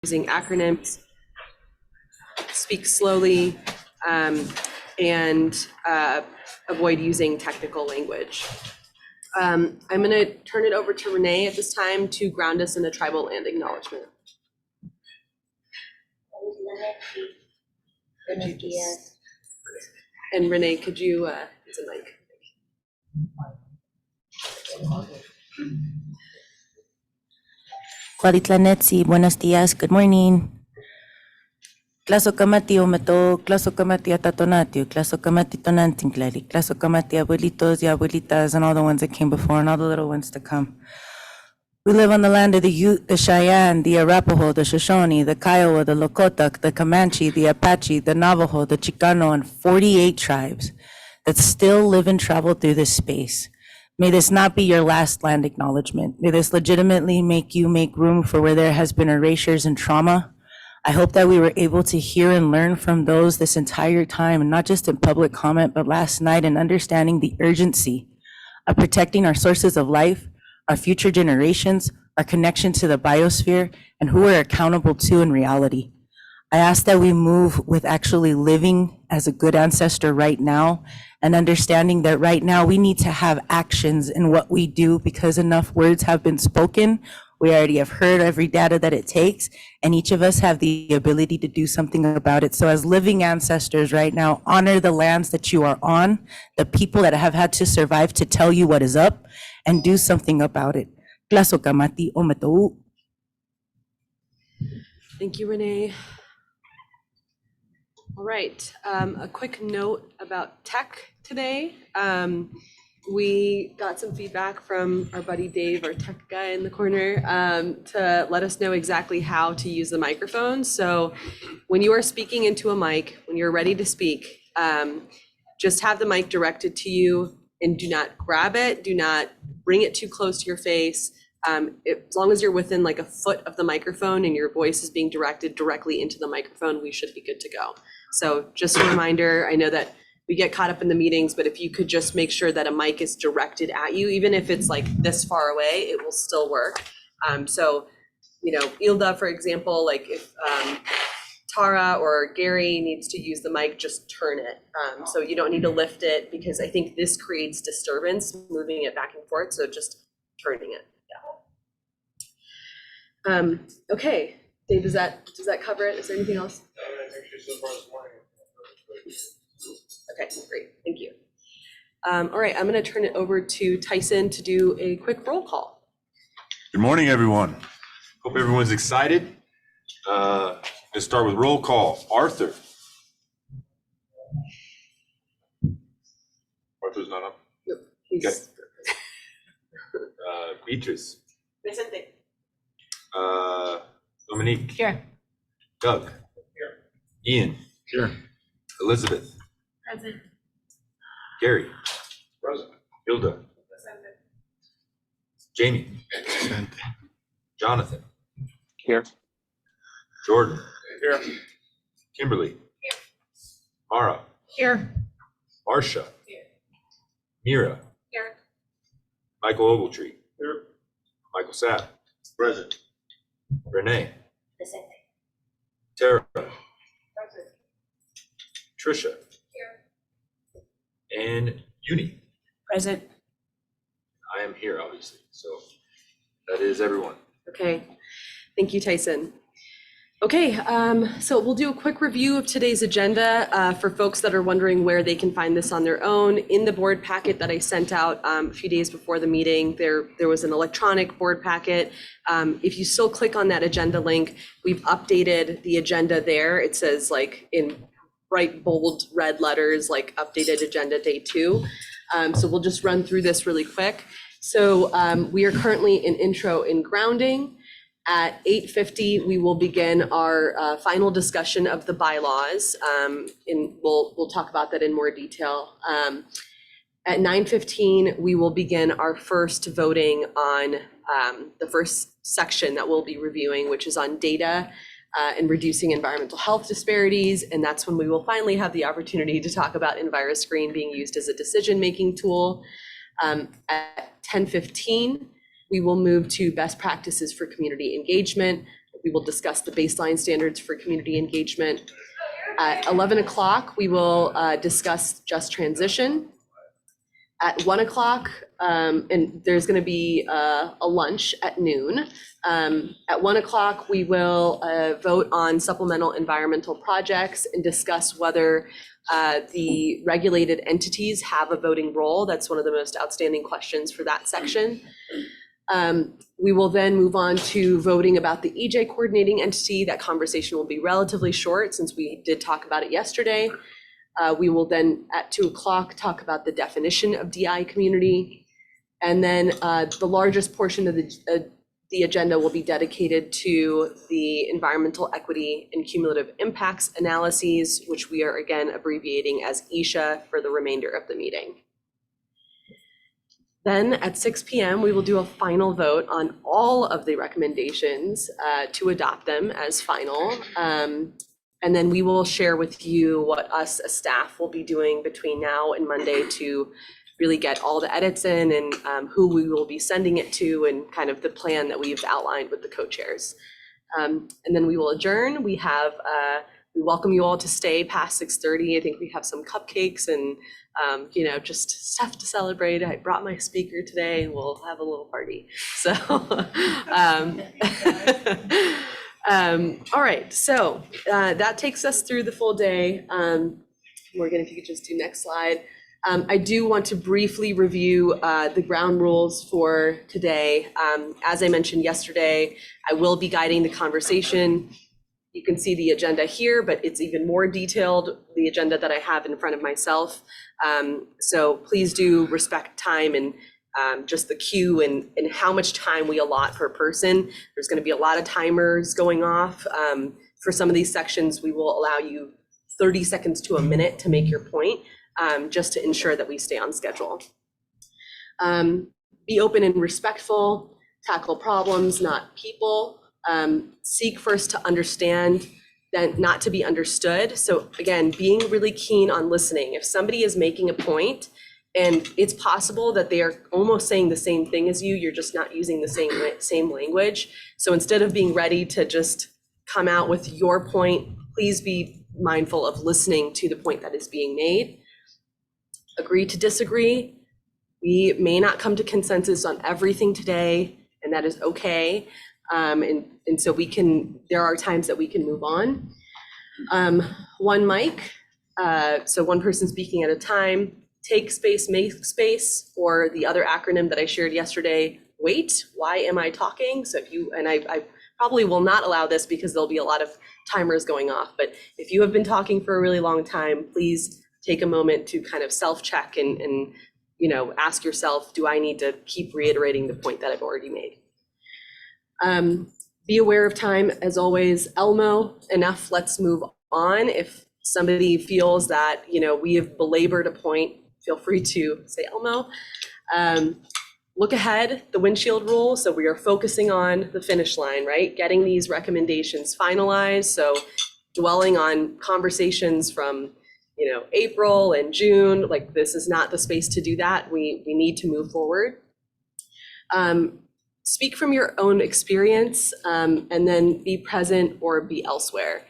using acronyms, speak slowly, and avoid using technical language. I'm going to turn it over to Renee at this time to ground us in a tribal land acknowledgement. And Renee, could you use a mic? Cualitlanetsi, buenos dias, good morning. Clasokamati ometo, clasokamati atatonatiu, clasokamati tonantinglali, clasokamati abuelitos y abuelitas and all the ones that came before and all the little ones to come. We live on the land of the Ute, the Cheyenne, the Arapaho, the Shoshone, the Kiowa, the Lakota, the Comanche, the Apache, the Navajo, the Chicano, and 48 tribes that still live and travel through this space. May this not be your last land acknowledgement. May this legitimately make you make room for where there has been erasures and trauma. I hope that we were able to hear and learn from those this entire time, and not just in public comment, but last night, in understanding the urgency of protecting our sources of life, our future generations, our connection to the biosphere, and who we're accountable to in reality. I ask that we move with actually living as a good ancestor right now, and understanding that right now we need to have actions in what we do, because enough words have been spoken. We already have heard every data that it takes, and each of us have the ability to do something about it. So as living ancestors right now, honor the lands that you are on, the people that have had to survive to tell you what is up, and do something about it. Tlasokamati ometou. Thank you, Renee. All right, a quick note about tech today. We got some feedback from our buddy Dave, our tech guy in the corner, to let us know exactly how to use the microphone. So when you are speaking into a mic, when you're ready to speak, just have the mic directed to you and do not grab it, do not bring it too close to your face. As long as you're within like a foot of the microphone and your voice is being directed directly into the microphone, we should be good to go. So just a reminder, I know that we get caught up in the meetings, but if you could just make sure that a mic is directed at you, even if it's like this far away, it will still work. So, you know, Ilda, for example, like if Tara or Gary needs to use the mic, just turn it. So you don't need to lift it, because I think this creates disturbance, moving it back and forth. So just turning it. Yeah. Okay, Dave, does that cover it? Is there anything else? Okay, great, thank you. All right, I'm going to turn it over to Tyson to do a quick roll call. Good morning, everyone. Hope everyone's excited. Let's start with roll call. Arthur. Arthur's not up? Nope. Okay. Beatrice. Presente. Dominique. Here. Doug. Here. Ian. Here. Elizabeth. Present. Gary. Present. Hilda. Present. Jamie. Present. Jonathan. Here. Jordan. Here. Kimberly. Here. Mara. Here. Marcia. Here. Mira. Here. Michael Ogletree. Here. Michael Sapp. Present. Renee. Present. Tara. Present. Trisha. Here. And Uni. Present. I am here, obviously. So that is everyone. Okay, thank you, Tyson. Okay, so we'll do a quick review of today's agenda for folks that are wondering where they can find this on their own. In the board packet that I sent out a few days before the meeting, there was an electronic board packet. If you still click on that agenda link, we've updated the agenda there. It says like in bright, bold, red letters, like updated agenda day 2. So we'll just run through this really quick. So we are currently in intro and grounding. At 8:50, we will begin our final discussion of the bylaws. We'll talk about that in more detail. At 9:15, we will begin our first voting on the first section that we'll be reviewing, which is on data and reducing environmental health disparities. And that's when we will finally have the opportunity to talk about EnviroScreen being used as a decision-making tool. At 10:15, we will move to best practices for community engagement. We will discuss the baseline standards for community engagement. At 11 o'clock, we will discuss just transition. At 1 o'clock, and there's going to be a lunch at noon. At 1 o'clock, we will vote on supplemental environmental projects and discuss whether the regulated entities have a voting role. That's one of the most outstanding questions for that section. We will then move on to voting about the EJ coordinating entity. That conversation will be relatively short since we did talk about it yesterday. We will then at 2 o'clock talk about the definition of DI community. And then the largest portion of the agenda will be dedicated to the environmental equity and cumulative impacts analyses, which we are again abbreviating as ESHA for the remainder of the meeting. Then at 6 p.m., we will do a final vote on all of the recommendations to adopt them as final. And then we will share with you what us as staff will be doing between now and Monday to really get all the edits in and who we will be sending it to and kind of the plan that we've outlined with the co-chairs. And then we will adjourn. We we welcome you all to stay past 6:30. I think we have some cupcakes and just stuff to celebrate. I brought my speaker today and we'll have a little party. So, all right. So that takes us through the full day. Morgan, if you could just do next slide. I do want to briefly review the ground rules for today. As I mentioned yesterday, I will be guiding the conversation. You can see the agenda here, but it's even more detailed, the agenda that I have in front of myself. So please do respect time and just the queue and how much time we allot per person. There's going to be a lot of timers going off. For some of these sections, we will allow you 30 seconds to a minute to make your point, just to ensure that we stay on schedule. Be open and respectful, tackle problems, not people. Seek first to understand, then not to be understood. So again, being really keen on listening. If somebody is making a point and it's possible that they are almost saying the same thing as you, you're just not using the same language. So instead of being ready to just come out with your point, please be mindful of listening to the point that is being made. Agree to disagree. We may not come to consensus on everything today, and that is okay. And so there are times that we can move on. One mic, so one person speaking at a time. Take space, make space, or the other acronym that I shared yesterday, wait, why am I talking? So I probably will not allow this because there'll be a lot of timers going off, but if you have been talking for a really long time, please take a moment to kind of self-check and ask yourself, do I need to keep reiterating the point that I've already made? Be aware of time, as always. Elmo, enough, let's move on. If somebody feels that, we have belabored a point, feel free to say Elmo. Look ahead, the windshield rule. So we are focusing on the finish line, right? Getting these recommendations finalized. So dwelling on conversations from, April and June, like this is not the space to do that. We need to move forward. Speak from your own experience, and then be present or be elsewhere.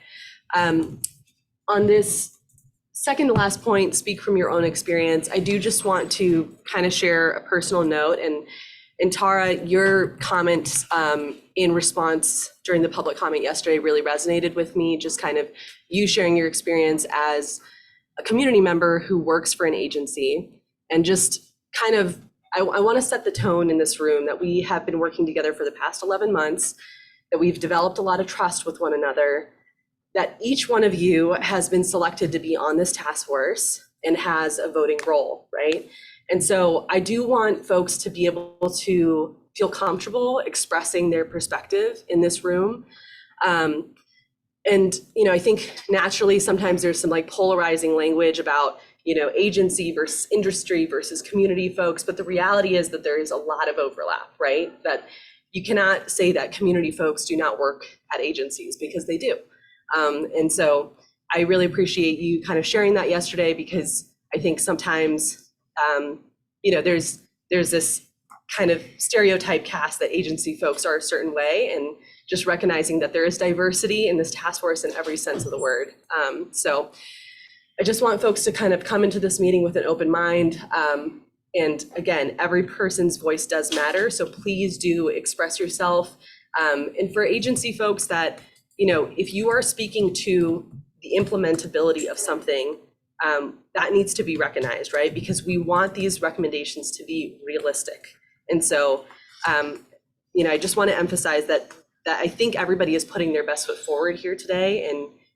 On this second to last point, speak from your own experience, I do just want to kind of share a personal note. And Tara, your comments in response during the public comment yesterday really resonated with me, just kind of you sharing your experience as a community member who works for an agency, and just kind of I want to set the tone in this room that we have been working together for the past 11 months, that we've developed a lot of trust with one another, that each one of you has been selected to be on this task force and has a voting role, right? And so I do want folks to be able to feel comfortable expressing their perspective in this room. And I think naturally sometimes there's some polarizing language about agency versus industry versus community folks, but the reality is that there is a lot of overlap, right? That you cannot say that community folks do not work at agencies, because they do. And so I really appreciate you kind of sharing that yesterday, because I think sometimes, there's this kind of stereotype cast that agency folks are a certain way, and just recognizing that there is diversity in this task force in every sense of the word. So I just want folks to kind of come into this meeting with an open mind. And again, every person's voice does matter, so please do express yourself. And for agency folks that, if you are speaking to the implementability of something, that needs to be recognized, right? Because we want these recommendations to be realistic. And so, I just want to emphasize that I think everybody is putting their best foot forward here today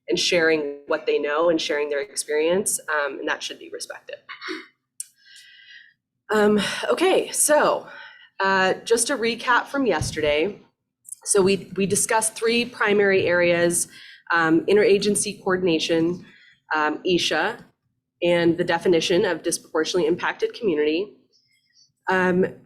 and sharing what they know and sharing their experience, and that should be respected. Okay, so just a recap from yesterday. So we discussed 3 primary areas: interagency coordination, ISHA, and the definition of disproportionately impacted community.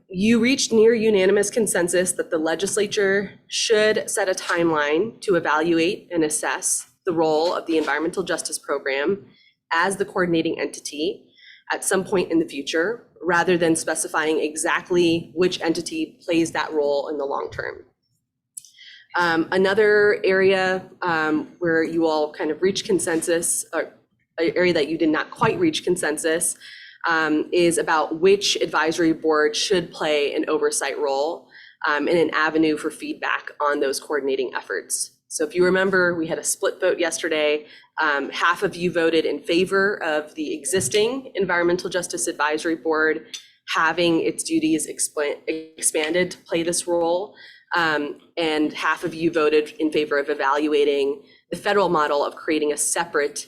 You reached near unanimous consensus that the legislature should set a timeline to evaluate and assess the role of the Environmental Justice Program as the coordinating entity at some point in the future, rather than specifying exactly which entity plays that role in the long term. Another area where you all kind of reached consensus, or an area that you did not quite reach consensus, is about which advisory board should play an oversight role and an avenue for feedback on those coordinating efforts. So if you remember, we had a split vote yesterday. Half of you voted in favor of the existing Environmental Justice Advisory Board having its duties expanded to play this role. And half of you voted in favor of evaluating the federal model of creating a separate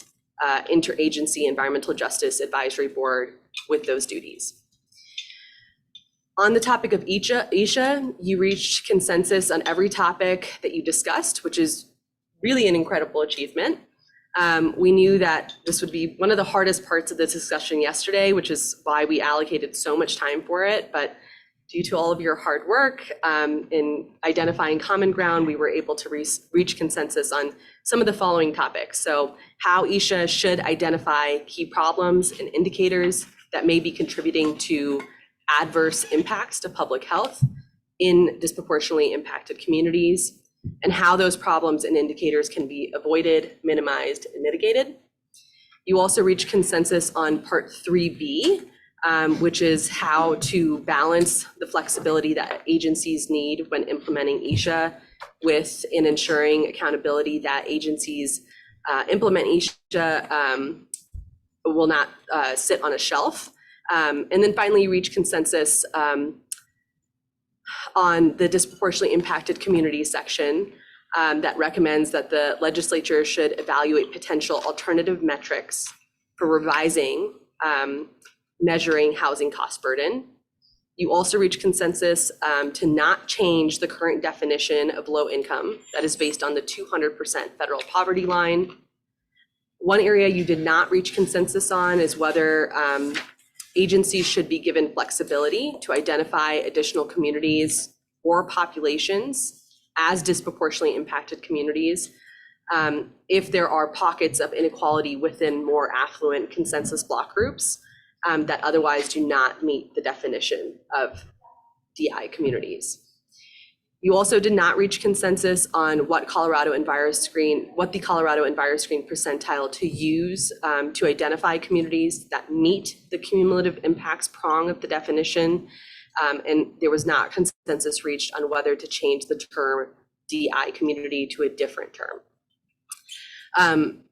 interagency Environmental Justice Advisory Board with those duties. On the topic of ISHA, you reached consensus on every topic that you discussed, which is really an incredible achievement. We knew that this would be one of the hardest parts of the discussion yesterday, which is why we allocated so much time for it. But due to all of your hard work in identifying common ground, we were able to reach consensus on some of the following topics. So how ISHA should identify key problems and indicators that may be contributing to adverse impacts to public health in disproportionately impacted communities, and how those problems and indicators can be avoided, minimized, and mitigated. You also reached consensus on part 3B, which is how to balance the flexibility that agencies need when implementing ISHA with in ensuring accountability that agencies implement ISHA will not sit on a shelf. And then finally, you reach consensus on the disproportionately impacted communities section that recommends that the legislature should evaluate potential alternative metrics for revising measuring housing cost burden. You also reach consensus to not change the current definition of low income that is based on the 200% federal poverty line. One area you did not reach consensus on is whether agencies should be given flexibility to identify additional communities or populations as disproportionately impacted communities if there are pockets of inequality within more affluent consensus block groups that otherwise do not meet the definition of DI communities. You also did not reach consensus on what the Colorado EnviroScreen percentile to use to identify communities that meet the cumulative impacts prong of the definition. And there was not consensus reached on whether to change the term DI community to a different term.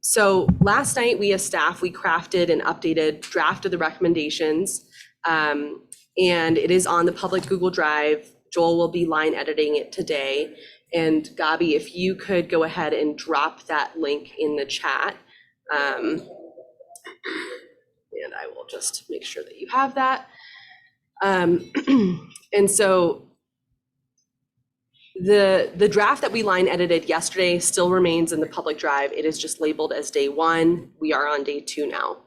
So last night, we as staff, we crafted an updated draft of the recommendations, and it is on the public Google Drive. Joel will be line editing it today. And Gabi, if you could go ahead and drop that link in the chat. And I will just make sure that you have that. And so the draft that we line edited yesterday still remains in the public drive. It is just labeled as day 1. We are on day 2 now.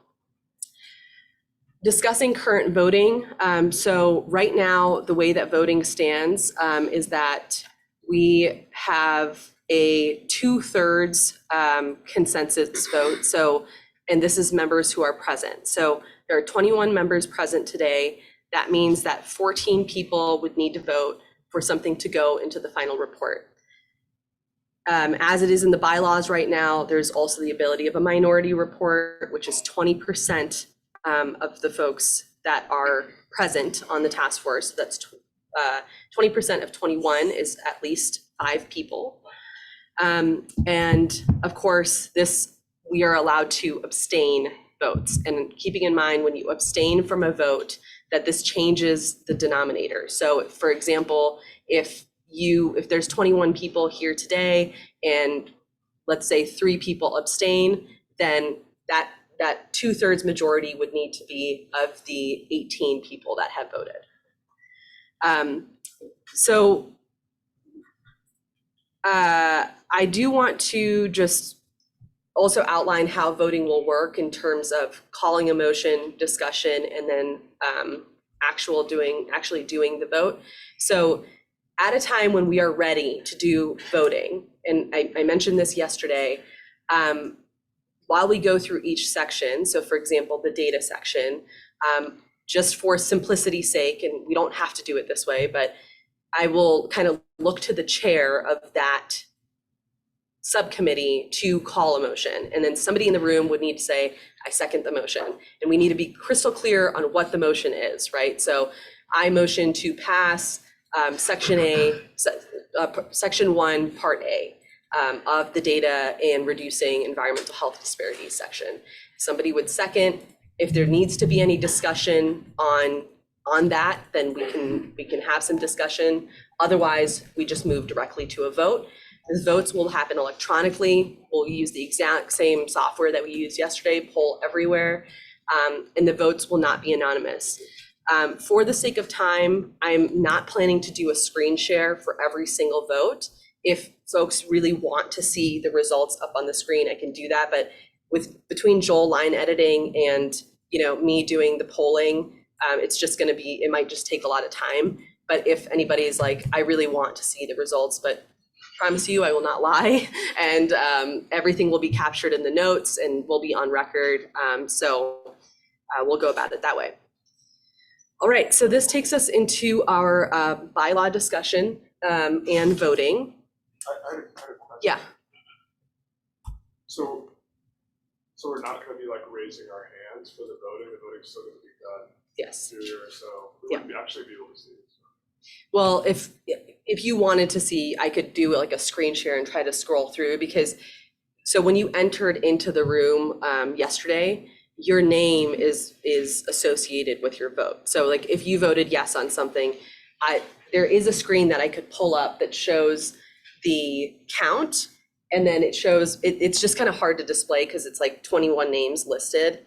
Discussing current voting. So right now, the way that voting stands is that we have a 2/3 consensus vote. So, and this is members who are present. So there are 21 members present today. that means that 14 people would need to vote for something to go into the final report. As it is in the bylaws right now, there's also the ability of a minority report, which is 20% of the folks that are present on the task force. That's 20% of 21 is at least 5 people. And of course, we are allowed to abstain votes. And keeping in mind, when you abstain from a vote, that this changes the denominator. So for example, if there's 21 people here today and let's say 3 people abstain, then that 2/3 majority would need to be of the 18 people that have voted. I do want to just also outline how voting will work in terms of calling a motion, discussion, and then actually doing the vote. So at a time when we are ready to do voting, and I mentioned this yesterday, while we go through each section, so for example, the data section, just for simplicity's sake, and we don't have to do it this way, but I will kind of look to the chair of that subcommittee to call a motion. And then somebody in the room would need to say, I second the motion. And we need to be crystal clear on what the motion is, right? So I motion to pass Section 1, Part A of the data and reducing environmental health disparities section. Somebody would second. If there needs to be any discussion on that, then we can have some discussion. Otherwise, we just move directly to a vote. The votes will happen electronically. We'll use the exact same software that we used yesterday, Poll Everywhere, and the votes will not be anonymous. For the sake of time, I'm not planning to do a screen share for every single vote. If folks really want to see the results up on the screen, I can do that. But between Joel line editing and me doing the polling, it's just going to be, it might just take a lot of time. But if anybody is like, I really want to see the results, but promise you I will not lie, and everything will be captured in the notes and will be on record. So we'll go about it that way. All right, so this takes us into our bylaw discussion and voting. I had a question. Yeah. So we're not going to be like raising our hands for the voting. The voting's still going to be done. Yes. So we wouldn't actually be able to see it. Well, if you wanted to see, I could do like a screen share and try to scroll through, because so when you entered into the room yesterday, your name is associated with your vote. So like if you voted yes on something, there is a screen that I could pull up that shows the count, and then it shows, it's just kind of hard to display because it's like 21 names listed.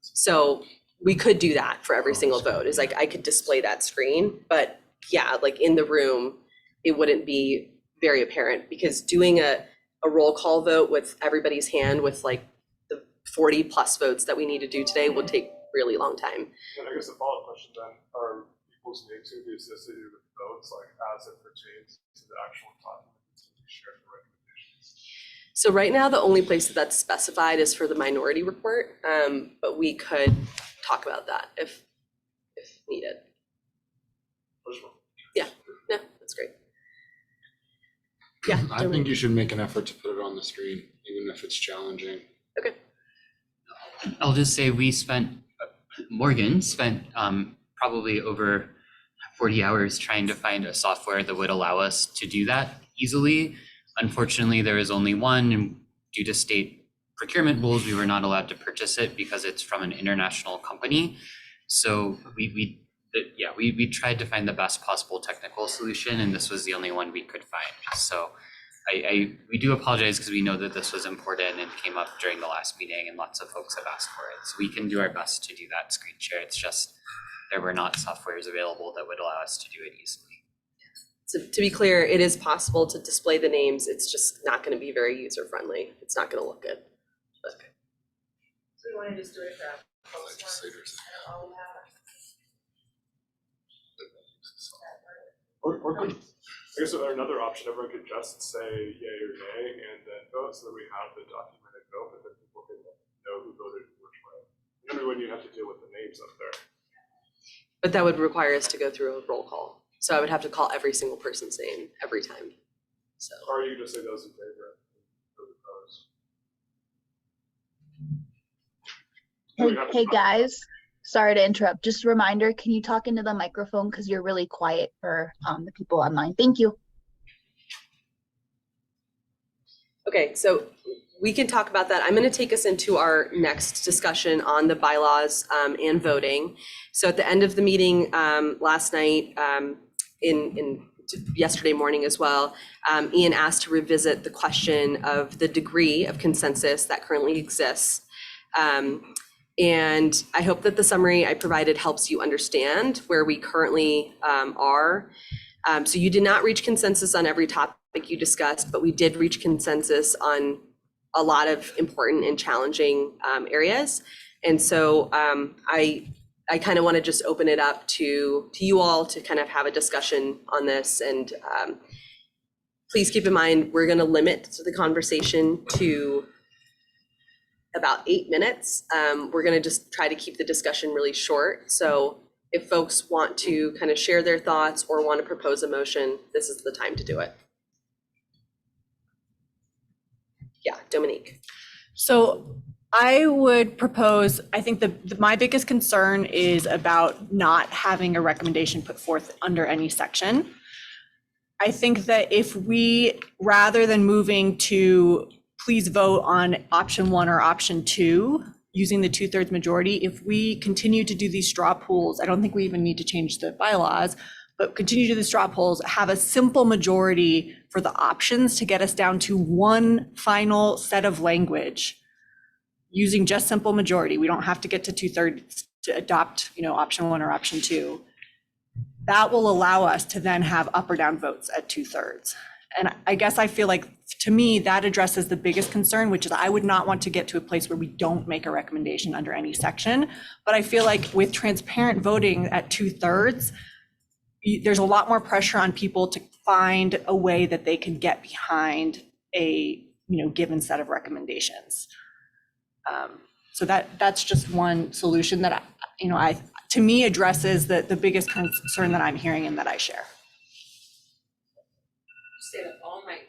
So we could do that for every single vote, is like I could display that screen, but yeah, like in the room, it wouldn't be very apparent, because doing a roll call vote with everybody's hand with like the 40 plus votes that we need to do today would take really long time. And I guess the follow-up question then, are people's names going to be associated with votes, like as it pertains to the actual document that's going to be shared for recommendations? So right now, the only place that's specified is for the minority report, but we could talk about that if needed. Yeah, that's great. Yeah. I think you should make an effort to put it on the screen, even if it's challenging. Okay. I'll just say Morgan spent probably over 40 hours trying to find a software that would allow us to do that easily. Unfortunately, there is only one, and due to state procurement rules, we were not allowed to purchase it because it's from an international company. So we tried to find the best possible technical solution, and this was the only one we could find. So we do apologize, because we know that this was important and came up during the last meeting, and lots of folks have asked for it. So we can do our best to do that screen share. It's just there were not softwares available that would allow us to do it easily. So to be clear, it is possible to display the names. It's just not going to be very user friendly. It's not going to look good. Okay. So you want to just do it for Legislators. Or I guess another option, everyone could just say yay or nay and then vote, so that we have the documented vote, and then people can know who voted which way. Everyone, you have to deal with the names up there. But that would require us to go through a roll call. So I would have to call every single person's name every time. So, Or you can just say those in favor. Those opposed. Hey guys, sorry to interrupt. Just a reminder, can you talk into the microphone because you're really quiet for the people online? Thank you. okay, so we can talk about that. I'm going to take us into our next discussion on the bylaws and voting. So at the end of the meeting last night, in yesterday morning as well, Ian asked to revisit the question of the degree of consensus that currently exists. And I hope that the summary I provided helps you understand where we currently are. So you did not reach consensus on every topic you discussed, but we did reach consensus on a lot of important and challenging areas. And so I kind of want to just open it up to you all to kind of have a discussion on this. And please keep in mind, we're going to limit the conversation to about 8 minutes. We're going to just try to keep the discussion really short. So if folks want to kind of share their thoughts or want to propose a motion, this is the time to do it. Yeah, Dominique. So I would propose, I think my biggest concern is about not having a recommendation put forth under any section. I think that if we, rather than moving to please vote on option 1 or option 2, using the 2/3 majority, if we continue to do these straw polls, I don't think we even need to change the bylaws, but continue to do the straw polls, have a simple majority for the options to get us down to one final set of language using just simple majority. We don't have to get to 2/3 to adopt, option 1 or option 2. That will allow us to then have up or down votes at 2/3. And I guess I feel like, to me, that addresses the biggest concern, which is I would not want to get to a place where we don't make a recommendation under any section. But I feel like with transparent voting at 2/3, there's a lot more pressure on people to find a way that they can get behind a given set of recommendations. So that's just one solution that I to me addresses the biggest concern that I'm hearing and that I share. Stay up all night.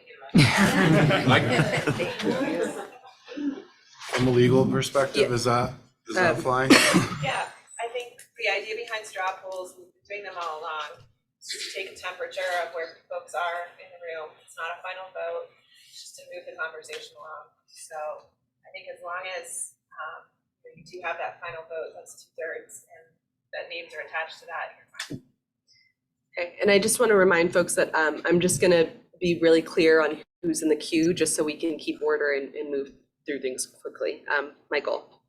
From a legal perspective, does that fly? Yeah, I think the idea behind straw polls, we've been doing them all along, is to take a temperature of where folks are in the room. It's not a final vote, just to move the conversation along. So I think as long as you do have that final vote, that's 2/3, and that names are attached to that, you're fine. Okay, and I just want to remind folks that I'm just going to be really clear on who's in the queue, just so we can keep order and move through things quickly. Michael.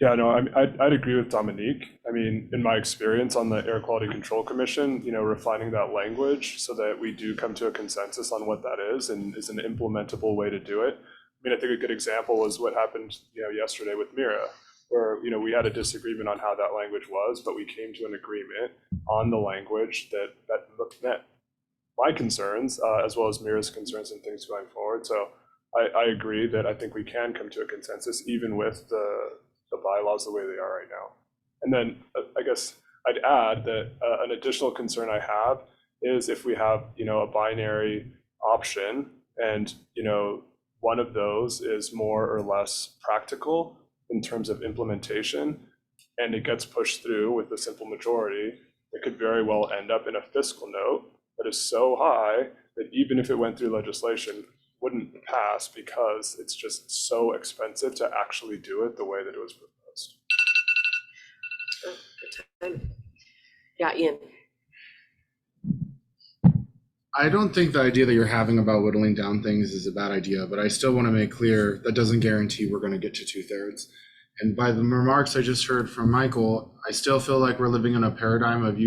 Yeah, no, I'd agree with Dominique. I mean, in my experience on the Air Quality Control Commission, refining that language so that we do come to a consensus on what that is and is an implementable way to do it. I mean, I think a good example was what happened, yesterday with Mira, where, we had a disagreement on how that language was, but we came to an agreement on the language that met my concerns, as well as Mira's concerns and things going forward. So I agree that I think we can come to a consensus even with the bylaws the way they are right now. And then I guess I'd add that an additional concern I have is if we have, a binary option and, one of those is more or less practical in terms of implementation, and it gets pushed through with a simple majority, it could very well end up in a fiscal note that is so high that even if it went through legislation, wouldn't pass because it's just so expensive to actually do it the way that it was proposed. Oh, good time. Yeah, Ian. I don't think the idea that you're having about whittling down things is a bad idea, but I still want to make clear that doesn't guarantee we're going to get to 2/3. And by the remarks I just heard from Michael, I still feel like we're living in a paradigm of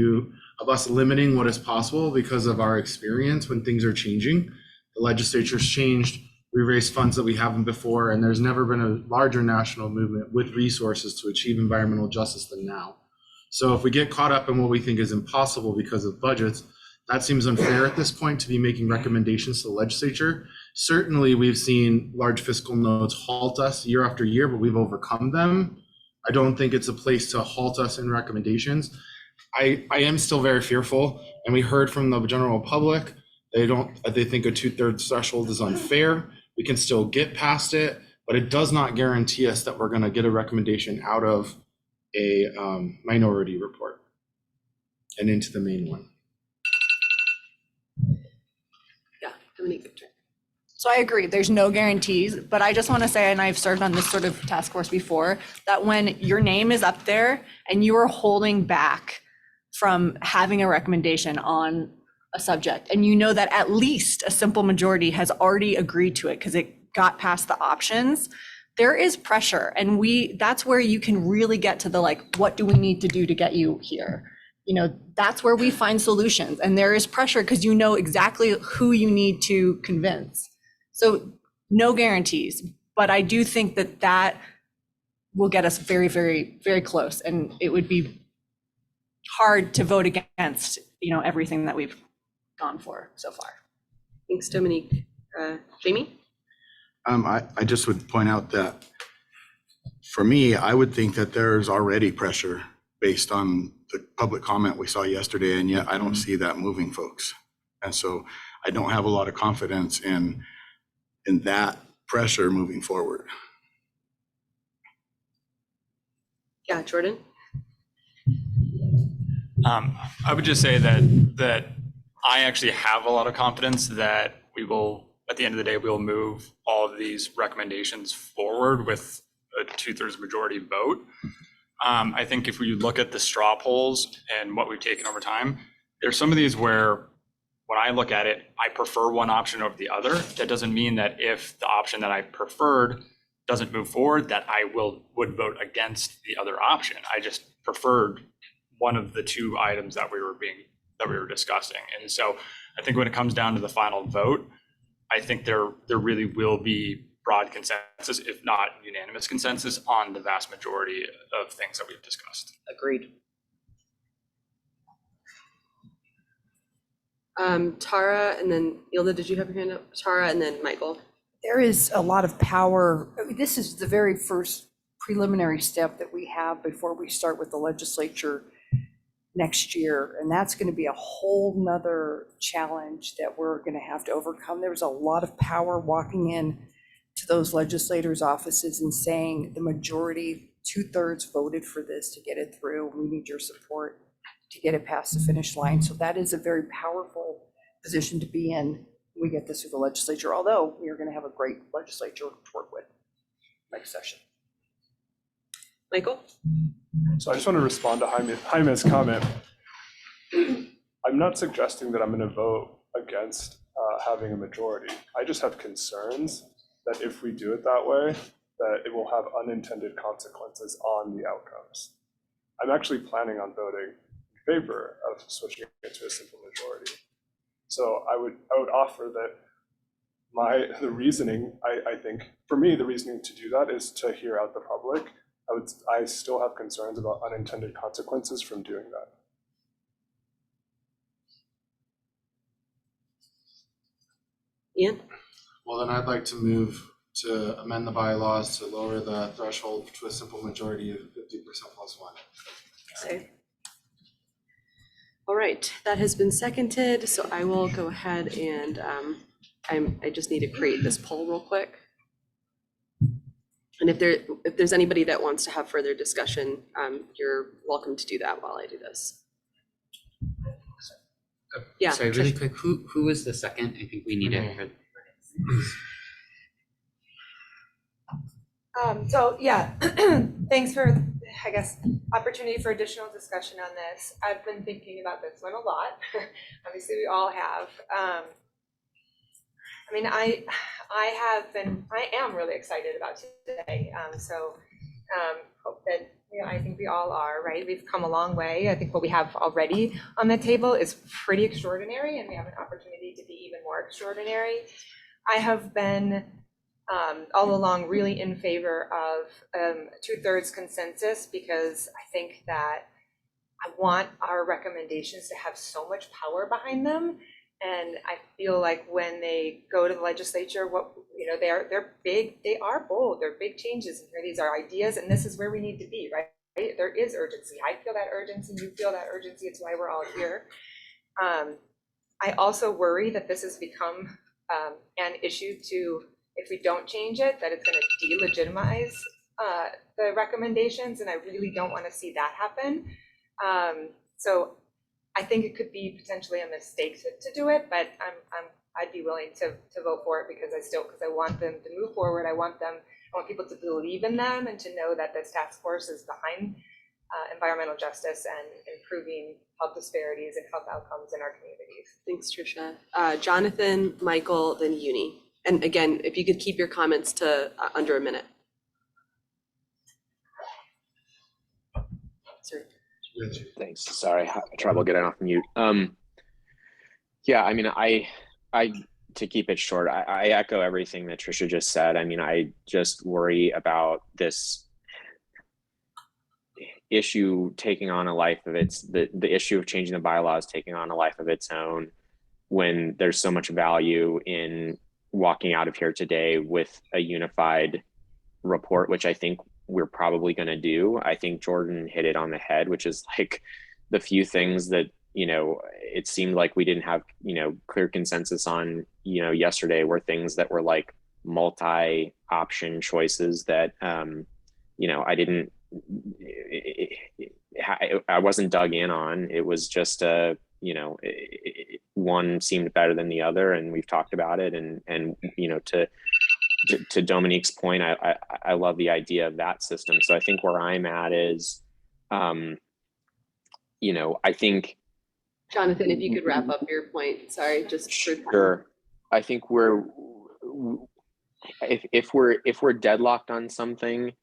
us limiting what is possible because of our experience when things are changing. The legislature's changed, we raised funds that we haven't before, and there's never been a larger national movement with resources to achieve environmental justice than now. So if we get caught up in what we think is impossible because of budgets, that seems unfair at this point to be making recommendations to the legislature. Certainly, we've seen large fiscal notes halt us year after year, but we've overcome them. I don't think it's a place to halt us in recommendations. I am still very fearful, and we heard from the general public, they think a 2/3 threshold is unfair. We can still get past it, but it does not guarantee us that we're going to get a recommendation out of a minority report and into the main one. Yeah, Dominique Victor. So I agree, there's no guarantees, but I just want to say, and I've served on this sort of task force before, that when your name is up there and you are holding back from having a recommendation on a subject, and you know that at least a simple majority has already agreed to it because it got past the options, there is pressure. And that's where you can really get to the, like, what do we need to do to get you here? You know, that's where we find solutions. And there is pressure because you know exactly who you need to convince. So no guarantees, but I do think that will get us very, very, very close. And it would be hard to vote against, everything that we've gone for so far. Thanks, Dominique. Jamie? I just would point out that for me, I would think that there's already pressure based on the public comment we saw yesterday, and yet I don't see that moving folks. And so I don't have a lot of confidence in that pressure moving forward. Yeah, Jordan? I would just say that I actually have a lot of confidence that we will, at the end of the day, we will move all of these recommendations forward with a 2/3 majority vote. I think if we look at the straw polls and what we've taken over time, there's some of these where when I look at it, I prefer one option over the other. That doesn't mean that if the option that I preferred doesn't move forward, that I would vote against the other option. I just preferred one of the two items that we were discussing. And so I think when it comes down to the final vote, I think there really will be broad consensus, if not unanimous consensus, on the vast majority of things that we've discussed. Agreed. Tara, and then Ilda, did you have your hand up? Tara, and then Michael. There is a lot of power. This is the very first preliminary step that we have before we start with the legislature next year. And that's going to be a whole nother challenge that we're going to have to overcome. There's a lot of power walking in to those legislators' offices and saying the majority, 2/3 voted for this to get it through. We need your support to get it past the finish line. So that is a very powerful position to be in. We get this through the legislature, although we are going to have a great legislature to work with next session. Michael? So I just want to respond to Jaime's comment. I'm not suggesting that I'm going to vote against having a majority. I just have concerns that if we do it that way, that it will have unintended consequences on the outcomes. I'm actually planning on voting in favor of switching it to a simple majority. So I would offer that the reasoning, I think, for me, the reasoning to do that is to hear out the public. I still have concerns about unintended consequences from doing that. Ian? Well, then I'd like to move to amend the bylaws to lower the threshold to a simple majority of 50% plus one. Okay. All right, that has been seconded, so I will go ahead and I just need to create this poll real quick. And if there's anybody that wants to have further discussion, you're welcome to do that while I do this. Yeah. Sorry, really quick, who was the second? I think we need it. So yeah, thanks for, I guess, opportunity for additional discussion on this. I've been thinking about this one a lot. Obviously, we all have. I mean, I am really excited about today. Hope that, I think we all are, right? We've come a long way. I think what we have already on the table is pretty extraordinary, and we have an opportunity to be even more extraordinary. I have been all along really in favor of 2/3 consensus, because I think that I want our recommendations to have so much power behind them. And I feel like when they go to the legislature, they're big, they are bold, they're big changes. And here these are ideas, and this is where we need to be, right? right? There is urgency. I feel that urgency, you feel that urgency, it's why we're all here. I also worry that this has become an issue to, if we don't change it, that it's gonna delegitimize the recommendations, and I really don't wanna see that happen. So I think it could be potentially a mistake to do it, but I'd be willing to vote for it because I want them to move forward. I want people to believe in them and to know that this task force is behind environmental justice and improving health disparities and health outcomes in our communities. Thanks, Tricia. Jonathan, Michael, then Uni. And again, if you could keep your comments to under a minute. Sir. Thanks. Sorry, trouble getting off mute. Yeah, I mean, I to keep it short, I echo everything that Tricia just said. I mean, I just worry about this issue taking on a life of the issue of changing the bylaws taking on a life of its own when there's so much value in walking out of here today with a unified report, which I think we're probably going to do. I think Jordan hit it on the head, which is like the few things that, you know, it seemed like we didn't have, you know, clear consensus on, you know, yesterday were things that were like multi-option choices that, you know, I wasn't dug in on. It was just you know, one seemed better than the other, and we've talked about it. And you know, to Dominique's point, I love the idea of that system. So I think where I'm at is, you know, I think. Jonathan, if you could wrap up your point. Sorry, just for sure. I think if we're deadlocked on something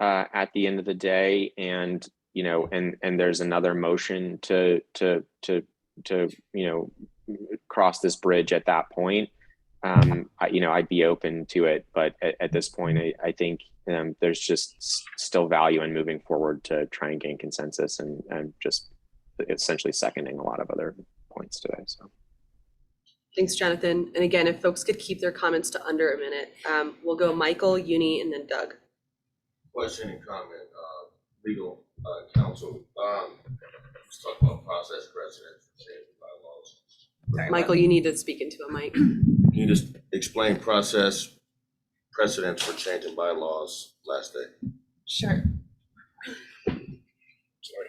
at the end of the day, and you know, and there's another motion to you know, cross this bridge at that point, you know, I'd be open to it. But at this point, I think there's just still value in moving forward to try and gain consensus, and just essentially seconding a lot of other points today. So thanks, Jonathan. And again, if folks could keep their comments to under a minute, we'll go Michael, Uni, and then Doug. Question and comment, legal counsel. Let's talk about process precedents and changing bylaws. Michael, you need to speak into a mic. Can you just explain process precedents for changing bylaws last day? Sure. Sorry.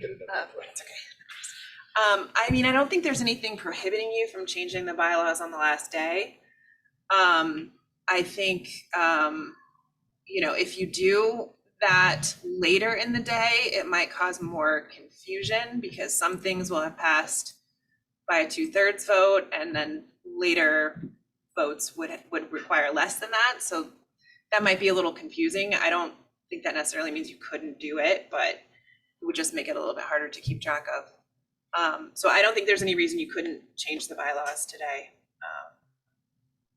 It's okay. I mean, I don't think there's anything prohibiting you from changing the bylaws on the last day. I think, you know, if you do that later in the day, it might cause more confusion because some things will have passed by a 2/3 vote, and then later votes would require less than that. So that might be a little confusing. I don't think that necessarily means you couldn't do it, but it would just make it a little bit harder to keep track of. So I don't think there's any reason you couldn't change the bylaws today.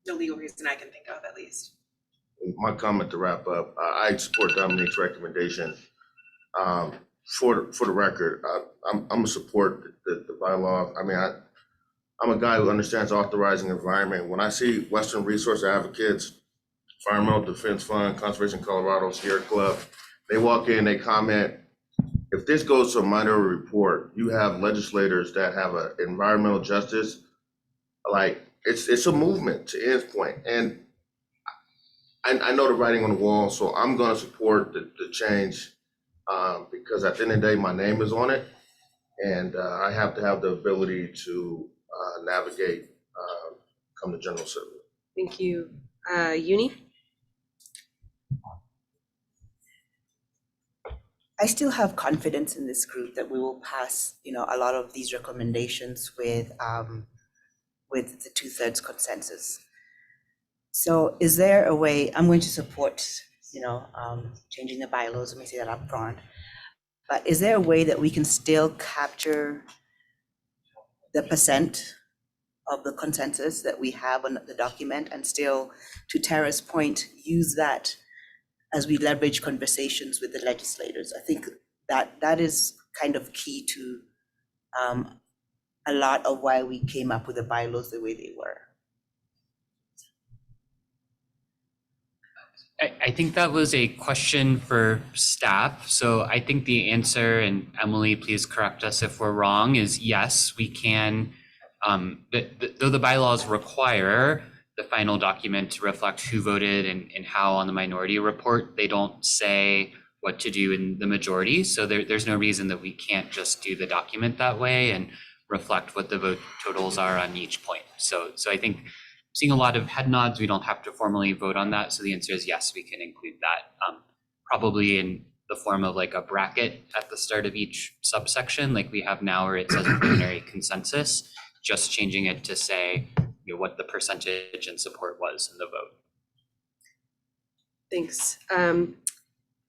No legal reason I can think of, at least. My comment to wrap up, I support Dominique's recommendation. For the record, I'm gonna support the bylaw. I mean, I'm a guy who understands authorizing environment. When I see Western Resource Advocates, Environmental Defense Fund, Conservation Colorado, Sierra Club, they walk in, they comment. If this goes to a minority report, you have legislators that have an environmental justice, like it's a movement to Ann's point. And I know the writing on the wall, so I'm going to support the change because at the end of the day, my name is on it, and I have to have the ability to navigate come to General Assembly. Thank you. Uni? I still have confidence in this group that we will pass, you know, a lot of these recommendations with the 2/3 consensus. So is there a way, I'm going to support, you know, changing the bylaws, let me say that up front. But is there a way that we can still capture the percent of the consensus that we have on the document and still, to Tara's point, use that as we leverage conversations with the legislators? I think that is kind of key to a lot of why we came up with the bylaws the way they were. I think that was a question for staff. So I think the answer, and Emily, please correct us if we're wrong, is yes, we can. Though the bylaws require the final document to reflect who voted and how on the minority report, they don't say what to do in the majority. So there's no reason that we can't just do the document that way and reflect what the vote totals are on each point. So I think seeing a lot of head nods, we don't have to formally vote on that. So the answer is yes, we can include that, probably in the form of like a bracket at the start of each subsection, like we have now, where it says preliminary consensus, just changing it to say, you know, what the percentage and support was in the vote. Thanks.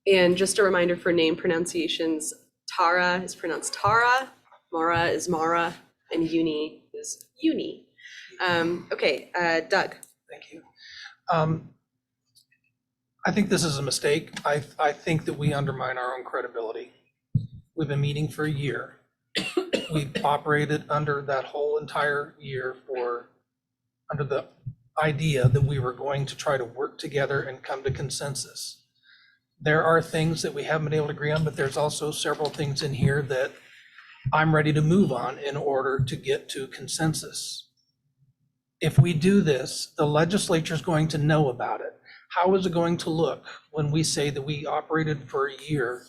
And just a reminder for name pronunciations, Tara is pronounced Tara, Mara is Mara, and Uni is Uni. Okay, Doug. Thank you. I think this is a mistake. I think that we undermine our own credibility. We've been meeting for a year. We've operated under that whole entire year under the idea that we were going to try to work together and come to consensus. There are things that we haven't been able to agree on, but there's also several things in here that I'm ready to move on in order to get to consensus. If we do this, the legislature is going to know about it. How is it going to look when we say that we operated for a year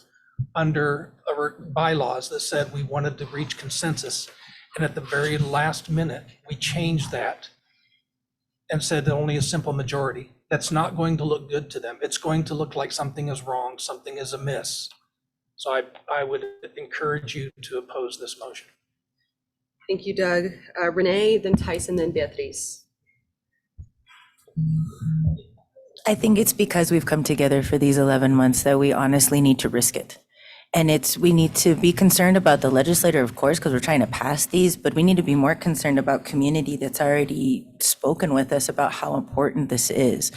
under our bylaws that said we wanted to reach consensus, and at the very last minute, we changed that and said that only a simple majority? That's not going to look good to them. It's going to look like something is wrong, something is amiss. So I would encourage you to oppose this motion. Thank you, Doug. Renee, then Tyson, then Beatriz. I think it's because we've come together for these 11 months that we honestly need to risk it. And we need to be concerned about the legislator, of course, because we're trying to pass these, but we need to be more concerned about community that's already spoken with us about how important this is.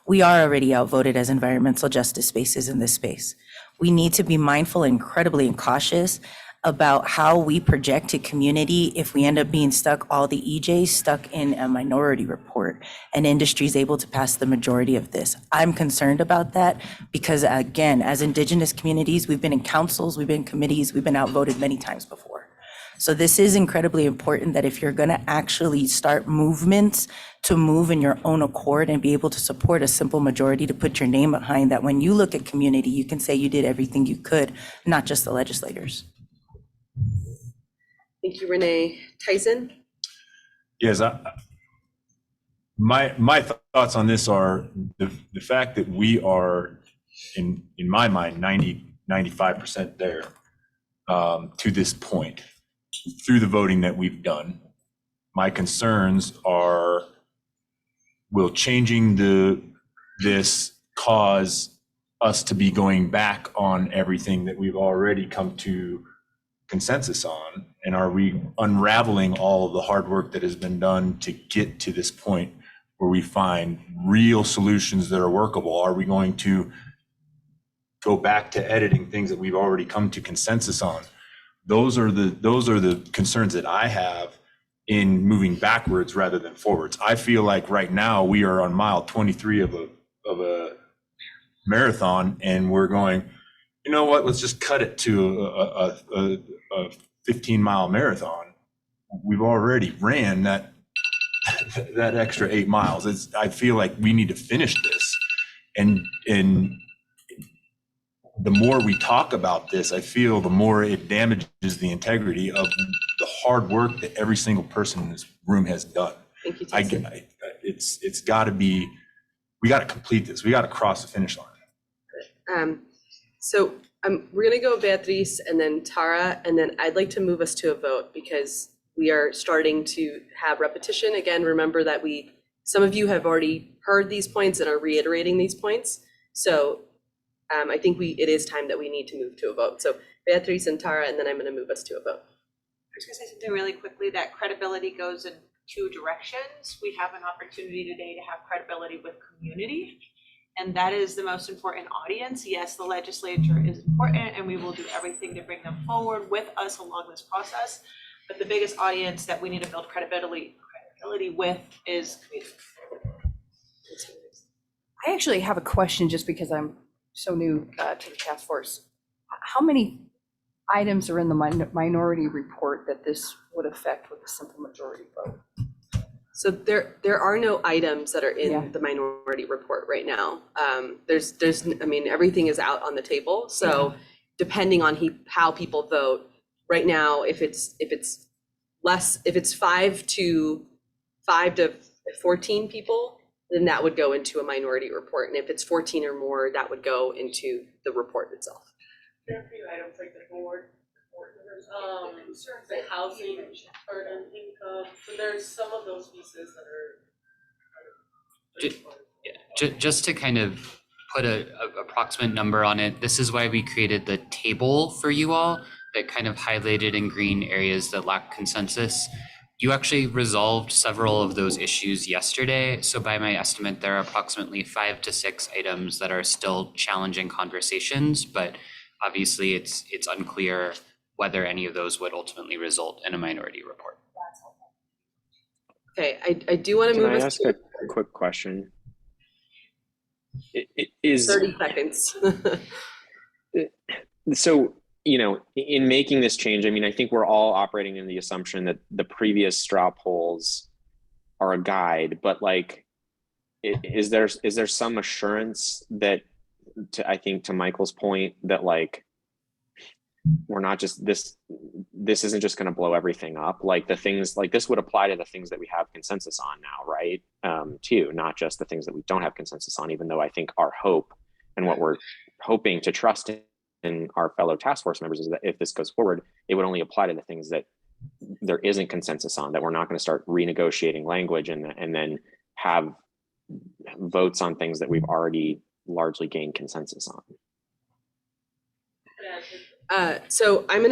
We are already outvoted as environmental justice spaces in this space. We need to be mindful, incredibly cautious about how we project to community if we end up being stuck, all the EJs stuck in a minority report and industry is able to pass the majority of this. I'm concerned about that because, again, as Indigenous communities, we've been in councils, we've been in committees, we've been outvoted many times before. So this is incredibly important that if you're gonna actually start movements to move in your own accord and be able to support a simple majority to put your name behind that, when you look at community, you can say you did everything you could, not just the legislators. Thank you, Renee. Tyson? Yes, my thoughts on this are the fact that we are, in my mind, 95% there to this point through the voting that we've done. My concerns are, will changing this cause us to be going back on everything that we've already come to consensus on? And are we unraveling all of the hard work that has been done to get to this point where we find real solutions that are workable? Are we going to go back to editing things that we've already come to consensus on? Those are the concerns that I have in moving backwards rather than forwards. I feel like right now we are on mile 23 of a marathon, and we're going, you know what, let's just cut it to a 15-mile marathon. We've already ran that extra 8 miles. I feel like we need to finish this. And the more we talk about this, I feel the more it damages the integrity of the hard work that every single person in this room has done. Thank you, Tyson. It's got to be, we got to complete this. We got to cross the finish line. So we're gonna go Beatriz and then Tara, and then I'd like to move us to a vote because we are starting to have repetition. Again, remember that some of you have already heard these points and are reiterating these points. So I think it is time that we need to move to a vote. So Beatriz and Tara, and then I'm gonna move us to a vote. I was gonna say something really quickly, that credibility goes in two directions. We have an opportunity today to have credibility with community, and that is the most important audience. Yes, the legislature is important, and we will do everything to bring them forward with us along this process. But the biggest audience that we need to build credibility with is community. I actually have a question just because I'm so new to the task force. How many items are in the minority report that this would affect with a simple majority vote? So there are no items that are Yeah. in the minority report right now. I mean, everything is out on the table. So depending on how people vote, right now, if it's 5 to 14 people, then that would go into a minority report. And if it's 14 or more, that would go into the report itself. There are a few items like the board, the housing, burden, income, so there's some of those pieces that are. Just to kind of put a approximate number on it, this is why we created the table for you all that kind of highlighted in green areas that lack consensus. You actually resolved several of those issues yesterday. So by my estimate, there are approximately 5 to 6 items that are still challenging conversations, but obviously it's unclear whether any of those would ultimately result in a minority report. Okay, I do want to Can move I us ask to a quick question? Is 30 seconds. so, you know, in making this change, I mean, I think we're all operating in the assumption that the previous straw polls are a guide, but like, is there some assurance that, I think to Michael's point, that like, we're not just this isn't just going to blow everything up. Like the things like this would apply to the things that we have consensus on now, right? Too, not just the things that we don't have consensus on, even though I think our hope and what we're hoping to trust in our fellow task force members is that if this goes forward, it would only apply to the things that there isn't consensus on, that we're not going to start renegotiating language and then have votes on things that we've already largely gained consensus on. So I'm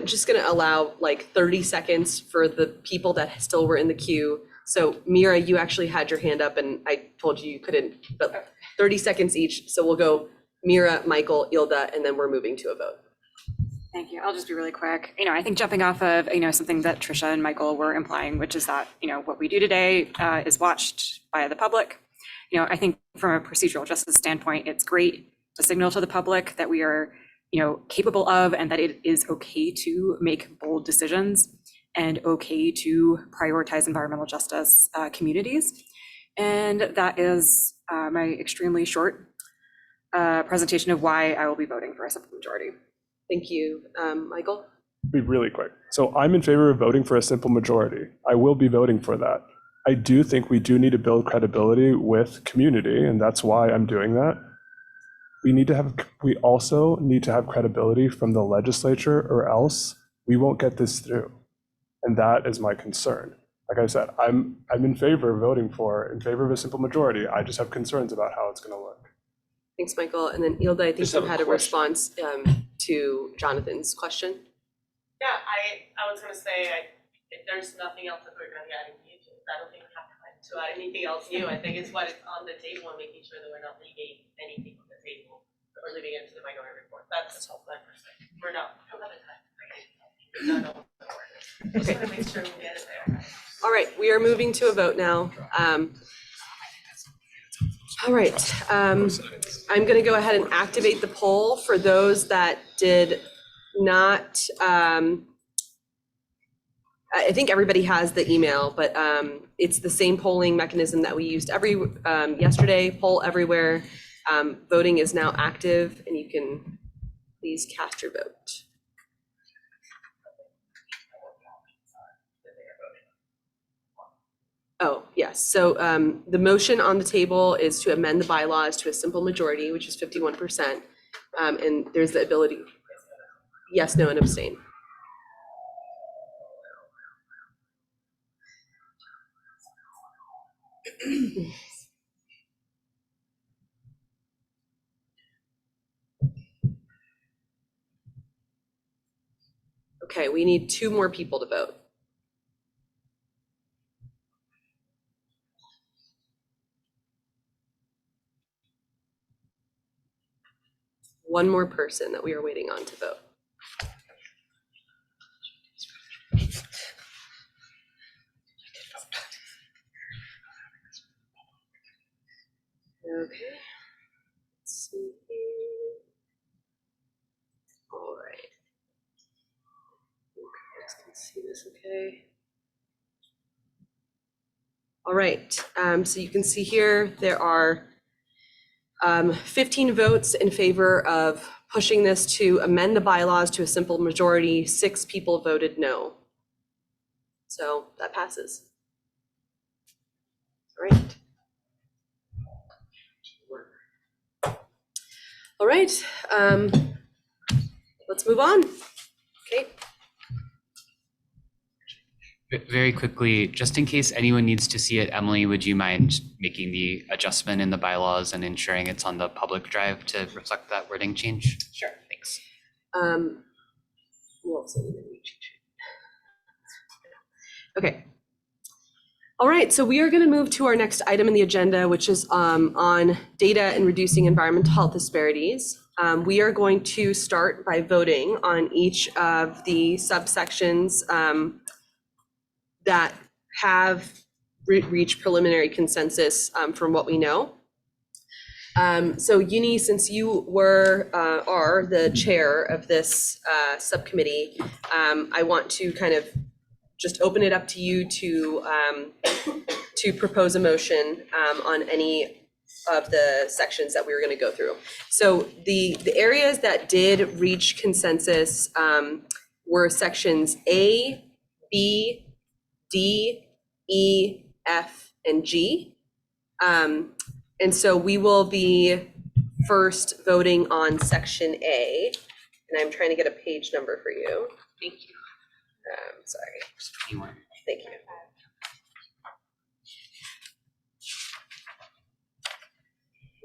just gonna allow like 30 seconds for the people that still were in the queue. So Mira, you actually had your hand up and I told you couldn't, but 30 seconds each. So we'll go Mira, Michael, Ilda, and then we're moving to a vote. Thank you. I'll just be really quick. I think jumping off of, something that Trisha and Michael were implying, which is that, what we do today is watched by the public. I think from a procedural justice standpoint, it's great to signal to the public that we are capable of, and that it is okay to make bold decisions and okay to prioritize environmental justice communities. And that is my extremely short presentation of why I will be voting for a simple majority. Thank you. Michael? Be really quick. So I'm in favor of voting for a simple majority. I will be voting for that. I do think we do need to build credibility with community, and that's why I'm doing that. We also need to have credibility from the legislature, or else we won't get this through. And that is my concern. Like I said, I'm in favor of in favor of a simple majority. I just have concerns about how it's going to look. Thanks, Michael. And then Ilda, I think Just you have a had a question. response to Jonathan's question. Yeah, I was gonna say, if there's nothing else that we're gonna be adding new to, I don't think we have to add anything else new. I think it's what is on the table and making sure that we're not leaving anything on the table, that we're leaving it to the minority report. That's my perspective. We're not, we don't have the time. No, just wanna make sure we get it there. All right, we are moving to a vote now. All right, I'm going to go ahead and activate the poll for those that did not. I think everybody has the email, but it's the same polling mechanism that we used yesterday. Poll everywhere. Voting is now active, and you can please cast your vote. Oh, yes. So the motion on the table is to amend the bylaws to a simple majority, which is 51%. And there's the ability, yes, no, and abstain. Okay, we need 2 more people to vote. One more person that we are waiting on to vote. Okay. Let's see here. All right. Hope you guys can see this okay. All right, so you can see here, there are 15 votes in favor of pushing this to amend the bylaws to a simple majority. 6 people voted no. So that passes. All right. All right, let's move on. Okay. Very quickly, just in case anyone needs to see it, Emily, would you mind making the adjustment in the bylaws and ensuring it's on the public drive to reflect that wording change? Sure. Thanks. Who else needed to change it? Okay. All right, so we are going to move to our next item in the agenda, which is on data and reducing environmental health disparities. We are going to start by voting on each of the subsections that have reached preliminary consensus from what we know. So Uni, since you are the chair of this subcommittee, I want to kind of just open it up to you to propose a motion on any of the sections that we were going to go through. So the areas that did reach consensus were sections A, B, D, E, F, and G. And so we will be first voting on section A, and I'm trying to get a page number for you. Thank you. Sorry. Thank you.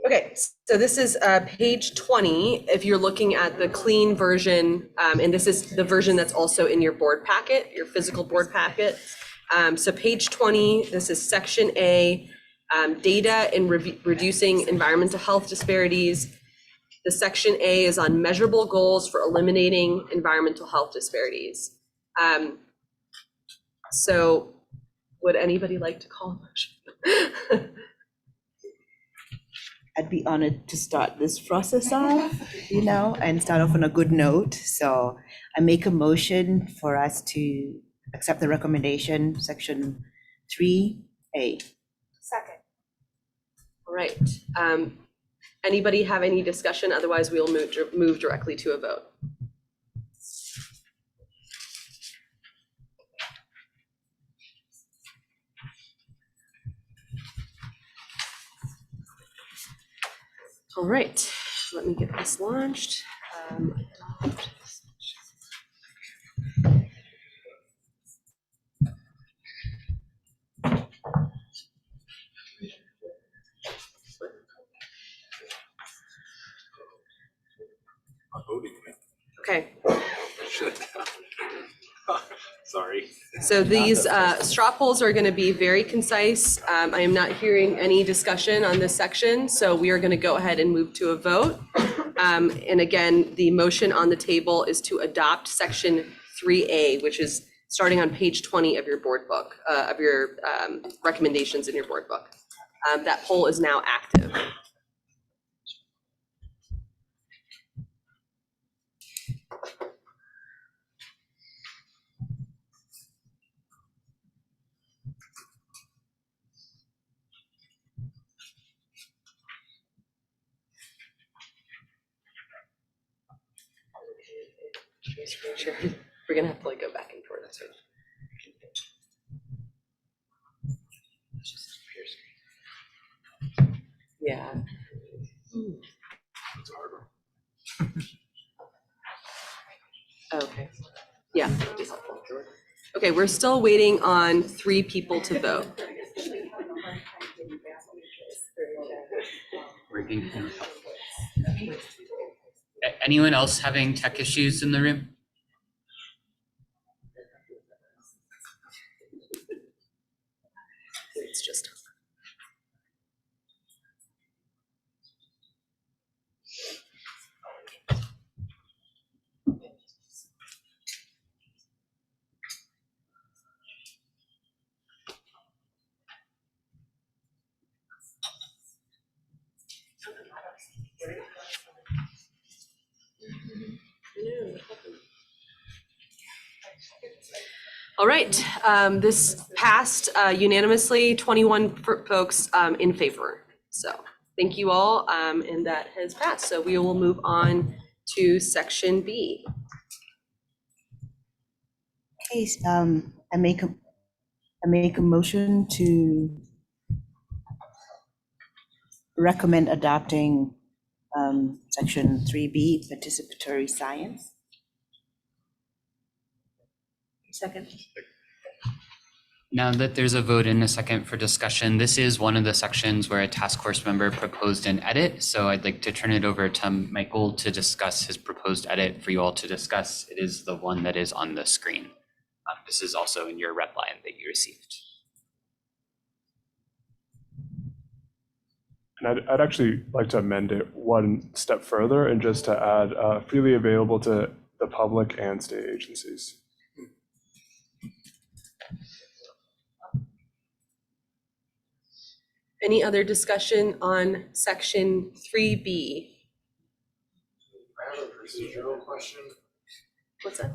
Okay, so this is page 20, if you're looking at the clean version, and this is the version that's also in your board packet, your physical board packet. So page 20, this is section A, data in reducing environmental health disparities. The section A is on measurable goals for eliminating environmental health disparities. So would anybody like to call a motion? I'd be honored to start this process off, and start off on a good note. So I make a motion for us to accept the recommendation, section 3A. Second. All right. Anybody have any discussion? Otherwise, we will move directly to a vote. All right, let me get this launched. Okay. Sorry. So these straw polls are going to be very concise. I am not hearing any discussion on this section, so we are going to go ahead and move to a vote. And again, the motion on the table is to adopt section 3A, which is starting on page 20 of your board book, of your recommendations in your board book. That poll is now active. Sure. We're gonna have to go back and forth. So. Yeah. Okay. Yeah, that'd be helpful. Okay, we're still waiting on 3 people to vote. Anyone else having tech issues in the room? It's just. All right, this passed unanimously, 21 folks in favor. So thank you all, and that has passed. So we will move on to section B. Okay, I make a motion to recommend adopting section 3B, participatory science. Second. Now that there's a vote in a second for discussion, this is one of the sections where a task force member proposed an edit. So I'd like to turn it over to Michael to discuss his proposed edit for you all to discuss. It is the one that is on the screen. This is also in your red line that you received. And I'd actually like to amend it one step further and just to add freely available to the public and state agencies. Any other discussion on section 3B? I have a procedural question. What's that?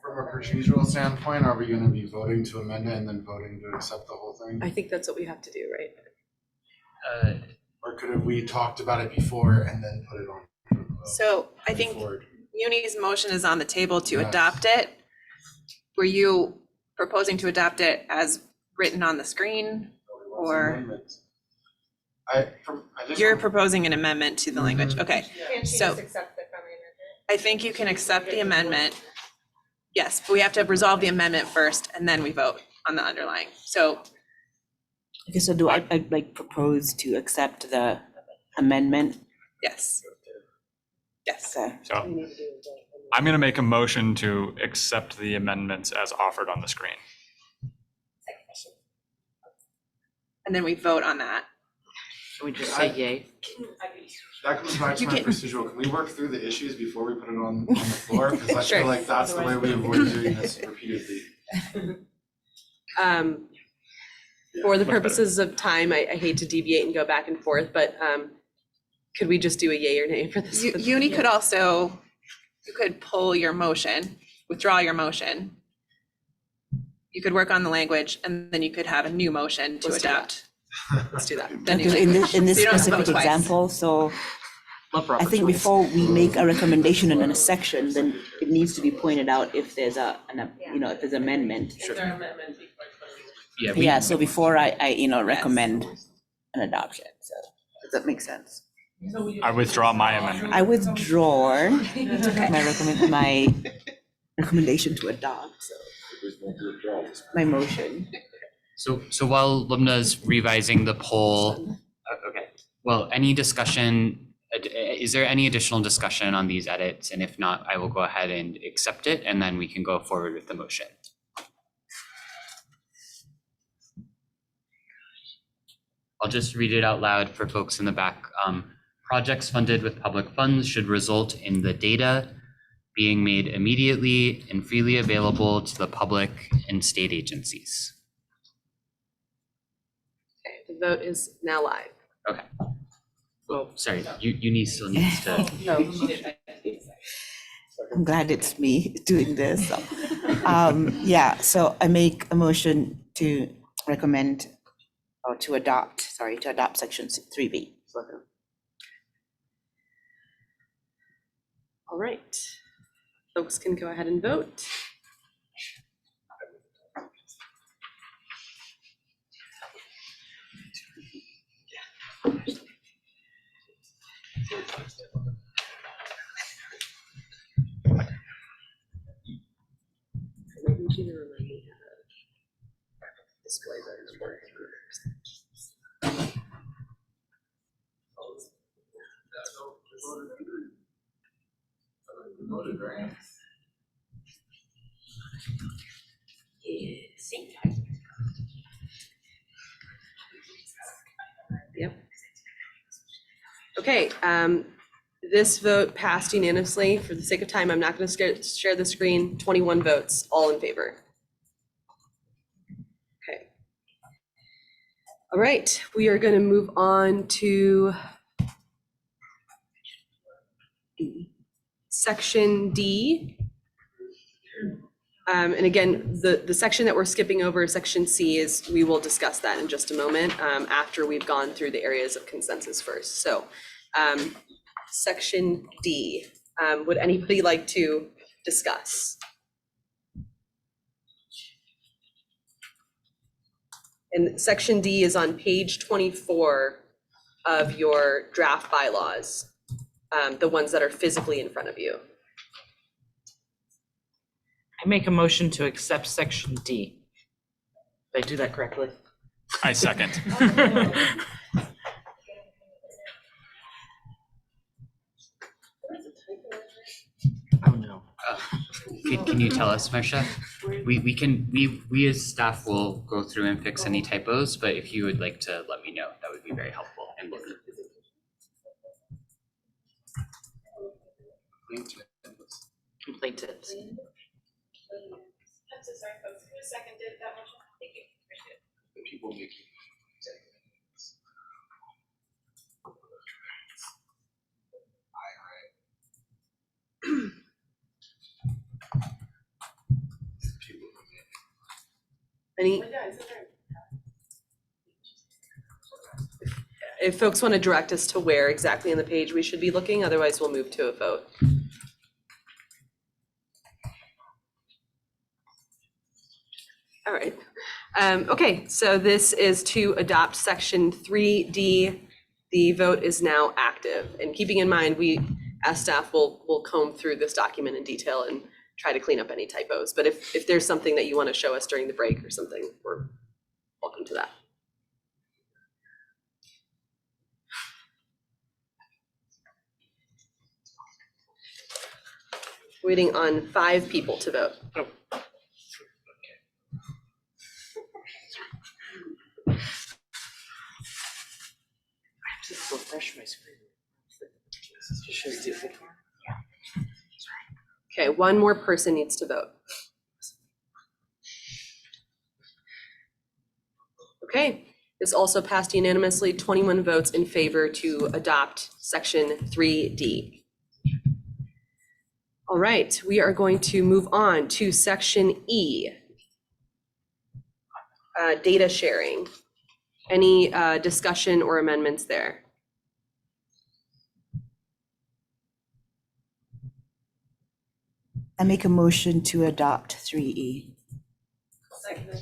From a procedural standpoint, are we going to be voting to amend it and then voting to accept the whole thing? I think that's what we have to do, right? Or could have we talked about it before and then put it on? So I think forward? Muni's motion is on the table to Yes. adopt it. Were you proposing to adopt it as written on the screen? Or I think you're proposing an amendment to the language? Okay, Can't she so just accept the friendly amendment? I think you can accept the amendment. Yes, but we have to resolve the amendment first and then we vote on the underlying. So Okay, so do I'd like propose to accept the amendment? yes. Yes. Okay. So I'm going to make a motion to accept the amendments as offered on the screen. And then we vote on that. We just say yay. that comes back to You my can- procedural. Can we work through the issues before we put it on the floor? Because I Sure. feel like that's the way we avoid doing this repeatedly. For the purposes of time, I hate to deviate and go back and forth, but could we just do a yay or nay for this? Uni could also, you could pull your motion, withdraw your motion. You could work on the language and then you could have a new motion to Let's do adopt. Let's do that. the new Because in language. this, in this So you don't have to vote specific twice. example, so I think before we make a recommendation in a section, then it needs to be pointed out if there's if there's amendment. Is there an amendment? Yeah, so before I recommend an adoption, so, does that make sense? I withdraw my amendment. I withdraw my recommendation to adopt, so. My motion. So while Lumna's revising the poll, okay, well, any discussion, is there any additional discussion on these edits? And if not, I will go ahead and accept it and then we can go forward with the motion. I'll just read it out loud for folks in the back. Projects funded with public funds should result in the data being made immediately and freely available to the public and state agencies. Okay, the vote is now live. Okay. Well, sorry, Uni still needs to. I'm glad it's me doing this. So, so I make a motion to recommend or to adopt section 3B. All right. Folks can go ahead and vote. I need you to remind me how to display the number. Yep. Okay, this vote passed unanimously. For the sake of time, I'm not going to share the screen. 21 votes, all in favor. Okay. All right, we are going to move on to Section D. And again, the section that we're skipping over, section C, is, we will discuss that in just a moment, after we've gone through the areas of consensus first. So, section D, would anybody like to discuss? And section D is on page 24 of your draft bylaws, the ones that are physically in front of you. I make a motion to accept section D. Did I do that correctly? I second. Oh, no. Can you tell us, Marcia? We as staff will go through and fix any typos, but if you would like to let me know, that would be very helpful and look. Complaint tips. I'm so sorry, folks. Who seconded that motion? Thank you. Appreciate it. The people making. Any, if folks want to direct us to where exactly on the page we should be looking, otherwise we'll move to a vote. All right. Okay, so this is to adopt section 3D. The vote is now active. And keeping in mind, we, as staff, will comb through this document in detail and try to clean up any typos. But if there's something that you want to show us during the break or something, we're welcome to that. Waiting on 5 people to vote. Just refresh my screen. Just shows the effect. Okay, one more person needs to vote. Okay, this also passed unanimously, 21 votes in favor to adopt section 3D. All right, we are going to move on to section E. Data sharing. Any discussion or amendments there? I make a motion to adopt 3E. Second.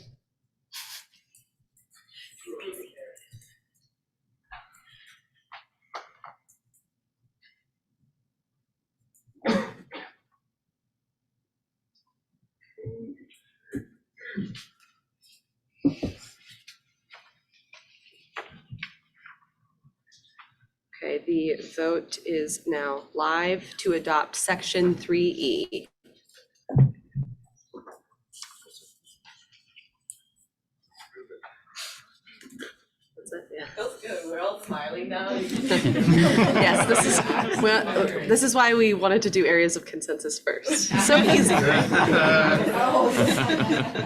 Okay, the vote is now live to adopt section 3E. Yeah. Feels good. We're all smiling now. Yes, this is why we wanted to do areas of consensus first. So easy. I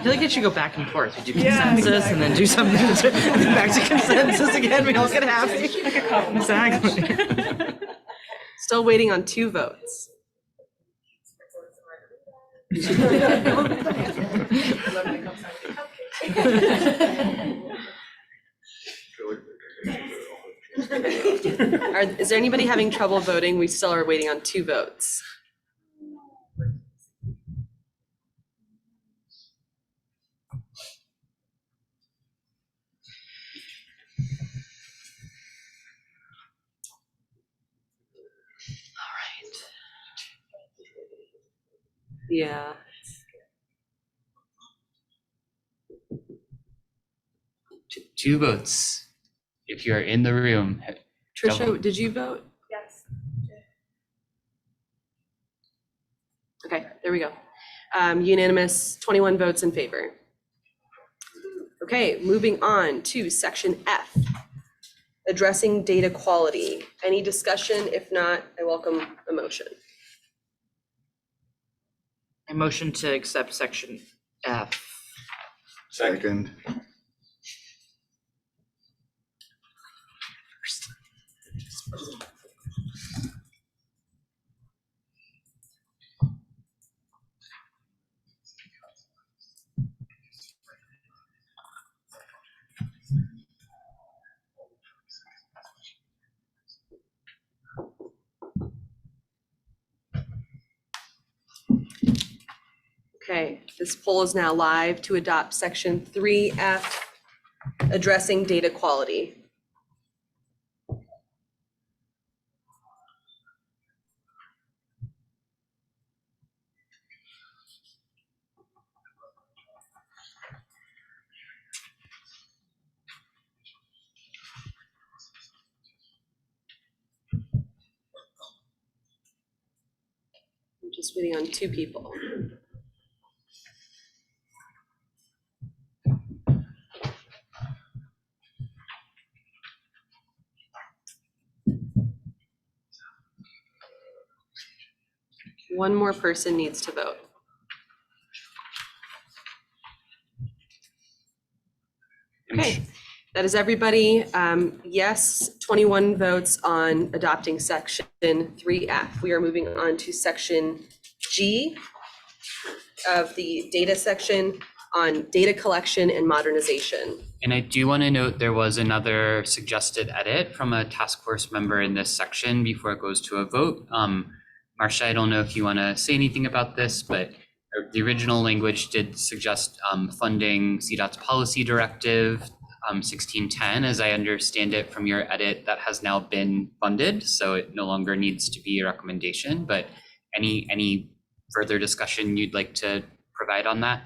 feel like it should go back and forth. We do consensus and then do something and then back to consensus again. We all get happy. Exactly. Still waiting on 2 votes. Is there anybody having trouble voting? We still are waiting on 2 votes. All right. Yeah. Two votes. If you're in the room. Trisha, did you vote? Yes. Okay, there we go. Unanimous, 21 votes in favor. Okay, moving on to section F, addressing data quality. Any discussion? If not, I welcome a motion. I motion to accept section F. Second. Okay, this poll is now live to adopt section 3F, addressing data quality. I'm just waiting on 2 people. One more person needs to vote. Okay, that is everybody. Yes, 21 votes on adopting section 3F. We are moving on to section G of the data section on data collection and modernization. And I do want to note there was another suggested edit from a task force member in this section before it goes to a vote. Marcia, I don't know if you want to say anything about this, but the original language did suggest funding CDOT's policy directive 1610. As I understand it from your edit, that has now been funded, so it no longer needs to be a recommendation. But any further discussion you'd like to provide on that?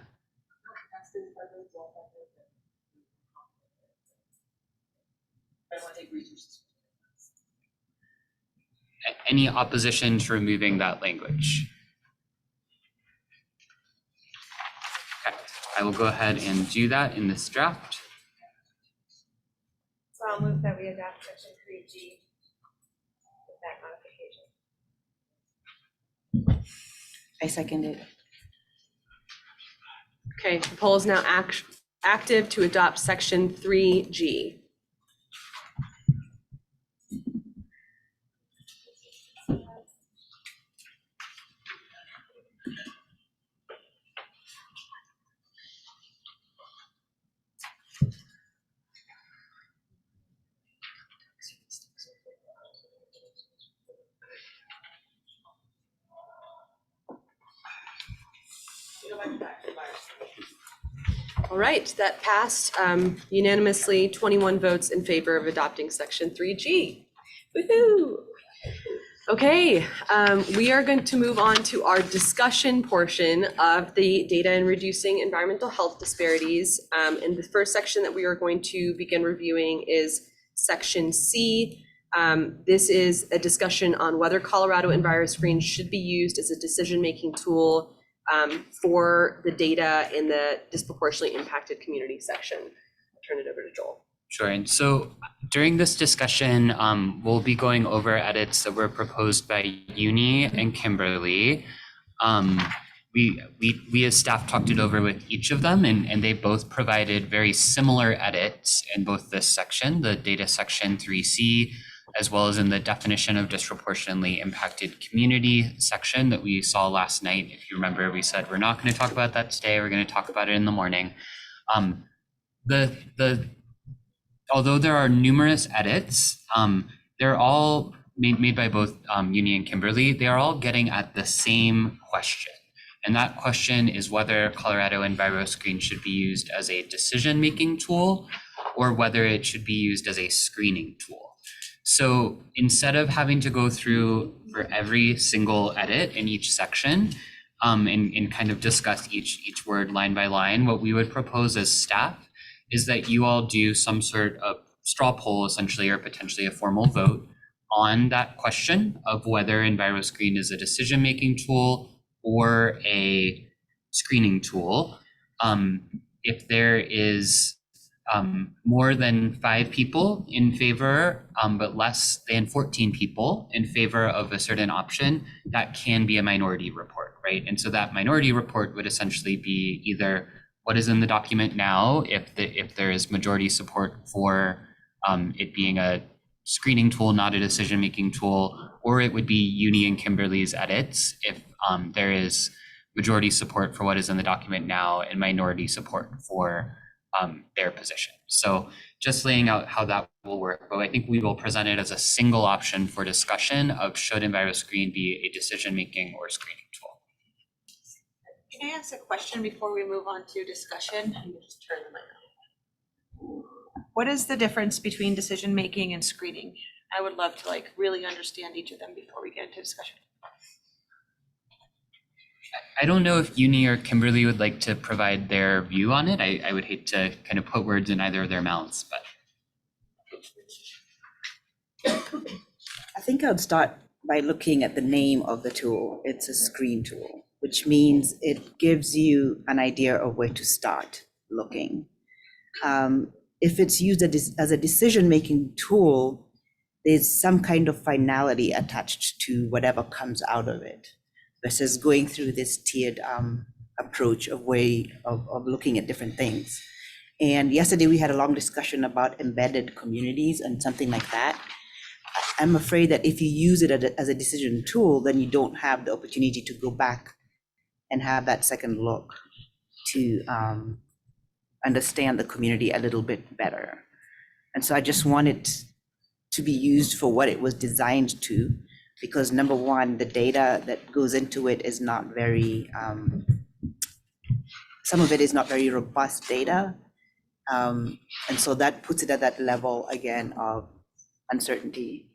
Any opposition to removing that language? Okay, I will go ahead and do that in this draft. So I'll move that we adopt section 3G with that modification. I second it. Okay, the poll is now active to adopt section 3G. All right, that passed unanimously, 21 votes in favor of adopting section 3G. Woohoo! Okay, we are going to move on to our discussion portion of the data and reducing environmental health disparities. And the first section that we are going to begin reviewing is section C. This is a discussion on whether Colorado EnviroScreen should be used as a decision-making tool for the data in the disproportionately impacted community section. I'll turn it over to Joel. Sure, and so during this discussion, we'll be going over edits that were proposed by Uni and Kimberly. We as staff talked it over with each of them, and they both provided very similar edits in both this section, the data section 3C, as well as in the definition of disproportionately impacted community section that we saw last night. If you remember, we said we're not going to talk about that today, we're going to talk about it in the morning. Although there are numerous edits, they're all made by both Uni and Kimberly. They are all getting at the same question. And that question is whether Colorado EnviroScreen should be used as a decision-making tool or whether it should be used as a screening tool. So instead of having to go through for every single edit in each section and kind of discuss each word line by line, what we would propose as staff is that you all do some sort of straw poll, essentially, or potentially a formal vote on that question of whether EnviroScreen is a decision-making tool or a screening tool. If there is more than 5 people in favor, but less than 14 people in favor of a certain option, that can be a minority report, right? And so that minority report would essentially be either what is in the document now, if there is majority support for it being a screening tool, not a decision-making tool, or it would be Uni and Kimberly's edits if there is majority support for what is in the document now and minority support for their position. So just laying out how that will work, but I think we will present it as a single option for discussion of should EnviroScreen be a decision-making or screening tool. Can I ask a question before we move on to discussion? Just turn the mic on. What is the difference between decision-making and screening? I would love to like really understand each of them before we get into discussion. I don't know if Uni or Kimberly would like to provide their view on it. I would hate to kind of put words in either of their mouths, but. I think I would start by looking at the name of the tool. It's a screen tool, which means it gives you an idea of where to start looking. If it's used as a decision-making tool, there's some kind of finality attached to whatever comes out of it, versus going through this tiered approach of way of looking at different things. And yesterday we had a long discussion about embedded communities and something like that. I'm afraid that if you use it as a decision tool, then you don't have the opportunity to go back and have that second look to understand the community a little bit better. And so I just want it to be used for what it was designed to, because number one, the data that goes into it is not very, some of it is not very robust data. And so that puts it at that level again of uncertainty.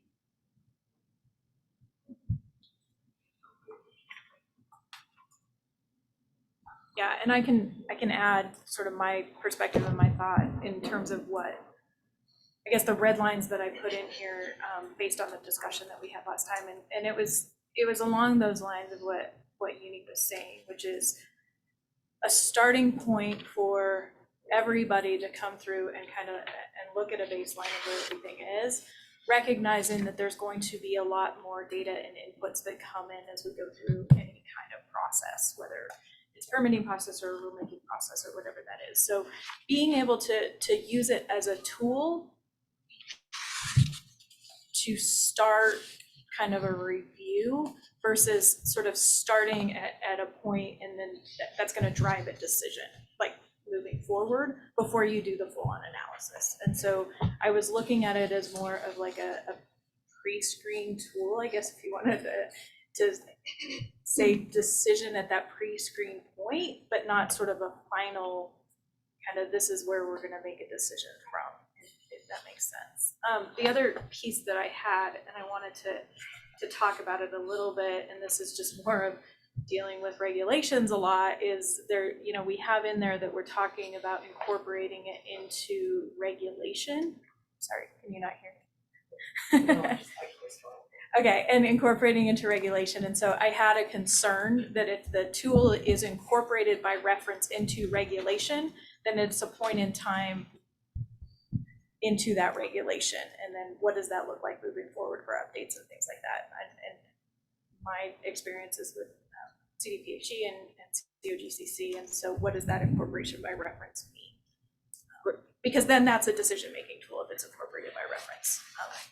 Yeah, and I can add sort of my perspective and my thought in terms of what, I guess the red lines that I put in here based on the discussion that we had last time. And it was along those lines of what Uni was saying, which is a starting point for everybody to come through and kind of and look at a baseline of where everything is, recognizing that there's going to be a lot more data and inputs that come in as we go through any kind of process, whether it's permitting process or rulemaking process or whatever that is. So being able to use it as a tool to start kind of a review versus sort of starting at a point and then that's going to drive a decision, like moving forward before you do the full-on analysis. And so I was looking at it as more of like a pre-screen tool, I guess, if you wanted to say decision at that pre-screen point, but not sort of a final kind of this is where we're going to make a decision from, if that makes sense. The other piece that I had, and I wanted to talk about it a little bit, and this is just more of dealing with regulations a lot, is there, you know, we have in there that we're talking about incorporating it into regulation. Sorry, can you not hear me? Okay, and incorporating into regulation. And so I had a concern that if the tool is incorporated by reference into regulation, then it's a point in time into that regulation. And then what does that look like moving forward for updates and things like that? And my experiences with CDPHE and COGCC, and so what does that incorporation by reference mean? Because then that's a decision-making tool if it's incorporated by reference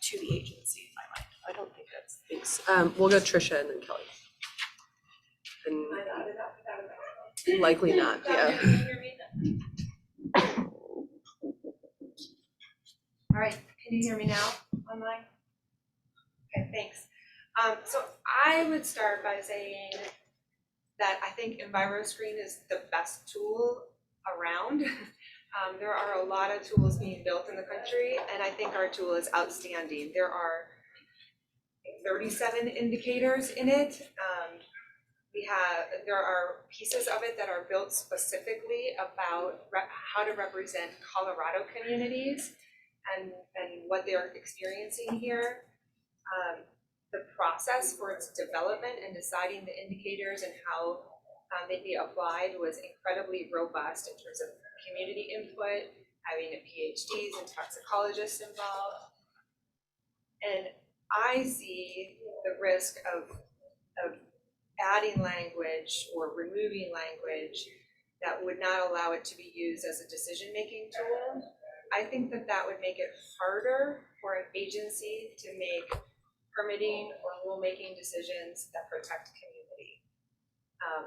to the agency, in my mind. I don't think that's. Thanks. We'll go Trisha and then Kelly. And likely not, yeah. All right, can you hear me now online? Okay, thanks. So I would start by saying that I think EnviroScreen is the best tool around. There are a lot of tools being built in the country, and I think our tool is outstanding. There are 37 indicators in it. There are pieces of it that are built specifically about how to represent Colorado communities and what they're experiencing here. The process for its development and deciding the indicators and how they'd be applied was incredibly robust in terms of community input, having PhDs and toxicologists involved. And I see the risk of adding language or removing language that would not allow it to be used as a decision-making tool. I think that would make it harder for an agency to make permitting or rulemaking decisions that protect community.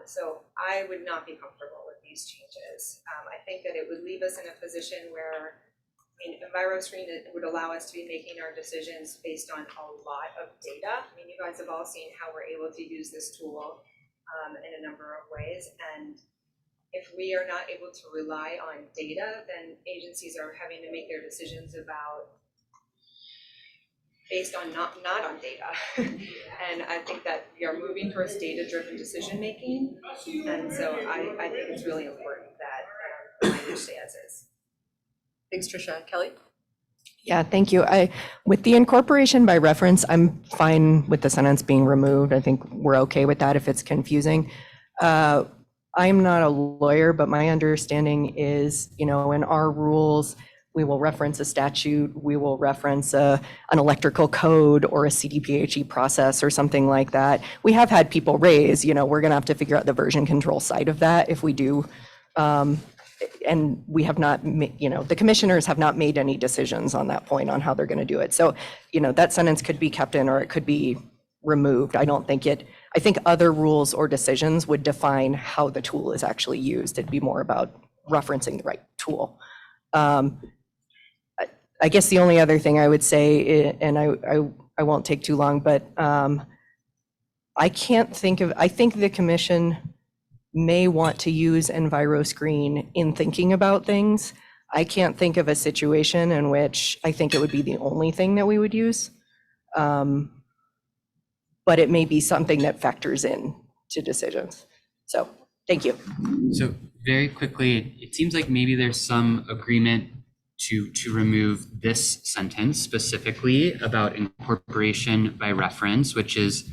So I would not be comfortable with these changes. I think that it would leave us in a position where, I mean, EnviroScreen would allow us to be making our decisions based on a lot of data. I mean, you guys have all seen how we're able to use this tool in a number of ways. And if we are not able to rely on data, then agencies are having to make their decisions based on not on data. And I think that we are moving towards data-driven decision-making. And so I think it's really important that the language stay as is. Thanks, Tricia. Kelly? Yeah, thank you. With the incorporation by reference, I'm fine with the sentence being removed. I think we're okay with that if it's confusing. I'm not a lawyer, but my understanding is, in our rules, we will reference a statute, we will reference an electrical code or a CDPHE process or something like that. We have had people raise, we're going to have to figure out the version control side of that if we do. And we have not, the commissioners have not made any decisions on that point on how they're going to do it. So, that sentence could be kept in or it could be removed. I think other rules or decisions would define how the tool is actually used. It'd be more about referencing the right tool. I guess the only other thing I would say, and I won't take too long, but I think the commission may want to use EnviroScreen in thinking about things. I can't think of a situation in which I think it would be the only thing that we would use. But it may be something that factors in to decisions. So, thank you. So very quickly, it seems like maybe there's some agreement to remove this sentence specifically about incorporation by reference, which is,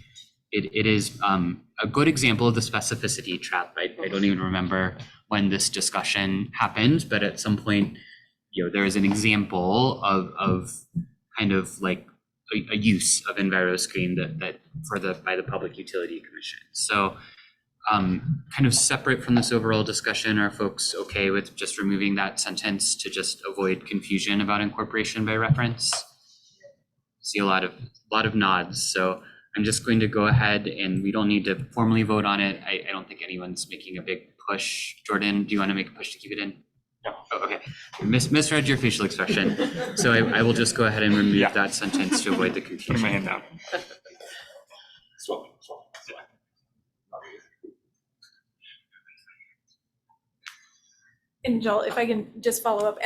it is a good example of the specificity trap. I don't even remember when this discussion happened, but at some point, there is an example of kind of like a use of EnviroScreen that by the Public Utility Commission. So kind of separate from this overall discussion, are folks okay with just removing that sentence to just avoid confusion about incorporation by reference? See a lot of nods. So I'm just going to go ahead, and we don't need to formally vote on it. I don't think anyone's making a big push. Jordan, do you want to make a push to keep it in? No. Oh, okay. Misread your facial expression. So I will just go ahead and remove that sentence to avoid the confusion. Put my hand down. And Joel, if I can just follow up,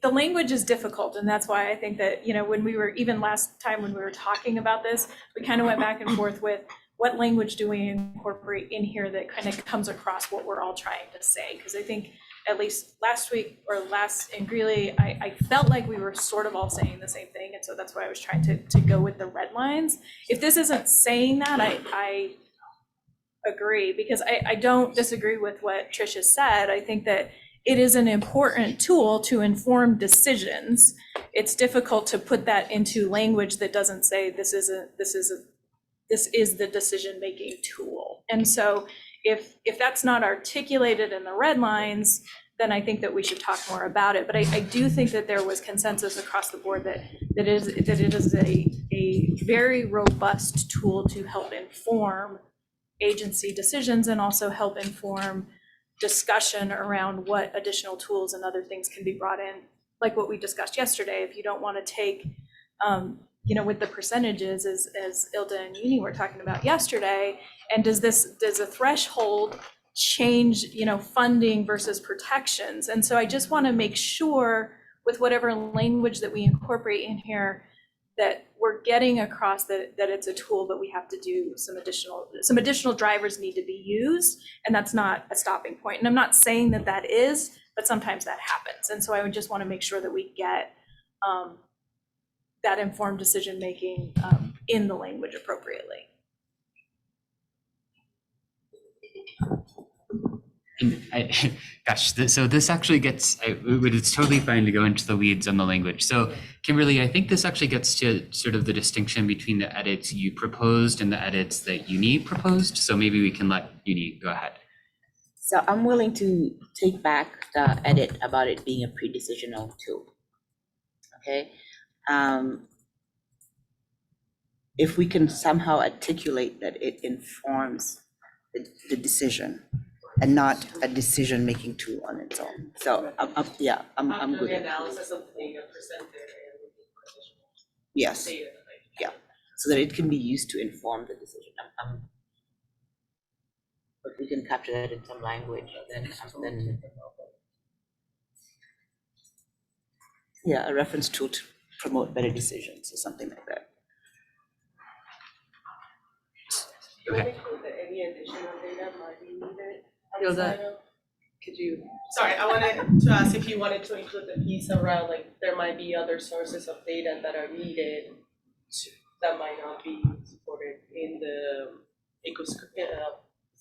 the language is difficult, and that's why I think that, when we were, even last time when we were talking about this, we kind of went back and forth with what language do we incorporate in here that kind of comes across what we're all trying to say. Because I think at least last week or last in Greeley, I felt like we were sort of all saying the same thing. And so that's why I was trying to go with the red lines. If this isn't saying that, I agree, because I don't disagree with what Tricia said. I think that it is an important tool to inform decisions. It's difficult to put that into language that doesn't say this is the decision-making tool. And so if that's not articulated in the red lines, then I think that we should talk more about it. But I do think that there was consensus across the board that it is a very robust tool to help inform agency decisions and also help inform discussion around what additional tools and other things can be brought in, like what we discussed yesterday. If you don't want to take, with the percentages, as Ilda and Uni were talking about yesterday, and does a threshold change, funding versus protections? And so I just want to make sure with whatever language that we incorporate in here that we're getting across that it's a tool, but we have to do some additional drivers need to be used, and that's not a stopping point. And I'm not saying that is, but sometimes that happens. And so I would just want to make sure that we get that informed decision-making in the language appropriately. So this actually gets, it's totally fine to go into the weeds on the language. So Kimberly, I think this actually gets to sort of the distinction between the edits you proposed and the edits that Uni proposed. So maybe we can let Uni go ahead. So I'm willing to take back the edit about it being a pre-decisional tool. Okay. If we can somehow articulate that it informs the decision and not a decision-making tool on its own. So I'm good. Analysis of being a percentage. Yes. Yeah. so that it can be used to inform the decision. But we can capture that in some language, then yeah, a reference tool to promote better decisions or something like that. Do you include that any additional data might be needed? Yoza, outside of- could you? Sorry, I wanted to ask if you wanted to include the piece around, like, there might be other sources of data that are needed that might not be supported in the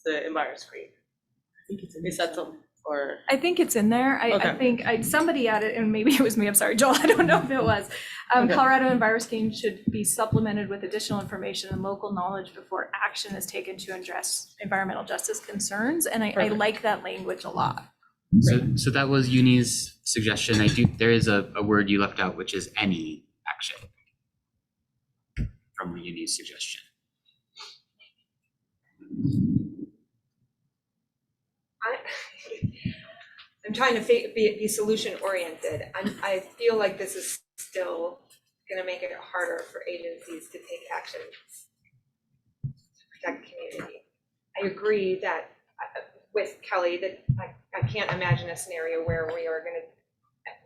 the environment screen. Is that some, or? I think it's in there. I Okay. think somebody added, and maybe it was me, I'm sorry, Joel, I don't know if it was. Okay. Colorado EnviroScreen should be supplemented with additional information and local knowledge before action is taken to address environmental justice concerns. And I Perfect. like that language a lot. So that was Uni's suggestion. There is a word you left out, which is any action from Uni's suggestion. I'm trying to be solution oriented. I feel like this is still gonna make it harder for agencies to take actions to protect community. I agree that with Kelly that I can't imagine a scenario where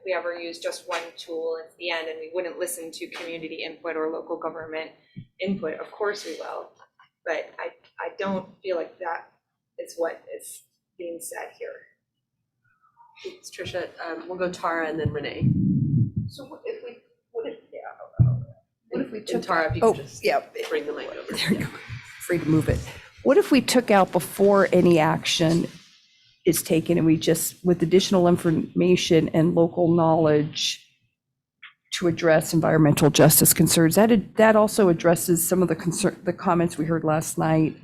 we ever use just one tool at the end and we wouldn't listen to community input or local government input. Of course we will, but I don't feel like that is what is being said here. Thanks, Trisha. We'll go Tara and then Renee. So what if we And took Tara, if you Oh, could just yeah. bring the mic over. There you go. Free to move it. What if we took out before any action is taken and we just, with additional information and local knowledge to address environmental justice concerns? That also addresses some of the comments we heard last night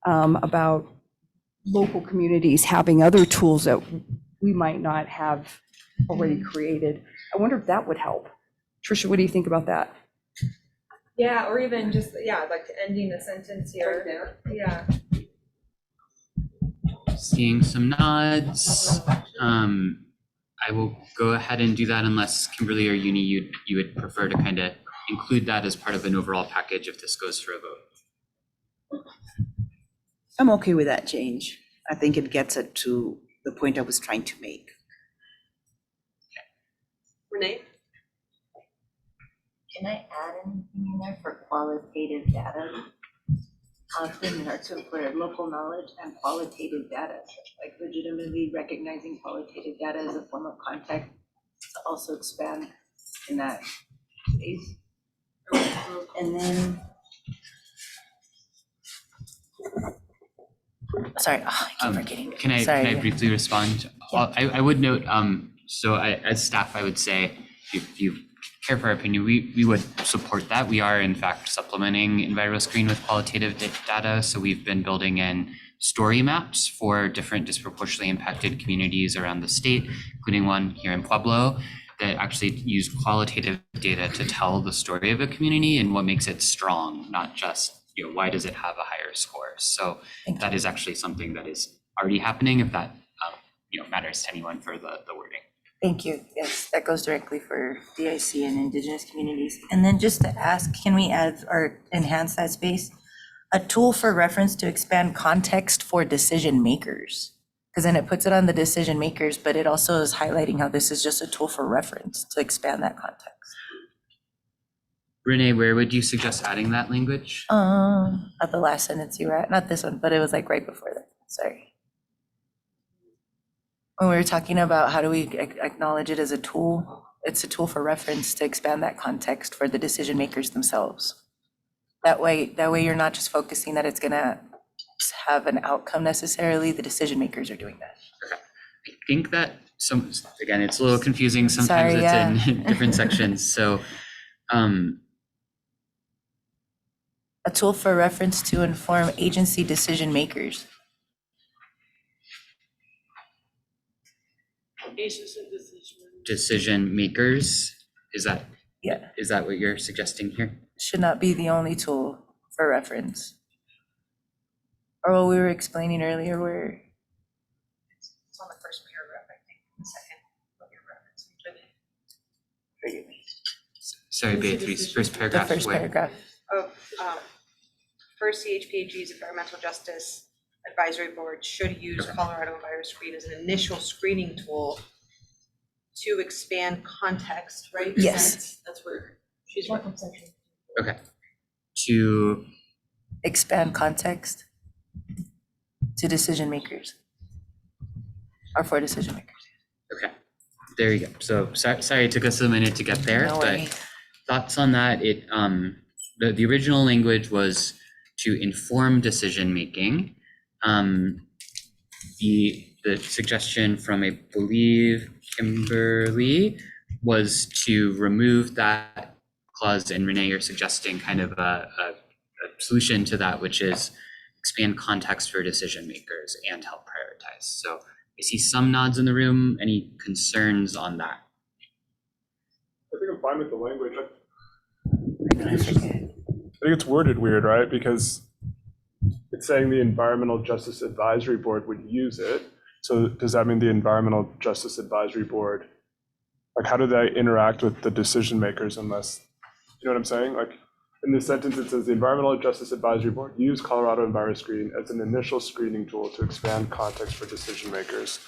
about local communities having other tools that we might not have already created. I wonder if that would help. Trisha, what do you think about that? Yeah, or even just, like ending the sentence here. Yeah. Seeing some nods. I will go ahead and do that unless Kimberly or Uni, you would prefer to kind of include that as part of an overall package if this goes for a vote. I'm okay with that change. I think it gets it to the point I was trying to make. Renee? Can I add anything in there for qualitative data? Similar to for local knowledge and qualitative data, like legitimately recognizing qualitative data as a form of context to also expand in that space. And then, Sorry, I keep forgetting. Can I Sorry. briefly respond? Well, I would note, so as staff, I would say, if you care for our opinion, we would support that. We are in fact supplementing EnviroScreen with qualitative data. So we've been building in story maps for different disproportionately impacted communities around the state, including one here in Pueblo, that actually use qualitative data to tell the story of a community and what makes it strong, not just, why does it have a higher score? So that is actually something that is already happening, if that matters to anyone for the wording. Thank you. Yes, that goes directly for DIC and Indigenous communities. And then just to ask, can we add or enhance that space? A tool for reference to expand context for decision makers. Because then it puts it on the decision makers, but it also is highlighting how this is just a tool for reference to expand that context. Renee, where would you suggest adding that language? At the last sentence you were at, not this one, but it was like right before that. Sorry. When we were talking about how do we acknowledge it as a tool, it's a tool for reference to expand that context for the decision makers themselves. That way you're not just focusing that it's gonna have an outcome necessarily, the decision makers are doing that. I think that again, it's a little confusing. Sometimes Sorry, it's in different sections. So a tool for reference to inform agency decision makers. decision makers, is that Yeah. is that what you're suggesting here? Should not be the only tool for reference. Or what we were explaining earlier where It's on the first paragraph, I think, the second of your reference. forgive me. Sorry, Beatrice, first paragraph. The first where? paragraph. of, first CHPAG's Environmental Justice Advisory Board should use Colorado EnviroScreen as an initial screening tool to expand context, right? Yes. That's where she's right. Okay. To, Expand context to decision makers. Or for decision makers. okay, there you go. So sorry it took us a minute to get there, No but worries. thoughts on that? The original language was to inform decision-making. The suggestion from, I believe, Kimberly was to remove that clause, and Renee, you're suggesting kind of a solution to that, which is expand context for decision makers and help prioritize. So I see some nods in the room. Any concerns on that? I think I'm fine with the language. I think it's worded weird, right? Because it's saying the Environmental Justice Advisory Board would use it. So does that mean the Environmental Justice Advisory Board, like how do they interact with the decision makers unless, you know what I'm saying? Like in this sentence, it says the Environmental Justice Advisory Board use Colorado EnviroScreen as an initial screening tool to expand context for decision makers.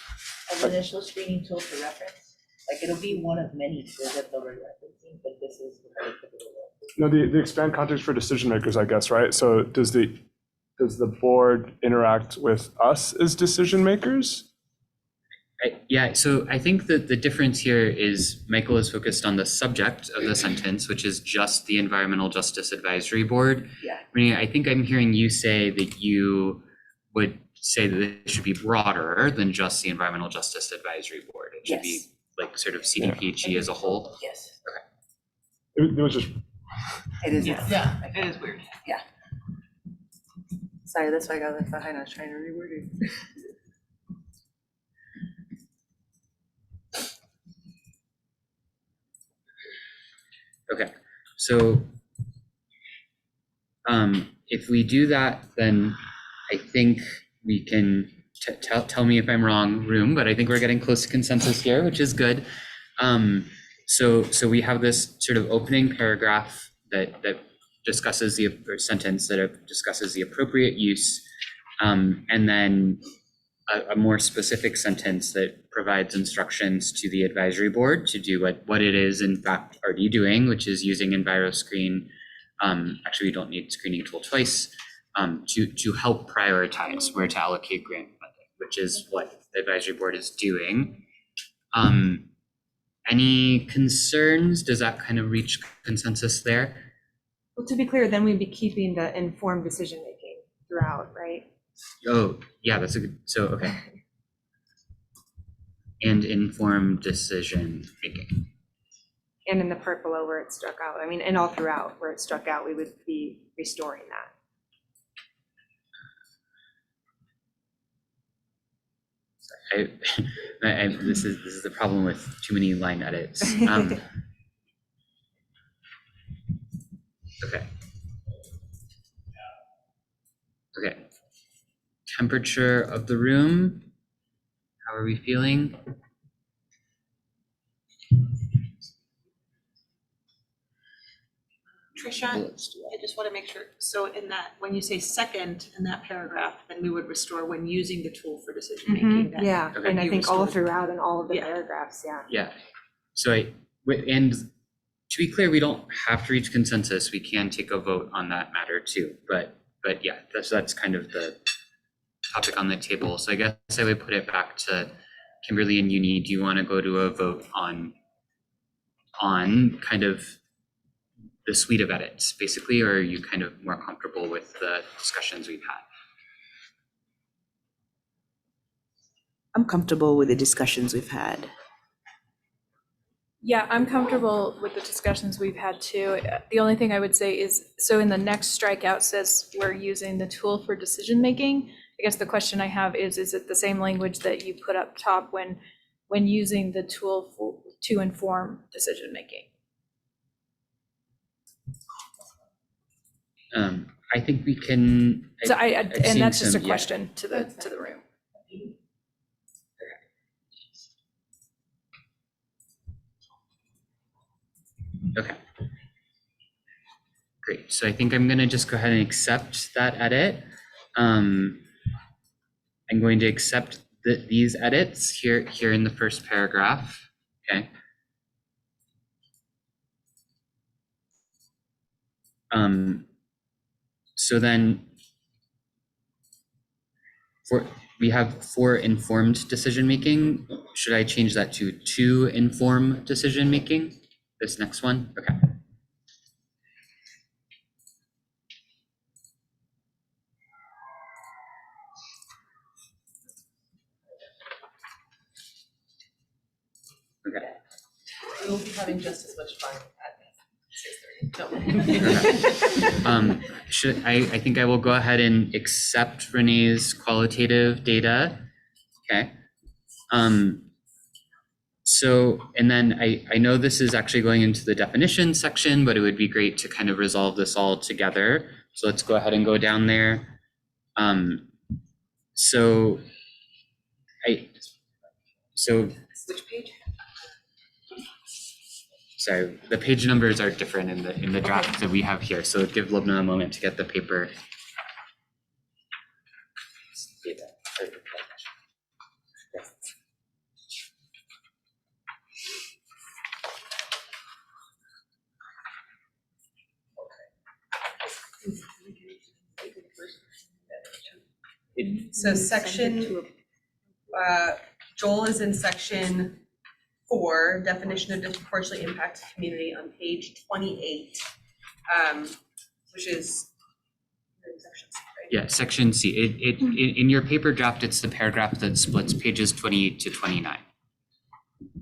As an initial screening tool for reference, like it'll be one of many tools that they'll be referencing, but this is the very pivotal one. No, the expand context for decision makers, I guess, right? So does the board interact with us as decision makers? Yeah, so I think that the difference here is Michael is focused on the subject of the sentence, which is just the Environmental Justice Advisory Board. Yeah. Renee, I think I'm hearing you say that you would say that it should be broader than just the Environmental Justice Advisory Board. It should be like sort of CDPHE as a whole. Yes. Okay. It was just. It is. Yeah, it is weird. Yeah. Sorry, that's why I got left behind. I was trying to reword it. Okay, so if we do that, then I think we can tell me if I'm wrong, room, but I think we're getting close to consensus here, which is good. So we have this sort of opening paragraph that discusses or sentence that discusses the appropriate use, and then a more specific sentence that provides instructions to the advisory board to do what it is in fact already doing, which is using EnviroScreen. Actually, we don't need screening tool twice, to help prioritize where to allocate grant funding, which is what the advisory board is doing. Any concerns? Does that kind of reach consensus there? Well, to be clear, then we'd be keeping the informed decision-making throughout, right? Oh, yeah, that's a good, so, okay. And informed decision making. And in the part below where it struck out, I mean, and all throughout where it struck out, we would be restoring that. This is the problem with too many line edits. Okay. Okay. Temperature of the room. How are we feeling? Trisha, I just want to make sure, so in that, when you say second in that paragraph, then we would restore when using the tool for decision-making. then Yeah, Okay. and I you think all restored- throughout in all of the Yeah. paragraphs, yeah. Yeah. So and to be clear, we don't have to reach consensus. We can take a vote on that matter too. But yeah, that's kind of the topic on the table. So I guess I would put it back to Kimberly and Uni. Do you want to go to a vote on kind of the suite of edits, basically, or are you kind of more comfortable with the discussions we've had? I'm comfortable with the discussions we've had. Yeah, I'm comfortable with the discussions we've had too. The only thing I would say is, so in the next strikeout says we're using the tool for decision making. I guess the question I have is it the same language that you put up top when using the tool to inform decision making? I think we can. So I've and seen that's just a some- yeah. question to the room. Okay. Great, so I think I'm gonna just go ahead and accept that edit. I'm going to accept these edits here in the first paragraph, okay? So then we have for informed decision-making. Should I change that to inform decision-making? This next one, okay. Okay. We'll be having just as much fun at 6:30. I think I will go ahead and accept Renee's qualitative data. Okay. So, and then I know this is actually going into the definition section, but it would be great to kind of resolve this all together. So let's go ahead and go down there. So Which page? sorry, the page numbers are different in the draft that we have here. So give Lubna a moment to get the paper. So Joel is in section 4, definition of disproportionately impacted community on page 28, which is section C, right? Yeah, section C. In your paper draft, it's the paragraph that splits pages 28 to 29.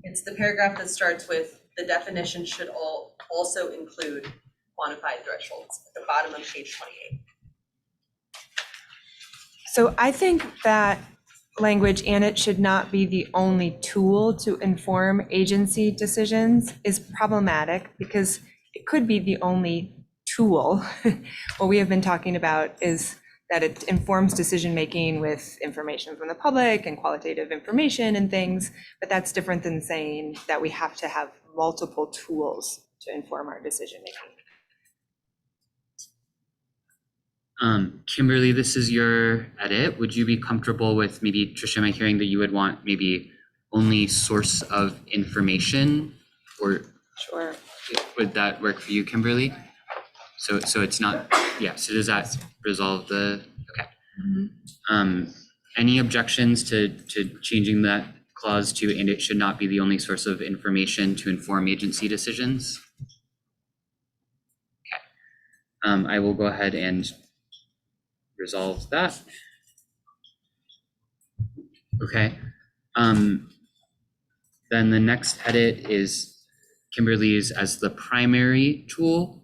It's the paragraph that starts with the definition should also include quantified thresholds at the bottom of page 28. So I think that language, and it should not be the only tool to inform agency decisions, is problematic because it could be the only tool. What we have been talking about is that it informs decision-making with information from the public and qualitative information and things, but that's different than saying that we have to have multiple tools to inform our decision-making. Kimberly, this is your edit. Would you be comfortable with maybe, Tricia, am I hearing that you would want maybe only source of information, or Sure. would that work for you, Kimberly? So it's not, yeah, so does that resolve the, okay. Any objections to changing that clause to, and it should not be the only source of information to inform agency decisions? Okay. I will go ahead and resolve that. Okay. Then the next edit is Kimberly's as the primary tool.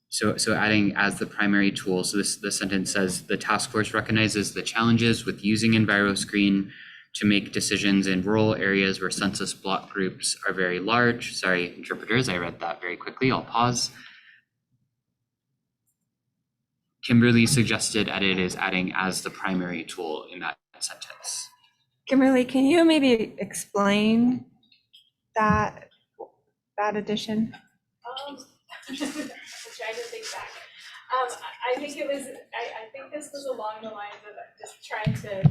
So adding as the primary tool. So this sentence says the task force recognizes the challenges with using EnviroScreen to make decisions in rural areas where census block groups are very large. Sorry, interpreters, I read that very quickly. I'll pause. Kimberly suggested edit is adding as the primary tool in that sentence. Kimberly, can you maybe explain that addition? I'm trying to think back. I think it was, I think this was along the lines of just trying to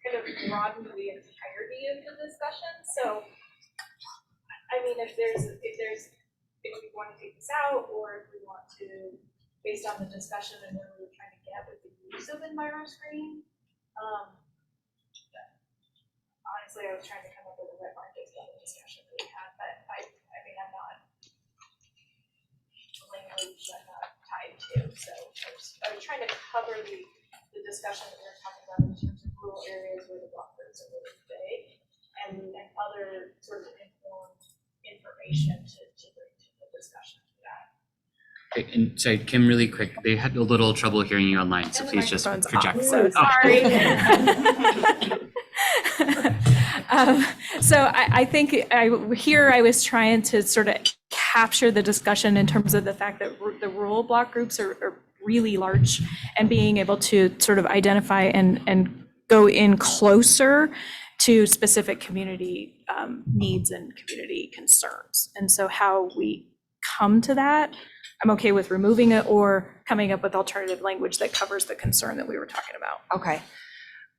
kind of broaden the entirety of the discussion. So, I mean, if we want to take this out, or if we want to, based on the discussion and where we were trying to get with the use of EnviroScreen, honestly, I was trying to come up with a red line based on the discussion that we had, but I mean, I'm not language, I'm not tied to, so I was trying to cover the discussion that we were talking about in terms of rural areas where the block groups are really big, and other sort of informed information to bring to the discussion for that. Okay, and sorry, Kim, really quick, they had a little trouble hearing you online, so please just project. So sorry. So I think I was trying to sort of capture the discussion in terms of the fact that the rural block groups are really large, and being able to sort of identify and go in closer to specific community needs and community concerns. And so how we come to that, I'm okay with removing it or coming up with alternative language that covers the concern that we were talking about. Okay.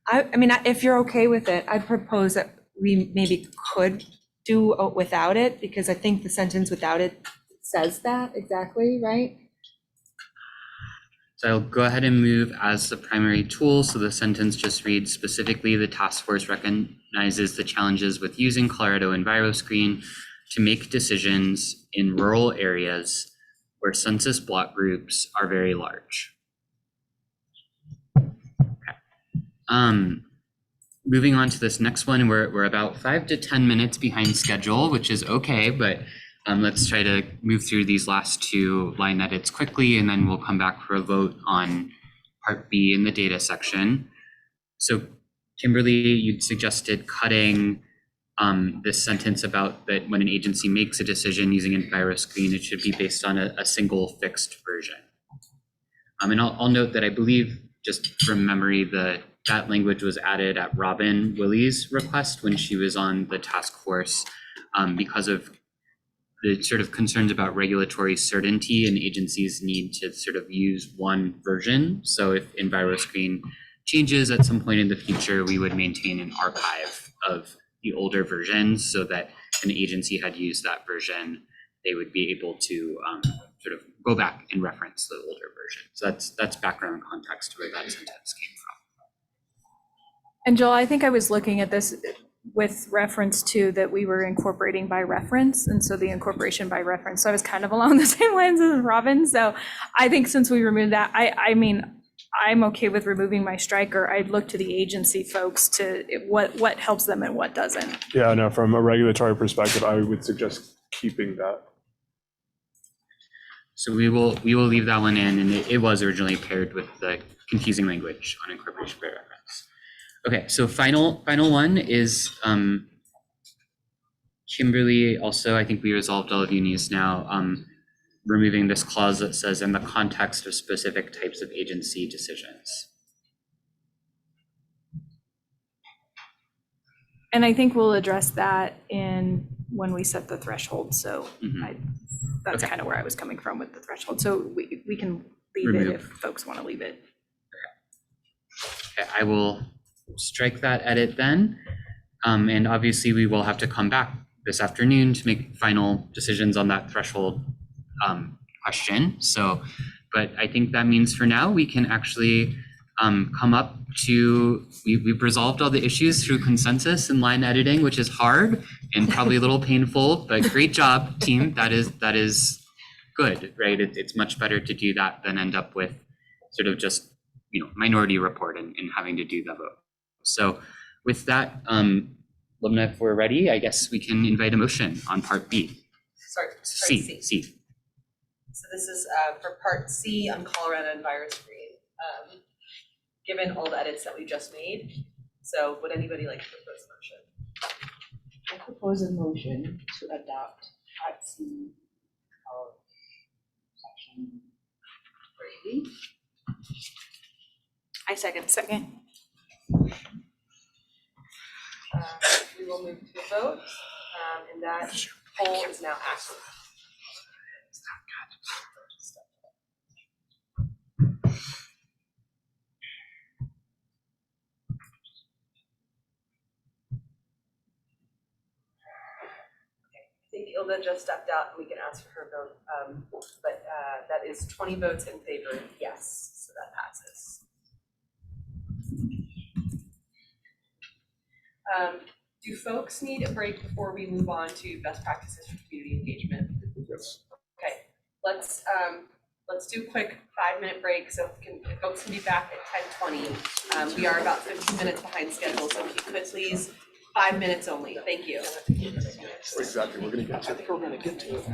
I mean, if you're okay with it, I'd propose that we maybe could do without it, because I think the sentence without it says that exactly, right? So I'll go ahead and move as the primary tool. So the sentence just reads, specifically, the task force recognizes the challenges with using Colorado EnviroScreen to make decisions in rural areas where census block groups are very large. Okay. Moving on to this next one, we're about 5 to 10 minutes behind schedule, which is okay, but let's try to move through these last two line edits quickly, and then we'll come back for a vote on part B in the data section. So Kimberly, you'd suggested cutting this sentence about that when an agency makes a decision using EnviroScreen, it should be based on a single fixed version. And I'll note that I believe, just from memory, that language was added at Robin Willie's request when she was on the task force because of the sort of concerns about regulatory certainty, and agencies need to sort of use one version. So if EnviroScreen changes at some point in the future, we would maintain an archive of the older versions so that an agency had used that version, they would be able to sort of go back and reference the older version. So that's background context where that sentence came from. And Joel, I think I was looking at this with reference to that we were incorporating by reference, and so the incorporation by reference. So I was kind of along the same lines as Robin. So I think since we removed that, I mean, I'm okay with removing my striker. I'd look to the agency folks to what helps them and what doesn't. Yeah, no, from a regulatory perspective, I would suggest keeping that. So we will leave that one in, and it was originally paired with the confusing language on incorporation by reference. Okay, so final one is Kimberly. Also, I think we resolved all of you needs now. Removing this clause that says in the context of specific types of agency decisions. And I think we'll address that when we set the threshold. So that's kind of where I was coming from with the threshold. So we can leave it if folks want to leave it. Okay, I will strike that edit then. And obviously we will have to come back this afternoon to make final decisions on that threshold question. So, but I think that means for now we can actually come up to, we've resolved all the issues through consensus and line editing, which is hard and probably a little painful, but great job, team. That is good, right? It's much better to do that than end up with sort of just, minority report and having to do the vote. So with that, Lumna, if we're ready, I guess we can invite a motion on part B. Sorry, C. So this is for part C on Colorado EnviroScreen, given all the edits that we just made. So would anybody like to propose a motion? I propose a motion to adopt part C of section 3. I second. We will move to a vote, and that poll is now active. I think Ilda just stepped out and we can ask for her vote, but that is 20 votes in favor, yes, so that passes. Do folks need a break before we move on to best practices for community engagement? Yes. Okay, let's do a quick 5-minute break so folks can be back at 10:20. We are about 15 minutes behind schedule, so if you could please, 5 minutes only. Thank you. Exactly, we're gonna get to it.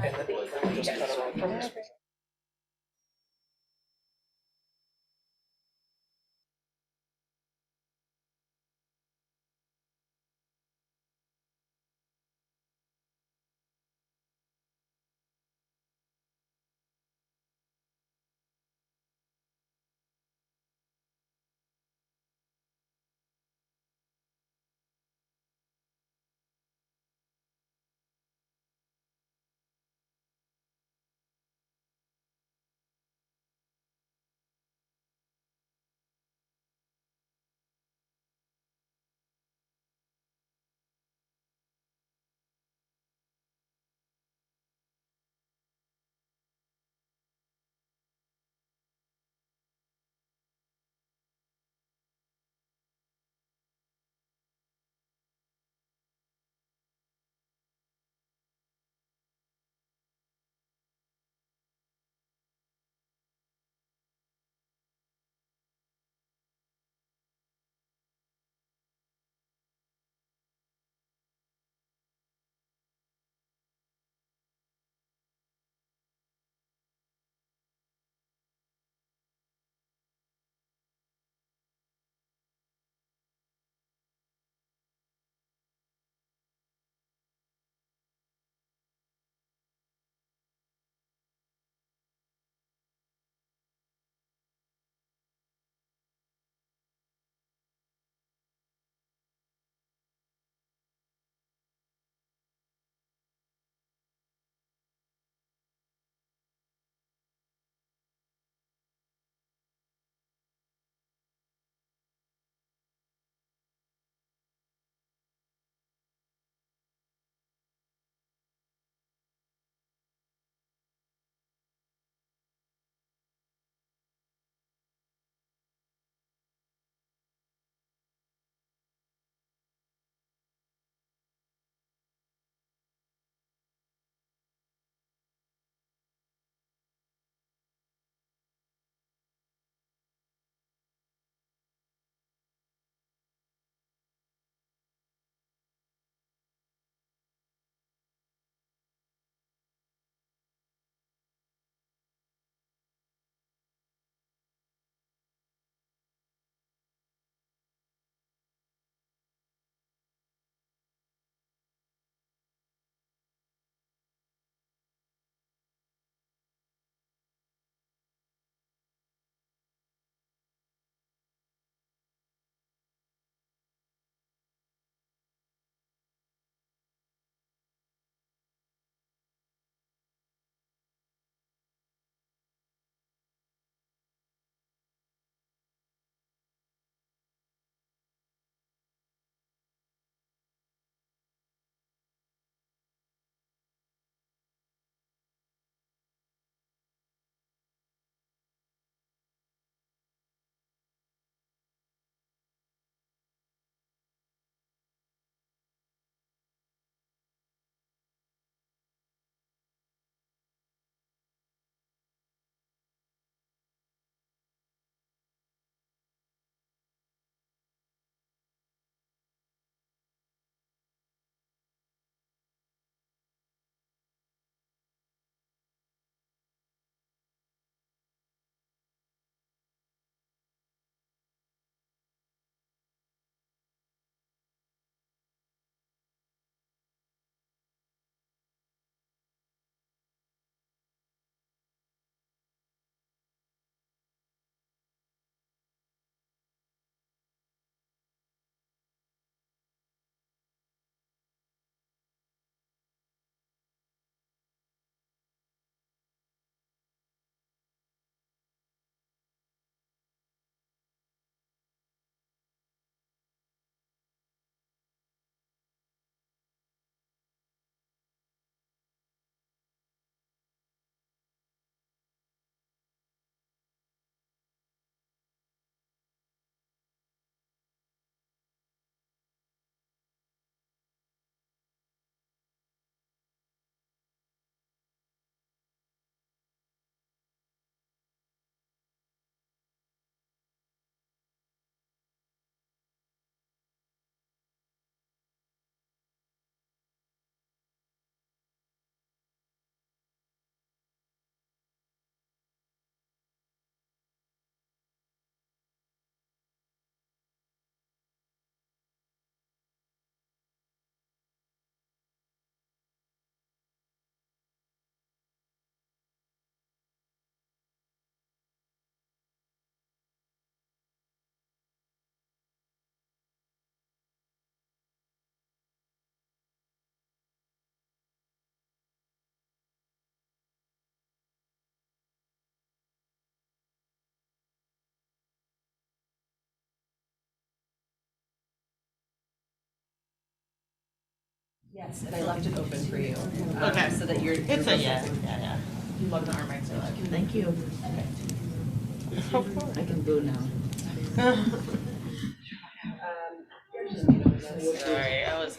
Yes, and I left it open for you. Okay. So that you're. It's a, yeah. You love the arm Thank you. I can go now. Sorry, I was.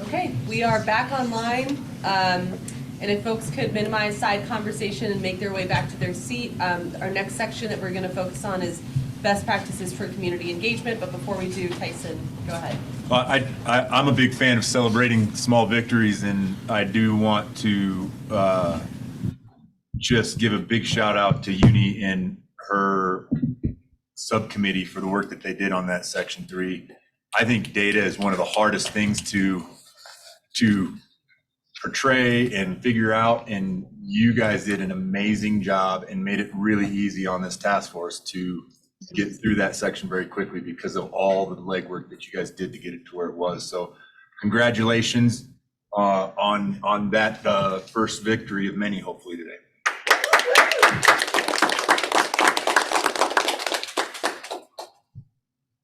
Okay, we are back online. And if folks could minimize side conversation and make their way back to their seat, our next section that we're going to focus on is best practices for community engagement. But before we do, Tyson, go ahead. I'm a big fan of celebrating small victories, and I do want to just give a big shout out to Uni and her subcommittee for the work that they did on that Section 3. I think data is one of the hardest things to portray and figure out, and you guys did an amazing job and made it really easy on this task force to get through that section very quickly because of all the legwork that you guys did to get it to where it was. So congratulations on that first victory of many, hopefully today.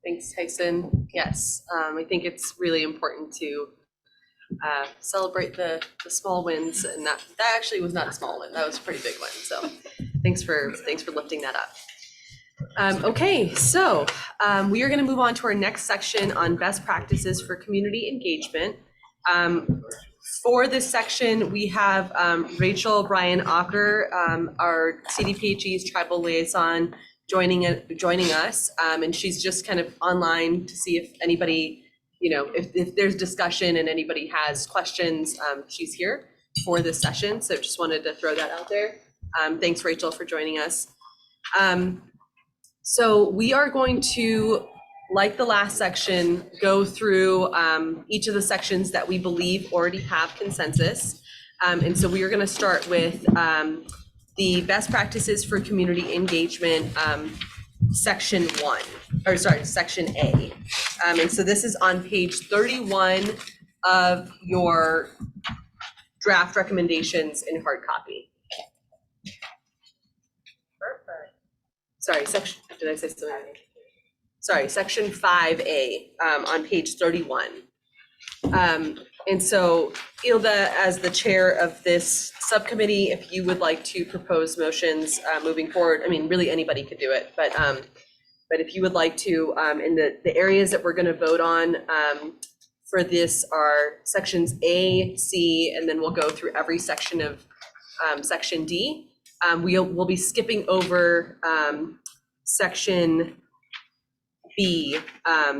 Thanks, Tyson. Yes, I think it's really important to celebrate the small wins, and that actually was not a small win. That was a pretty big one. So thanks for lifting that up. Okay, so we are going to move on to our next section on best practices for community engagement. For this section, we have Rachel Bryan Ocker, our CDPHE's tribal liaison, joining us, and she's just kind of online to see if anybody, if there's discussion and anybody has questions, she's here for this session. So just wanted to throw that out there. Thanks, Rachel, for joining us. So we are going to, like the last section, go through each of the sections that we believe already have consensus. And so we are going to start with the best practices for community engagement, section A. And so this is on page 31 of your draft recommendations in hard copy. Perfect. Sorry, did I say something? Sorry, section 5A on page 31. And so Ilda, as the chair of this subcommittee, if you would like to propose motions moving forward, I mean, really anybody could do it, but if you would like to, in the areas that we're going to vote on for this are sections A, C, and then we'll go through every section of section D. We'll be skipping over section B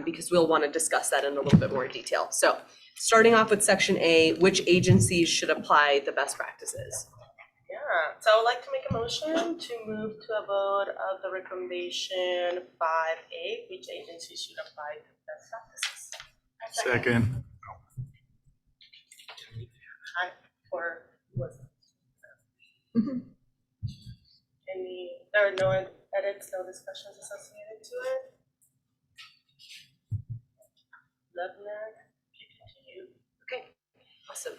because we'll want to discuss that in a little bit more detail. So starting off with section A, which agencies should apply the best practices? Yeah, so I would like to make a motion to move to a vote of the recommendation 5A, which agencies should apply the best practices. Second. Or was there are no edits, no discussions associated to it? Lubner, continue. Okay, awesome.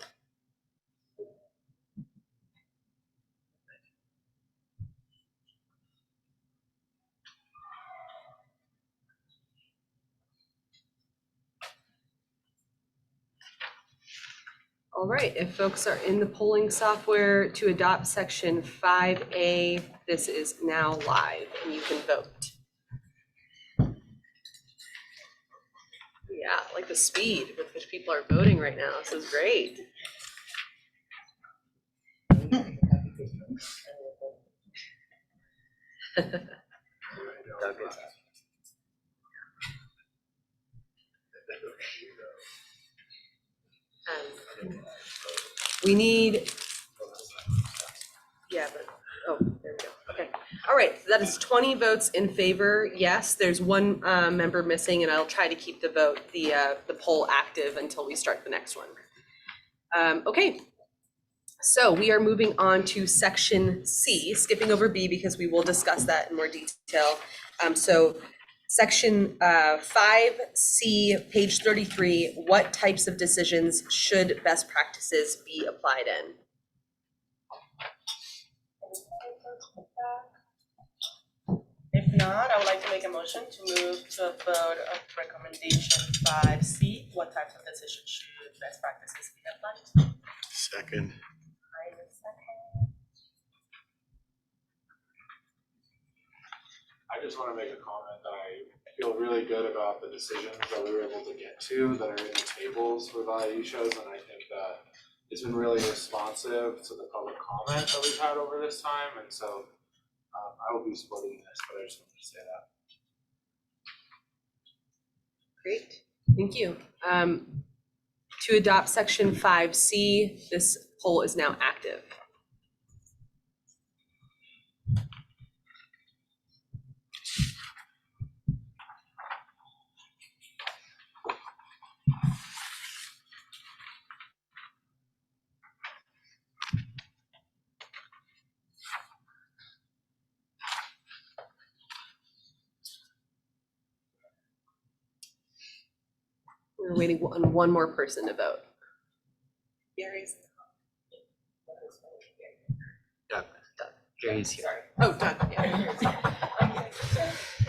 All right, if folks are in the polling software to adopt section 5A, this is now live and you can vote. Yeah, like the speed with which people are voting right now. This is great. Oh, good. We need, yeah, but, oh, there we go, okay. All right, so that is 20 votes in favor, yes. There's one member missing, and I'll try to keep the poll active until we start the next one. Okay, so we are moving on to section C, skipping over B because we will discuss that in more detail. So section 5C, page 33, what types of decisions should best practices be applied in? If not, I would like to make a motion to move to a vote of recommendation 5C. What types of decisions should best practices be applied? Second. I just want to make a comment that I feel really good about the decisions that we were able to get to that are in the tables for value shows, and I think that it's been really responsive to the public comment that we've had over this time, and so I will be supporting this, but I just wanted to say that. Great, thank you. To adopt section 5C, this poll is now active. We're waiting on one more person to vote. Gary's. Gary's here. Oh, Doug, yeah.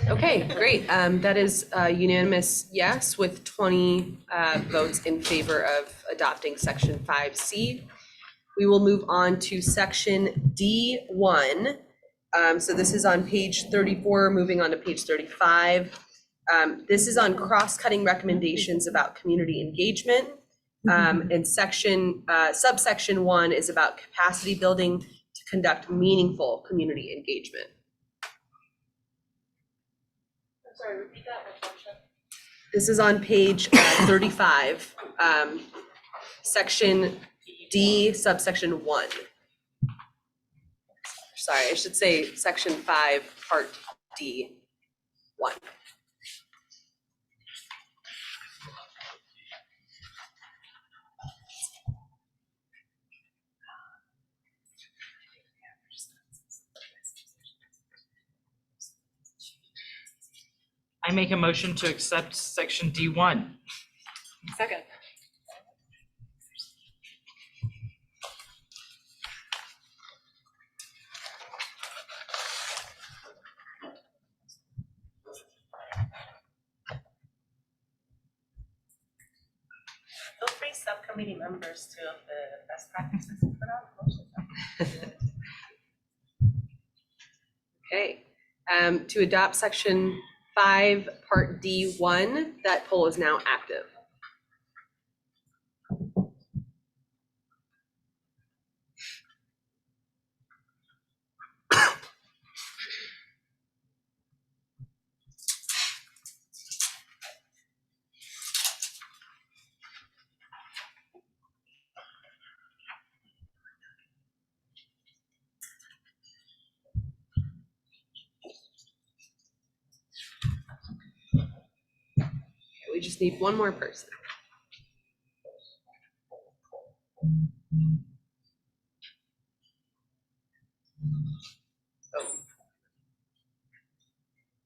Okay, great. That is unanimous yes with 20 votes in favor of adopting section 5C. We will move on to section D1. So this is on page 34, moving on to page 35. This is on cross-cutting recommendations about community engagement. And subsection 1 is about capacity building to conduct meaningful community engagement. I'm sorry, repeat that one, Marsha. This is on page 35, section D, subsection 1. Sorry, I should say section 5, part D, 1. I make a motion to accept section D1. Second. Feel free, subcommittee members, to the best practices put out motions. Okay, to adopt section 5, part D1, that poll is now active. We just need one more person.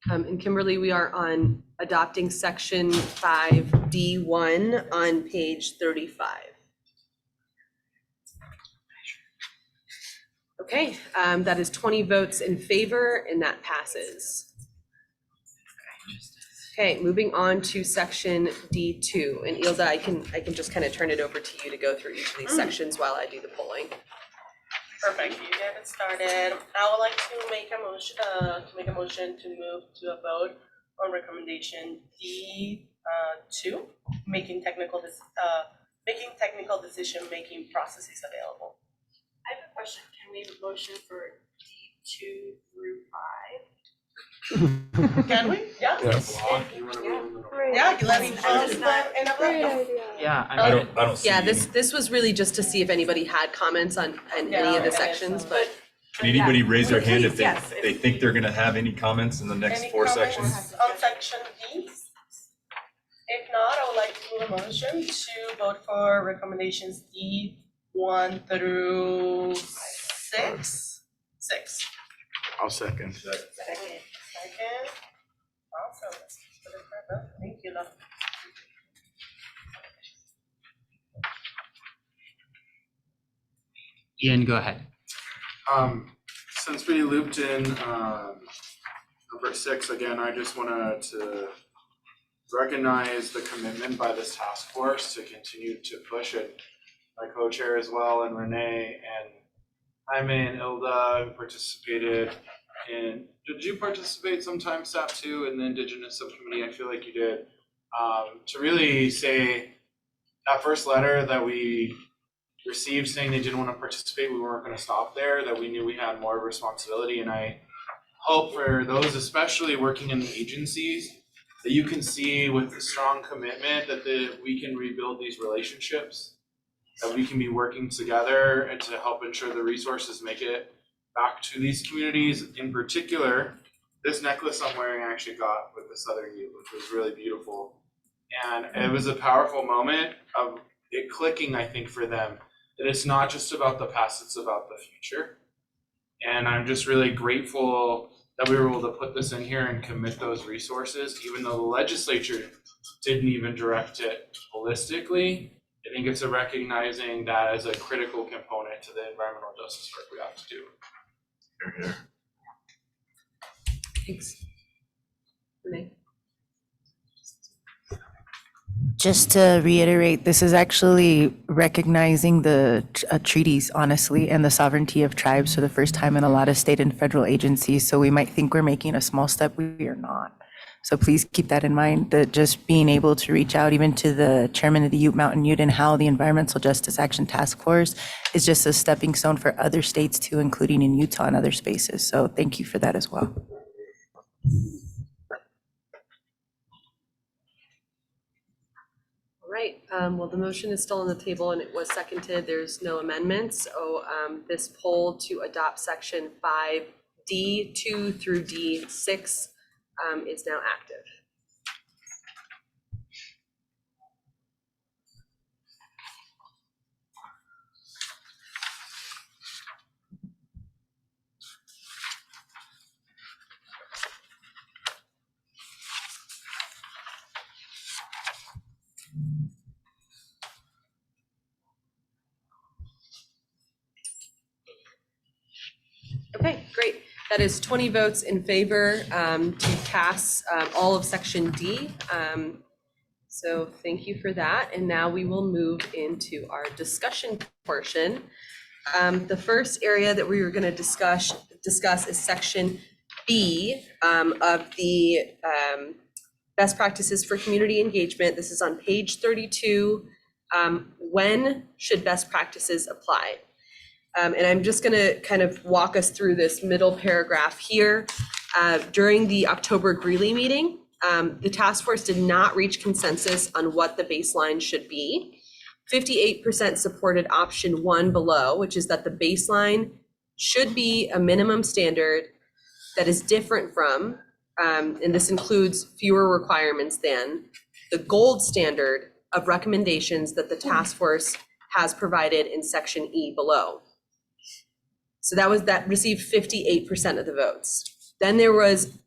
And Kimberly, we are on adopting section 5D1 on page 35. Okay, that is 20 votes in favor and that passes. Okay, moving on to section D2, and Ilda, I can just kind of turn it over to you to go through each of these sections while I do the polling. Perfect, you get it started. I would like to make a motion to move to a vote on recommendation D2, making technical decision-making processes available. I have a question. Can we motion for D2 through 5? Can we? Yeah? Yes. Yeah, let's, end up that. Yeah, I don't see Yeah, any. this was really just to see if anybody had comments on any of the sections, but Can anybody raise their hand if Please, yes, they think they're gonna have any comments in the next Any 4 comments sections? on section D? If not, I would like to move a motion to vote for recommendations D 1 through 6. 6. I'll second. Second. Awesome. Let's put it for a vote. Thank you, love. Ian, go ahead. Since we looped in, number 6, again, I just wanted to recognize the commitment by this task force to continue to push it. My co-chair as well, and Renee, and Jaime and Ilda who participated in, did you participate sometime, SAP too, in the Indigenous Subcommittee? I feel like you did. To really say, that first letter that we received saying they didn't want to participate, we weren't going to stop there, that we knew we had more responsibility. And I hope for those, especially working in the agencies, that you can see with the strong commitment that we can rebuild these relationships, that we can be working together and to help ensure the resources make it back to these communities. In particular, this necklace I'm wearing I actually got with the Southern Youth, which was really beautiful. And it was a powerful moment of it clicking, I think, for them, that it's not just about the past, it's about the future. And I'm just really grateful that we were able to put this in here and commit those resources, even though the legislature didn't even direct it holistically. I think it's a recognizing that as a critical component to the environmental justice work we have to do. thanks. Renee? Just to reiterate, this is actually recognizing the treaties, honestly, and the sovereignty of tribes for the first time in a lot of state and federal agencies. So we might think we're making a small step, we are not. So please keep that in mind, that just being able to reach out even to the chairman of the Ute Mountain Ute and how the Environmental Justice Action Task Force is just a stepping stone for other states too, including in Utah and other spaces. So thank you for that as well. All right, well, the motion is still on the table and it was seconded. There's no amendments. So this poll to adopt section 5D 2 through D6 is now active. Okay, great. That is 20 votes in favor to pass all of section D. So thank you for that. And now we will move into our discussion portion. The first area that we were going to discuss is section B of the best practices for community engagement. This is on page 32. When should best practices apply? And I'm just going to kind of walk us through this middle paragraph here. During the October Greeley meeting, the task force did not reach consensus on what the baseline should be. 58% supported option 1 below, which is that the baseline should be a minimum standard that is different from, and this includes fewer requirements than, the gold standard of recommendations that the task force has provided in section E below. So that received 58% of the votes. Then there was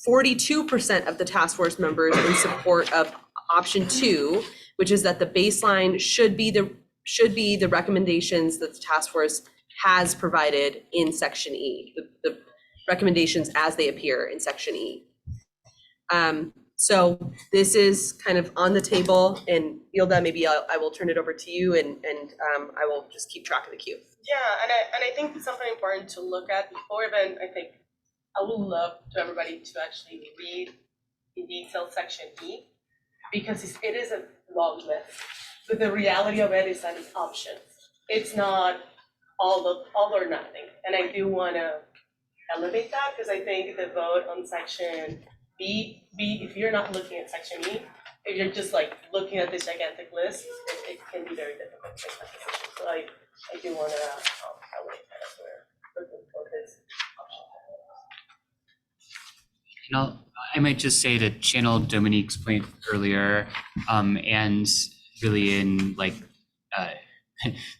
42% of the task force members in support of option 2, which is that the baseline should be the recommendations that the task force has provided in section E, the recommendations as they appear in section E. So this is kind of on the table, and Ilda, maybe I will turn it over to you, and I will just keep track of the queue. Yeah, and I think it's something important to look at before then. I think I would love to everybody to actually read in detail section E, because it is a long list, but the reality of it is that it's options. It's not all or nothing, and I do want to elevate that, because I think the vote on section B, if you're not looking at section E, if you're just like looking at this gigantic list, it can be very difficult to make that decision. So I do wanna elevate that as we're looking for this option. And I might just say to channel Dominique's point earlier, and really in like the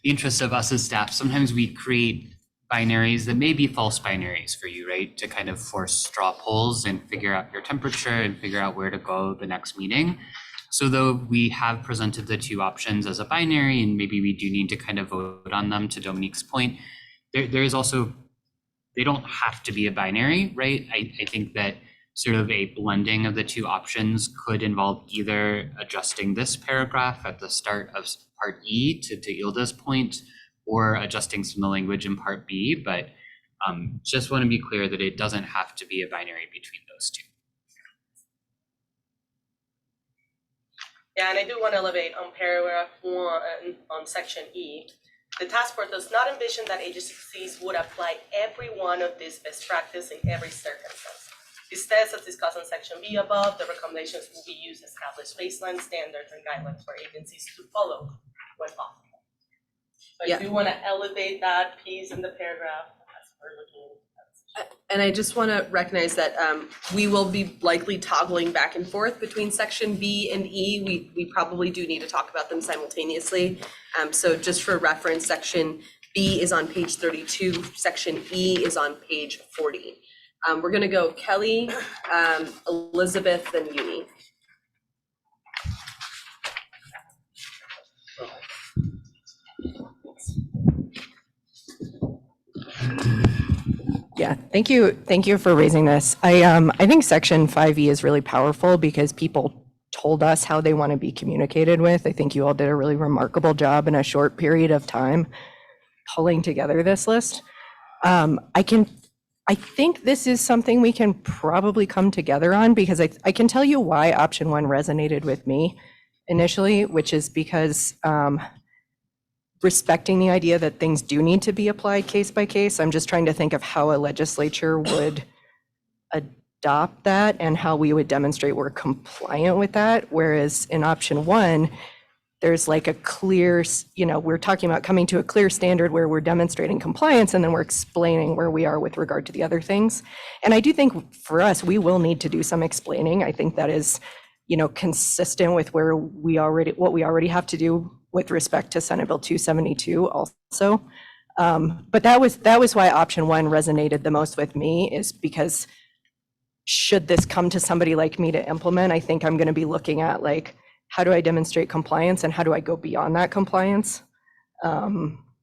interest of us as staff, sometimes we create binaries that may be false binaries for you, right? To kind of force straw polls and figure out your temperature and figure out where to go the next meeting. So though we have presented the two options as a binary, and maybe we do need to kind of vote on them, to Dominique's point, there is also, they don't have to be a binary, right? I think that sort of a blending of the two options could involve either adjusting this paragraph at the start of part E to Ilda's point, or adjusting some of the language in part B, but just want to be clear that it doesn't have to be a binary between those two. Yeah, and I do want to elevate on paragraph 1 on section E. The task force does not envision that agencies would apply every one of these best practice in every circumstance. Instead, as discussed in section B above, the recommendations will be used to establish baseline standards and guidelines for agencies to follow when possible. So I do want to elevate that piece in the paragraph as we're looking at. And I just want to recognize that we will be likely toggling back and forth between section B and E. We probably do need to talk about them simultaneously. So just for reference, section B is on page 32, section E is on page 40. We're going to go Kelly, Elizabeth, then Uni. Yeah, thank you. Thank you for raising this. I think section 5E is really powerful because people told us how they want to be communicated with. I think you all did a really remarkable job in a short period of time pulling together this list. I think this is something we can probably come together on, because I can tell you why option 1 resonated with me initially, which is because respecting the idea that things do need to be applied case by case. I'm just trying to think of how a legislature would adopt that and how we would demonstrate we're compliant with that. Whereas in option 1, there's like a clear, we're talking about coming to a clear standard where we're demonstrating compliance, and then we're explaining where we are with regard to the other things. And I do think for us, we will need to do some explaining. I think that is, consistent with what we already have to do with respect to Senate Bill 272 also. But that was why option 1 resonated the most with me, is because should this come to somebody like me to implement, I think I'm going to be looking at like, how do I demonstrate compliance and how do I go beyond that compliance?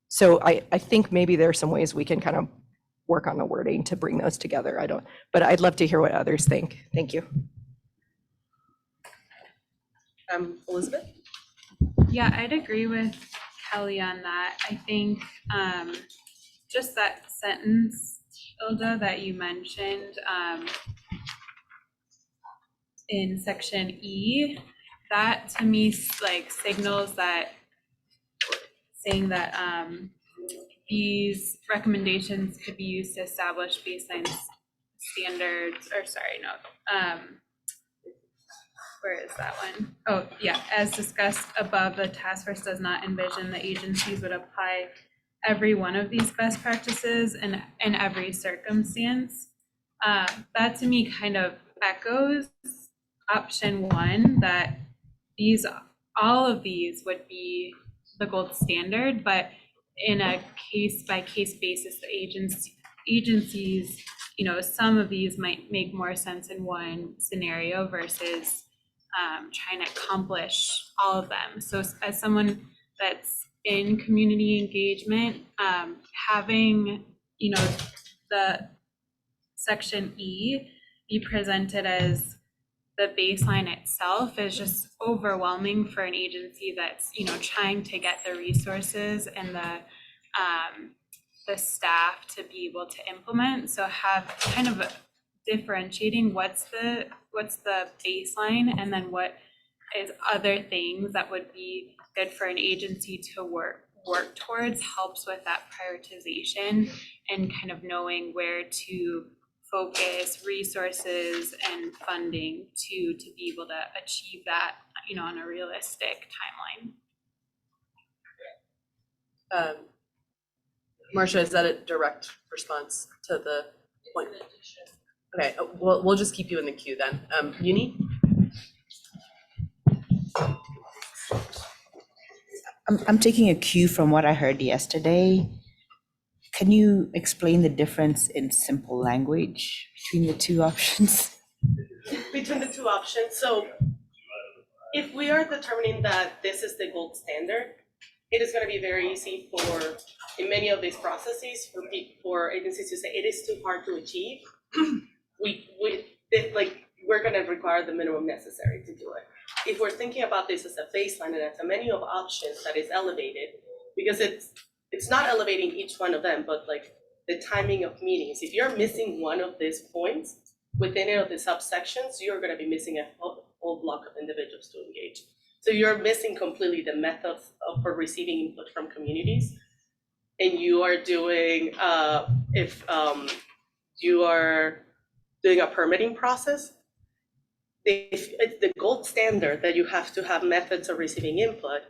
So I think maybe there are some ways we can kind of work on the wording to bring those together. But I'd love to hear what others think. Thank you. Elizabeth? Yeah, I'd agree with Kelly on that. I think just that sentence, Ilda, that you mentioned in section E, that to me like signals that saying that these recommendations could be used to establish baseline standards, or sorry, no, where is that one? Oh, yeah, as discussed above, the task force does not envision the agencies would apply every one of these best practices in every circumstance. That to me kind of echoes option 1, that all of these would be the gold standard, but in a case-by-case basis, the agencies, some of these might make more sense in one scenario versus trying to accomplish all of them. So as someone that's in community engagement, having, the section E be presented as the baseline itself is just overwhelming for an agency that's, trying to get the resources and the staff to be able to implement. So have kind of differentiating what's the baseline, and then what is other things that would be good for an agency to work towards helps with that prioritization and kind of knowing where to focus resources and funding to be able to achieve that, you know, on a realistic timeline. Marcia, is that a direct response to the point? Okay, we'll just keep you in the queue then. Uni? I'm taking a cue from what I heard yesterday. Can you explain the difference in simple language between the two options? Between the two options, so if we are determining that this is the gold standard, it is gonna be very easy for, in many of these processes, for agencies to say, it is too hard to achieve. We're gonna require the minimum necessary to do it. If we're thinking about this as a baseline and as a menu of options that is elevated, because it's not elevating each one of them, but like the timing of meetings. If you're missing one of these points within any of the subsections, you're gonna be missing a whole block of individuals to engage. So you're missing completely the methods for receiving input from communities. And you are doing, if you are doing a permitting process, if it's the gold standard that you have to have methods of receiving input,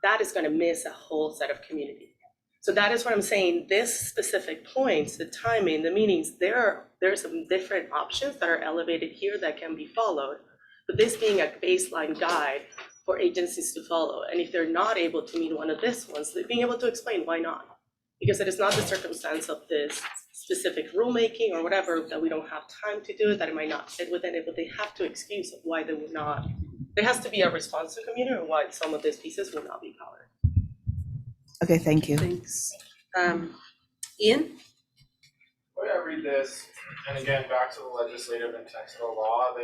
that is gonna miss a whole set of communities. So that is what I'm saying, this specific points, the timing, the meetings, there are some different options that are elevated here that can be followed. But this being a baseline guide for agencies to follow. And if they're not able to meet one of these ones, being able to explain why not. Because it is not the circumstance of this specific rulemaking or whatever, that we don't have time to do it, that it might not fit within it, but they have to excuse of why they would not. There has to be a response to community or why some of these pieces will not be covered. Okay, thank you. Thanks. Ian? The way I read this, and again, back to the legislative intent of the law,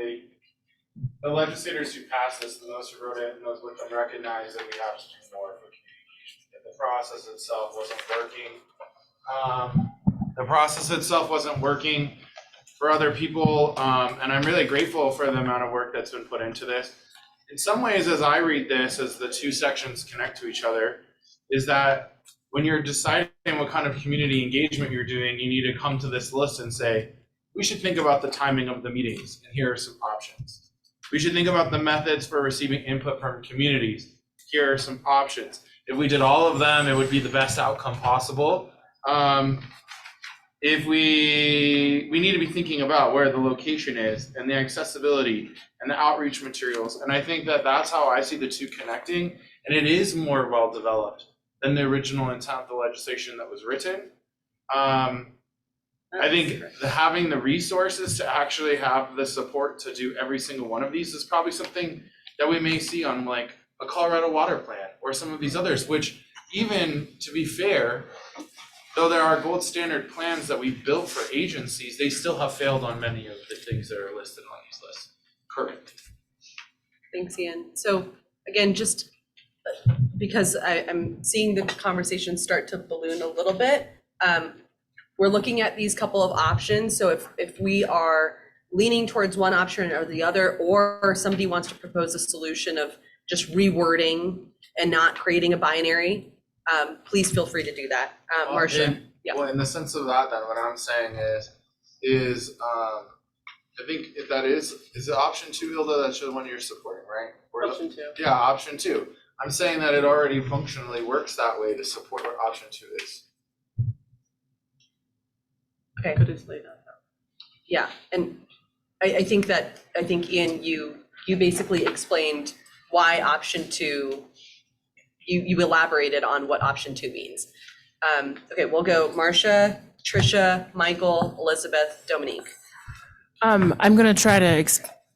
the legislators who passed this, and those who wrote it, and those with them recognize that we have to do more for communication. That the process itself wasn't working. The process itself wasn't working for other people, and I'm really grateful for the amount of work that's been put into this. In some ways, as I read this, as the two sections connect to each other, is that when you're deciding what kind of community engagement you're doing, you need to come to this list and say, we should think about the timing of the meetings, and here are some options. We should think about the methods for receiving input from communities. Here are some options. If we did all of them, it would be the best outcome possible. If we need to be thinking about where the location is and the accessibility and the outreach materials. And I think that that's how I see the two connecting. And it is more well-developed than the original intent of the legislation that was written. I think having the resources to actually have the support to do every single one of these is probably something that we may see on like a Colorado water plan or some of these others, which even to be fair, though there are gold standard plans that we built for agencies, they still have failed on many of the things that are listed on these lists. Correct. Thanks, Ian. So again, just because I'm seeing the conversation start to balloon a little bit, we're looking at these couple of options. So if we are leaning towards one option or the other, or somebody wants to propose a solution of just rewording and not creating a binary, please feel free to do that. Marcia. Well, in the sense of that, then what I'm saying is I think if that is it option 2, Hilda? That's the one you're supporting, right? Option 2. Yeah, option 2. I'm saying that it already functionally works that way to support what option 2 is. Okay. Could explain that. Yeah, and I think Ian, you basically explained why option 2, you elaborated on what option 2 means. Okay, we'll go Marcia, Tricia, Michael, Elizabeth, Dominique. I'm going to try to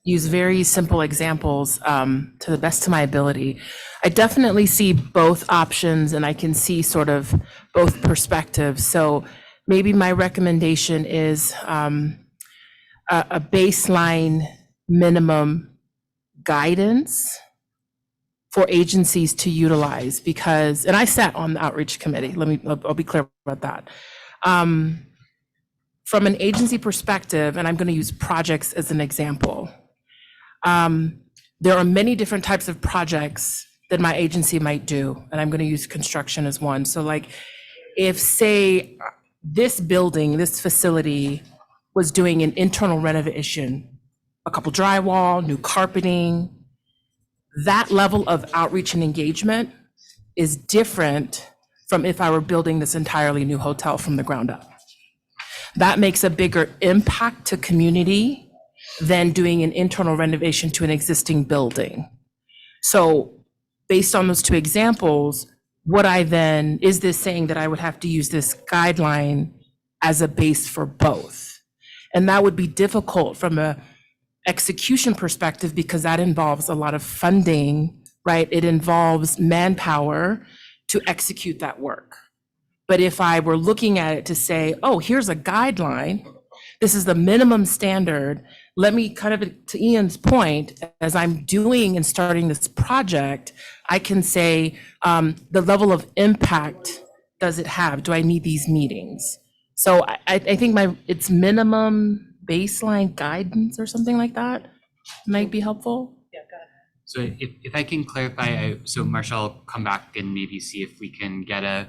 use very simple examples to the best of my ability. I definitely see both options and I can see sort of both perspectives. So maybe my recommendation is a baseline minimum guidance for agencies to utilize because, and I sat on the outreach committee, I'll be clear about that. From an agency perspective, and I'm going to use projects as an example, there are many different types of projects that my agency might do, and I'm going to use construction as one. So like if, say, this building, this facility was doing an internal renovation, a couple drywall, new carpeting, that level of outreach and engagement is different from if I were building this entirely new hotel from the ground up. That makes a bigger impact to community than doing an internal renovation to an existing building. So based on those two examples, is this saying that I would have to use this guideline as a base for both? And that would be difficult from a execution perspective because that involves a lot of funding, right? It involves manpower to execute that work. But if I were looking at it to say, oh, here's a guideline, this is the minimum standard, let me kind of, to Ian's point, as I'm doing and starting this project, I can say the level of impact does it have? Do I need these meetings? So I think it's minimum baseline guidance or something like that might be helpful. So if I can clarify, so Marsha, I'll come back and maybe see if we can get a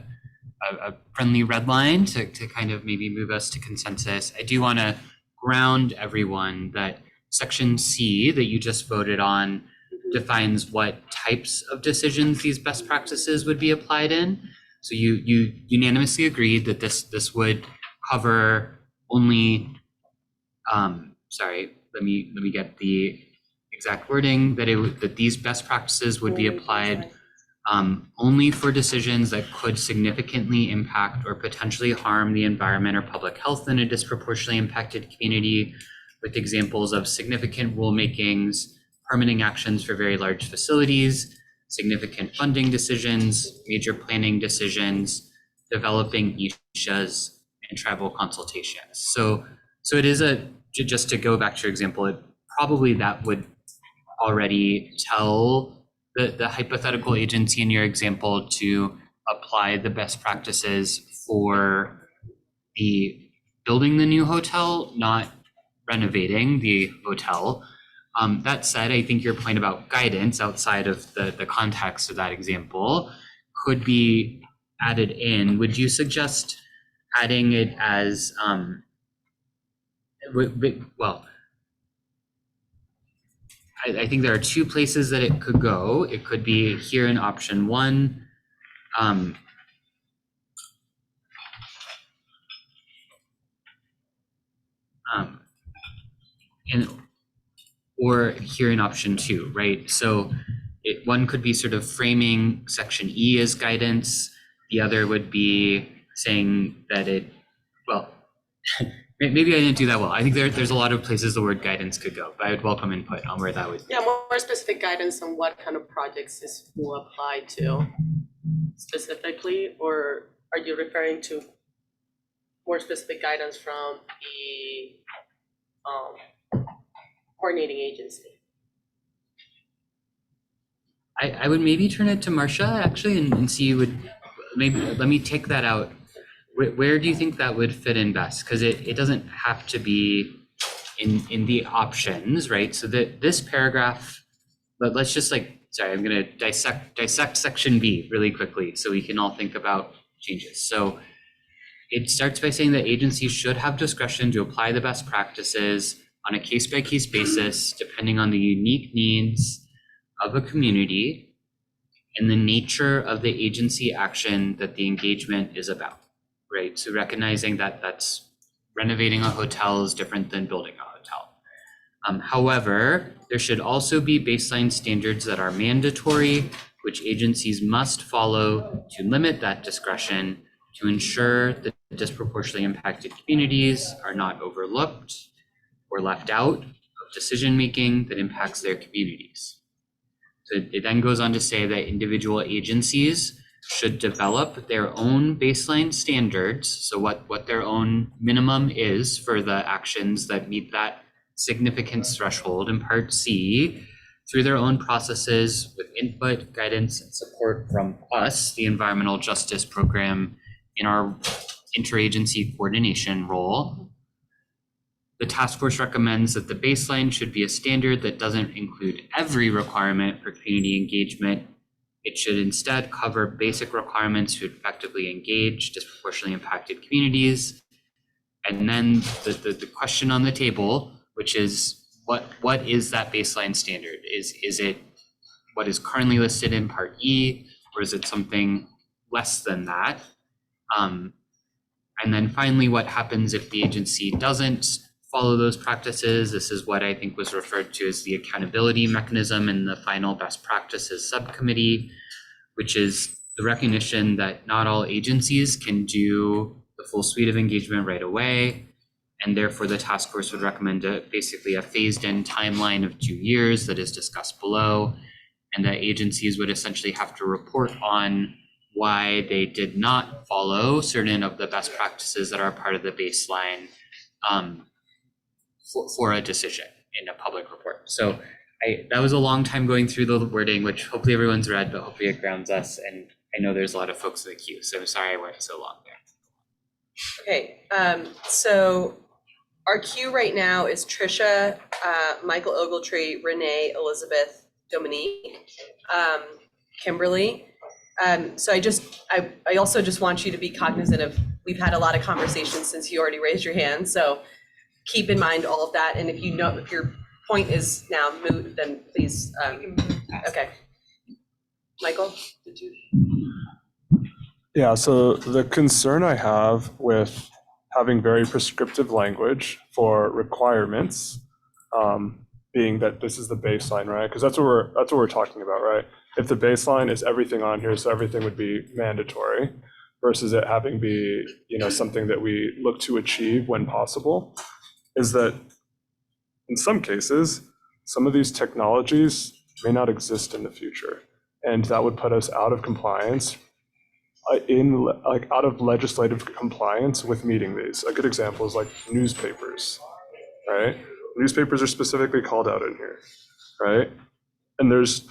friendly red line to kind of maybe move us to consensus. I do want to ground everyone that section C that you just voted on defines what types of decisions these best practices would be applied in. So you unanimously agreed that this would cover only, sorry, let me get the exact wording, that these best practices would be applied only for decisions that could significantly impact or potentially harm the environment or public health in a disproportionately impacted community, with examples of significant rulemakings, permitting actions for very large facilities, significant funding decisions, major planning decisions, developing ISHAs, and tribal consultations. So it is just to go back to your example, probably that would already tell the hypothetical agency in your example to apply the best practices for the building the new hotel, not renovating the hotel. That said, I think your point about guidance outside of the context of that example could be added in. Would you suggest adding it as, I think there are two places that it could go. It could be here in option one. Or here in option two, right? So one could be sort of framing section E as guidance. The other would be saying that maybe I didn't do that well. I think there's a lot of places the word guidance could go, but I would welcome input on where that would be. Yeah, more specific guidance on what kind of projects this will apply to specifically, or are you referring to more specific guidance from the coordinating agency? I would maybe turn it to Marsha actually and see maybe let me take that out. Where do you think that would fit in best? Because it doesn't have to be in the options, right? So that this paragraph, but let's just I'm gonna dissect section B really quickly so we can all think about changes. So it starts by saying that agencies should have discretion to apply the best practices on a case-by-case basis, depending on the unique needs of a community and the nature of the agency action that the engagement is about. Right, so recognizing that that's renovating a hotel is different than building a hotel. However, there should also be baseline standards that are mandatory, which agencies must follow to limit that discretion to ensure that disproportionately impacted communities are not overlooked or left out of decision-making that impacts their communities. So it then goes on to say that individual agencies should develop their own baseline standards, so what their own minimum is for the actions that meet that significance threshold in Part C, through their own processes with input, guidance, and support from us, the Environmental Justice Program, in our interagency coordination role. The task force recommends that the baseline should be a standard that doesn't include every requirement for community engagement It should instead cover basic requirements to effectively engage disproportionately impacted communities. And then the question on the table, which is what is that baseline standard? Is it what is currently listed in Part E, or is it something less than that? And then finally, what happens if the agency doesn't follow those practices? This is what I think was referred to as the accountability mechanism in the final best practices subcommittee, which is the recognition that not all agencies can do the full suite of engagement right away. And therefore the task force would recommend basically a phased in timeline of 2 years that is discussed below. And that agencies would essentially have to report on why they did not follow certain of the best practices that are part of the baseline for a decision in a public report. So that was a long time going through the wording, which hopefully everyone's read, but hopefully it grounds us. And I know there's a lot of folks in the queue, so I'm sorry I went so long there. Okay, so our queue right now is Trisha, Michael Ogletree, Renee, Elizabeth, Dominique, Kimberly. So I also just want you to be cognizant of, we've had a lot of conversations since you already raised your hand. So keep in mind all of that. And if you know, if your point is now moot, then please, okay. Michael, did you? Yeah, so the concern I have with having very prescriptive language for requirements, being that this is the baseline, right? Because that's what we're talking about, right? If the baseline is everything on here, so everything would be mandatory, versus it having be, something that we look to achieve when possible, is that in some cases, some of these technologies may not exist in the future, and that would put us out of compliance, out of legislative compliance with meeting these. A good example is like newspapers, right? Newspapers are specifically called out in here, right? And there's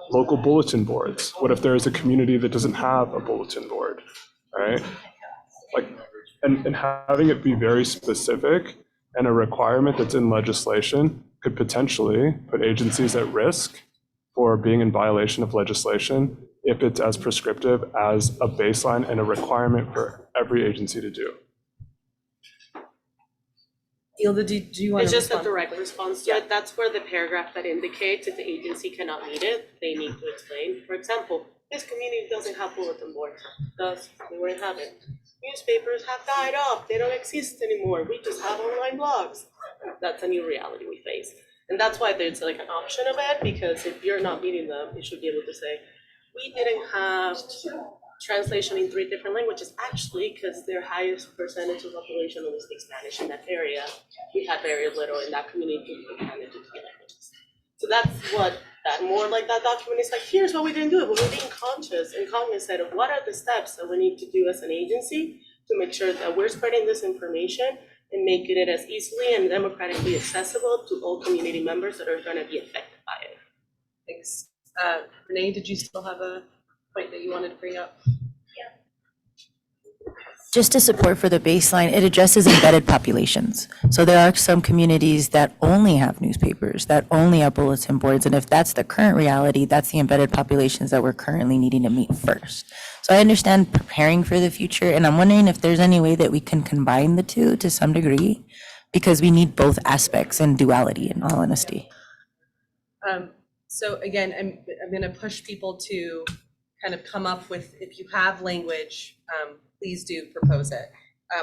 local bulletin boards. What if there is a community that doesn't have a bulletin board, right? And having it be very specific and a requirement that's in legislation could potentially put agencies at risk for being in violation of legislation if it's as prescriptive as a baseline and a requirement for every agency to do. Hilda, do you want to It's just a respond? direct response to it. That's where the paragraph that indicates if the agency cannot meet it, they need to explain. For example, this community doesn't have bulletin boards, thus we wouldn't have it. Newspapers have died off, they don't exist anymore, we just have online blogs. That's a new reality we face. And that's why there's like an option of it, because if you're not meeting them, you should be able to say, we didn't have translation in 3 different languages, actually, because their highest percentage of population only speaks Spanish in that area. We had very little in that community to manage it to be languages. So that's what that more like that document is like, here's what we didn't do, but we're being conscious and cognizant of what are the steps that we need to do as an agency to make sure that we're spreading this information and making it as easily and democratically accessible to all community members that are going to be affected by it. Thanks. Renee, did you still have a point that you wanted to bring up? Just to support for the baseline, it addresses embedded populations. So there are some communities that only have newspapers, that only have bulletin boards. And if that's the current reality, that's the embedded populations that we're currently needing to meet first. So I understand preparing for the future, and I'm wondering if there's any way that we can combine the two to some degree, because we need both aspects in duality, in all honesty. So again, I'm going to push people to kind of come up with, if you have language, please do propose it.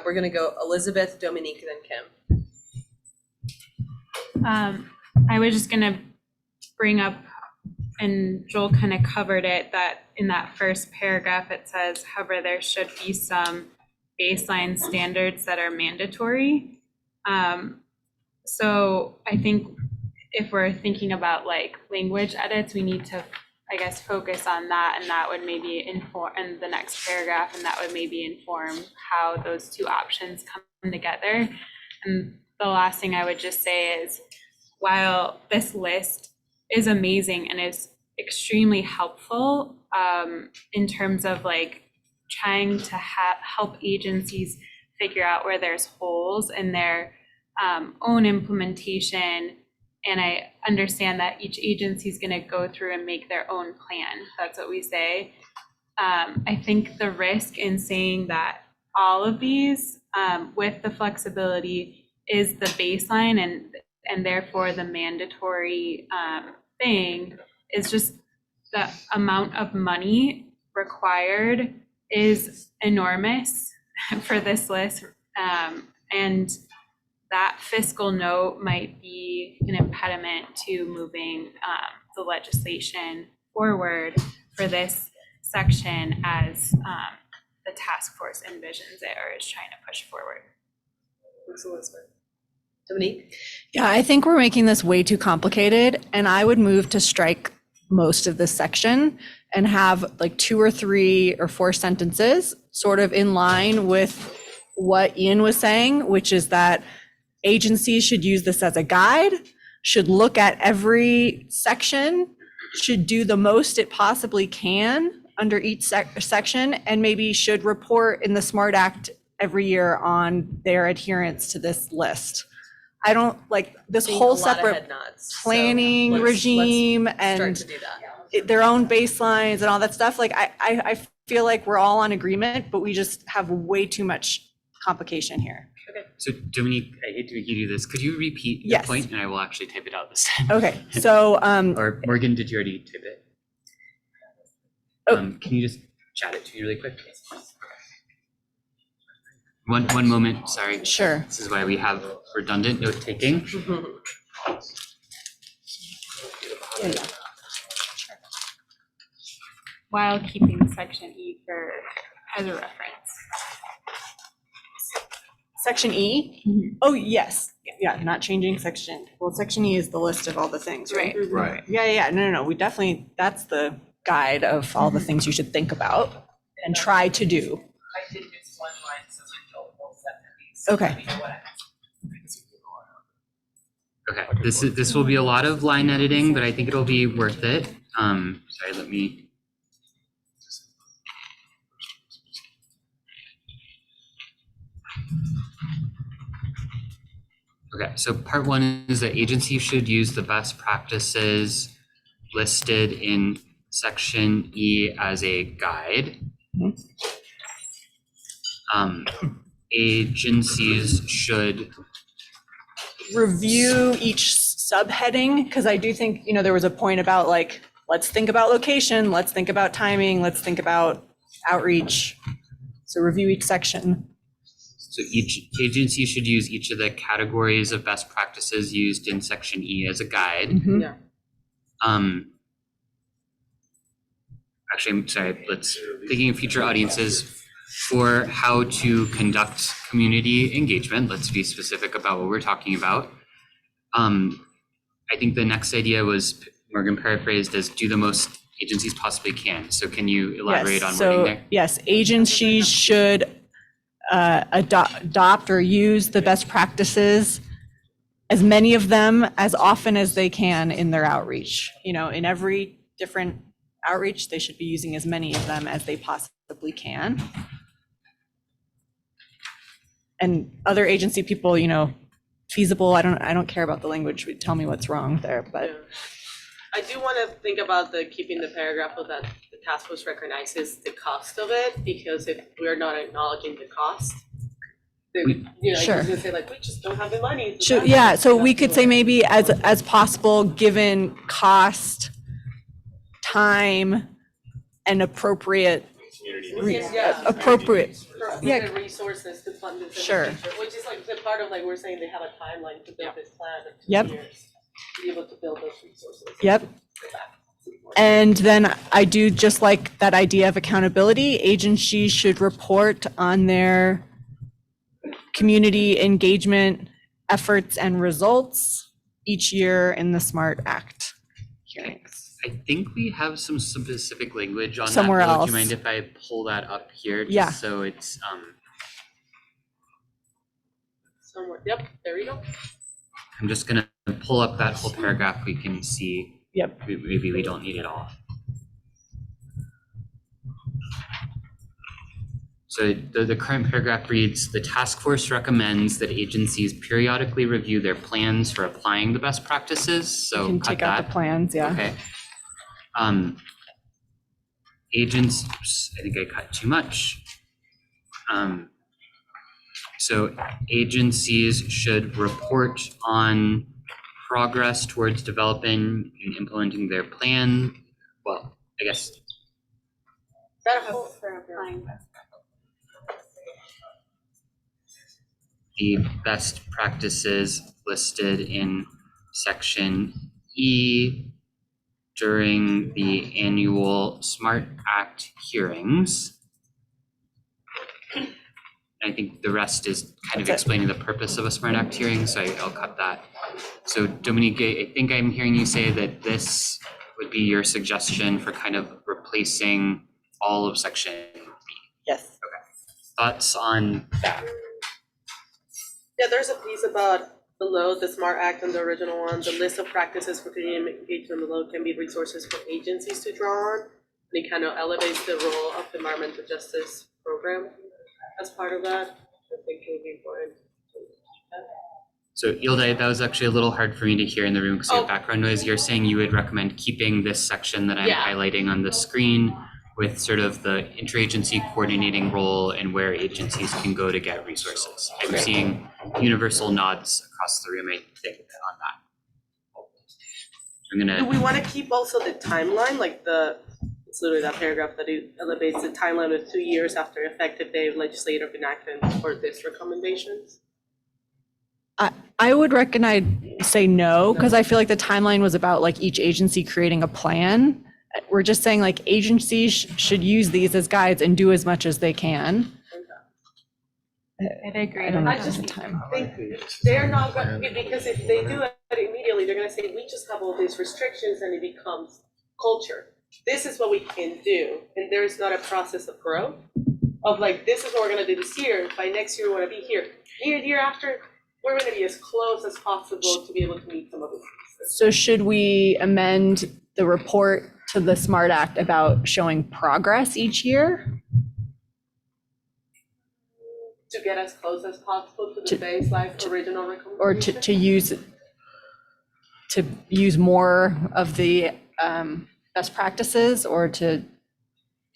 We're going to go Elizabeth, Dominique, then Kim. I was just gonna bring up, and Joel kind of covered it, that in that first paragraph, it says, however, there should be some baseline standards that are mandatory. So I think if we're thinking about like language edits, we need to, I guess, focus on that, and that would maybe inform in the next paragraph, and that would maybe inform how those two options come together. And the last thing I would just say is, while this list is amazing and is extremely helpful in terms of like trying to help agencies figure out where there's holes in their own implementation And I understand that each agency is going to go through and make their own plan. That's what we say. I think the risk in saying that all of these, with the flexibility, is the baseline and therefore the mandatory thing is just the amount of money required is enormous for this list. And that fiscal note might be an impediment to moving the legislation forward for this section as the task force envisions it or is trying to push forward. Thanks, Elizabeth. Dominique? Yeah, I think we're making this way too complicated, and I would move to strike most of this section and have like 2 or 3 or 4 sentences sort of in line with what Ian was saying, which is that agencies should use this as a guide, should look at every section, should do the most it possibly can under each section, and maybe should report in the SMART Act every year on their adherence to this list. I don't like this Seeing a whole lot of separate head nods, so planning let's regime start and to do that. their own baselines and all that stuff. Like I feel like we're all on agreement, but we just have way too much complication here. So Dominique, I hate to make you do this. Could you repeat your Yes. point and I will actually type it out this time? Okay, so Or Morgan, did you already type it? Can you just chat it to me really quick? One moment, sorry. Sure. This is why we have redundant note taking. While keeping section E as a reference. Section E? Oh, yes. Yeah, not changing section. Well, section E is the list of all the things, right? Right. Yeah. No. We definitely, that's the guide of all the things you should think about and try to do. I did just one line, so we don't both set these. Okay. Okay, this will be a lot of line editing, but I think it'll be worth it. Sorry, let me. Okay, so part 1 is that agencies should use the best practices listed in section E as a guide. Agencies should Review each subheading, because I do think, there was a point about like, let's think about location, let's think about timing, let's think about outreach. So review each section. So each agency should use each of the categories of best practices used in section E as a guide. Mhm. Yeah. Actually, I'm sorry, thinking of future audiences for how to conduct community engagement. Let's be specific about what we're talking about. I think the next idea was Morgan paraphrased as do the most agencies possibly can. So can you elaborate on wording there? Yes, agencies should adopt or use the best practices, as many of them as often as they can in their outreach. In every different outreach, they should be using as many of them as they possibly can. And other agency people, feasible, I don't care about the language, tell me what's wrong there, but. I do want to think about keeping the paragraph of that the task force recognizes the cost of it, because if we're not acknowledging the cost, then, Sure. it's gonna say like, we just don't have the money. Sure, yeah, so we could say maybe as possible, given cost, time, and appropriate. Appropriate. The resources to fund this in Sure. the future, which is like the part of like, we're saying they have a timeline to build this plan of 2 Yep. years, to be able to build those resources. Yep. And then I do just like that idea of accountability. Agencies should report on their community engagement efforts and results each year in the SMART Act hearings. I think we have some specific language on Somewhere that. Bill. else. Do you mind if I pull that up here? Just Yeah. So it's, Somewhere, yep, there we go. I'm just gonna pull up that whole paragraph. We can see. Yep. Maybe we don't need it all. So the current paragraph reads, the task force recommends that agencies periodically review their plans for applying the best practices, so You can cut take out the that. plans, yeah. Okay. Agents, I think I cut too much. So agencies should report on progress towards developing and implementing their plan. Well, I guess That whole paragraph. the best practices listed in section E during the annual SMART Act hearings. I think the rest is kind of explaining the purpose of a SMART Act hearing, so I'll cut that. So Dominique, I think I'm hearing you say that this would be your suggestion for kind of replacing all of section B. Yes. Okay. Thoughts on that? Yeah, there's a piece about below the SMART Act and the original one, the list of practices for community engagement below can be resources for agencies to draw on. And it kind of elevates the role of the environmental justice program as part of that. I think it would be important. So Yilda, that was actually a little hard for me to hear in the room because of background noise. You're saying you would recommend keeping this section that I'm highlighting on the screen with sort of the interagency coordinating role and where agencies can go to get resources. I'm seeing universal nods across the room, I think, on that. I'm Do gonna, we want to keep also the timeline, like it's literally that paragraph that it elevates the timeline of 2 years after effective date of legislative enactment for this recommendations? I would say no, because I feel like the timeline was about like each agency creating a plan. We're just saying like agencies should use these as guides and do as much as they can. I'd agree. I don't know I if just there's a time. think they're not going to, because if they do it immediately, they're going to say, we just have all these restrictions and it becomes culture. This is what we can do. And there is not a process of growth of like, this is what we're going to do this year. By next year, we want to be here. Year after, we're going to be as close as possible to be able to meet some of these pieces. So should we amend the report to the SMART Act about showing progress each year? To get as close as possible to the baseline original recommendation? Or to use more of the best practices, or to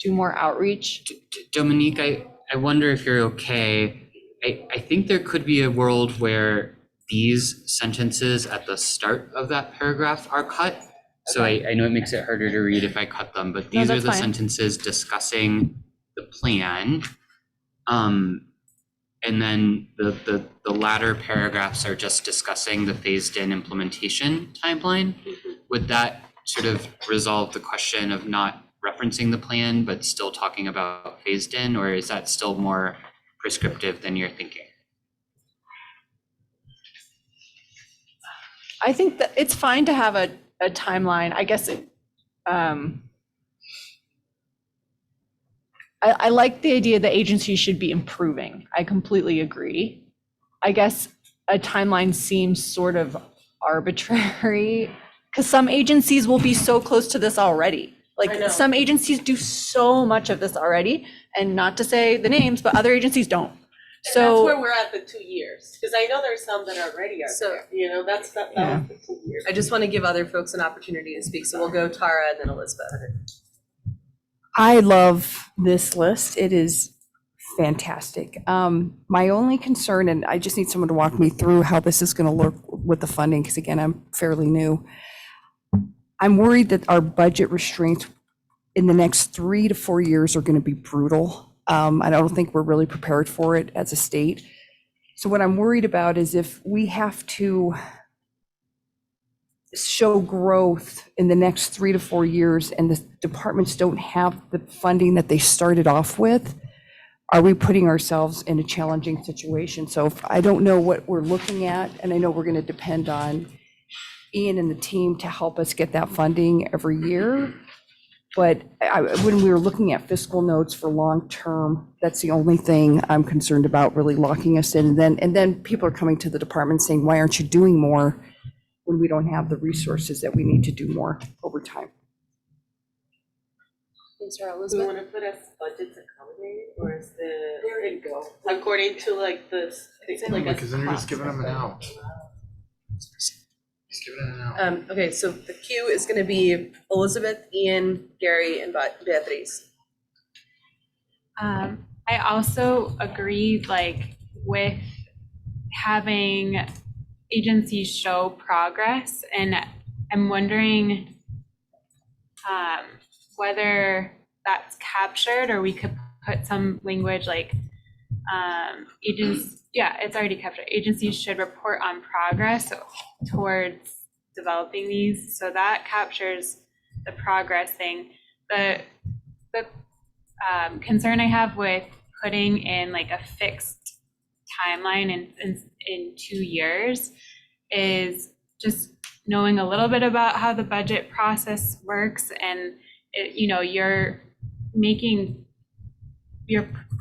do more outreach? Dominique, I wonder if you're okay. I think there could be a world where these sentences at the start of that paragraph are cut. So I know it makes it harder to read if I cut them, but these are the sentences discussing the plan. And then the latter paragraphs are just discussing the phased in implementation timeline. Would that sort of resolve the question of not referencing the plan, but still talking about phased in, or is that still more prescriptive than you're thinking? I think that it's fine to have a timeline. I guess I like the idea that agencies should be improving. I completely agree. I guess a timeline seems sort of arbitrary because some agencies will be so close to this already. Like some agencies do so much of this already, and not to say the names, but other agencies don't. And So that's where we're at the 2 years, because I know there's some that already are there, that's that was the 2 years. I just want to give other folks an opportunity to speak, so we'll go Tara and then Elizabeth. I love this list. It is fantastic. My only concern, and I just need someone to walk me through how this is going to look with the funding, because again, I'm fairly new. I'm worried that our budget restraints in the next 3 to 4 years are going to be brutal. I don't think we're really prepared for it as a state. So what I'm worried about is if we have to show growth in the next 3 to 4 years and the departments don't have the funding that they started off with, are we putting ourselves in a challenging situation? So if I don't know what we're looking at, and I know we're going to depend on Ian and the team to help us get that funding every year. But when we were looking at fiscal notes for long-term, that's the only thing I'm concerned about, really locking us in. And then people are coming to the department saying, why aren't you doing more when we don't have the resources that we need to do more over time? I'm sorry, Do we Elizabeth? wanna put as budgets accommodated, or is the? There you go. According to like this, like a. Because then you're just giving them an out. Just giving it an out. Okay, so the queue is gonna be Elizabeth, Ian, Gary, and Beatriz. I also agree, like, with having agencies show progress, and I'm wondering whether that's captured, or we could put some language like it's already captured. Agencies should report on progress towards developing these, so that captures the progress thing. The concern I have with putting in like a fixed timeline in 2 years is just knowing a little bit about how the budget process works, and you're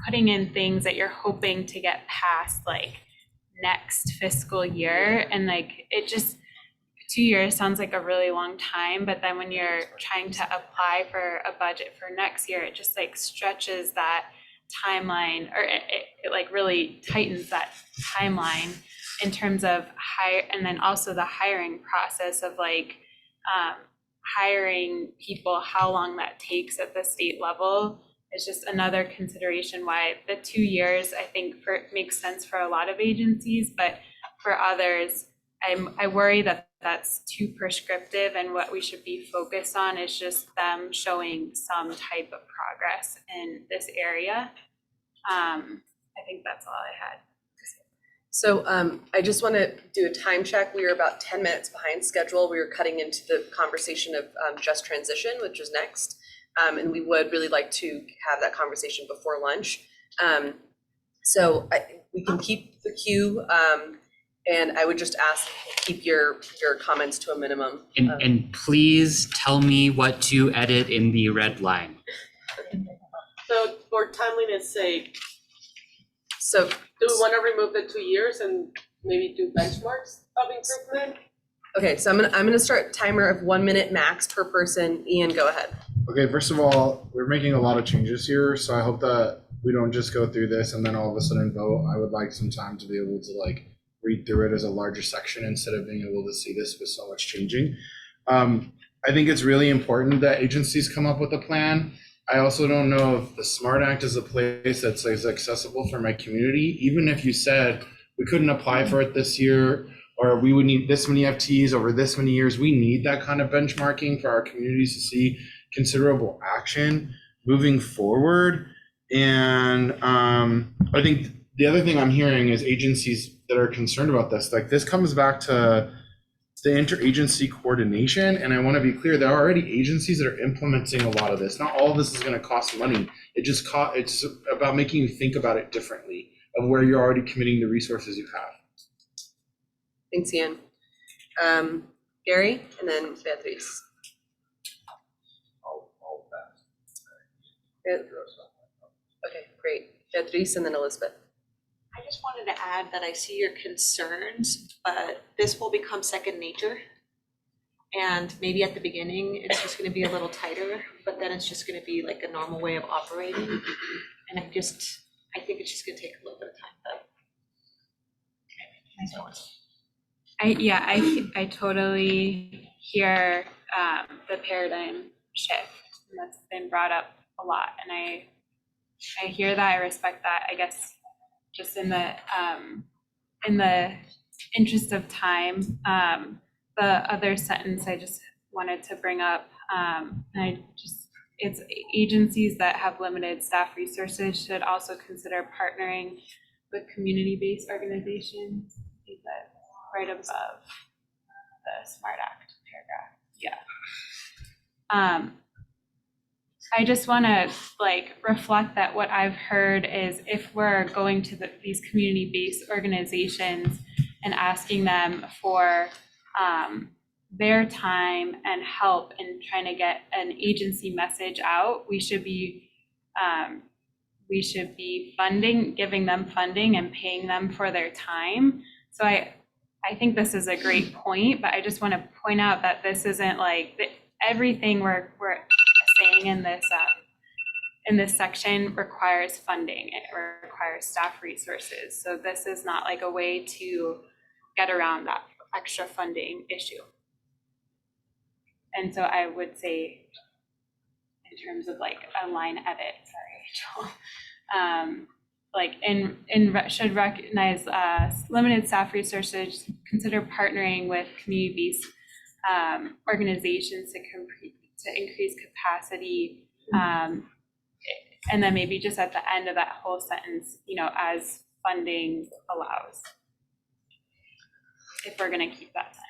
putting in things that you're hoping to get past like next fiscal year, and like it just 2 years sounds like a really long time, but then when you're trying to apply for a budget for next year, it just like stretches that timeline, or it like really tightens that timeline in terms of and then also the hiring process of like hiring people, how long that takes at the state level is just another consideration why the 2 years, I think, makes sense for a lot of agencies, but for others, I worry that that's too prescriptive, and what we should be focused on is just them showing some type of progress in this area. I think that's all I had. So I just want to do a time check. We are about 10 minutes behind schedule. We are cutting into the conversation of just transition, which is next. And we would really like to have that conversation before lunch. We can keep the queue, and I would just ask, keep your comments to a minimum. And please tell me what to edit in the red line. So for timeliness sake, so do we want to remove the 2 years and maybe do benchmarks of improvement? Okay, so I'm gonna start timer of 1 minute max per person. Ian, go ahead. Okay, first of all, we're making a lot of changes here, so I hope that we don't just go through this and then all of a sudden vote. I would like some time to be able to like read through it as a larger section instead of being able to see this with so much changing. I think it's really important that agencies come up with a plan. I also don't know if the SMART Act is a place that's as accessible for my community. Even if you said we couldn't apply for it this year, or we would need this many FTEs over this many years, we need that kind of benchmarking for our communities to see considerable action moving forward. And I think the other thing I'm hearing is agencies that are concerned about this, like this comes back to the interagency coordination. And I want to be clear, there are already agencies that are implementing a lot of this. Not all of this is going to cost money. It's about making you think about it differently, of where you're already committing the resources you have. Thanks, Ian. Gary, and then Beatriz. I'll pass. Okay, great. Beatriz, and then Elizabeth. I just wanted to add that I see your concerns, but this will become second nature. And maybe at the beginning, it's just gonna be a little tighter, but then it's just gonna be like a normal way of operating. And I think it's just gonna take a little bit of time, but. I totally hear the paradigm shift, and that's been brought up a lot, and I hear that, I respect that. I guess just in the interest of time, the other sentence I just wanted to bring up, it's agencies that have limited staff resources should also consider partnering with community-based organizations. I think that's right above the SMART Act paragraph. I just want to reflect that what I've heard is if we're going to these community-based organizations and asking them for their time and help in trying to get an agency message out, we should be giving them funding and paying them for their time. So I think this is a great point, but I just want to point out that this isn't everything we're saying in this in this section requires funding, it requires staff resources. So this is not like a way to get around that extra funding issue. And so I would say, in terms of like a line edit, sorry, Rachel, like should recognize limited staff resources, consider partnering with community-based organizations to increase capacity. And then maybe just at the end of that whole sentence, as funding allows, if we're gonna keep that sentence.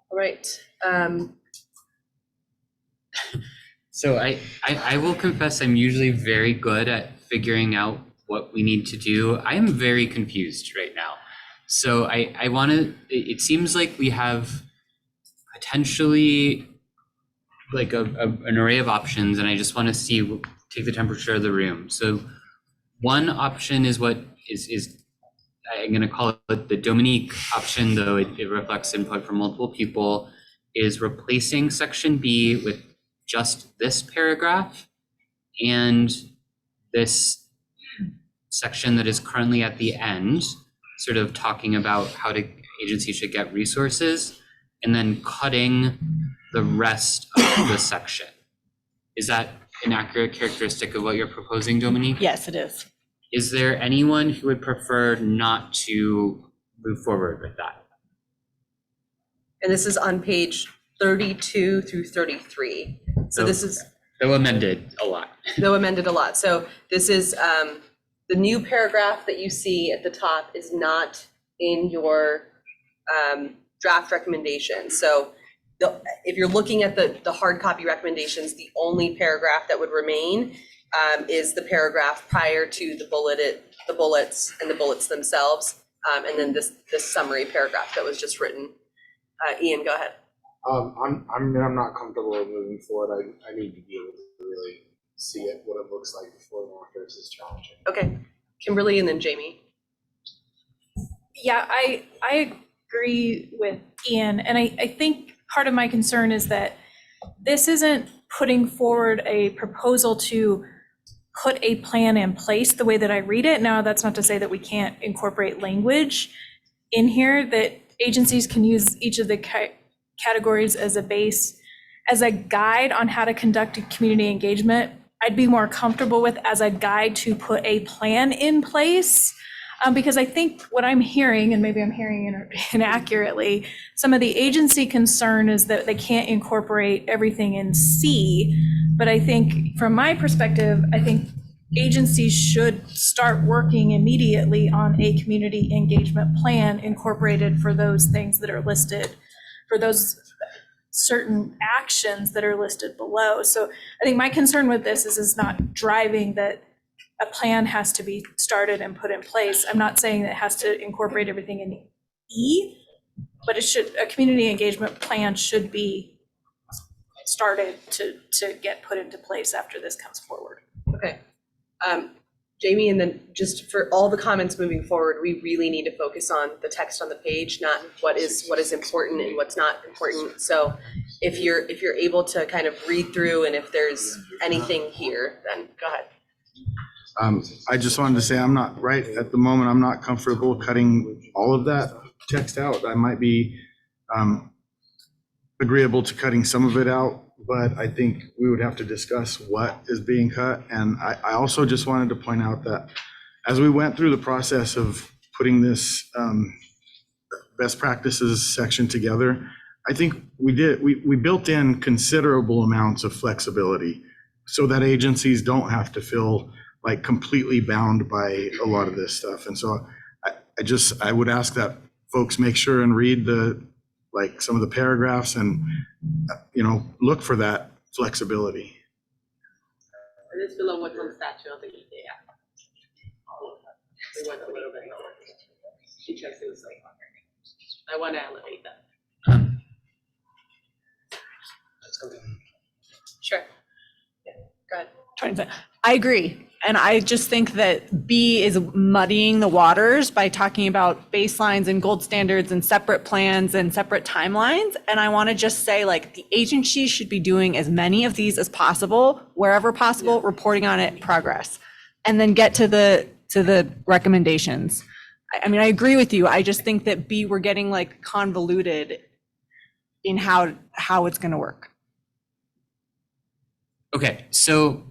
All right. So I will confess I'm usually very good at figuring out what we need to do. I am very confused right now. So I want to, it seems like we have potentially like an array of options, and I just want to take the temperature of the room. So one option is what is I'm going to call it the Dominique option, though it reflects input from multiple people, is replacing section B with just this paragraph and this section that is currently at the end, sort of talking about how agencies should get resources, and then cutting the rest of the section. Is that an accurate characteristic of what you're proposing, Dominique? Yes, it is. Is there anyone who would prefer not to move forward with that? And this is on page 32 through 33. So this is. Though amended a lot. Though amended a lot. So this is the new paragraph that you see at the top is not in your draft recommendation. So if you're looking at the hard copy recommendations, the only paragraph that would remain is the paragraph prior to the bullets and the bullets themselves, and then this summary paragraph that was just written. Ian, go ahead. I'm not comfortable with moving forward. I need to be able to really see it, what it looks like before and after. This is challenging. Okay, Kimberly and then Jamie. Yeah, I agree with Ian, and I think part of my concern is that this isn't putting forward a proposal to put a plan in place the way that I read it. Now, that's not to say that we can't incorporate language in here, that agencies can use each of the categories as a base, as a guide on how to conduct community engagement. I'd be more comfortable with as a guide to put a plan in place. Because I think what I'm hearing, and maybe I'm hearing inaccurately, some of the agency concern is that they can't incorporate everything in C. But I think from my perspective, I think agencies should start working immediately on a community engagement plan incorporated for those things that are listed, for those certain actions that are listed below. So I think my concern with this is not driving that a plan has to be started and put in place. I'm not saying that it has to incorporate everything in E, but a community engagement plan should be started to get put into place after this comes forward. Okay. Jamie, and then just for all the comments moving forward, we really need to focus on the text on the page, not what is important and what's not important. So if you're able to kind of read through, and if there's anything here, then go ahead. I just wanted to say I'm not right at the moment. I'm not comfortable cutting all of that text out. I might be agreeable to cutting some of it out, but I think we would have to discuss what is being cut. And I also just wanted to point out that as we went through the process of putting this best practices section together, I think we built in considerable amounts of flexibility so that agencies don't have to feel like completely bound by a lot of this stuff. And so I would ask that folks make sure and read some of the paragraphs and, look for that flexibility. It is below what's on statute of the EDA. We went a little bit lower. She checks it was like, I want to elevate that. Sure. Yeah, go ahead. I agree. And I just think that B is muddying the waters by talking about baselines and gold standards and separate plans and separate timelines. And I want to just say, like, the agency should be doing as many of these as possible, wherever possible, reporting on it, progress, and then get to the recommendations. I mean, I agree with you. I just think that B, we're getting like convoluted in how it's going to work. Okay, so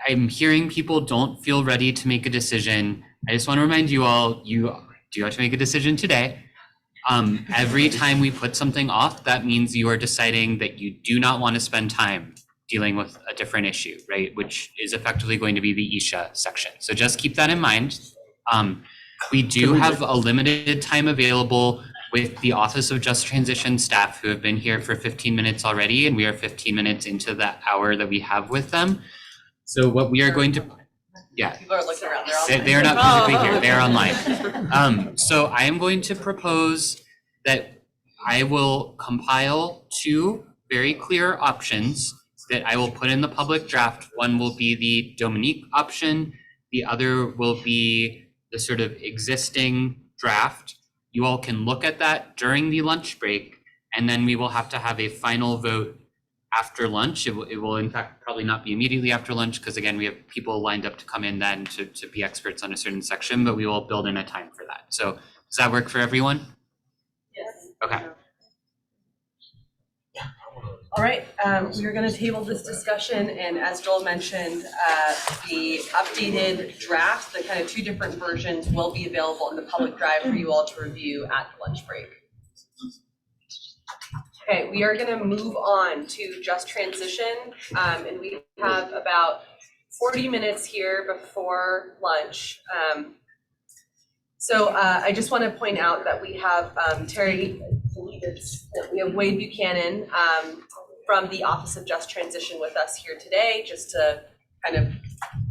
I'm hearing people don't feel ready to make a decision. I just want to remind you all, you do have to make a decision today. Every time we put something off, that means you are deciding that you do not want to spend time dealing with a different issue, right? Which is effectively going to be the Isha section. So just keep that in mind. We do have a limited time available with the Office of Just Transition staff who have been here for 15 minutes already, and we are 15 minutes into that hour that we have with them. So what we are going to, People are looking around, they're online. they are not physically here, they are online. So I am going to propose that I will compile two very clear options that I will put in the public draft. One will be the Dominique option. The other will be the sort of existing draft. You all can look at that during the lunch break, and then we will have to have a final vote after lunch. It will in fact probably not be immediately after lunch, because again, we have people lined up to come in then to be experts on a certain section, but we will build in a time for that. So does that work for everyone? Yes. Okay. All right, we are going to table this discussion, and as Joel mentioned, the updated draft, the kind of two different versions, will be available in the public drive for you all to review at the lunch break. Okay, we are going to move on to Just Transition, and we have about 40 minutes here before lunch. So I just want to point out that we have we have Wade Buchanan from the Office of Just Transition with us here today, just to kind of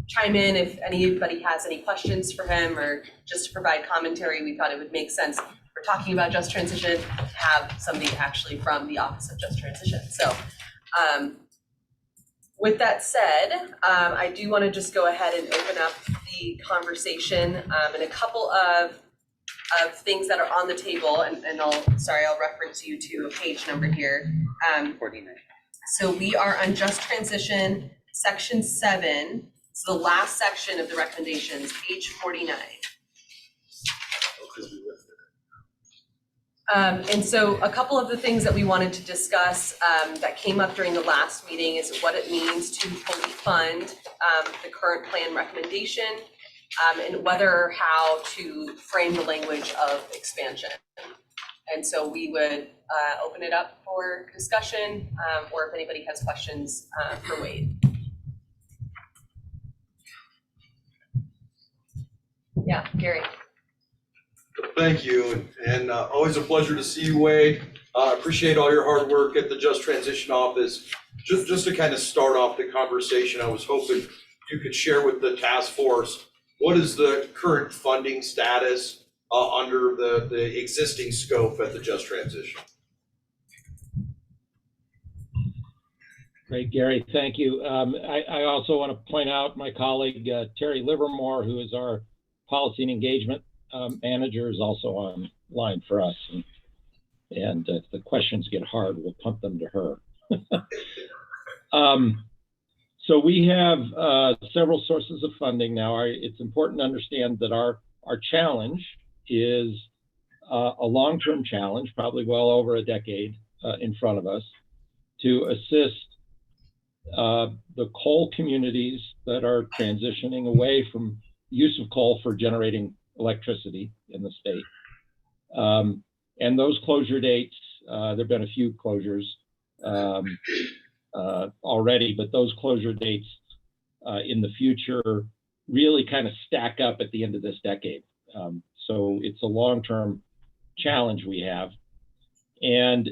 chime in if anybody has any questions for him, or just to provide commentary. We thought it would make sense, if we're talking about Just Transition, to have somebody actually from the Office of Just Transition. So with that said, I do want to just go ahead and open up the conversation, and a couple of things that are on the table, and I'll reference you to a page number here. 49. So we are on Just Transition, section 7. So the last section of the recommendations, page 49. And so a couple of the things that we wanted to discuss that came up during the last meeting is what it means to fully fund the current plan recommendation, and whether or how to frame the language of expansion. And so we would open it up for discussion, or if anybody has questions for Wade. Yeah, Gary. Thank you, and always a pleasure to see you, Wade. Appreciate all your hard work at the Just Transition Office. Just to kind of start off the conversation, I was hoping you could share with the task force, what is the current funding status under the existing scope at the Just Transition? Great, Gary, thank you. I also want to point out my colleague, Terry Livermore, who is our policy and engagement manager, is also online for us. And if the questions get hard, we'll pump them to her. So we have several sources of funding now. It's important to understand that our challenge is a long-term challenge, probably well over a decade in front of us, to assist the coal communities that are transitioning away from use of coal for generating electricity in the state. And those closure dates, there have been a few closures already, but those closure dates in the future really kind of stack up at the end of this decade. So it's a long-term challenge we have. And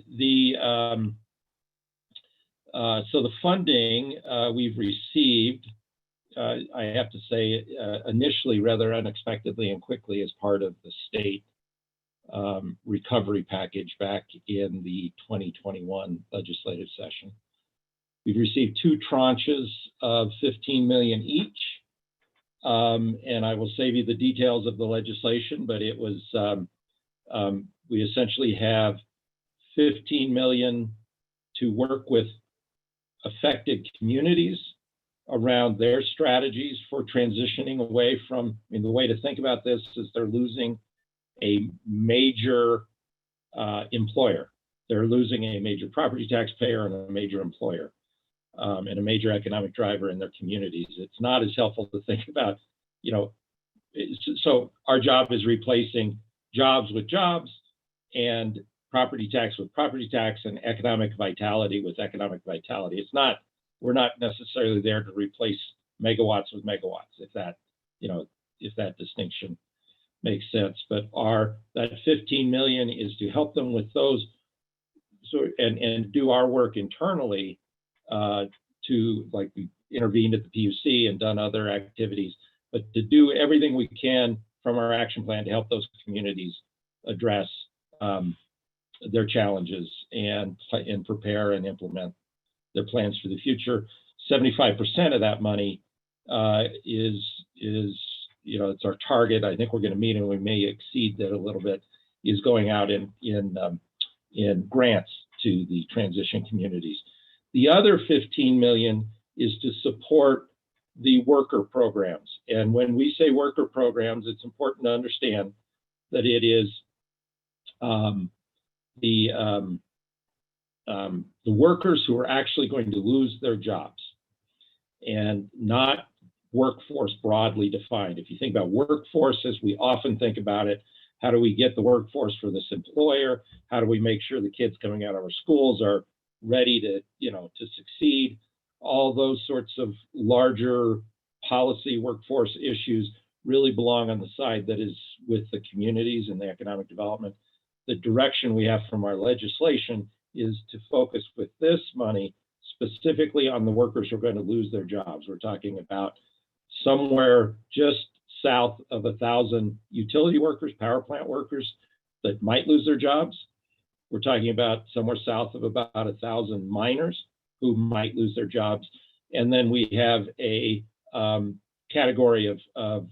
so the funding we've received, I have to say, initially rather unexpectedly and quickly as part of the state recovery package back in the 2021 legislative session. We've received 2 tranches of 15 million each. And I will save you the details of the legislation, but it was, we essentially have 15 million to work with affected communities around their strategies for transitioning away from, I mean, the way to think about this is they're losing a major employer. They're losing a major property taxpayer and a major employer, and a major economic driver in their communities. It's not as helpful to think about, you know, so our job is replacing jobs with jobs and property tax with property tax and economic vitality with economic vitality. It's not, we're not necessarily there to replace megawatts with megawatts, if that, you know, if that distinction makes sense. But that 15 million is to help them with those, so and do our work internally to, like, we intervened at the PUC and done other activities, but to do everything we can from our action plan to help those communities address their challenges and prepare and implement their plans for the future. 75% of that money is, you know, it's our target. I think we're going to meet and we may exceed that a little bit, is going out in grants to the transition communities. The other 15 million is to support the worker programs. And when we say worker programs, it's important to understand that it is the workers who are actually going to lose their jobs, and not workforce broadly defined. If you think about workforce as we often think about it, how do we get the workforce for this employer? How do we make sure the kids coming out of our schools are ready to, you know, to succeed? All those sorts of larger policy workforce issues really belong on the side that is with the communities and the economic development. The direction we have from our legislation is to focus with this money specifically on the workers who are going to lose their jobs. We're talking about somewhere just south of 1,000 utility workers, power plant workers that might lose their jobs. We're talking about somewhere south of about 1,000 miners who might lose their jobs. And then we have a category of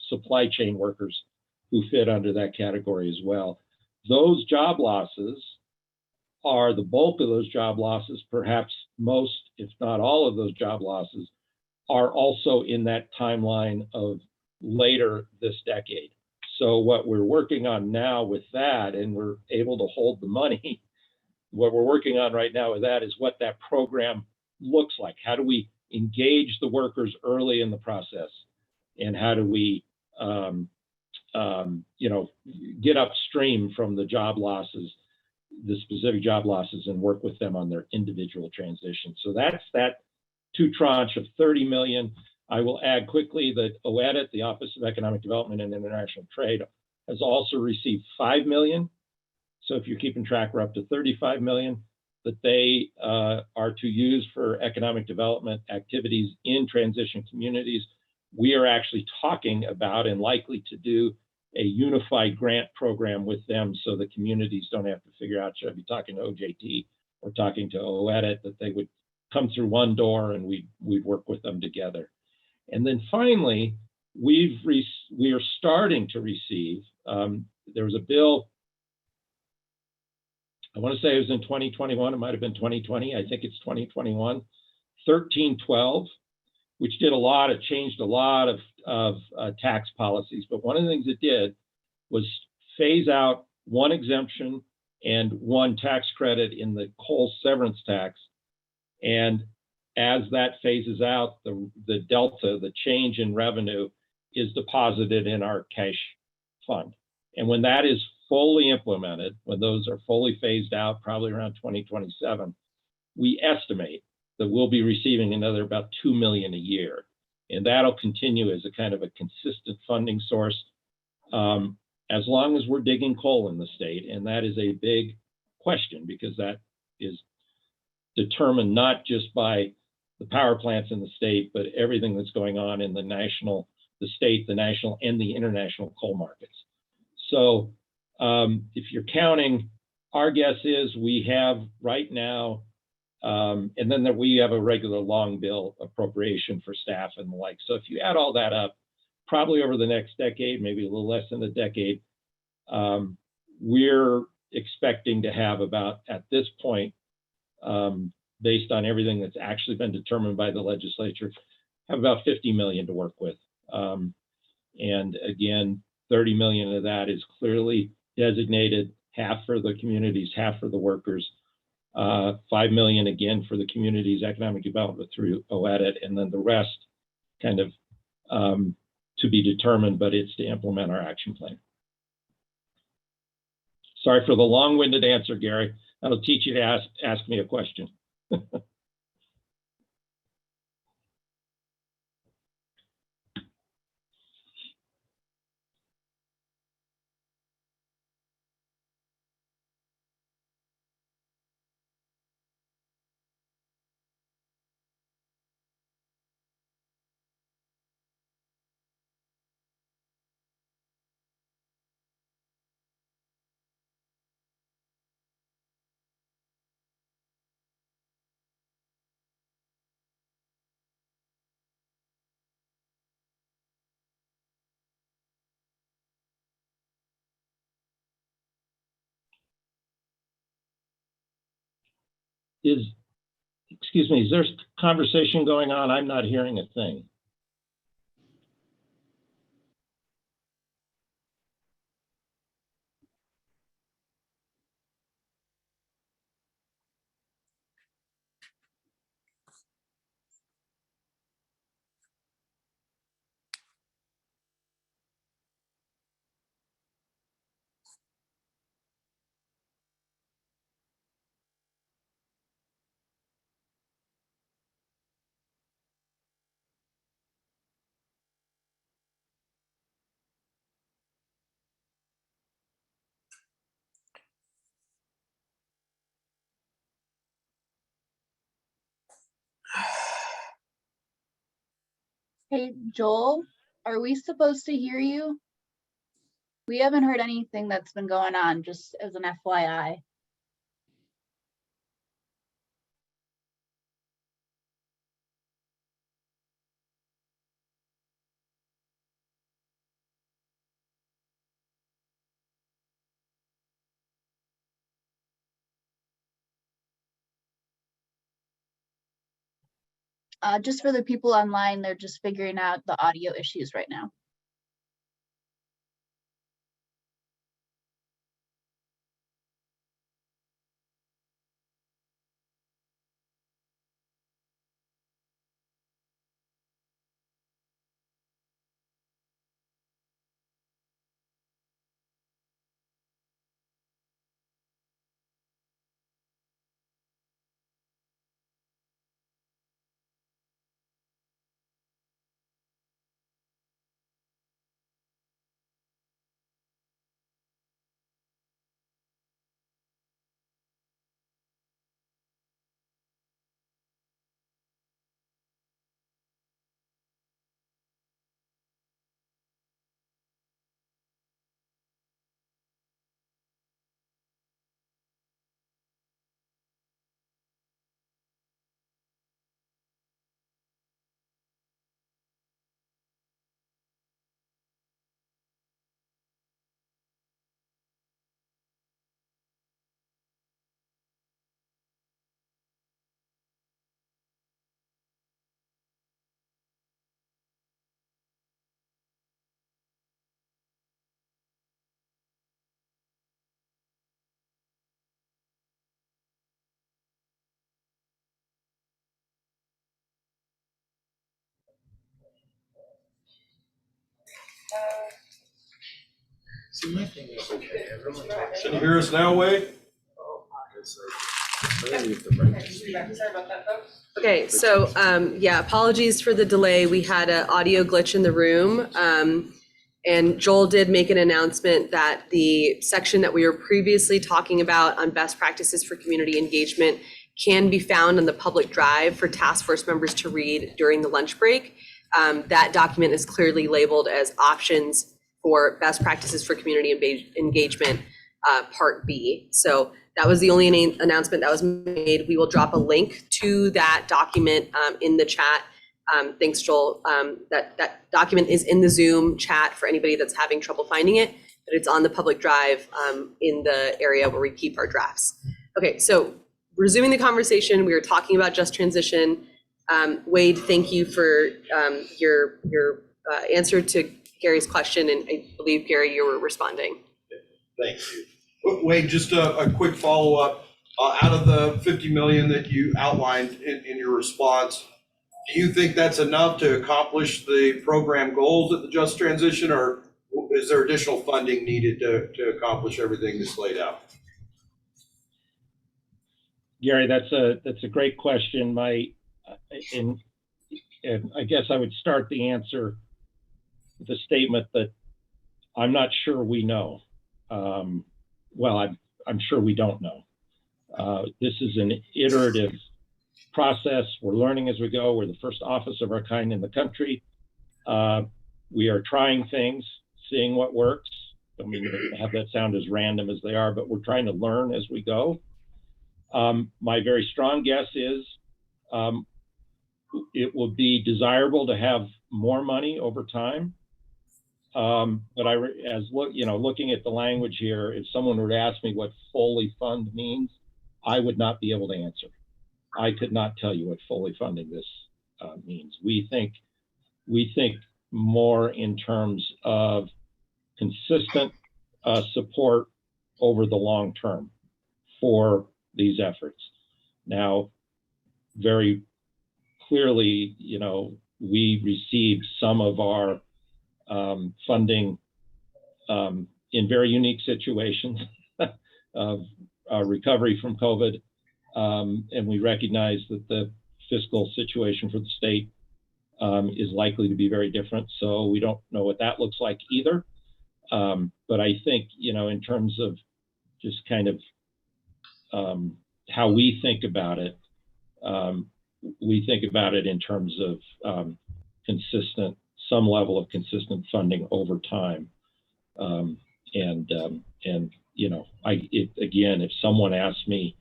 supply chain workers who fit under that category as well. Those job losses are the bulk of those job losses, perhaps most, if not all of those job losses, are also in that timeline of later this decade. So what we're working on now with that, and we're able to hold the money, what we're working on right now with that is what that program looks like. How do we engage the workers early in the process? And how do we, you know, get upstream from the job losses, the specific job losses, and work with them on their individual transition. So that's that 2 tranche of 30 million. I will add quickly that OEDIT, the Office of Economic Development and International Trade, has also received 5 million. So if you're keeping track, we're up to 35 million that they are to use for economic development activities in transition communities. We are actually talking about and likely to do a unified grant program with them so the communities don't have to figure out, should I be talking to OJT or talking to OEDIT, that they would come through one door and we'd work with them together. And then finally, we are starting to receive, there was a bill, I want to say it was in 2021, it might have been 2020, I think it's 2021, 1312, which did changed a lot of tax policies. But one of the things it did was phase out one exemption and one tax credit in the coal severance tax. And as that phases out, the delta, the change in revenue, is deposited in our cash fund. And when that is fully implemented, when those are fully phased out, probably around 2027, we estimate that we'll be receiving another about 2 million a year. And that'll continue as a kind of a consistent funding source as long as we're digging coal in the state. And that is a big question, because that is determined not just by the power plants in the state, but everything that's going on in the national, the state, the national, and the international coal markets. So if you're counting, our guess is we have right now And then we have a regular long bill appropriation for staff and the like. So if you add all that up, probably over the next decade, maybe a little less than a decade, we're expecting to have about, at this point, based on everything that's actually been determined by the legislature, have about 50 million to work with. And again, 30 million of that is clearly designated, half for the communities, half for the workers. 5 million again for the community's economic development through OEDIT, and then the rest kind of to be determined, but it's to implement our action plan. Sorry for the long-winded answer, Gary. That'll teach you to ask me a question. Excuse me, is there conversation going on? I'm not hearing a thing. Hey, Joel, are we supposed to hear you? We haven't heard anything that's been going on, just as an FYI. Just for the people online, they're just figuring out the audio issues right now. See, my thing is okay. Can you hear us now, Wade? Okay, so, yeah, apologies for the delay. We had an audio glitch in the room. And Joel did make an announcement that the section that we were previously talking about on best practices for community engagement can be found on the public drive for task force members to read during the lunch break. That document is clearly labeled as options for best practices for community engagement. Part B. So that was the only announcement that was made. We will drop a link to that document in the chat. Thanks, Joel. That document is in the Zoom chat for anybody that's having trouble finding it, but it's on the public drive in the area where we keep our drafts. Okay, so resuming the conversation, we were talking about just transition. Wade, thank you for your answer to Gary's question, and I believe, Gary, you were responding. Thank you. Wade, just a quick follow-up. Out of the 50 million that you outlined in your response, do you think that's enough to accomplish the program goals at the Just Transition, or is there additional funding needed to accomplish everything that's laid out? Gary, that's a great question. And I guess I would start the answer with a statement that I'm not sure we know. Well, I'm sure we don't know. This is an iterative process. We're learning as we go. We're the first office of our kind in the country. We are trying things, seeing what works. Don't mean to have that sound as random as they are, but we're trying to learn as we go. My very strong guess is it will be desirable to have more money over time. But looking at the language here, if someone were to ask me what fully fund means, I would not be able to answer. I could not tell you what fully funding this means. We think more in terms of consistent support over the long term for these efforts. Now, very clearly, we received some of our funding in very unique situations of recovery from COVID. And we recognize that the fiscal situation for the state is likely to be very different. So we don't know what that looks like either. But I think, in terms of just kind of how we think about it, we think about it in terms of some level of consistent funding over time. Again, if someone asks me,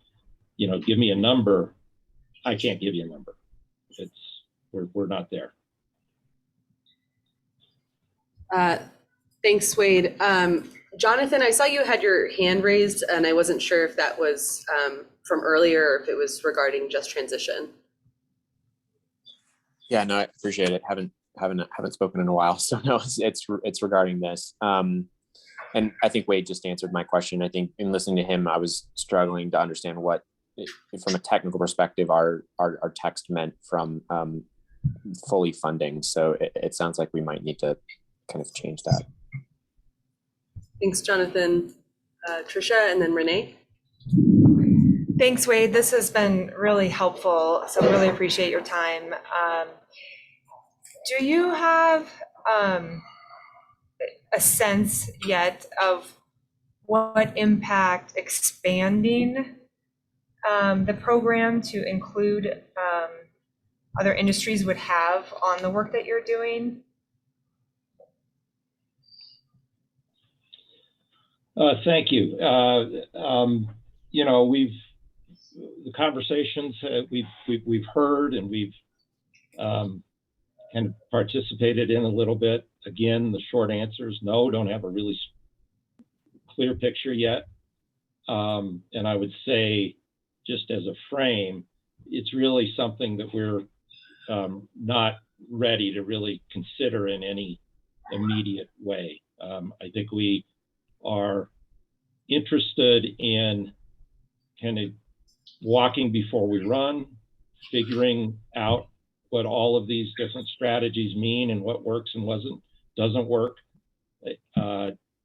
give me a number, I can't give you a number. We're not there. Thanks, Wade. Jonathan, I saw you had your hand raised, and I wasn't sure if that was from earlier or if it was regarding just transition. Yeah, no, I appreciate it. Haven't spoken in a while, so no, it's regarding this. And I think Wade just answered my question. I think in listening to him, I was struggling to understand what, from a technical perspective, our text meant from fully funding. So it sounds like we might need to kind of change that. Thanks, Jonathan. Trisha, and then Renee. Thanks, Wade. This has been really helpful, so really appreciate your time. Do you have a sense yet of what impact expanding the program to include other industries would have on the work that you're doing? Thank you. The conversations we've heard and we've kind of participated in a little bit. Again, the short answer is no, don't have a really clear picture yet. And I would say, just as a frame, it's really something that we're not ready to really consider in any immediate way. I think we are interested in kind of walking before we run, figuring out what all of these different strategies mean and what works and doesn't work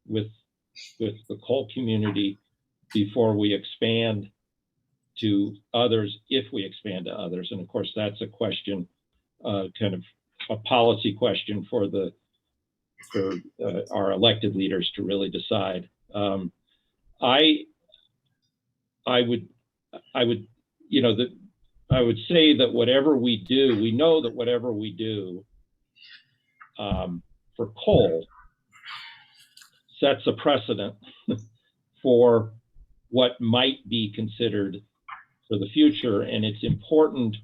with the coal community before we expand to others, if we expand to others. And of course, that's a question, kind of a policy question for our elected leaders to really decide. I would say that whatever we do, we know that whatever we do for coal sets a precedent for what might be considered for the future. And it's important,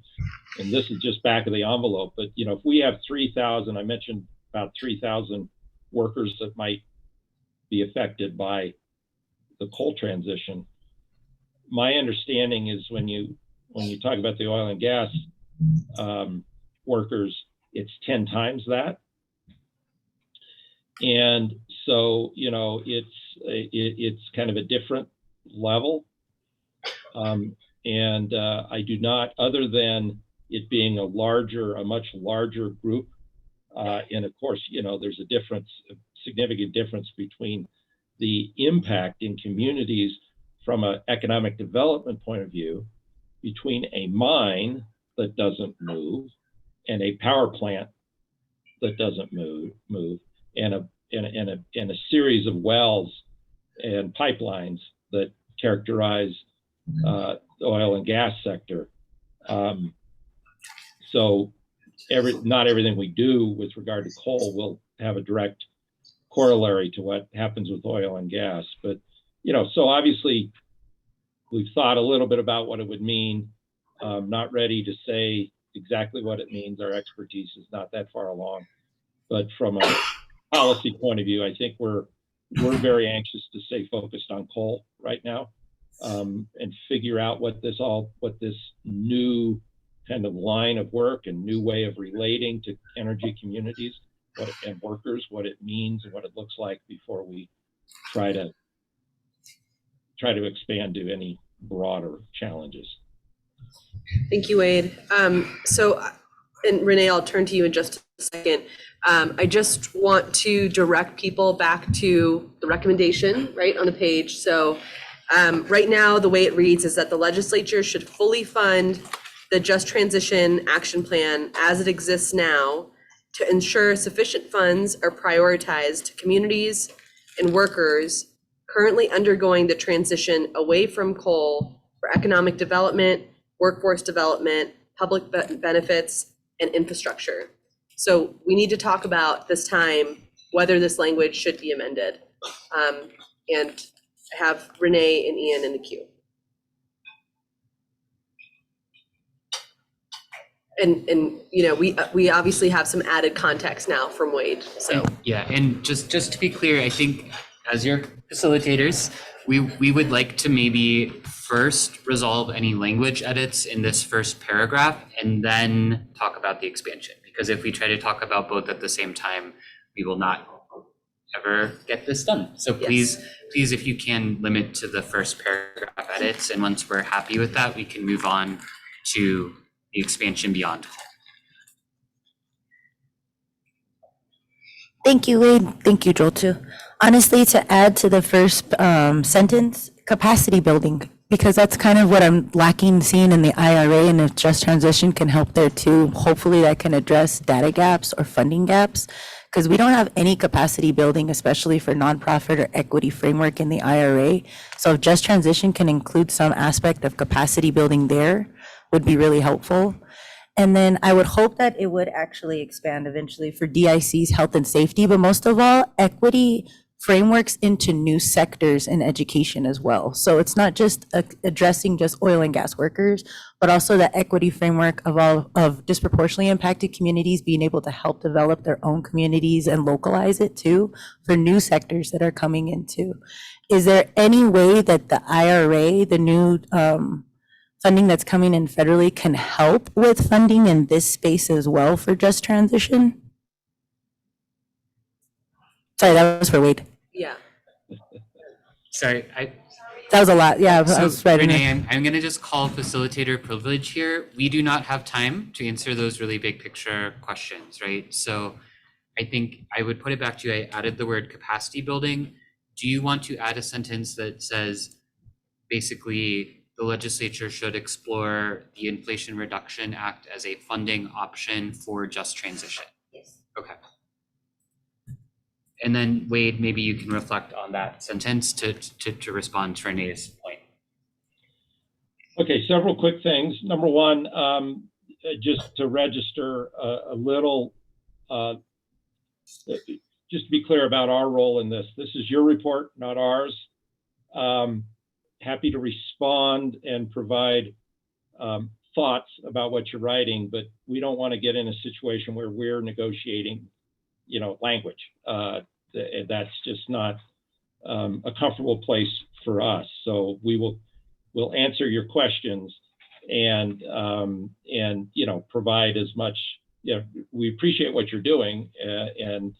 and this is just back of the envelope, but if we have 3,000, I mentioned about 3,000 workers that might be affected by the coal transition. My understanding is when you talk about the oil and gas workers, it's 10 times that. And so, it's kind of a different level. I do not, other than it being a much larger group, and of course, there's a significant difference between the impact in communities from an economic development point of view between a mine that doesn't move and a power plant that doesn't move and a series of wells and pipelines that characterize the oil and gas sector. So not everything we do with regard to coal will have a direct corollary to what happens with oil and gas. But, so obviously we've thought a little bit about what it would mean. Not ready to say exactly what it means. Our expertise is not that far along. But from a policy point of view, I think we're very anxious to stay focused on coal right now, and figure out what this new kind of line of work and new way of relating to energy communities and workers, what it means and what it looks like before we try to expand to any broader challenges. Thank you, Wade. And Renee, I'll turn to you in just a second. I just want to direct people back to the recommendation right on the page. So right now, the way it reads is that the legislature should fully fund the Just Transition Action Plan as it exists now to ensure sufficient funds are prioritized to communities and workers currently undergoing the transition away from coal for economic development, workforce development, public benefits, and infrastructure. So we need to talk about this time whether this language should be amended. And I have Renee and Ian in the queue. And we obviously have some added context now from Wade. So Yeah, and just to be clear, I think as your facilitators, we would like to maybe first resolve any language edits in this first paragraph and then talk about the expansion. Because if we try to talk about both at the same time, we will not ever get this done. So please, if you can limit to the first paragraph edits, and once we're happy with that, we can move on to the expansion beyond. Thank you, Wade. Thank you, Joel, too. Honestly, to add to the first sentence, capacity building, because that's kind of what I'm lacking seeing in the IRA, and if Just Transition can help there too. Hopefully that can address data gaps or funding gaps, because we don't have any capacity building, especially for nonprofit or equity framework in the IRA. So if Just Transition can include some aspect of capacity building there, would be really helpful. And then I would hope that it would actually expand eventually for DIC's health and safety, but most of all, equity frameworks into new sectors in education as well. So it's not just addressing just oil and gas workers, but also the equity framework of disproportionately impacted communities being able to help develop their own communities and localize it too for new sectors that are coming into. Is there any way that the IRA, the new funding that's coming in federally, can help with funding in this space as well for Just Transition? Sorry, that was for Wade. Yeah. Sorry, That was a lot. Yeah, I So was writing. Renee, I'm gonna just call facilitator privilege here. We do not have time to answer those really big picture questions, right? So I think I would put it back to you. I added the word capacity building. Do you want to add a sentence that says basically the legislature should explore the Inflation Reduction Act as a funding option for Just Transition? Yes. Okay. And then Wade, maybe you can reflect on that sentence to respond to Renee's point. Okay, several quick things. Number one, just to register a little, just to be clear about our role in this. This is your report, not ours. happy to respond and provide thoughts about what you're writing, but we don't want to get in a situation where we're negotiating, language. That's just not a comfortable place for us. So we'll answer your questions and provide as much. We appreciate what you're doing and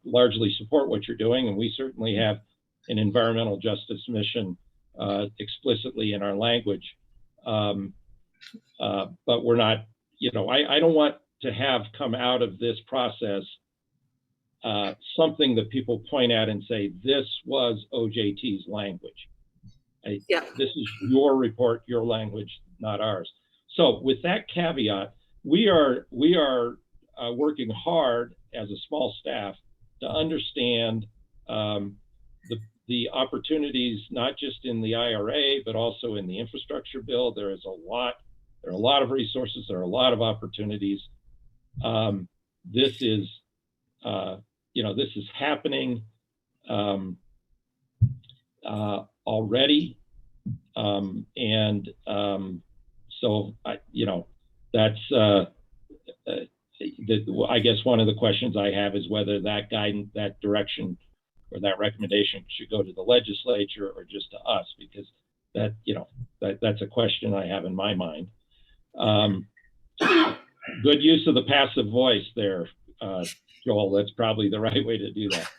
largely support what you're doing, and we certainly have an environmental justice mission explicitly in our language. But we're not, I don't want to have come out of this process something that people point at and say, this was OJT's language. This is your report, your language, not ours. So with that caveat, we are working hard as a small staff to understand the opportunities, not just in the IRA, but also in the infrastructure bill. There are a lot of resources, there are a lot of opportunities. This is happening already. So that's I guess one of the questions I have is whether that guidance, that direction, or that recommendation should go to the legislature or just to us, because that's a question I have in my mind. Good use of the passive voice there, Joel. That's probably the right way to do that.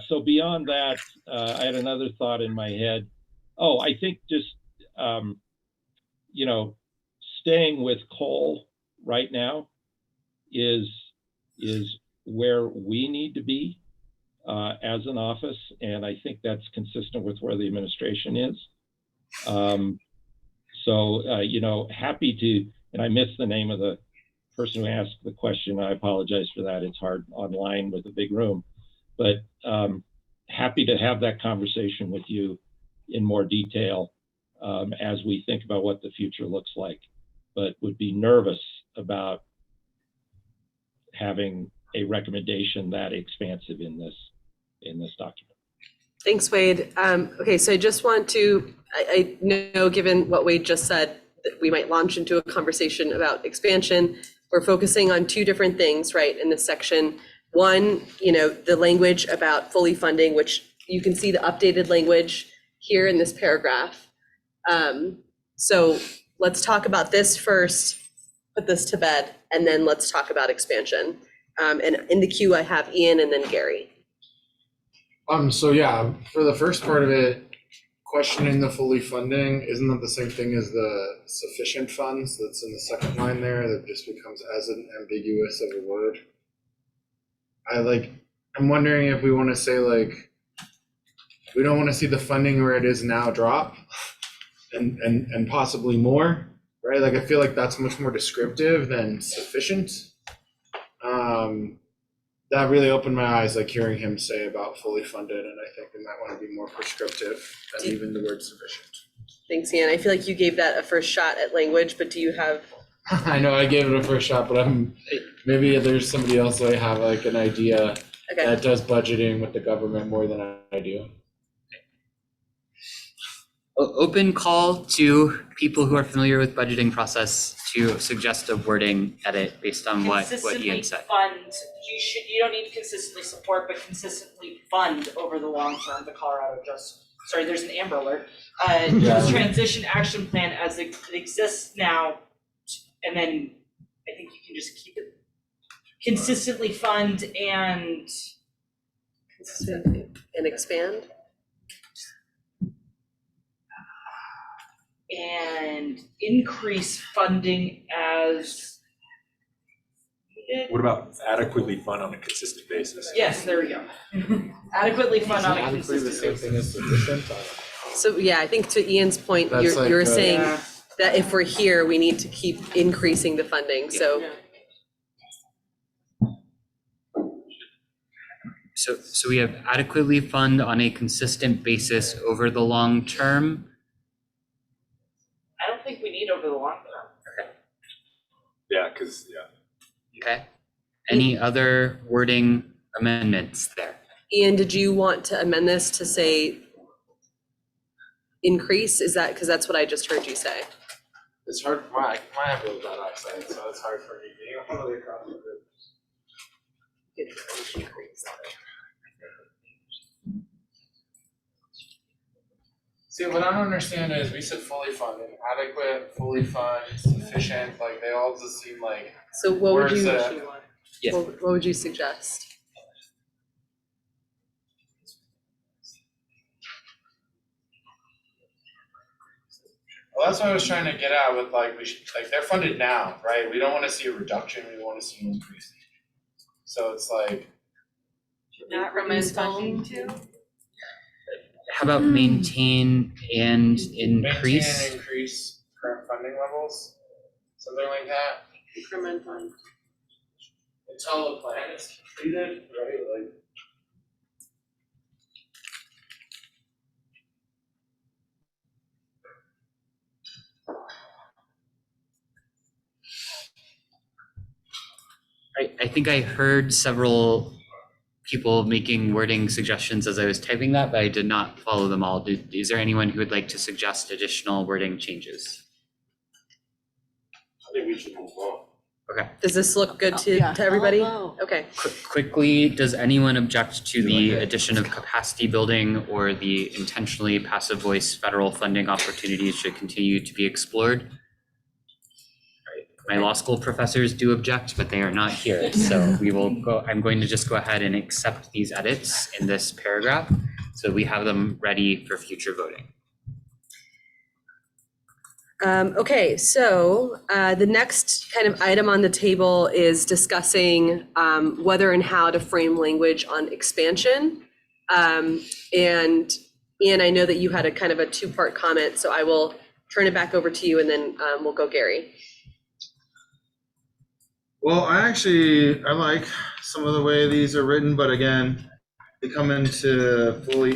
So beyond that, I had another thought in my head. I think just, staying with coal right now is where we need to be as an office. And I think that's consistent with where the administration is. Happy to, and I missed the name of the person who asked the question. I apologize for that. It's hard online with a big room, but happy to have that conversation with you in more detail as we think about what the future looks like, but would be nervous about having a recommendation that expansive in this document. Thanks, Wade. Okay, so I just want to, I know given what Wade just said, that we might launch into a conversation about expansion. We're focusing on two different things, right, in this section. One, the language about fully funding, which you can see the updated language here in this paragraph. So let's talk about this first, put this to bed, and then let's talk about expansion. And in the queue, I have Ian and then Gary. So yeah, for the first part of it, questioning the fully funding, isn't that the same thing as the sufficient funds that's in the second line there that just becomes as ambiguous of a word? I'm wondering if we want to say we don't want to see the funding where it is now drop and possibly more, right? I feel like that's much more descriptive than sufficient. That really opened my eyes, hearing him say about fully funded, and I think we might want to be more prescriptive than even the word sufficient. Thanks, Ian. I feel like you gave that a first shot at language, but do you have? I know I gave it a first shot, but maybe there's somebody else that I have an idea that does budgeting with the government more than I do. Open call to people who are familiar with budgeting process to suggest a wording edit based on what Ian said. Fund, you don't need to consistently support, but consistently fund over the long term the Colorado there's an Amber Alert. Just transition action plan as it exists now, and then I think you can just keep it consistently fund and expand. And increase funding as needed. What about adequately fund on a consistent basis? Yes, there we go. Adequately fund on a Adequately the consistent same basis. thing as sufficient? So yeah, I think to Ian's point, That's you're saying Yeah. that if we're here, we need to keep increasing the funding. So So we have adequately fund on a consistent basis over the long term. I don't think we need over the long term. Yeah, Okay. Any other wording amendments there. Ian, did you want to amend this to say increase? Is that, because that's what I just heard you say. It's hard, I have really bad eyesight, so it's hard for me being all the way across the group. See, what I don't understand is we said fully funded, adequate, fully funded, sufficient, like they all just seem like. So what would words you, that- what would you suggest? Well, that's what I was trying to get at with like, we should, like, they're funded now, right? We don't want to see a reduction, we want to see an increase. So it's like. Not reduce funding too? How about maintain and increase? Maintain and increase current funding levels, something like that. Incremental. Until the plan is completed, right, like. I think I heard several people making wording suggestions as I was typing that, but I did not follow them all. Is there anyone who would like to suggest additional wording changes? I think we should move on. Okay. Does this look good to everybody? Okay. Quickly, does anyone object to the addition of capacity building or the intentionally passive voice federal funding opportunities should continue to be explored? My law school professors do object, but they are not here. So we will go, I'm going to just go ahead and accept these edits in this paragraph. So we have them ready for future voting. Okay, so the next kind of item on the table is discussing whether and how to frame language on expansion. And Ian, I know that you had a kind of a two-part comment, so I will turn it back over to you and then we'll go Gary. Well, I like some of the way these are written, but again, they come into fully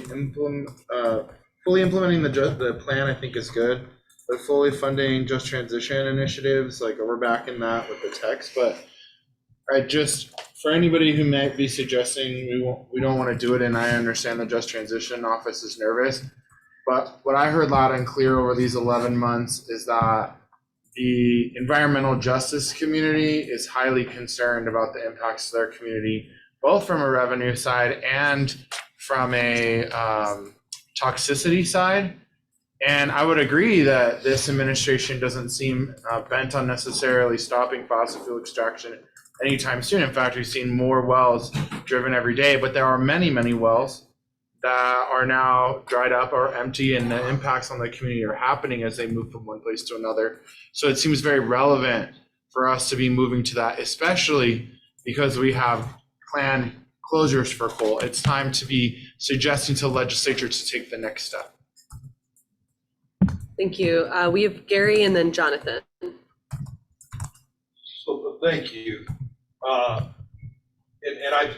implementing the plan, I think is good. But fully funding just transition initiatives, like we're back in that with the text, but I just, for anybody who might be suggesting we don't want to do it, and I understand the just transition office is nervous, but what I heard loud and clear over these 11 months is that the environmental justice community is highly concerned about the impacts to their community, both from a revenue side and from a toxicity side. And I would agree that this administration doesn't seem bent on necessarily stopping fossil fuel extraction anytime soon. In fact, we've seen more wells driven every day, but there are many, many wells that are now dried up or empty, and the impacts on the community are happening as they move from one place to another. So it seems very relevant for us to be moving to that, especially because we have planned closures for coal. It's time to be suggesting to the legislature to take the next step. Thank you. We have Gary and then Jonathan. So, thank you. And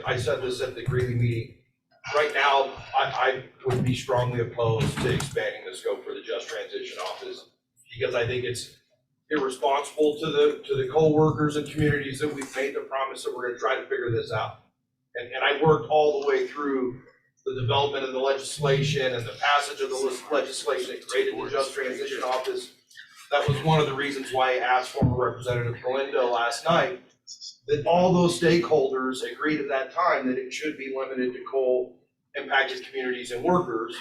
I said this at the Greeley meeting. Right now, I would be strongly opposed to expanding the scope for the Just Transition Office because I think it's irresponsible to the coworkers and communities that we've made the promise that we're going to try to figure this out. And I worked all the way through the development of the legislation and the passage of the legislation that created the Just Transition Office. That was one of the reasons why I asked former Representative Galindo last night that all those stakeholders agreed at that time that it should be limited to coal impacted communities and workers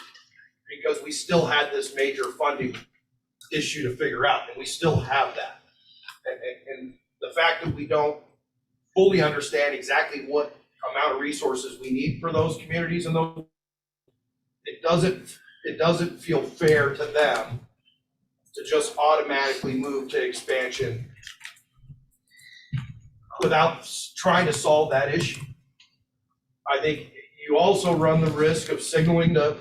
because we still had this major funding issue to figure out, and we still have that. And the fact that we don't fully understand exactly what amount of resources we need for those communities and those, it doesn't feel fair to them to just automatically move to expansion without trying to solve that issue. I think you also run the risk of signaling to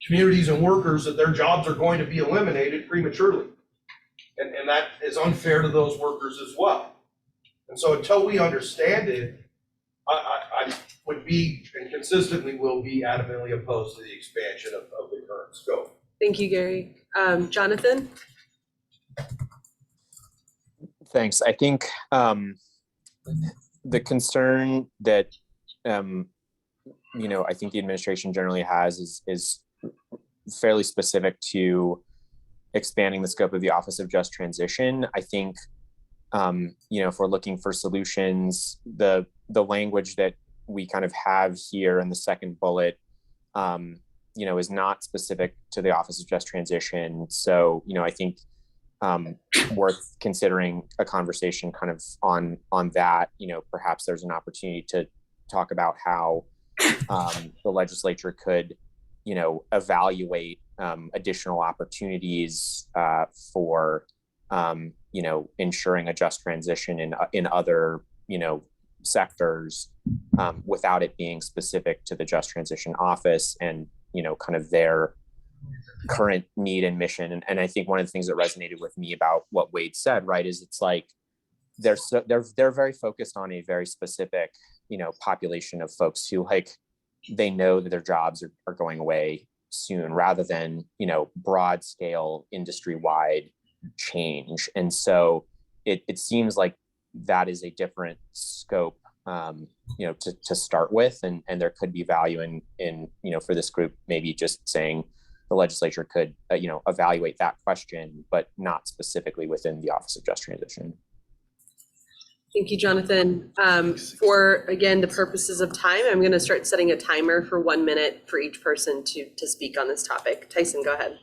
communities and workers that their jobs are going to be eliminated prematurely. And that is unfair to those workers as well. And so until we understand it, I would be and consistently will be adamantly opposed to the expansion of the current scope. Thank you, Gary. Jonathan? Thanks. I think the concern that I think the administration generally has is fairly specific to expanding the scope of the Office of Just Transition. I think, if we're looking for solutions, the language that we kind of have here in the second bullet, is not specific to the Office of Just Transition. So, I think worth considering a conversation kind of on that. Perhaps there's an opportunity to talk about how the legislature could, evaluate additional opportunities for, ensuring a just transition in other, sectors without it being specific to the Just Transition Office and, kind of their current need and mission. And I think one of the things that resonated with me about what Wade said, right, is it's like they're very focused on a very specific, population of folks who they know that their jobs are going away soon, rather than, broad scale industry wide change. And so it seems like that is a different scope, to start with, and there could be value in for this group, maybe just saying the legislature could, evaluate that question, but not specifically within the Office of Just Transition. Thank you, Jonathan. For, again, the purposes of time, I'm going to start setting a timer for 1 minute for each person to speak on this topic. Tyson, go ahead.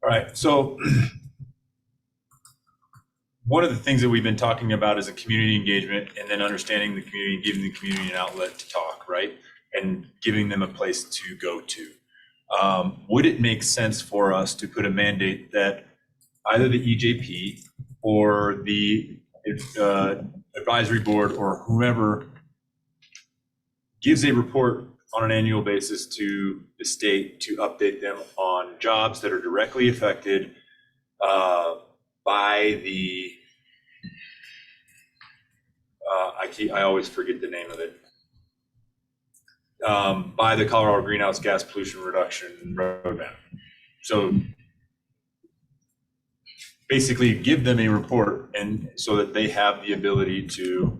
All right, so one of the things that we've been talking about is a community engagement, and then understanding the community, giving the community an outlet to talk, right? And giving them a place to go to. Would it make sense for us to put a mandate that either the EJP or the advisory board or whoever gives a report on an annual basis to the state to update them on jobs that are directly affected by the, I always forget the name of it, by the Colorado Greenhouse Gas Pollution Reduction Roadmap. So basically give them a report, and so that they have the ability to.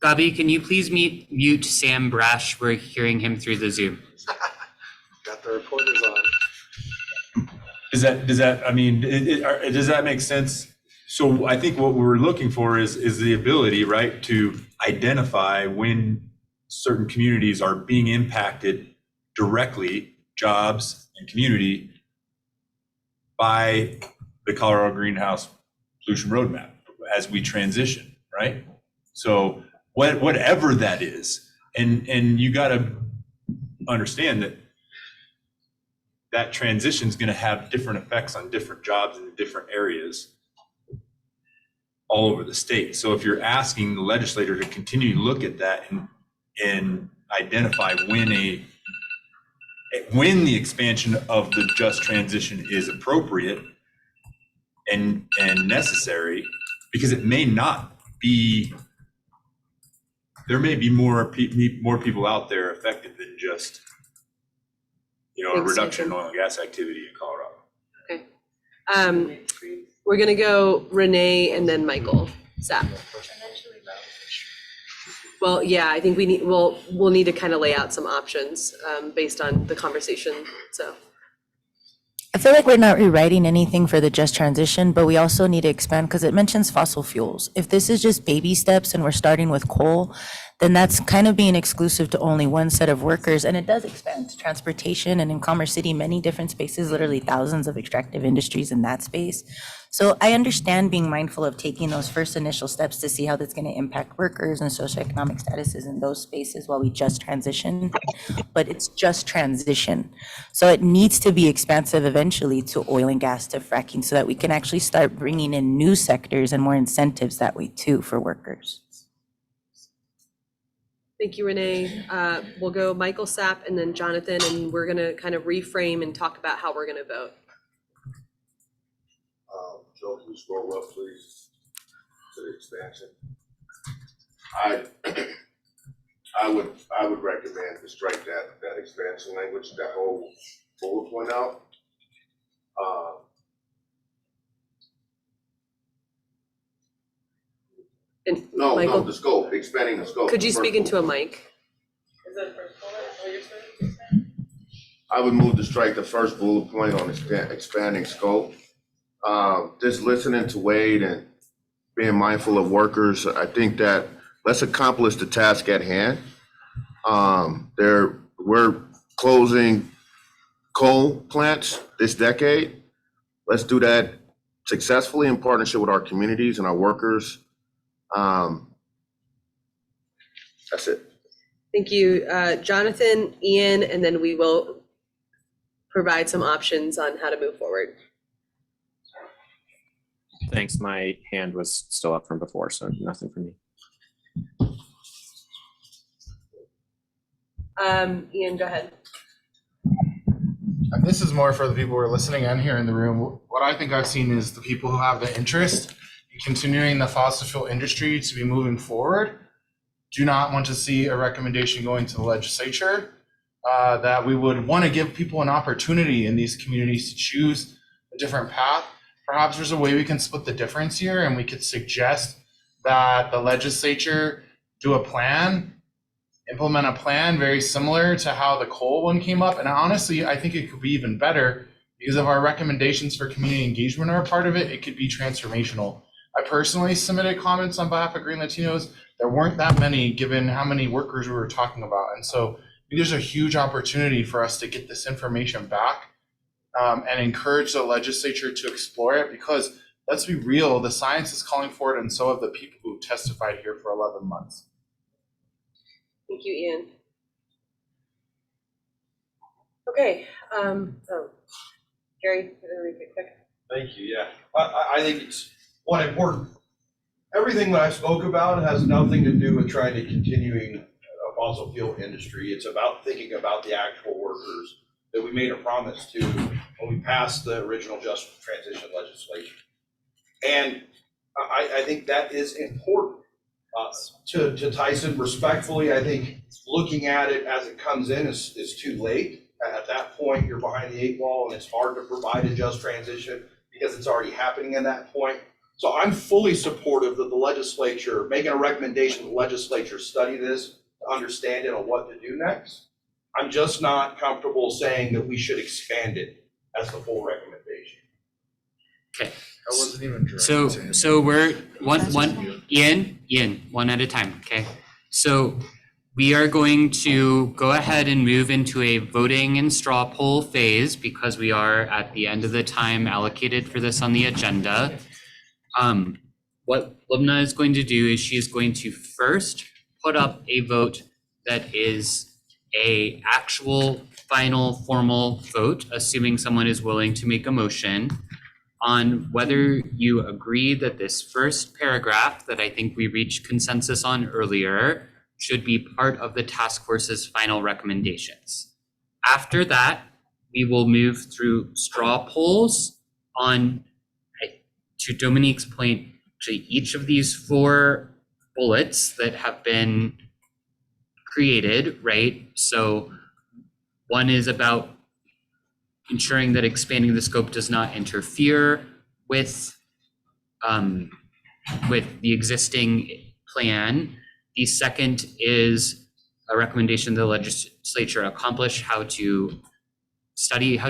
Bobby, can you please mute Sam Brash? We're hearing him through the Zoom. Got the recorders on. Does that make sense? So I think what we're looking for is the ability, right, to identify when certain communities are being impacted directly, jobs and community, by the Colorado Greenhouse Pollution Roadmap as we transition, right? So whatever that is, and you got to understand that transition is going to have different effects on different jobs in different areas all over the state. So if you're asking the legislator to continue to look at that and identify when the expansion of the just transition is appropriate and necessary, because it may not be, there may be more people out there affected than just, a reduction in oil and gas activity in Colorado. Okay. We're going to go Renee and then Michael Sapp. Well, yeah, I think we'll need to kind of lay out some options based on the conversation, so. I feel like we're not rewriting anything for the just transition, but we also need to expand because it mentions fossil fuels. If this is just baby steps and we're starting with coal, then that's kind of being exclusive to only one set of workers. And it does expand to transportation, and in Commerce City, many different spaces, literally thousands of extractive industries in that space. So I understand being mindful of taking those first initial steps to see how that's going to impact workers and socioeconomic statuses in those spaces while we just transition, but it's just transition. So it needs to be expansive eventually to oil and gas, to fracking, so that we can actually start bringing in new sectors and more incentives that way too for workers. Thank you, Renee. We'll go Michael Sapp and then Jonathan, and we're going to kind of reframe and talk about how we're going to vote. Joe, can you scroll up, please, to the expansion? I would recommend to strike that expansion language, that whole bullet point out. And No, Michael, the scope, expanding the scope. could you speak into a mic? Is that first bullet, what you're saying? I would move to strike the first bullet point on expanding scope. Just listening to Wade and being mindful of workers, I think that let's accomplish the task at hand. We're closing coal plants this decade. Let's do that successfully in partnership with our communities and our workers. That's it. Thank you, Jonathan, Ian, and then we will provide some options on how to move forward. Thanks. My hand was still up from before, so nothing for me. Ian, go ahead. And this is more for the people who are listening and here in the room. What I think I've seen is the people who have the interest in continuing the fossil fuel industry to be moving forward do not want to see a recommendation going to the legislature, that we would want to give people an opportunity in these communities to choose a different path. Perhaps there's a way we can split the difference here, and we could suggest that the legislature do a plan, implement a plan very similar to how the coal one came up. And honestly, I think it could be even better because if our recommendations for community engagement are a part of it, it could be transformational. I personally submitted comments on behalf of Green Latinos. There weren't that many given how many workers we were talking about. And so I think there's a huge opportunity for us to get this information back and encourage the legislature to explore it, because let's be real, the science is calling for it and so have the people who testified here for 11 months. Thank you, Ian. Okay, Gary, you're gonna make it quick. Thank you, yeah. I think it's one important, everything that I spoke about has nothing to do with trying to continuing a fossil fuel industry. It's about thinking about the actual workers that we made a promise to when we passed the original just transition legislation. And I think that is important. To Tyson, respectfully, I think looking at it as it comes in is too late. At that point, you're behind the 8 ball and it's hard to provide a just transition because it's already happening in that point. So I'm fully supportive that the legislature, making a recommendation, the legislature study this to understand it on what to do next. I'm just not comfortable saying that we should expand it as the full recommendation. Okay. I wasn't even directed So we're Ian, one at a time, okay? So we are going to go ahead and move into a voting and straw poll phase because we are at the end of the time allocated for this on the agenda. What Lubna is going to do is she is going to first put up a vote that is a actual final formal vote, assuming someone is willing to make a motion on whether you agree that this first paragraph that I think we reached consensus on earlier should be part of the task force's final recommendations. After that, we will move through straw polls on, to Dominique's point, to each of these 4 bullets that have been created, right? So one is about ensuring that expanding the scope does not interfere with the existing plan. The second is a recommendation the legislature accomplish how to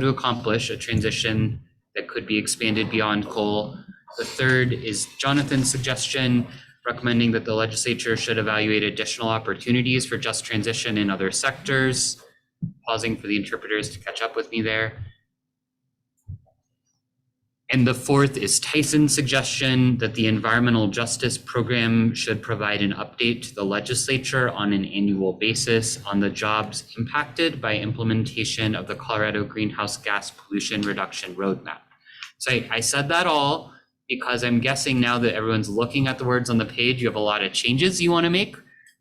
accomplish a transition that could be expanded beyond coal. The third is Jonathan's suggestion, recommending that the legislature should evaluate additional opportunities for just transition in other sectors. Pausing for the interpreters to catch up with me there. And the fourth is Tyson's suggestion that the Environmental Justice Program should provide an update to the legislature on an annual basis on the jobs impacted by implementation of the Colorado Greenhouse Gas Pollution Reduction Roadmap. So I said that all because I'm guessing now that everyone's looking at the words on the page, you have a lot of changes you want to make.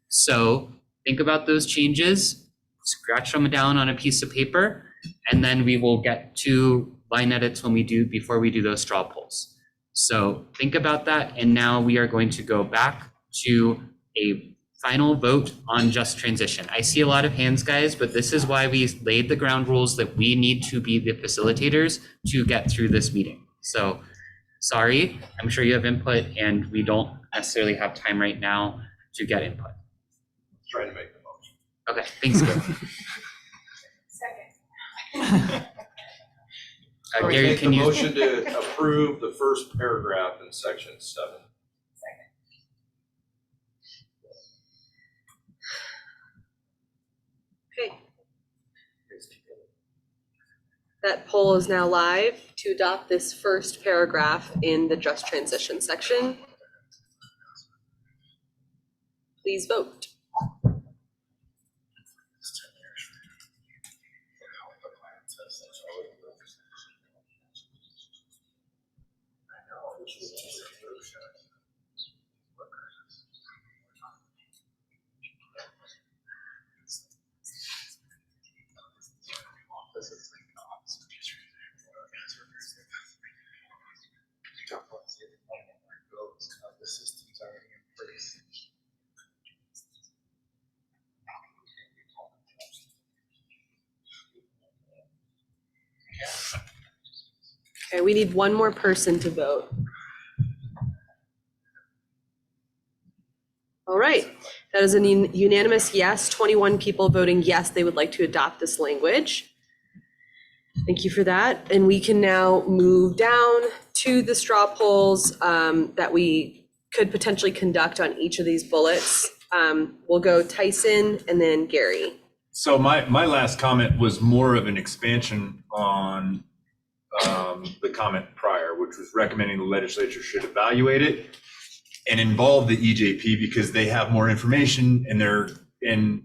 So think about those changes, scratch them down on a piece of paper, and then we will get to line edits before we do those straw polls. So think about that. And now we are going to go back to a final vote on just transition. I see a lot of hands, guys, but this is why we laid the ground rules that we need to be the facilitators to get through this meeting. So sorry, I'm sure you have input and we don't necessarily have time right now to get input. Trying to make the motion. Okay, thanks, Gary. I Gary, make can the you? motion to approve the first paragraph in section 7. Okay. That poll is now live to adopt this first paragraph in the just transition section. Please vote. Okay, we need one more person to vote. All right, that is a unanimous yes, 21 people voting yes, they would like to adopt this language. Thank you for that. And we can now move down to the straw polls that we could potentially conduct on each of these bullets. We'll go Tyson and then Gary. So my last comment was more of an expansion on the comment prior, which was recommending the legislature should evaluate it and involve the EJP because they have more information and they're in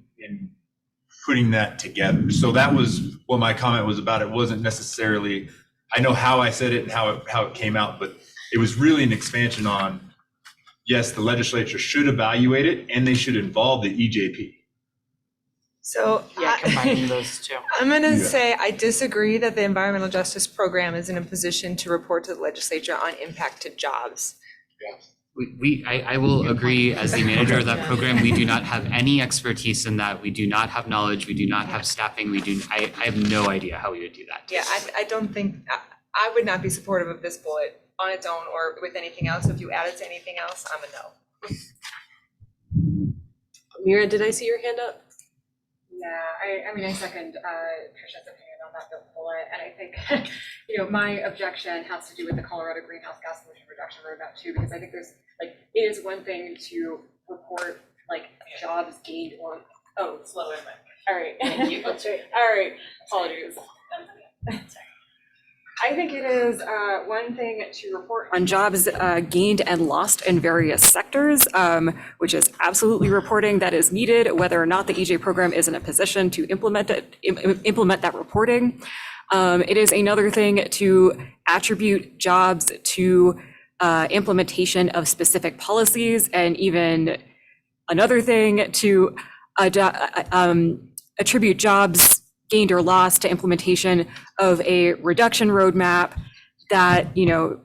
putting that together. So that was what my comment was about. It wasn't necessarily, I know how I said it and how it came out, but it was really an expansion on, yes, the legislature should evaluate it and they should involve the EJP. So Yeah, combining those two. I'm gonna Yeah. say I disagree that the Environmental Justice Program is in a position to report to the legislature on impact to jobs. I will agree as the manager of that program, we do not have any expertise in that. We do not have knowledge. We do not have staffing. I have no idea how we would do that. Yeah, I don't think, I would not be supportive of this bullet on its own or with anything else. If you add it to anything else, I'm a no. Mira, did I see your hand up? Yeah, I mean, I second Tricia's opinion on that bullet, and I think, my objection has to do with the Colorado Greenhouse Gas Emission Reduction Roadmap too, because I think there's, it is one thing to report, jobs gained or, oh, Slow in all right. Thank you. That's right. All right, apologies. I think it is one thing to report on jobs gained and lost in various sectors, which is absolutely reporting that is needed, whether or not the EJ program is in a position to implement that reporting. It is another thing to attribute jobs to implementation of specific policies, and even another thing to attribute jobs gained or lost to implementation of a reduction roadmap that,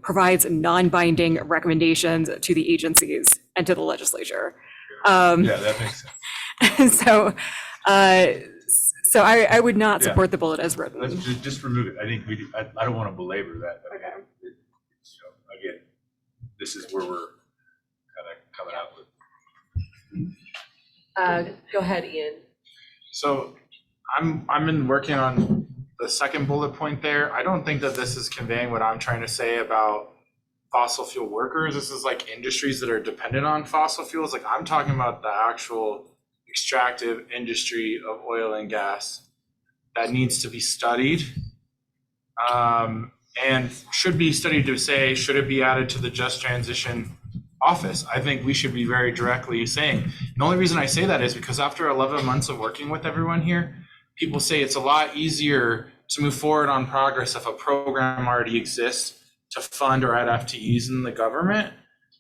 provides non-binding recommendations to the agencies and to the legislature. Yeah, that makes sense. So I would not support the bullet as written. Let's just remove it. I think I don't want to belabor that. But Okay. again, this is where we're kind of coming out with. Go ahead, Ian. So I'm in working on the second bullet point there. I don't think that this is conveying what I'm trying to say about fossil fuel workers. This is industries that are dependent on fossil fuels. I'm talking about the actual extractive industry of oil and gas that needs to be studied, and should be studied to say, should it be added to the Just Transition office? I think we should be very directly saying. The only reason I say that is because after 11 months of working with everyone here, people say it's a lot easier to move forward on progress if a program already exists to fund or add FTEs in the government.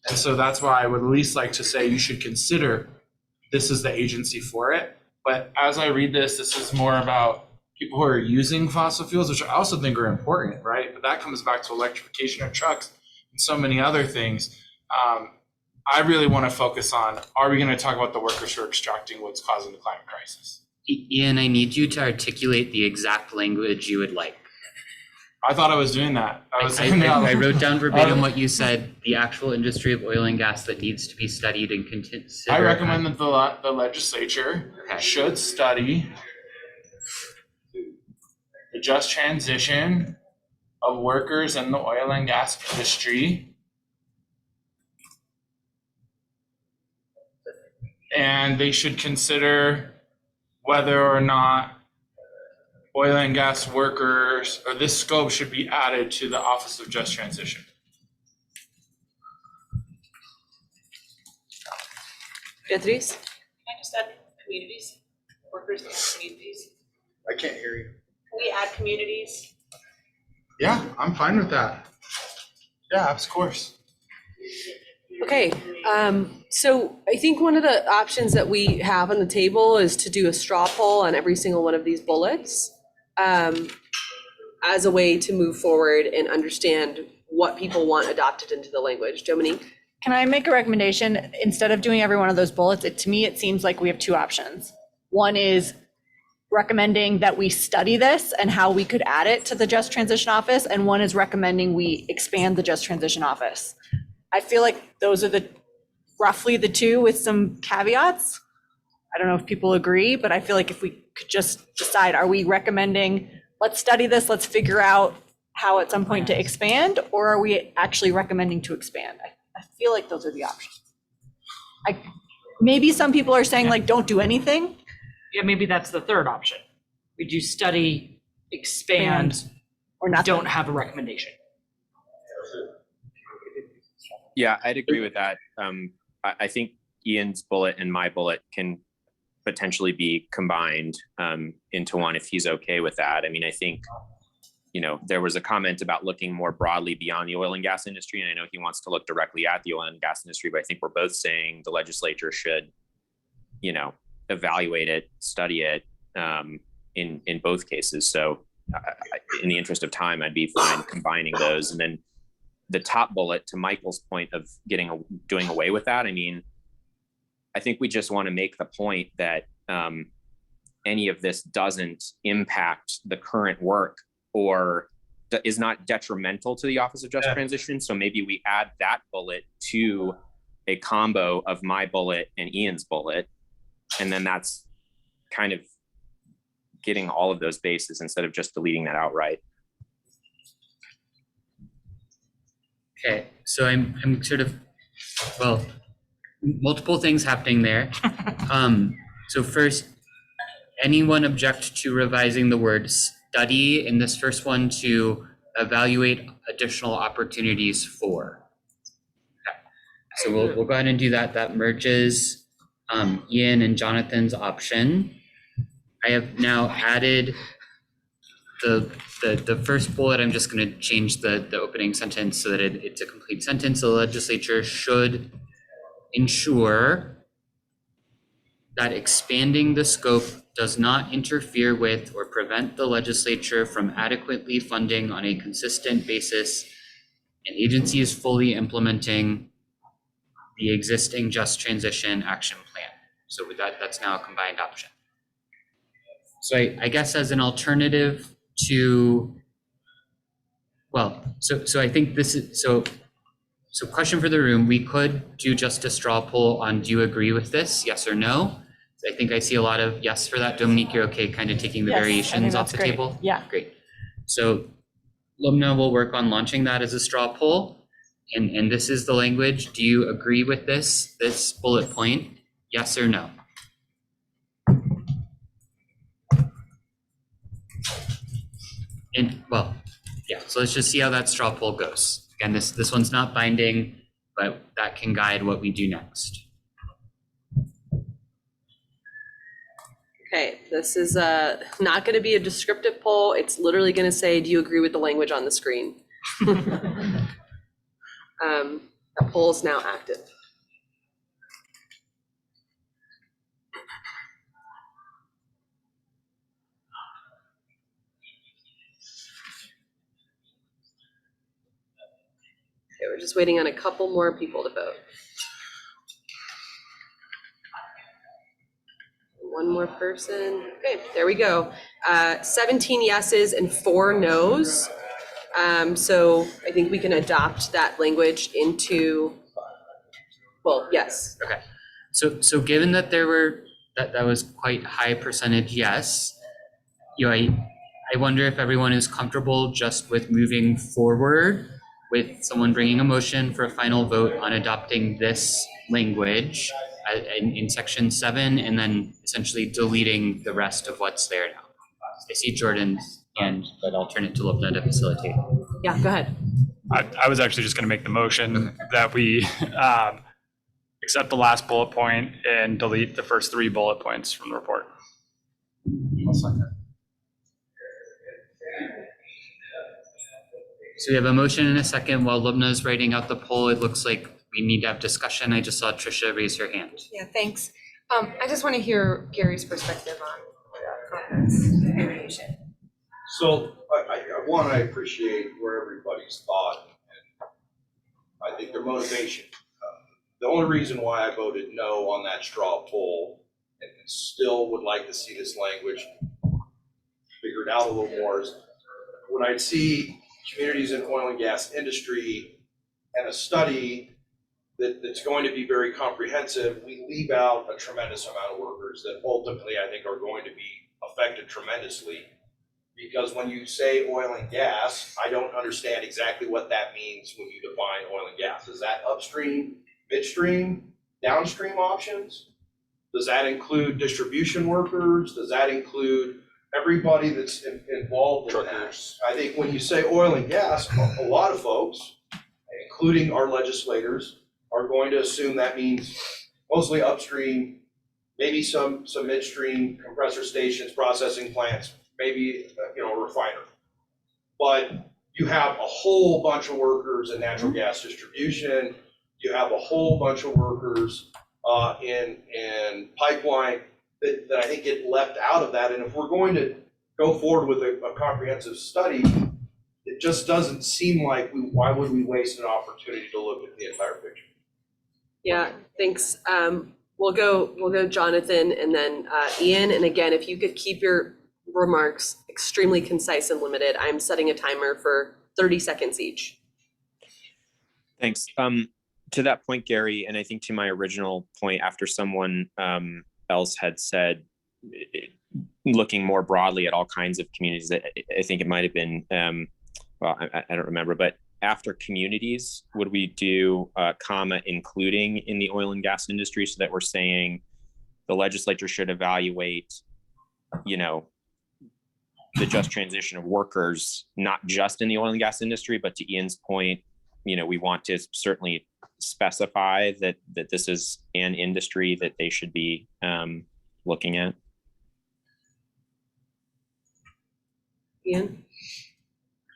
And so that's why I would at least like to say you should consider this is the agency for it. But as I read this, this is more about people who are using fossil fuels, which I also think are important, right? But that comes back to electrification of trucks and so many other things. I really want to focus on, are we going to talk about the workers who are extracting what's causing the climate crisis? Ian, I need you to articulate the exact language you would like. I thought I was doing that. I wrote down verbatim what you said, the actual industry of oil and gas that needs to be studied and considered. I recommend that the legislature should study the just transition of workers in the oil and gas industry. And they should consider whether or not oil and gas workers, or this scope should be added to the Office of Just Transition. Beatriz? Can I just add communities, workers in communities? I can't hear you. Can we add communities? Yeah, I'm fine with that. Yeah, of course. Okay, so I think one of the options that we have on the table is to do a straw poll on every single one of these bullets as a way to move forward and understand what people want adopted into the language. Dominique? Can I make a recommendation? Instead of doing every one of those bullets, to me, it seems like we have two options. One is recommending that we study this and how we could add it to the Just Transition Office, and one is recommending we expand the Just Transition Office. I feel like those are roughly the two with some caveats. I don't know if people agree, but I feel like if we could just decide, are we recommending, let's study this, let's figure out how at some point to expand, or are we actually recommending to expand? I feel like those are the options. Maybe some people are saying like, don't do anything. Yeah, maybe that's the third option. We do study, expand, or not. Don't have a recommendation. Yeah, I'd agree with that. I think Ian's bullet and my bullet can potentially be combined into one if he's okay with that. I mean, I think, there was a comment about looking more broadly beyond the oil and gas industry, and I know he wants to look directly at the oil and gas industry, but I think we're both saying the legislature should, evaluate it, study it in both cases. So in the interest of time, I'd be fine combining those. And then the top bullet, to Michael's point of doing away with that, I mean, I think we just want to make the point that any of this doesn't impact the current work or is not detrimental to the Office of Just Transition. So maybe we add that bullet to a combo of my bullet and Ian's bullet, and then that's kind of getting all of those bases instead of just deleting that outright. Okay, so I'm sort of, multiple things happening there. So first, anyone object to revising the word study in this first one to evaluate additional opportunities for? Okay. So we'll go ahead and do that. That merges Ian and Jonathan's option. I have now added the first bullet. I'm just going to change the opening sentence so that it's a complete sentence. The legislature should ensure that expanding the scope does not interfere with or prevent the legislature from adequately funding on a consistent basis an agency is fully implementing the existing Just Transition Action Plan. So with that's now a combined option. So I guess as an alternative to, so I think this is, so question for the room, we could do just a straw poll on, do you agree with this? Yes or no? I think I see a lot of yes for that. Dominique, you're okay kind of taking the Yes, I think variations off that's the great. table? Yeah. Great. So Lumna will work on launching that as a straw poll. And this is the language. Do you agree with this bullet point? Yes or no? And yeah, so let's just see how that straw poll goes. Again, this one's not binding, but that can guide what we do next. Okay, this is not going to be a descriptive poll. It's literally going to say, do you agree with the language on the screen? The poll is now active. Okay, we're just waiting on a couple more people to vote. One more person. Okay, there we go. 17 yeses and 4 nos. So I think we can adopt that language into, well, yes. Okay, so given that that was quite high percentage yes, I wonder if everyone is comfortable just with moving forward with someone bringing a motion for a final vote on adopting this language in section 7 and then essentially deleting the rest of what's there now. I see Jordan's hand, but I'll turn it to Lubna to facilitate. Yeah, go ahead. I was actually just going to make the motion that we accept the last bullet point and delete the first 3 bullet points from the report. So we have a motion and a second. While Lubna is writing out the poll, it looks like we need to have discussion. I just saw Trisha raise her hand. Yeah, thanks. I just want to hear Gary's perspective on this variation. So I appreciate where everybody's thought and I think their motivation. The only reason why I voted no on that straw poll and still would like to see this language figured out a little more is when I see communities in oil and gas industry and a study that's going to be very comprehensive, we leave out a tremendous amount of workers that ultimately I think are going to be affected tremendously. Because when you say oil and gas, I don't understand exactly what that means when you define oil and gas. Is that upstream, midstream, downstream options? Does that include distribution workers? Does that include everybody that's involved in that? I think when you say oil and gas, a lot of folks, including our legislators, are going to assume that means mostly upstream, maybe some midstream compressor stations, processing plants, maybe a refiner. But you have a whole bunch of workers in natural gas distribution. You have a whole bunch of workers in pipeline that I think get left out of that. And if we're going to go forward with a comprehensive study, it just doesn't seem like why would we waste an opportunity to look at the entire picture? Yeah, thanks. We'll go Jonathan and then Ian. And again, if you could keep your remarks extremely concise and limited. I'm setting a timer for 30 seconds each. Thanks. To that point, Gary, and I think to my original point after someone else had said, looking more broadly at all kinds of communities, I think it might have been, well, I don't remember, but after communities, would we do comma including in the oil and gas industry so that we're saying the legislature should evaluate, the just transition of workers, not just in the oil and gas industry, but to Ian's point, we want to certainly specify that this is an industry that they should be looking at. Ian?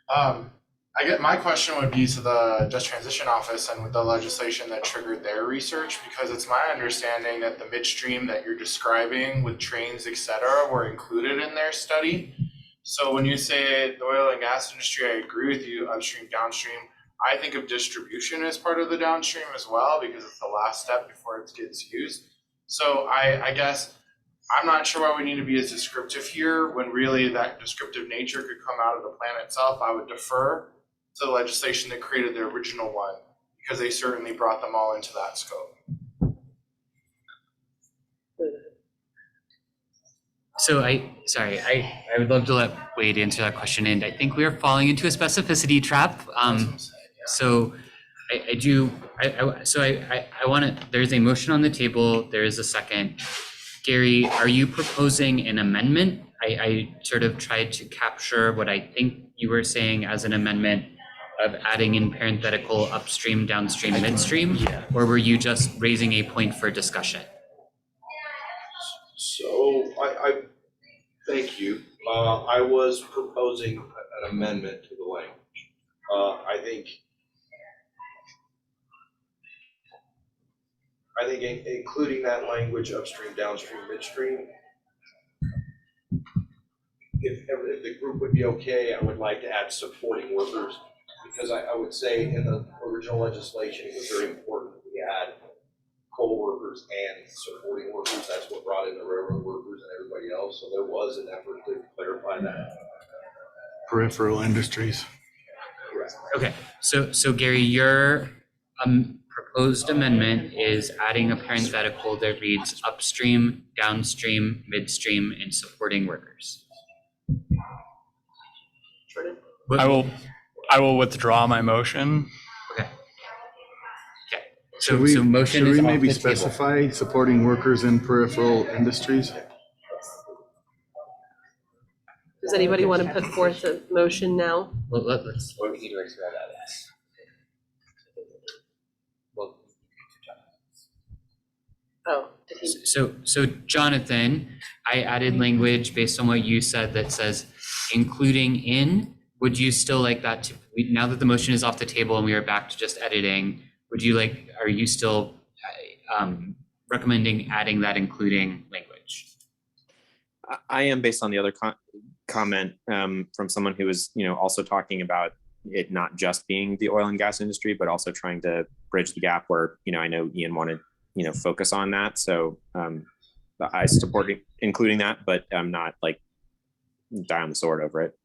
I get my question would be to the Just Transition Office and with the legislation that triggered their research, because it's my understanding that the midstream that you're describing with trains, et cetera, were included in their study. So when you say the oil and gas industry, I agree with you, upstream, downstream. I think of distribution as part of the downstream as well, because it's the last step before it gets used. So I guess I'm not sure why we need to be as descriptive here when really that descriptive nature could come out of the plan itself. I would defer to the legislation that created the original one, because they certainly brought them all into that scope. So I would love to let Wade answer that question, and I think we are falling into a specificity trap. So I want to, there's a motion on the table, there is a second. Gary, are you proposing an amendment? I sort of tried to capture what I think you were saying as an amendment of adding in parenthetical upstream, downstream, midstream, or were you just raising a point for discussion? So I thank you. I was proposing an amendment to the language. I think including that language upstream, downstream, midstream. If the group would be okay, I would like to add supporting workers, because I would say in the original legislation, it was very important that we add coal workers and supporting workers. That's what brought in the railroad workers and everybody else. So there was an effort to clarify that. Peripheral industries. Okay, so Gary, your proposed amendment is adding a parenthetical that reads upstream, downstream, midstream, and supporting workers. I will withdraw my motion. Okay. Okay. Should we, So motion should is we off maybe the table. specify supporting workers in peripheral industries? Does anybody want to put forth a motion now? Well, let's. What we do is that is. Well. Oh, did he? So Jonathan, I added language based on what you said that says including in. Would you still like that to, now that the motion is off the table and we are back to just editing, are you still recommending adding that including language? I am, based on the other comment from someone who was, also talking about it not just being the oil and gas industry, but also trying to bridge the gap where, I know Ian wanted, focus on that. So I support including that, but I'm not like die on the sword over it.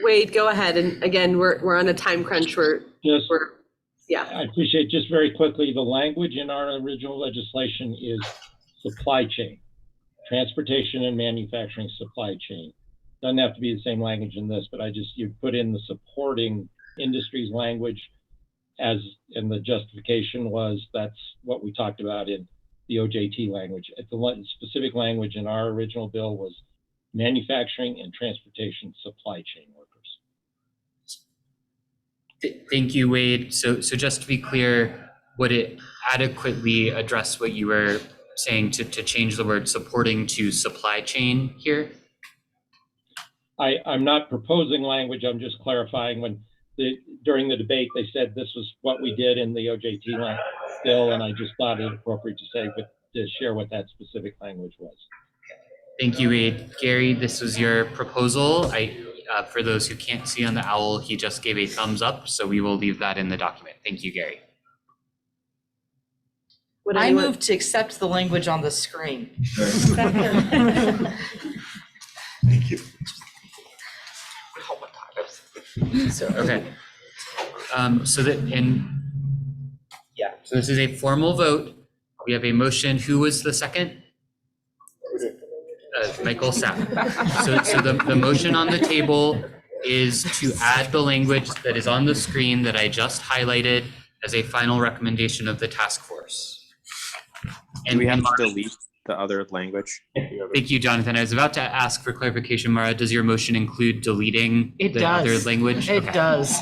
Wade, go ahead. And again, we're on a time crunch. Yeah. I appreciate, just very quickly, the language in our original legislation is supply chain, transportation and manufacturing supply chain. Doesn't have to be the same language in this, but you put in the supporting industries language and the justification was that's what we talked about in the OJT language. The specific language in our original bill was manufacturing and transportation supply chain workers. Thank you, Wade. So just to be clear, would it adequately address what you were saying to change the word supporting to supply chain here? I'm not proposing language, I'm just clarifying. During the debate, they said this was what we did in the OJT bill, and I just thought it appropriate to share what that specific language was. Thank you, Wade. Gary, this was your proposal. For those who can't see on the owl, he just gave a thumbs up, so we will leave that in the document. Thank you, Gary. I move to accept the language on the screen. Thank you. So, okay. So this is a formal vote. We have a motion. Who was the second? Michael Sapp. So the motion on the table is to add the language that is on the screen that I just highlighted as a final recommendation of the task force. Do we have to delete the other language? Thank you, Jonathan. I was about to ask for clarification. Mara, does your motion include deleting the other language? It does.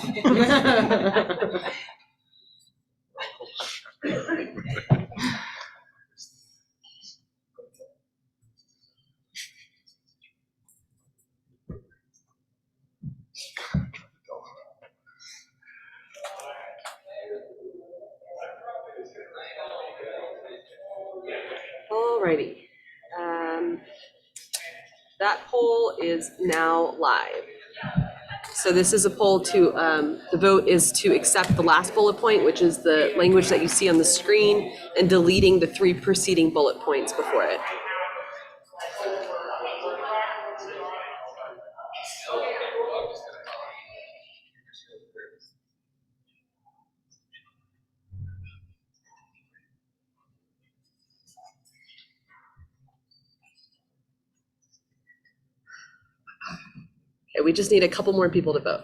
Alrighty. That poll is now live. So this is a poll to, the vote is to accept the last bullet point, which is the language that you see on the screen, and deleting the 3 preceding bullet points before it. Okay, we just need a couple more people to vote.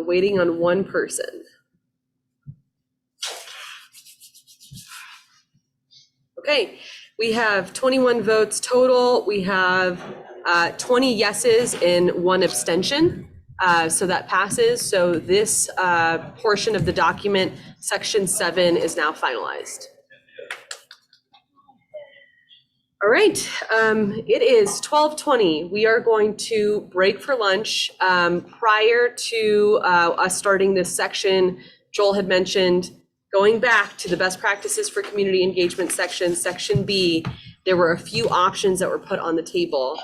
Waiting on one person. Okay, we have 21 votes total. We have 20 yeses and 1 abstention. So that passes. So this portion of the document, section 7, is now finalized. All right, it is 12:20. We are going to break for lunch. Prior to us starting this section, Joel had mentioned going back to the best practices for community engagement section B, there were a few options that were put on the table.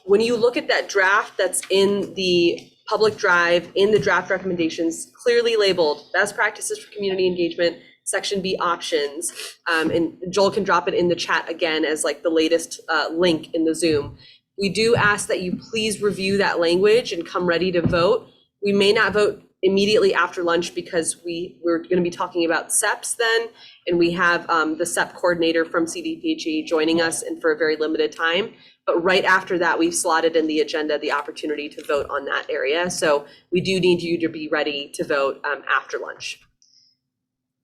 When you look at that draft that's in the public drive in the draft recommendations, clearly labeled best practices for community engagement, section B options. And Joel can drop it in the chat again as like the latest link in the Zoom. We do ask that you please review that language and come ready to vote. We may not vote immediately after lunch because we're going to be talking about SEPs then, and we have the SEP coordinator from CDPHE joining us and for a very limited time. But right after that, we've slotted in the agenda the opportunity to vote on that area. So we do need you to be ready to vote after lunch.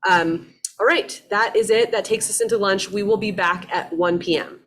All right, that is it. That takes us into lunch. We will be back at 1 p.m.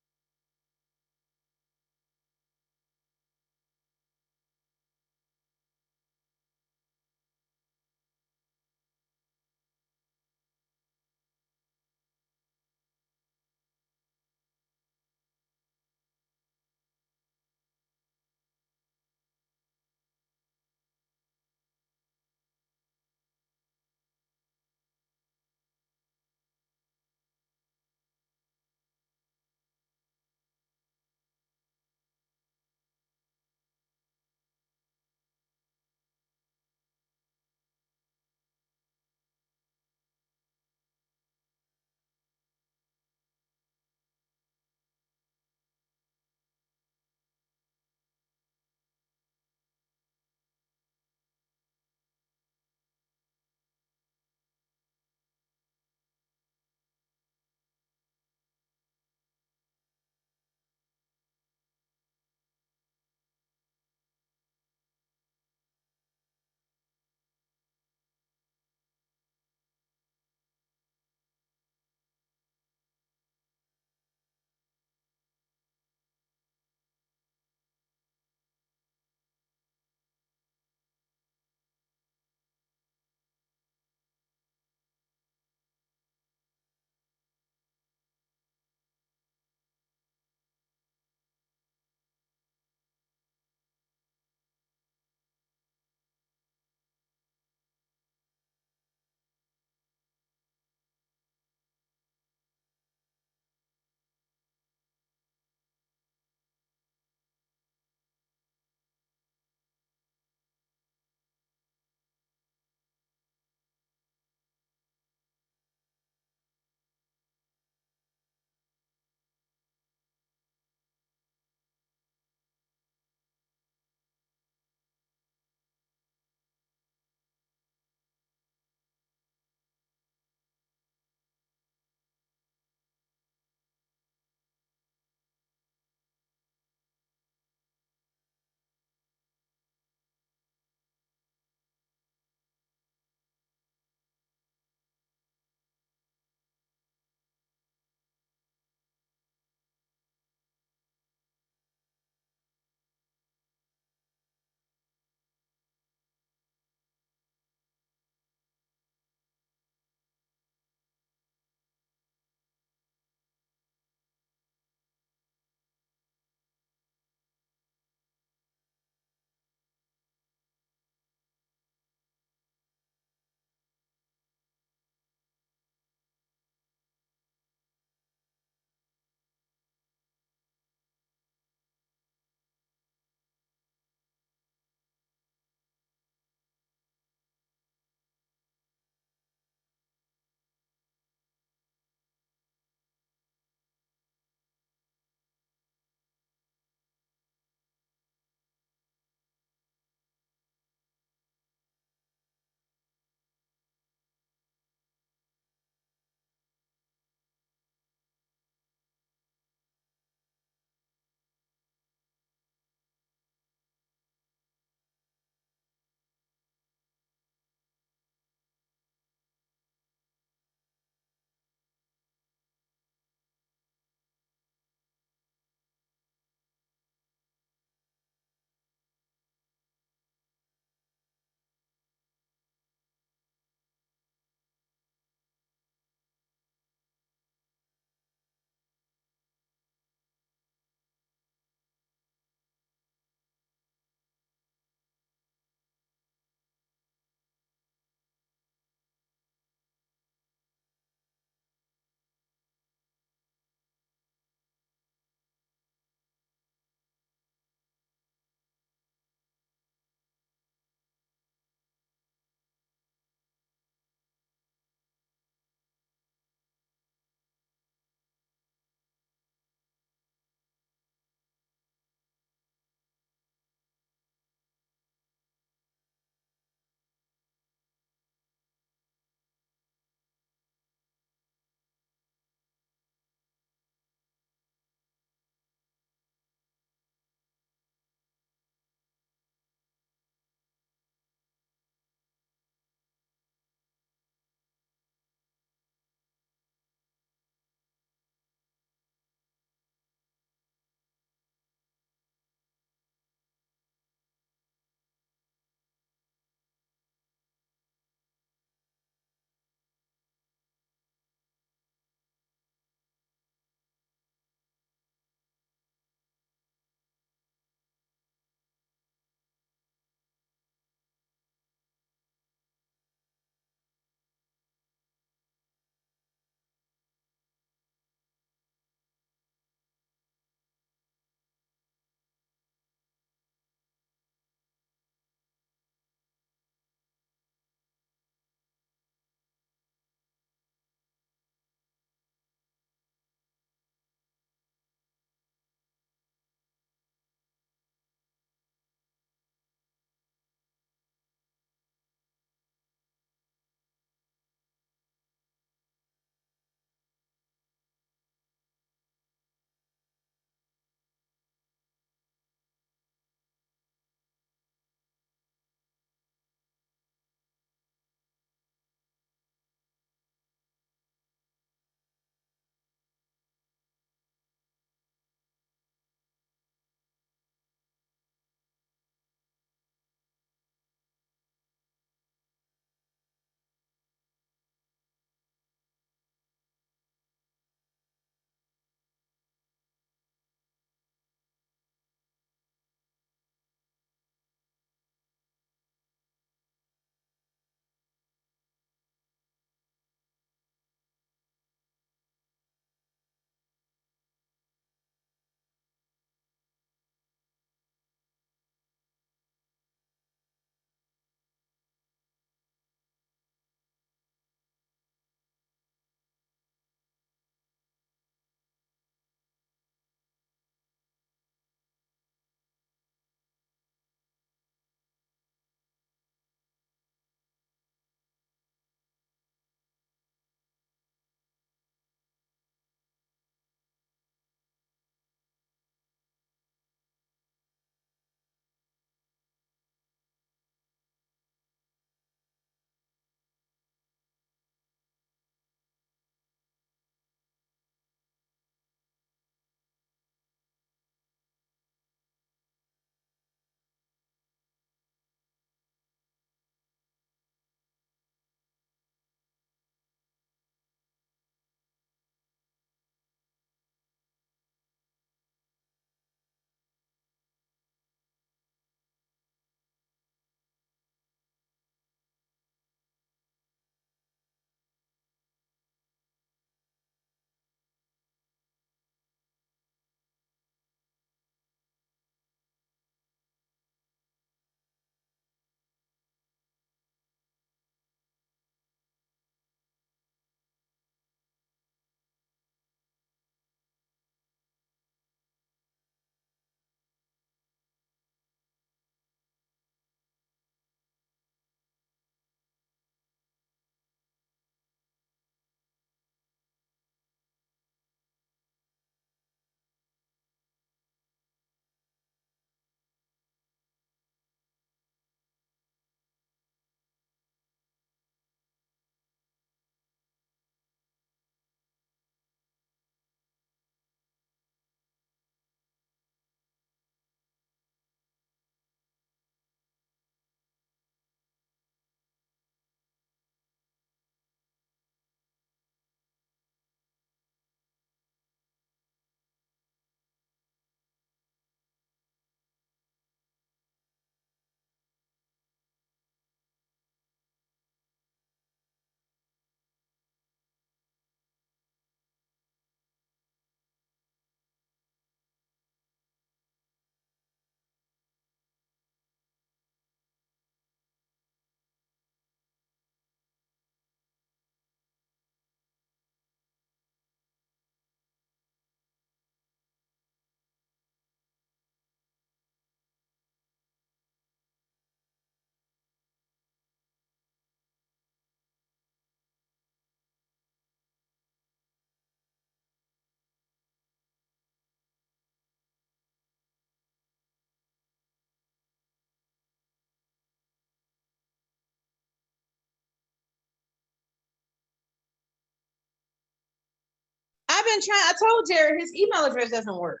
I've been trying, I told Jared his email address doesn't work.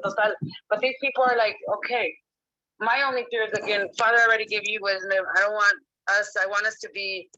Total, but these people are like, okay, my only fear is again, Father already gave you wisdom. I don't want us, I want us to be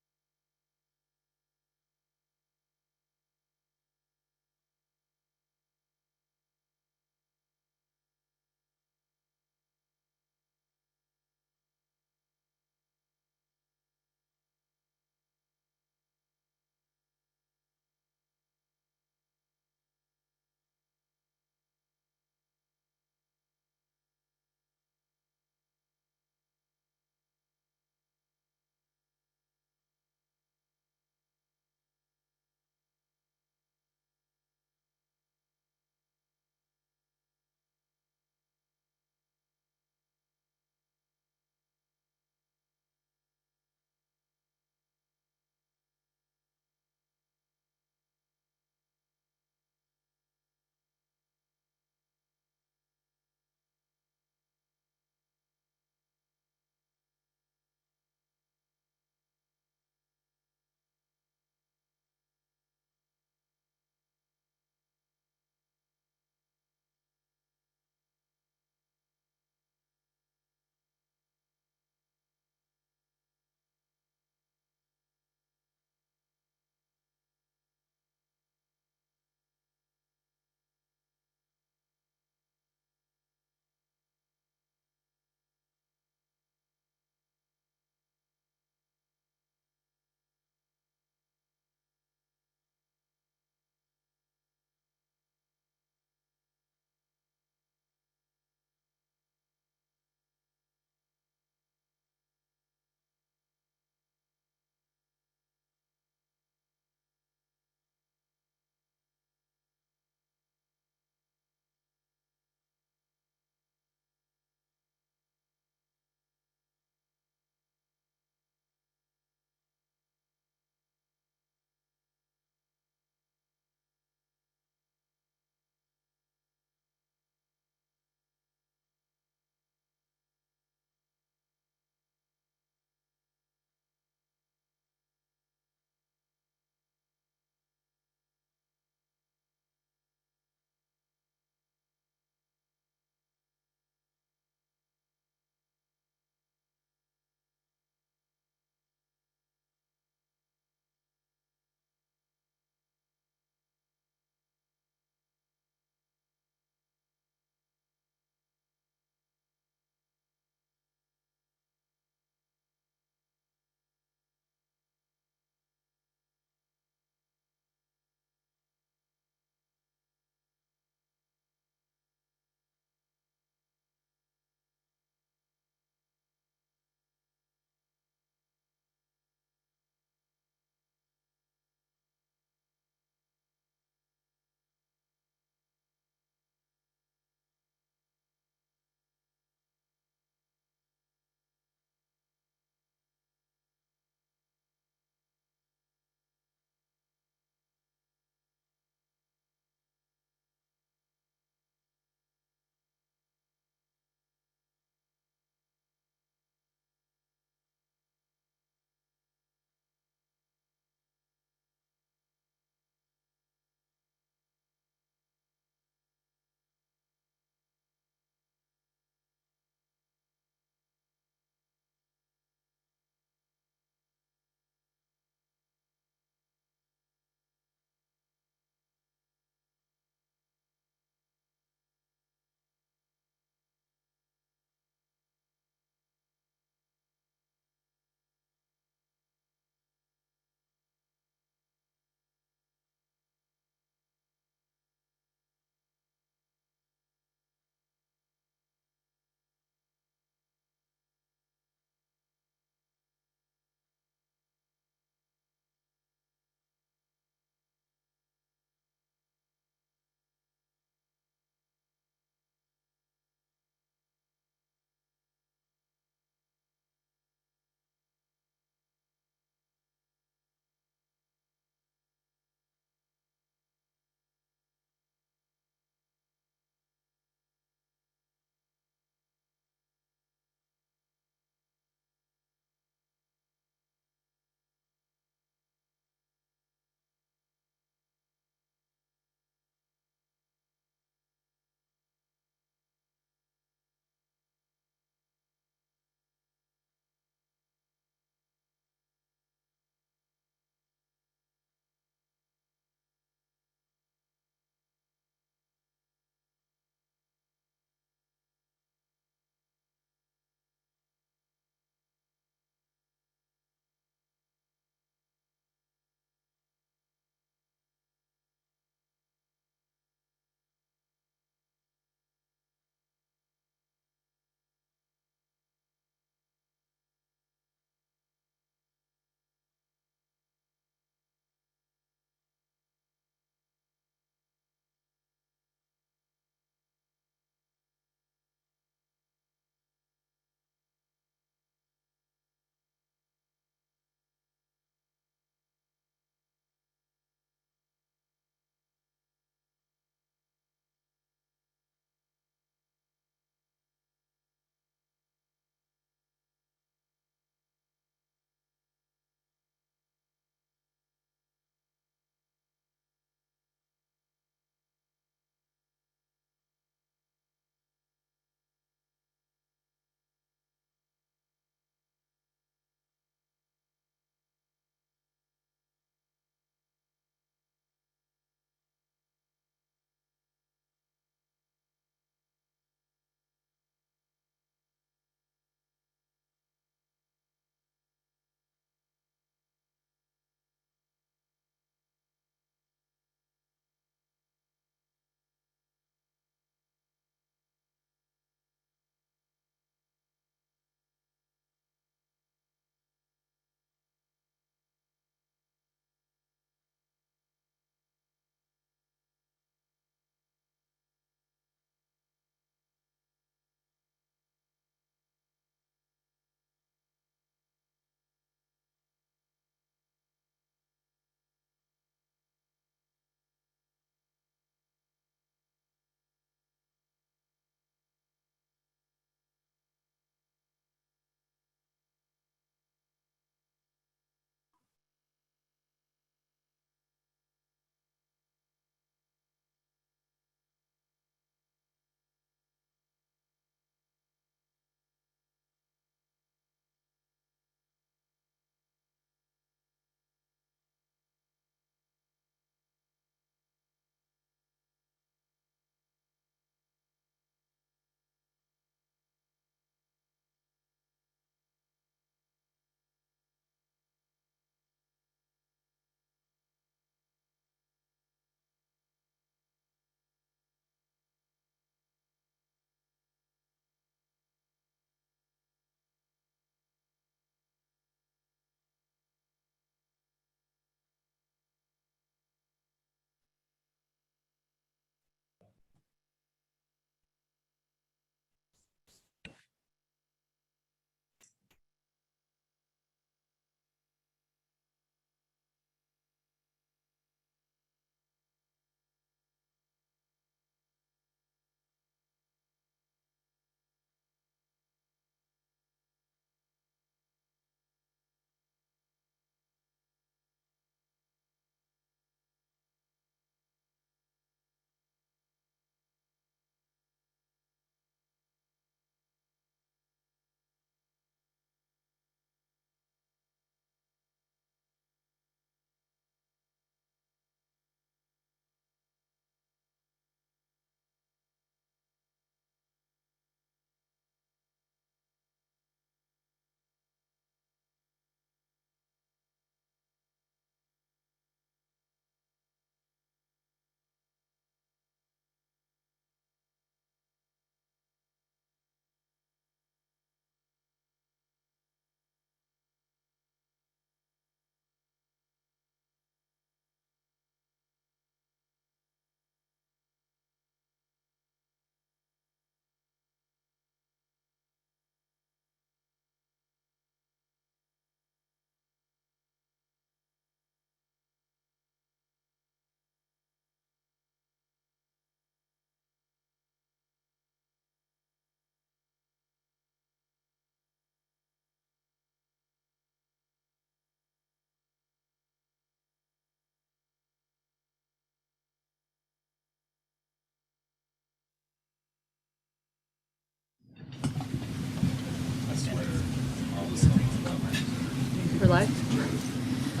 live?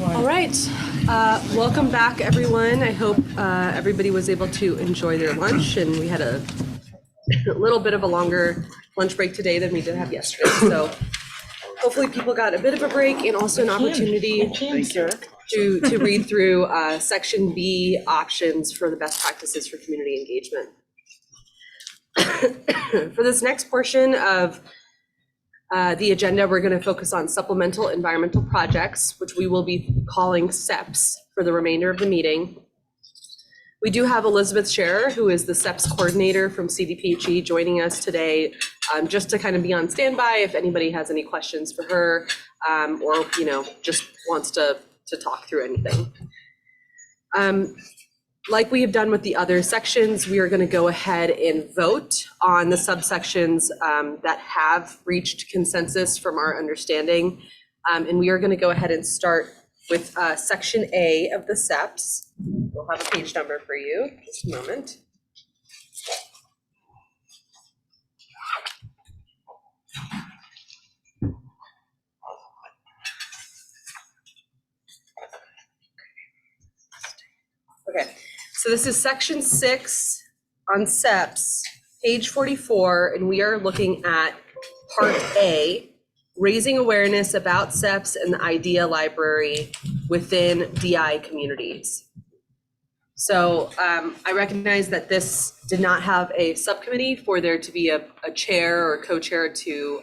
All right, welcome back, everyone. I hope everybody was able to enjoy their lunch, and we had a little bit of a longer lunch break today than we did have yesterday. So hopefully people got a bit of a break and also an opportunity to read through Section B options for the best practices for community engagement. For this next portion of the agenda, we're going to focus on supplemental environmental projects, which we will be calling SEPs for the remainder of the meeting. We do have Elizabeth Scherer, who is the SEPs coordinator from CDPHE, joining us today, just to kind of be on standby if anybody has any questions for her, or just wants to talk through anything. Like we have done with the other sections, we are going to go ahead and vote on the subsections that have reached consensus from our understanding. And we are going to go ahead and start with Section A of the SEPs. We'll have a page number for you, just a moment. Okay. So this is Section 6 on SEPs, page 44, and we are looking at Part A, raising awareness about SEPs and the IDEA library within DI communities. So I recognize that this did not have a subcommittee for there to be a chair or co-chair to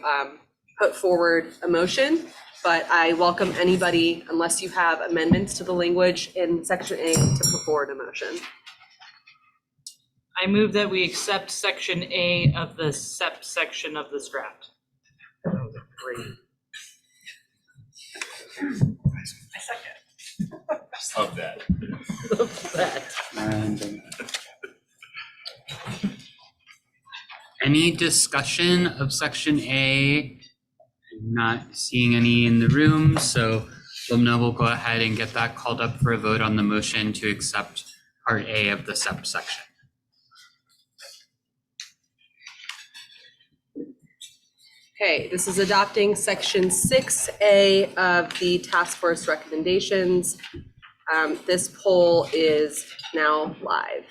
put forward a motion, but I welcome anybody, unless you have amendments to the language in Section A, to put forward a motion. I move that we accept Section A of the SEP section of this draft. Great. I second. Love that. Love that. Any discussion of Section A? I'm not seeing any in the room, so Lumna will go ahead and get that called up for a vote on the motion to accept Part A of the SEP section. Okay, this is adopting Section 6A of the task force recommendations. This poll is now live.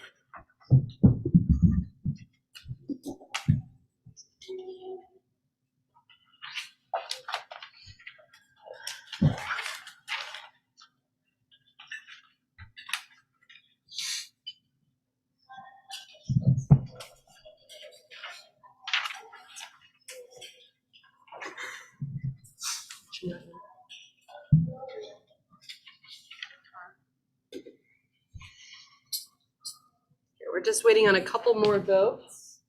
We're just waiting on a couple more votes.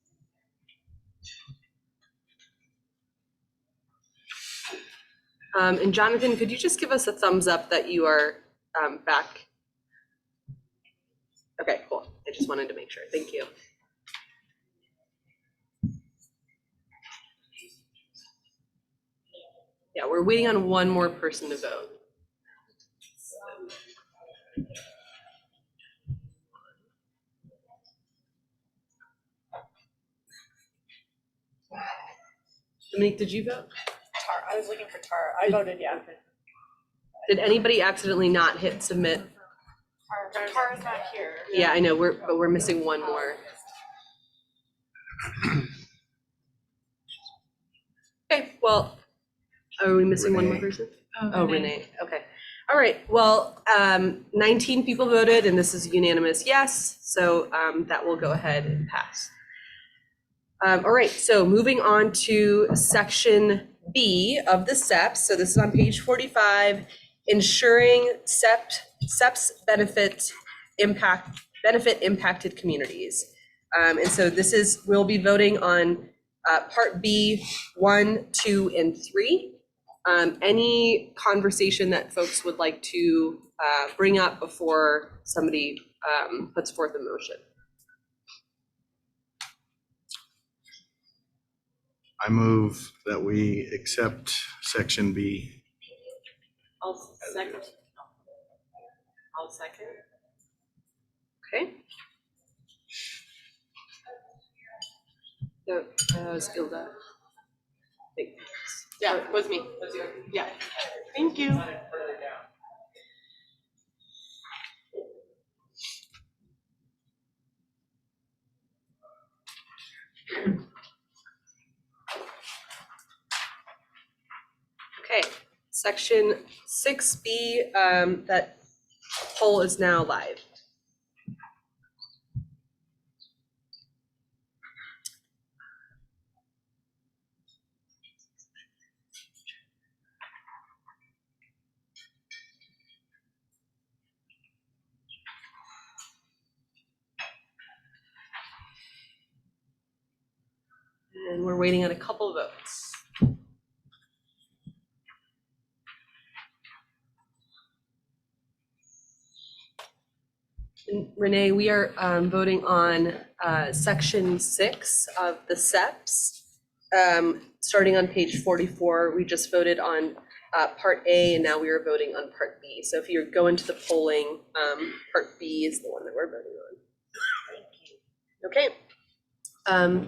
And Jonathan, could you just give us a thumbs up that you are back? Okay, cool. I just wanted to make sure. Thank you. Yeah, we're waiting on one more person to vote. Dominique, did you vote? Tara, I was looking for Tara. I voted, yeah. Did anybody accidentally not hit submit? Tara's not here. Yeah, I know, but we're missing one more. Okay, well, are we missing one more person? Oh, Renee, okay. All right, well, 19 people voted and this is unanimous yes, so that will go ahead and pass. All right, so moving on to Section B of the SEPs. So this is on page 45, ensuring SEPs benefit impacted communities. And so this is, we'll be voting on Part B, 1, 2, and 3. Any conversation that folks would like to bring up before somebody puts forth a motion? I move that we accept Section B. I'll second. I'll second. Okay. So, Gilda. Thanks. Yeah, it was me. Yeah. Thank you. Okay, section 6B, that poll is now live. And we're waiting on a couple votes. And Renee, we are voting on section 6 of the SEPs. Starting on page 44, we just voted on part A, and now we are voting on part B. So if you go into the polling, part B is the one that we're voting on. Okay.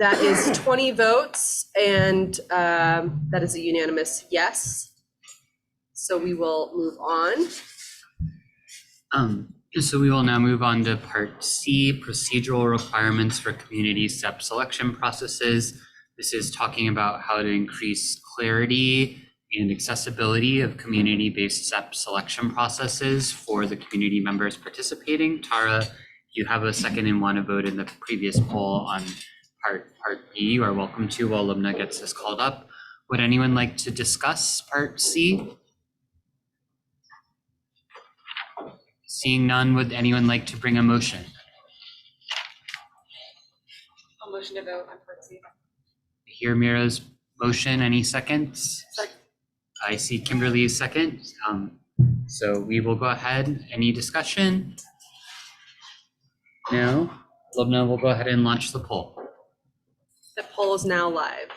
That is 20 votes, and that is a unanimous yes. So we will move on. So we will now move on to part C, procedural requirements for community SEP selection processes. This is talking about how to increase clarity and accessibility of community-based SEP selection processes for the community members participating. Tara, if you have a second and want to vote in the previous poll on part B, you are welcome to while Lubna gets this called up. Would anyone like to discuss part C? Seeing none, would anyone like to bring a motion? I'll motion to vote on part C. Hear Mira's motion, any seconds? I see Kimberly's second. So we will go ahead. Any discussion? No? Lubna will go ahead and launch the poll. The poll is now live.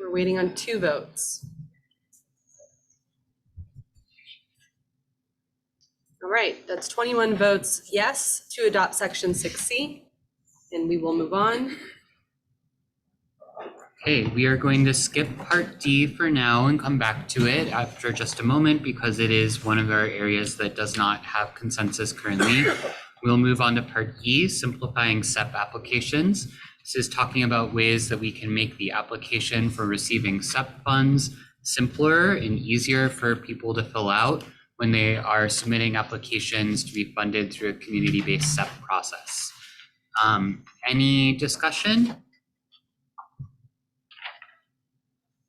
We're waiting on 2 votes. All right, that's 21 votes yes to adopt section 6C, and we will move on. Okay, we are going to skip part D for now and come back to it after just a moment because it is one of our areas that does not have consensus currently. We'll move on to part E, simplifying SEP applications. This is talking about ways that we can make the application for receiving SEP funds simpler and easier for people to fill out when they are submitting applications to be funded through a community-based SEP process. Any discussion?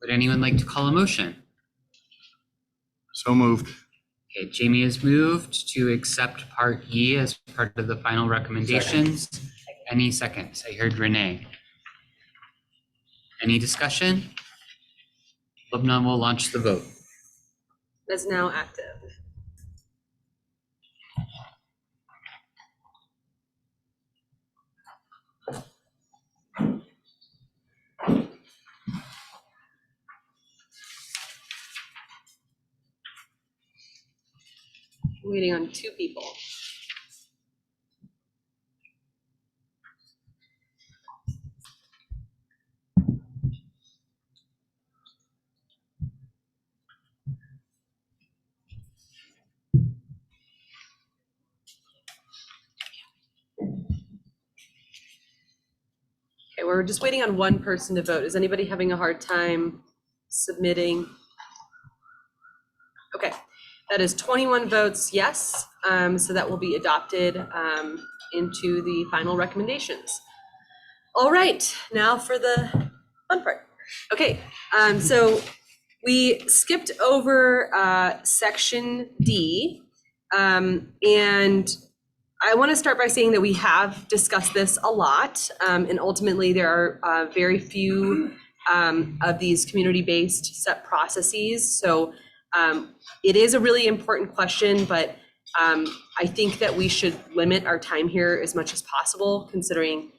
Would anyone like to call a motion? So moved. Okay, Jamie has moved to accept part E as part of the final recommendations. Any seconds? I heard Renee. Any discussion? Lubna will launch the vote. That's now active. Waiting on 2 people. Okay, we're just waiting on 1 person to vote. Is anybody having a hard time submitting? Okay, that is 21 votes yes, so that will be adopted into the final recommendations. All right, now for the fun part. Okay, so we skipped over section D, and I want to start by saying that we have discussed this a lot, and ultimately there are very few of these community-based SEP processes. So it is a really important question, but I think that we should limit our time here as much as possible, considering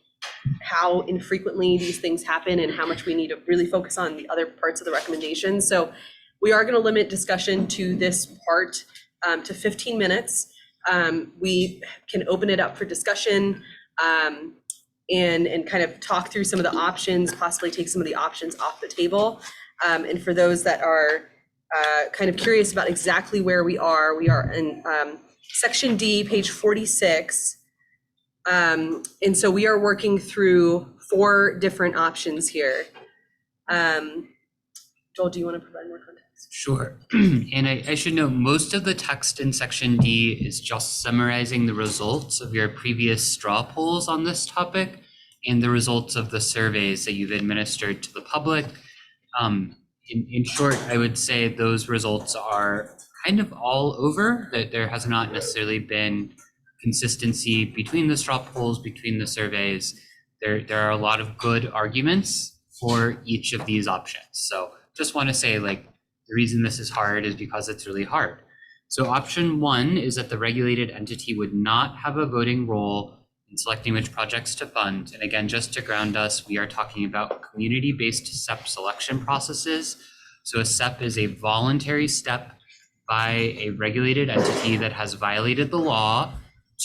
how infrequently these things happen and how much we need to really focus on the other parts of the recommendations. So we are going to limit discussion to this part to 15 minutes. We can open it up for discussion and kind of talk through some of the options, possibly take some of the options off the table. And for those that are kind of curious about exactly where we are in section D, page 46. And so we are working through 4 different options here. Joel, do you want to provide more context? Sure. And I should note, most of the text in section D is just summarizing the results of your previous straw polls on this topic and the results of the surveys that you've administered to the public. In short, I would say those results are kind of all over, that there has not necessarily been consistency between the straw polls, between the surveys. There are a lot of good arguments for each of these options. So just want to say, like, the reason this is hard is because it's really hard. So option 1 is that the regulated entity would not have a voting role in selecting which projects to fund. And again, just to ground us, we are talking about community-based SEP selection processes. So a SEP is a voluntary step by a regulated entity that has violated the law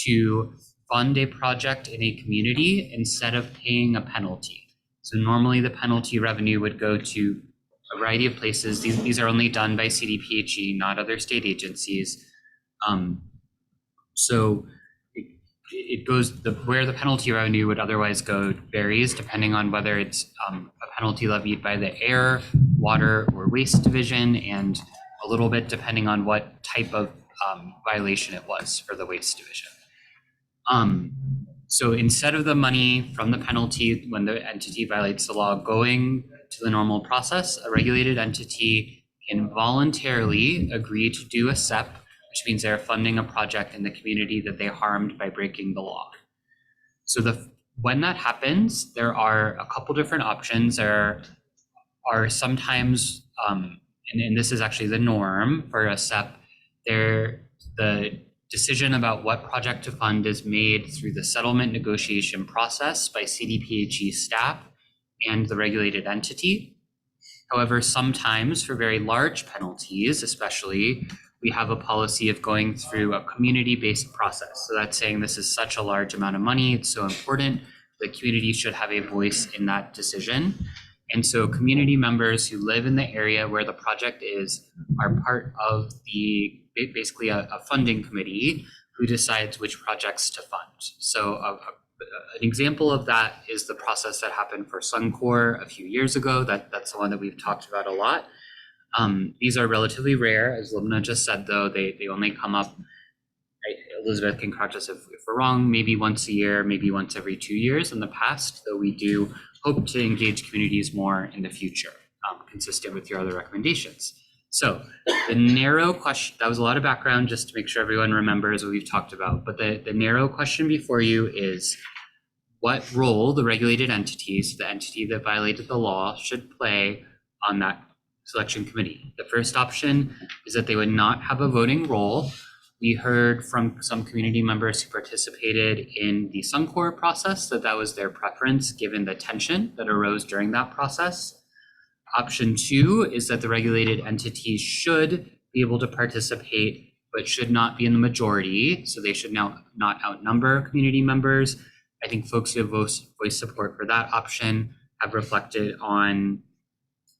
to fund a project in a community instead of paying a penalty. So normally the penalty revenue would go to a variety of places. These are only done by CDPHE, not other state agencies. So it goes, where the penalty revenue would otherwise go varies depending on whether it's a penalty levied by the Air, Water, or Waste Division, and a little bit depending on what type of violation it was for the Waste Division. So instead of the money from the penalty when the entity violates the law going to the normal process, a regulated entity can voluntarily agree to do a SEP, which means they're funding a project in the community that they harmed by breaking the law. So when that happens, there are a couple different options. There are sometimes, and this is actually the norm for a SEP, the decision about what project to fund is made through the settlement negotiation process by CDPHE staff and the regulated entity. However, sometimes for very large penalties, especially, we have a policy of going through a community-based process. So that's saying this is such a large amount of money, it's so important, the community should have a voice in that decision. And so community members who live in the area where the project is are part of basically a funding committee who decides which projects to fund. So an example of that is the process that happened for Suncor a few years ago. That's the one that we've talked about a lot. These are relatively rare, as Lumna just said, though. They only come up, Elizabeth can correct us if we're wrong, maybe once a year, maybe once every 2 years in the past, though we do hope to engage communities more in the future, consistent with your other recommendations. So the narrow question, that was a lot of background just to make sure everyone remembers what we've talked about, but the narrow question before you is what role the regulated entities, the entity that violated the law, should play on that selection committee. The first option is that they would not have a voting role. We heard from some community members who participated in the Suncor process that was their preference given the tension that arose during that process. Option 2 is that the regulated entities should be able to participate, but should not be in the majority. So they should now not outnumber community members. I think folks who have voiced support for that option have reflected on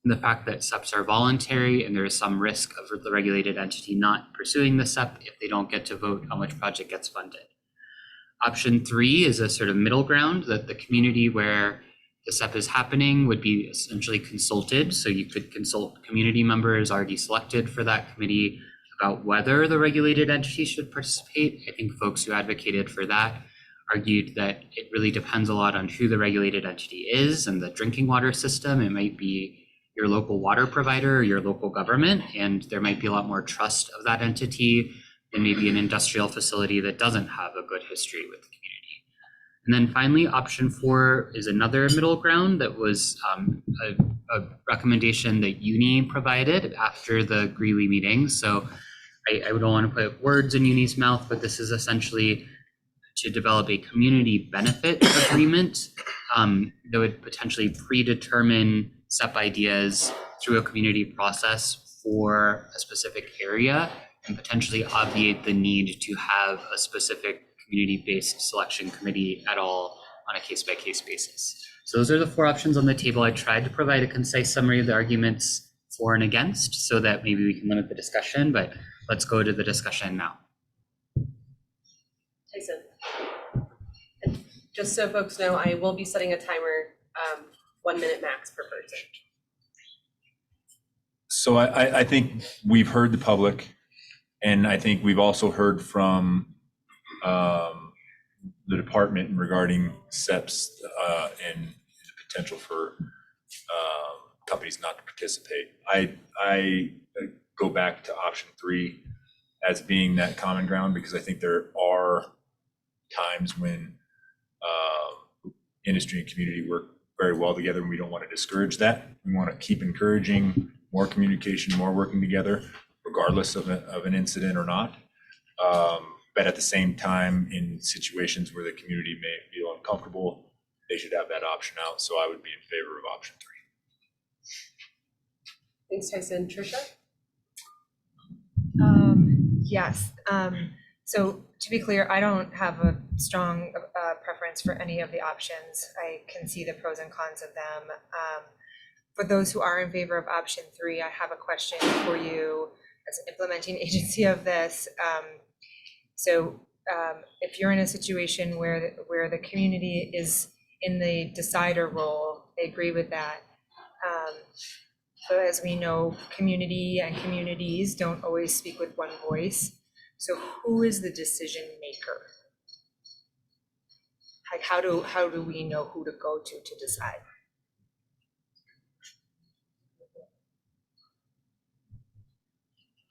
the fact that SEPs are voluntary and there is some risk of the regulated entity not pursuing the SEP if they don't get to vote on which project gets funded. Option 3 is a sort of middle ground, that the community where the SEP is happening would be essentially consulted. So you could consult community members already selected for that committee about whether the regulated entity should participate. I think folks who advocated for that argued that it really depends a lot on who the regulated entity is and the drinking water system. It might be your local water provider or your local government, and there might be a lot more trust of that entity than maybe an industrial facility that doesn't have a good history with the community. And then finally, option 4 is another middle ground that was a recommendation that UNI provided after the Greeley meeting. So I don't want to put words in Uni's mouth, but this is essentially to develop a community benefit agreement that would potentially predetermine SEP ideas through a community process for a specific area and potentially obviate the need to have a specific community-based selection committee at all on a case-by-case basis. So those are the 4 options on the table. I tried to provide a concise summary of the arguments for and against so that maybe we can limit the discussion, but let's go to the discussion now. Tyson. And just so folks know, I will be setting a timer, 1 minute max per person. So I think we've heard the public, and I think we've also heard from the department regarding SEPs and the potential for companies not to participate. I go back to option 3 as being that common ground, because I think there are times when industry and community work very well together, and we don't want to discourage that. We want to keep encouraging more communication, more working together, regardless of an incident or not. But at the same time, in situations where the community may feel uncomfortable, they should have that option out. So I would be in favor of option 3. Thanks, Tyson. Tricia? Yes. So to be clear, I don't have a strong preference for any of the options. I can see the pros and cons of them. For those who are in favor of option 3, I have a question for you as an implementing agency of this. If you're in a situation where the community is in the decider role, I agree with that. But as we know, community and communities don't always speak with one voice. So who is the decision maker? Like how do we know who to go to decide?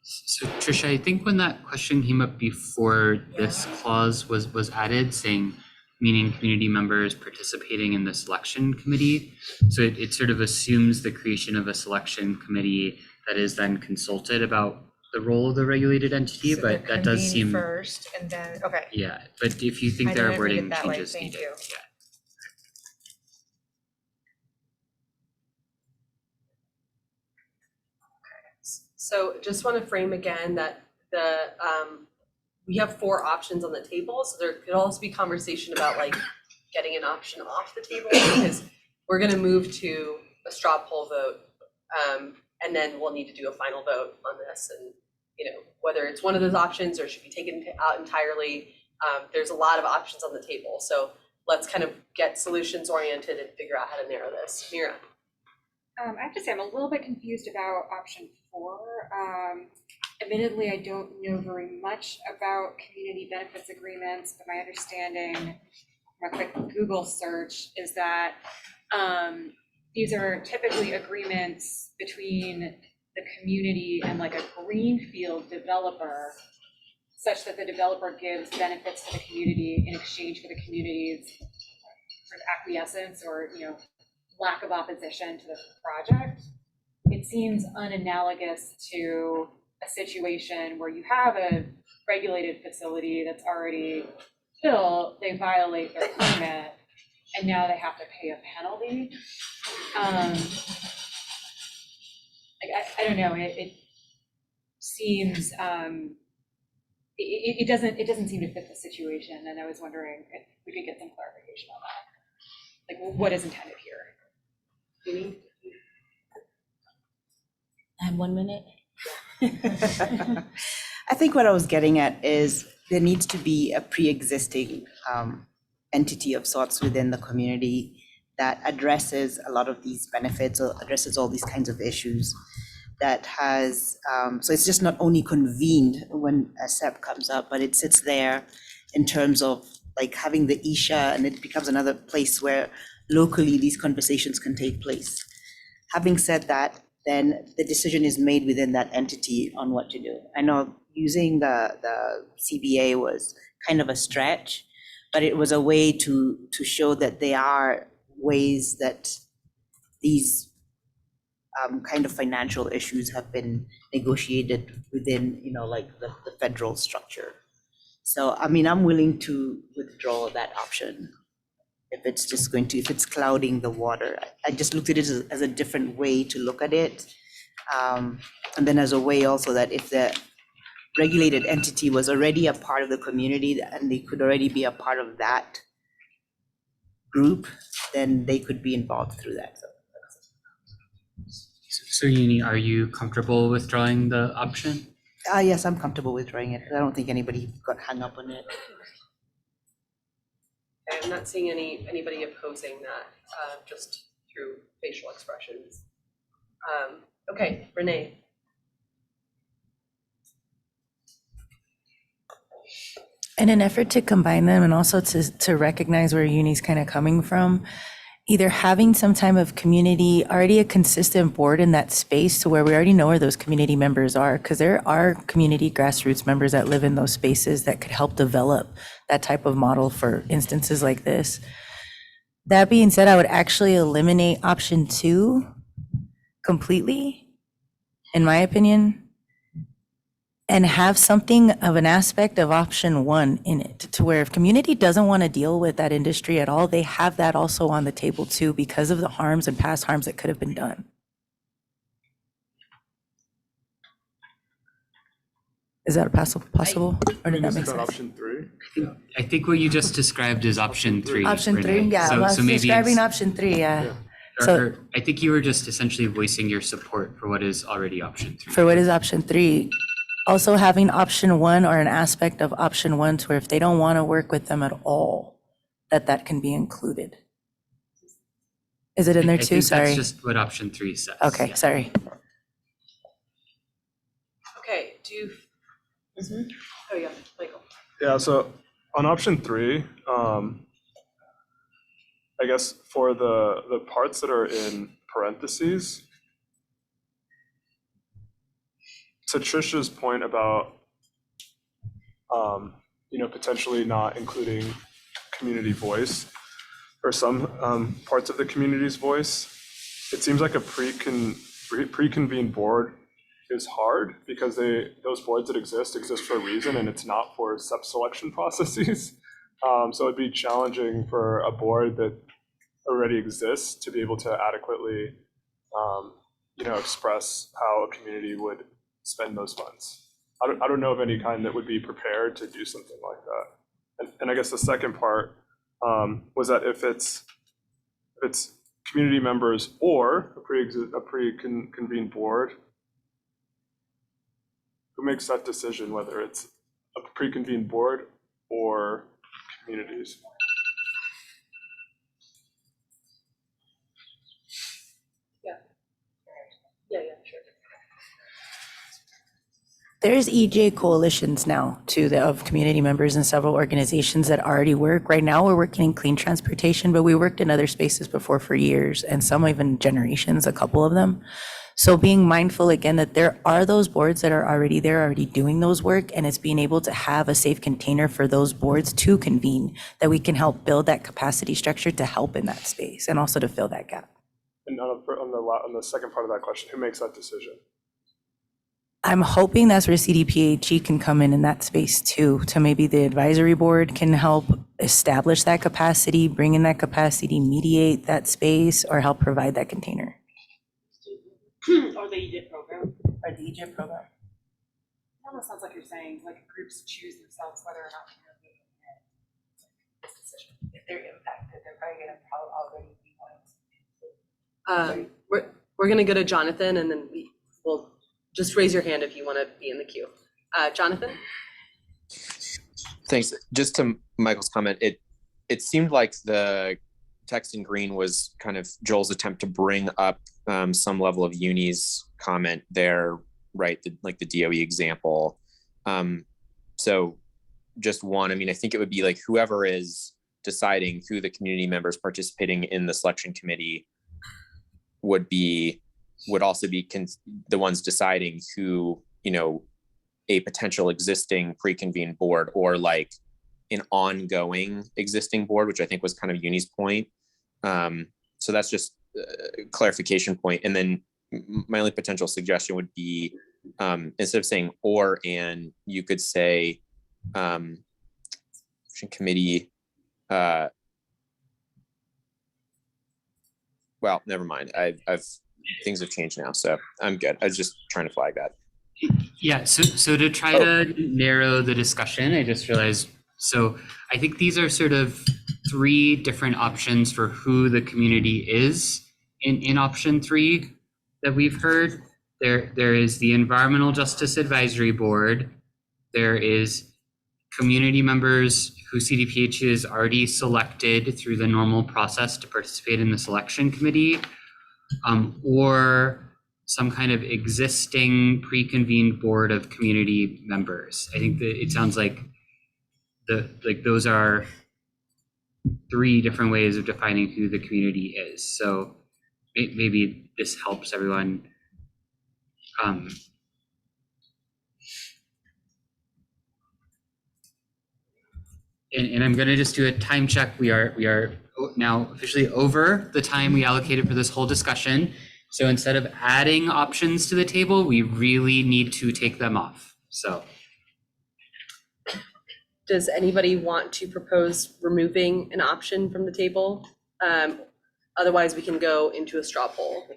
So Tricia, I think when that question came up before this clause was added, saying meaning community members participating in the selection committee. So it sort of assumes the creation of a selection committee that is then consulted about the role of the regulated entity, So but they're that does convened seem, first and then, okay. yeah, but if you think I there are didn't read it wording that way. changes Thank needed, you. yeah. So just want to frame again that we have 4 options on the table. So there could also be conversation about like getting an option off the table, because we're going to move to a straw poll vote. And then we'll need to do a final vote on this, and whether it's one of those options or should be taken out entirely. There's a lot of options on the table. So let's kind of get solutions oriented and figure out how to narrow this. Mira. I have to say, I'm a little bit confused about option 4. Admittedly, I don't know very much about community benefits agreements, but my understanding from a quick Google search is that these are typically agreements between the community and like a greenfield developer, such that the developer gives benefits to the community in exchange for the community's sort of acquiescence or lack of opposition to the project. It seems unanalogous to a situation where you have a regulated facility that's already built, they violate their permit, and now they have to pay a penalty. I don't know. It seems it doesn't seem to fit the situation, and I was wondering if we could get some clarification on that. Like, what is intended here? I have 1 minute. I think what I was getting at is there needs to be a pre-existing entity of sorts within the community that addresses a lot of these benefits or addresses all these kinds of issues that has, so it's just not only convened when a SEP comes up, but it sits there in terms of like having the Isha, and it becomes another place where locally these conversations can take place. Having said that, then the decision is made within that entity on what to do. I know using the CBA was kind of a stretch, but it was a way to show that there are ways that these kind of financial issues have been negotiated within, like the federal structure. So, I mean, I'm willing to withdraw that option if it's just if it's clouding the water. I just looked at it as a different way to look at it. And then as a way also that if the regulated entity was already a part of the community and they could already be a part of that group, then they could be involved through that. So Uni, are you comfortable withdrawing the option? Yes, I'm comfortable withdrawing it. I don't think anybody got hung up on it. I'm not seeing anybody opposing that, just through facial expressions. Okay, Renee. In an effort to combine them and also to recognize where Uni's kind of coming from, either having some type of community, already a consistent board in that space to where we already know where those community members are, because there are community grassroots members that live in those spaces that could help develop that type of model for instances like this. That being said, I would actually eliminate option 2 completely, in my opinion, and have something of an aspect of option 1 in it, to where if community doesn't want to deal with that industry at all, they have that also on the table too, because of the harms and past harms that could have been done. Is that possible? Or did that make sense? Option 3? I think what you just described is option 3. Option 3, yeah, I was maybe describing it's- option 3, yeah. or- So or I think you were just essentially voicing your support for what is already option 3. for what is option 3, also having option 1 or an aspect of option 1 to where if they don't want to work with them at all, that can be included. Is it in there I too? think Sorry. that's just what option 3 says. Okay, yeah. sorry. Okay, do you? Oh yeah, Michael. Yeah, so on option 3, I guess for the parts that are in parentheses, to Trisha's point about, potentially not including community voice or some parts of the community's voice, it seems like a pre-convened board is hard because those boards that exist for a reason, and it's not for sub-selection processes. So it'd be challenging for a board that already exists to be able to adequately, express how a community would spend those funds. I don't know of any kind that would be prepared to do something like that. And I guess the second part was that if it's community members or a pre-convened board, who makes that decision whether it's a pre-convened board or communities? Yeah, sure. There's EJ coalitions now too, of community members and several organizations that already work. Right now, we're working in clean transportation, but we worked in other spaces before for years, and some even generations, a couple of them. So being mindful again that there are those boards that are already there, already doing those work, and it's being able to have a safe container for those boards to convene, that we can help build that capacity structure to help in that space and also to fill that gap. And on the second part of that question, who makes that decision? I'm hoping that's where CDPHE can come in that space too, to maybe the advisory board can help establish that capacity, bring in that capacity, mediate that space, or help provide that container. Or the EJIT program. Or the EJIT program. It almost sounds like you're saying, like, groups choose themselves whether or not to intervene in this decision. If they're impacted, they're probably gonna already be wanting to. We're gonna go to Jonathan, and then we'll just raise your hand if you want to be in the queue. Jonathan? Thanks. Just to Michael's comment, it seemed like the text in green was kind of Joel's attempt to bring up some level of Uni's comment there, right? Like the DOE example. So just one, I mean, I think it would be like whoever is deciding who the community members participating in the selection committee would also be the ones deciding who, a potential existing pre-convened board or like an ongoing existing board, which I think was kind of Uni's point. So that's just a clarification point. And then my only potential suggestion would be, instead of saying or and, you could say, committee, well, never mind. I've things have changed now, so I'm good. I was just trying to flag that. Yeah, so to try to narrow the discussion, I just realized, so I think these are sort of 3 different options for who the community is in option 3 that we've heard. There is the Environmental Justice Advisory Board. There is community members who CDPH has already selected through the normal process to participate in the selection committee, or some kind of existing pre-convened board of community members. I think that it sounds like those are 3 different ways of defining who the community is. So maybe this helps everyone. And I'm gonna just do a time check. We are now officially over the time we allocated for this whole discussion. So instead of adding options to the table, we really need to take them off. So. Does anybody want to propose removing an option from the table? Otherwise, we can go into a straw poll.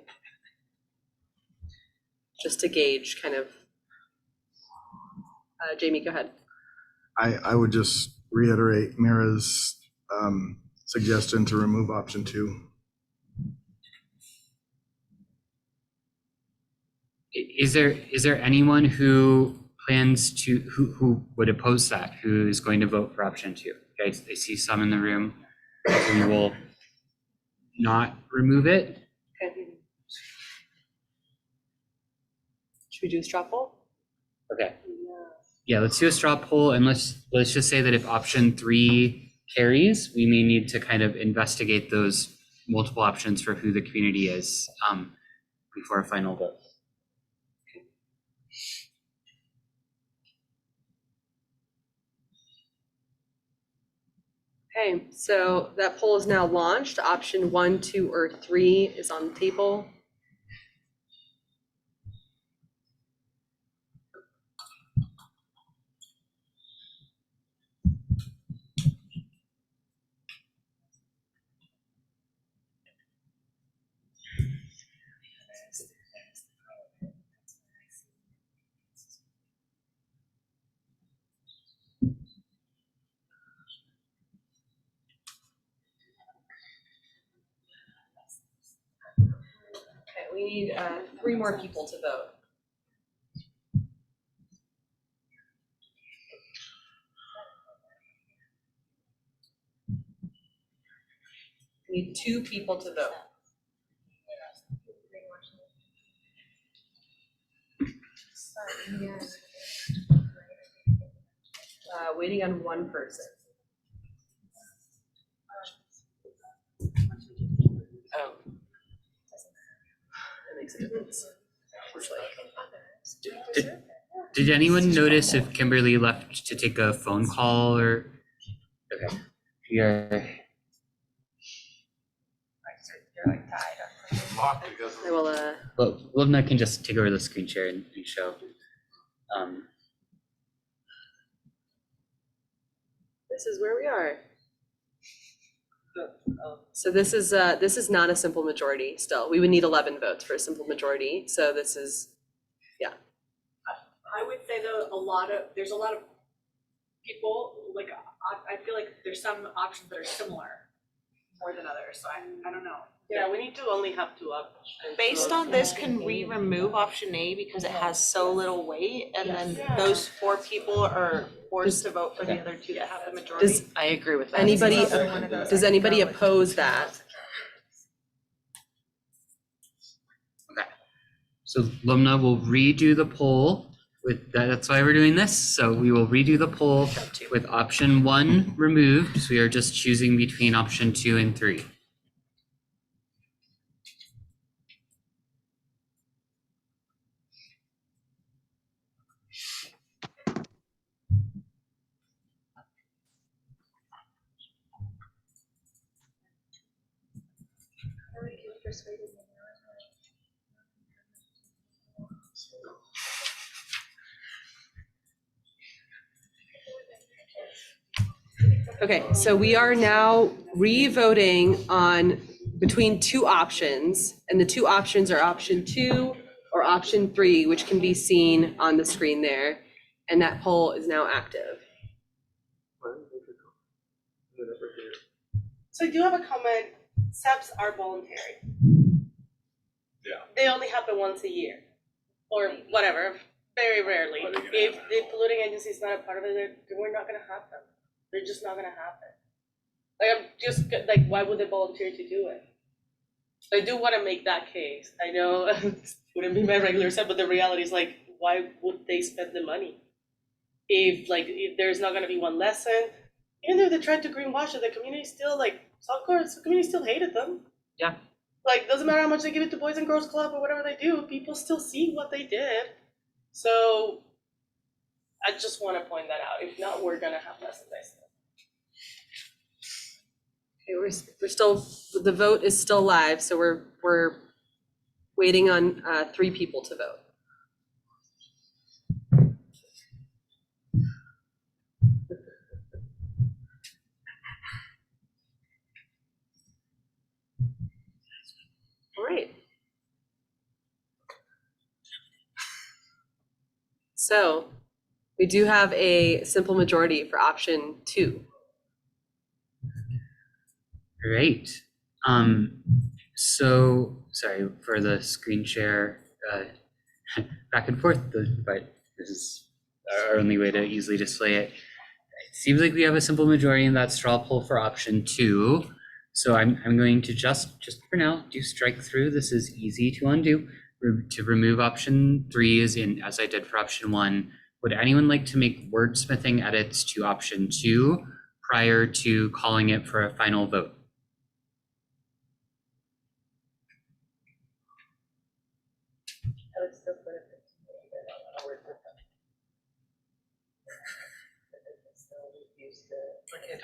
Just to gauge kind of. Jamie, go ahead. I would just reiterate Mira's suggestion to remove option 2. Is there anyone who plans to, who would oppose that, who is going to vote for option 2? Okay, I see some in the room. So we will not remove it. Okay. Should we do a straw poll? Okay. Yeah, let's do a straw poll, and let's just say that if option 3 carries, we may need to kind of investigate those multiple options for who the community is before a final vote. Okay, so that poll is now launched. Option 1, 2, or 3 is on the table. Okay, we need 3 more people to vote. We need 2 people to vote. Waiting on 1 person. Oh. That makes a difference. Did anyone notice if Kimberly left to take a phone call or? Okay. We are. I will, Well, Lubna can just take over the screen share and show. this is where we are. So this is not a simple majority still. We would need 11 votes for a simple majority. So this is, yeah. I would say though, there's a lot of people, like, I feel like there's some options that are similar more than others, so I don't know. Yeah, we need to only have 2 options. Based on this, can we remove option A because it has so little weight, and then those 4 people are forced to vote for the other 2 that have the majority? I agree with that. Does anybody oppose that? Okay. So Lubna will redo the poll with that. That's why we're doing this. So we will redo the poll with option 1 removed. So we are just choosing between option 2 and 3. Okay, so we are now re-voting on between two options, and the two options are option 2 or option 3, which can be seen on the screen there, and that poll is now active. So I do have a comment. SEPs are voluntary. Yeah. They only happen once a year, or whatever, very rarely. If the polluting agency is not a part of it, we're not gonna have them. They're just not gonna happen. Like, I'm just, like, why would they volunteer to do it? I do wanna make that case. I know it wouldn't be my regular SEP, but the reality is, like, why would they spend the money? If there's not gonna be one lesson, even though they tried to greenwash it, the community still, like, of course, the community still hated them. Yeah. Like, doesn't matter how much they give it to Boys and Girls Club or whatever they do, people still see what they did. So I just want to point that out. If not, we're gonna have lessons. Okay, we're still, the vote is still live, so we're waiting on 3 people to vote. All right. So we do have a simple majority for option 2. Great. So, sorry for the screen share back and forth, but this is our only way to easily display it. It seems like we have a simple majority in that straw poll for option 2. So I'm going to just for now do strike through. This is easy to undo. To remove option 3 as I did for option 1. Would anyone like to make wordsmithing edits to option 2 prior to calling it for a final vote?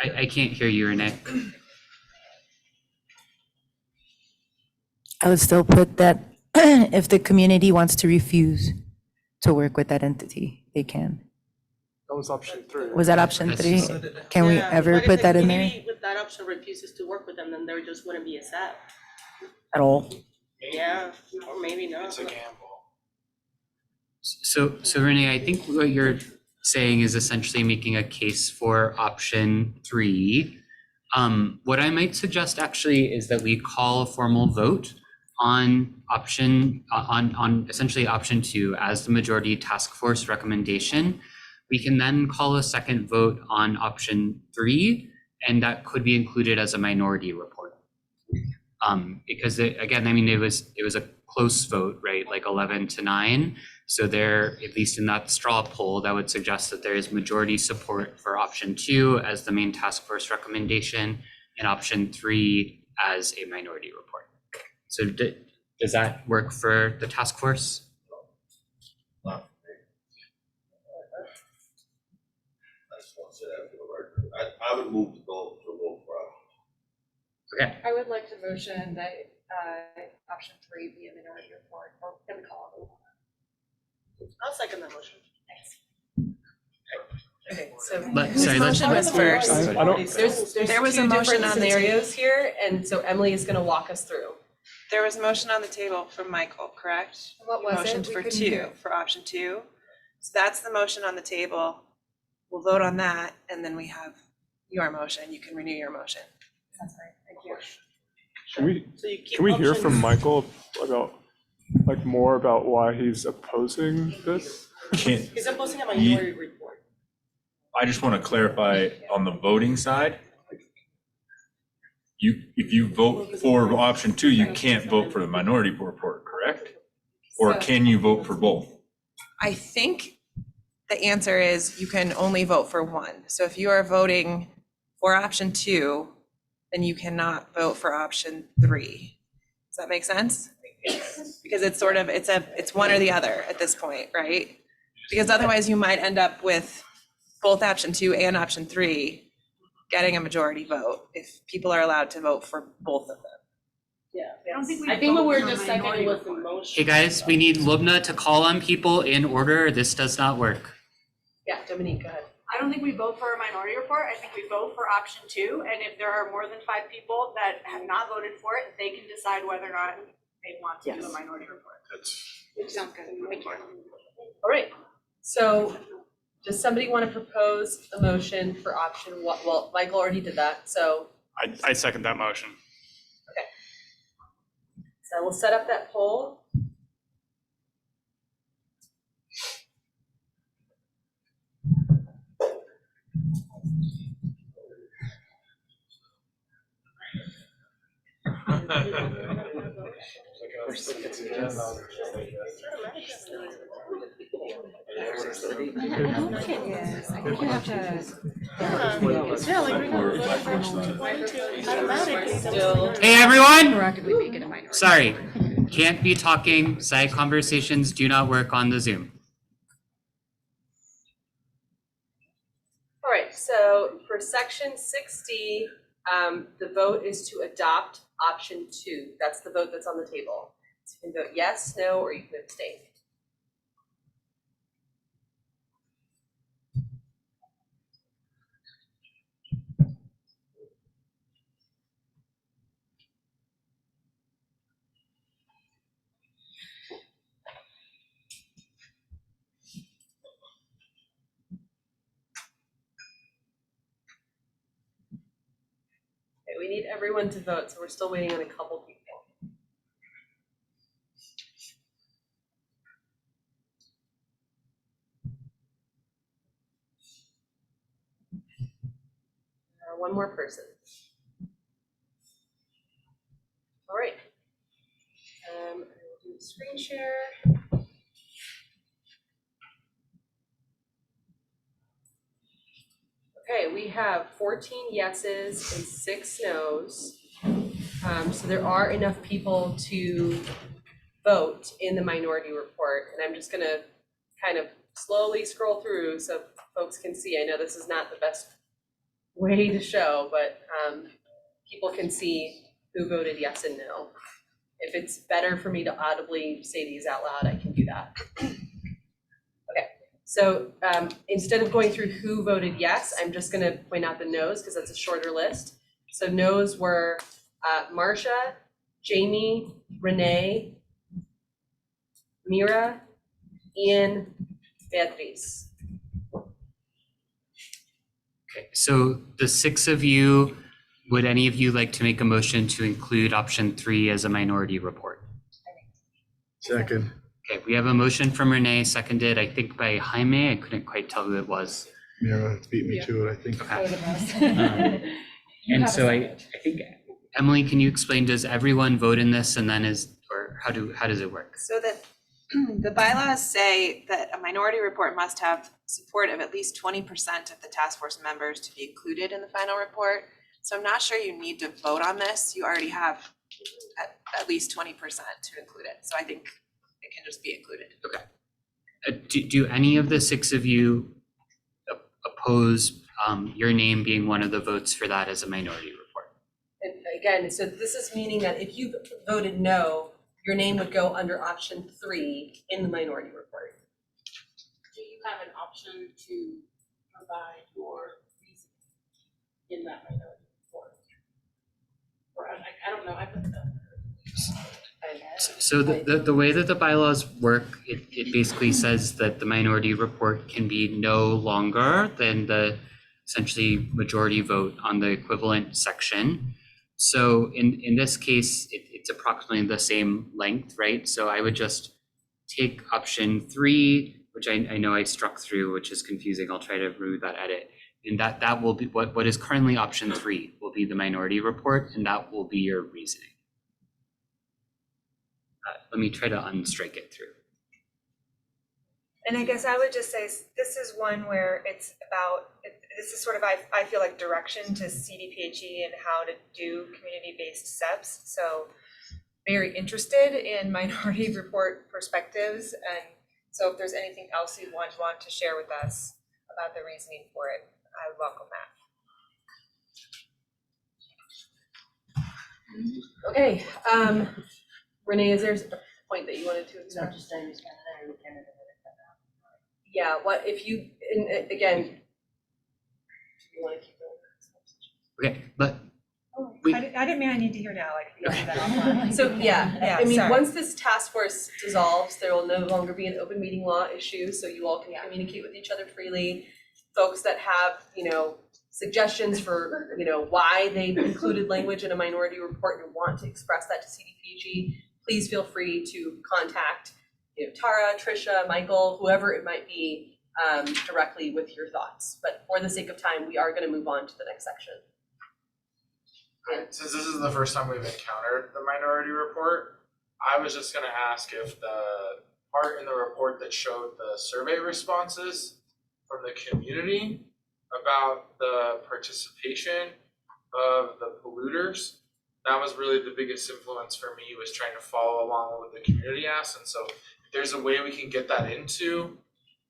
I can't hear you, Renee. I would still put that if the community wants to refuse to work with that entity, they can. That was option 3. Was that option 3? Can we ever put that in there If with that option refuses to work with them, then there just wouldn't be a SEP. at all? Yeah, or maybe not. It's a gamble. So Renee, I think what you're saying is essentially making a case for option 3. What I might suggest actually is that we call a formal vote on option on essentially option 2 as the majority task force recommendation. We can then call a second vote on option 3, and that could be included as a minority report. Because again, I mean, it was a close vote, right? Like 11-9. So there, at least in that straw poll, that would suggest that there is majority support for option 2 as the main task force recommendation and option 3 as a minority report. So does that work for the task force? I just want to say that for the record. I would move to vote for option. Okay. I would like to motion that option 3 be a minority report, or can we call it? I'll second that motion. Okay, so Sorry, let's- motion was first. I don't- There's There was a two motion different on the scenarios here, and so Emily is gonna walk us through. There was a motion on the table from Michael, correct? What was it? Motions We for couldn't hear 2, it. for option 2. So that's the motion on the table. We'll vote on that, and then we have your motion. You can renew your motion. That's right, thank you. Can we hear from Michael about, like, more about why he's opposing this? He's opposing a minority report. I just want to clarify on the voting side. If you vote for option 2, you can't vote for the minority report, correct? Or can you vote for both? I think the answer is you can only vote for one. So if you are voting for option 2, then you cannot vote for option 3. Does that make sense? Because it's sort of, it's one or the other at this point, right? Because otherwise you might end up with both option 2 and option 3 getting a majority vote if people are allowed to vote for both of them. Yeah. I don't think we I think what vote we're for just minority seconding was the report. motion. Hey guys, we need Lubna to call on people in order. This does not work. Yeah, Dominique, go ahead. I don't think we vote for a minority report. I think we vote for option 2. And if there are more than 5 people that have not voted for it, they can decide whether or not they want to do a minority report. Sounds good. Thank you. All right, so does somebody want to propose a motion for option one? Well, Michael already did that, so I second that motion. I will set up that poll. Hey everyone! Proactively make it a minority. Sorry, can't be talking. Side conversations do not work on the Zoom. All right, so for section 6D, the vote is to adopt option 2. That's the vote that's on the table. So you can vote yes, no, or you can abstain. Okay, we need everyone to vote, so we're still waiting on a couple people. One more person. All right. I will do the screen share. Okay, we have 14 yeses and 6 nos. So there are enough people to vote in the minority report, and I'm just gonna kind of slowly scroll through so folks can see. I know this is not the best way to show, but people can see who voted yes and no. If it's better for me to audibly say these out loud, I can do that. Okay, so instead of going through who voted yes, I'm just gonna point out the no's because that's a shorter list. So no's were Marcia, Jamie, Renee, Mira, Ian, Beatriz. Okay, so the 6 of you, would any of you like to make a motion to include option 3 as a minority report? Second. Okay, we have a motion from Renee, seconded, I think by Jaime. I couldn't quite tell who it was. Mira beat me to it, I think. Okay. And so I think, Emily, can you explain, does everyone vote in this and then or how does it work? So that the bylaws say that a minority report must have support of at least 20% of the task force members to be included in the final report. So I'm not sure you need to vote on this. You already have at least 20% to include it. So I think it can just be included. Okay. Do any of the 6 of you oppose your name being one of the votes for that as a minority report? And again, so this is meaning that if you voted no, your name would go under option 3 in the minority report. Do you have an option to provide your reason in that minority report? Or I don't know, I put that. So the way that the bylaws work, it basically says that the minority report can be no longer than the essentially majority vote on the equivalent section. So in this case, it's approximately the same length, right? So I would just take option 3, which I know I struck through, which is confusing. I'll try to remove that edit. And that will be what is currently option 3 will be the minority report, and that will be your reasoning. Let me try to unstrike it through. And I guess I would just say, this is one where it's about, this is sort of, I feel like direction to CDPHE and how to do community-based SEPs. So very interested in minority report perspectives. And so if there's anything else you want to share with us about the reasoning for it, I would welcome that. Okay, Renee, is there a point that you wanted to express? Yeah, what if you, and again, you want to keep going? Okay, but I didn't mean I need to hear now, like, you answer that offline. So, yeah, I mean, sorry. once this task force dissolves, there will no longer be an open meeting law issue, so you all can communicate with each other freely. Folks that have, suggestions for, why they included language in a minority report and want to express that to CDPHE, please feel free to contact, Tara, Trisha, Michael, whoever it might be, directly with your thoughts. But for the sake of time, we are going to move on to the next section. Since this is the first time we've encountered the minority report, I was just gonna ask if the part in the report that showed the survey responses from the community about the participation of the polluters, that was really the biggest influence for me, was trying to follow along with what the community asked. And so if there's a way we can get that into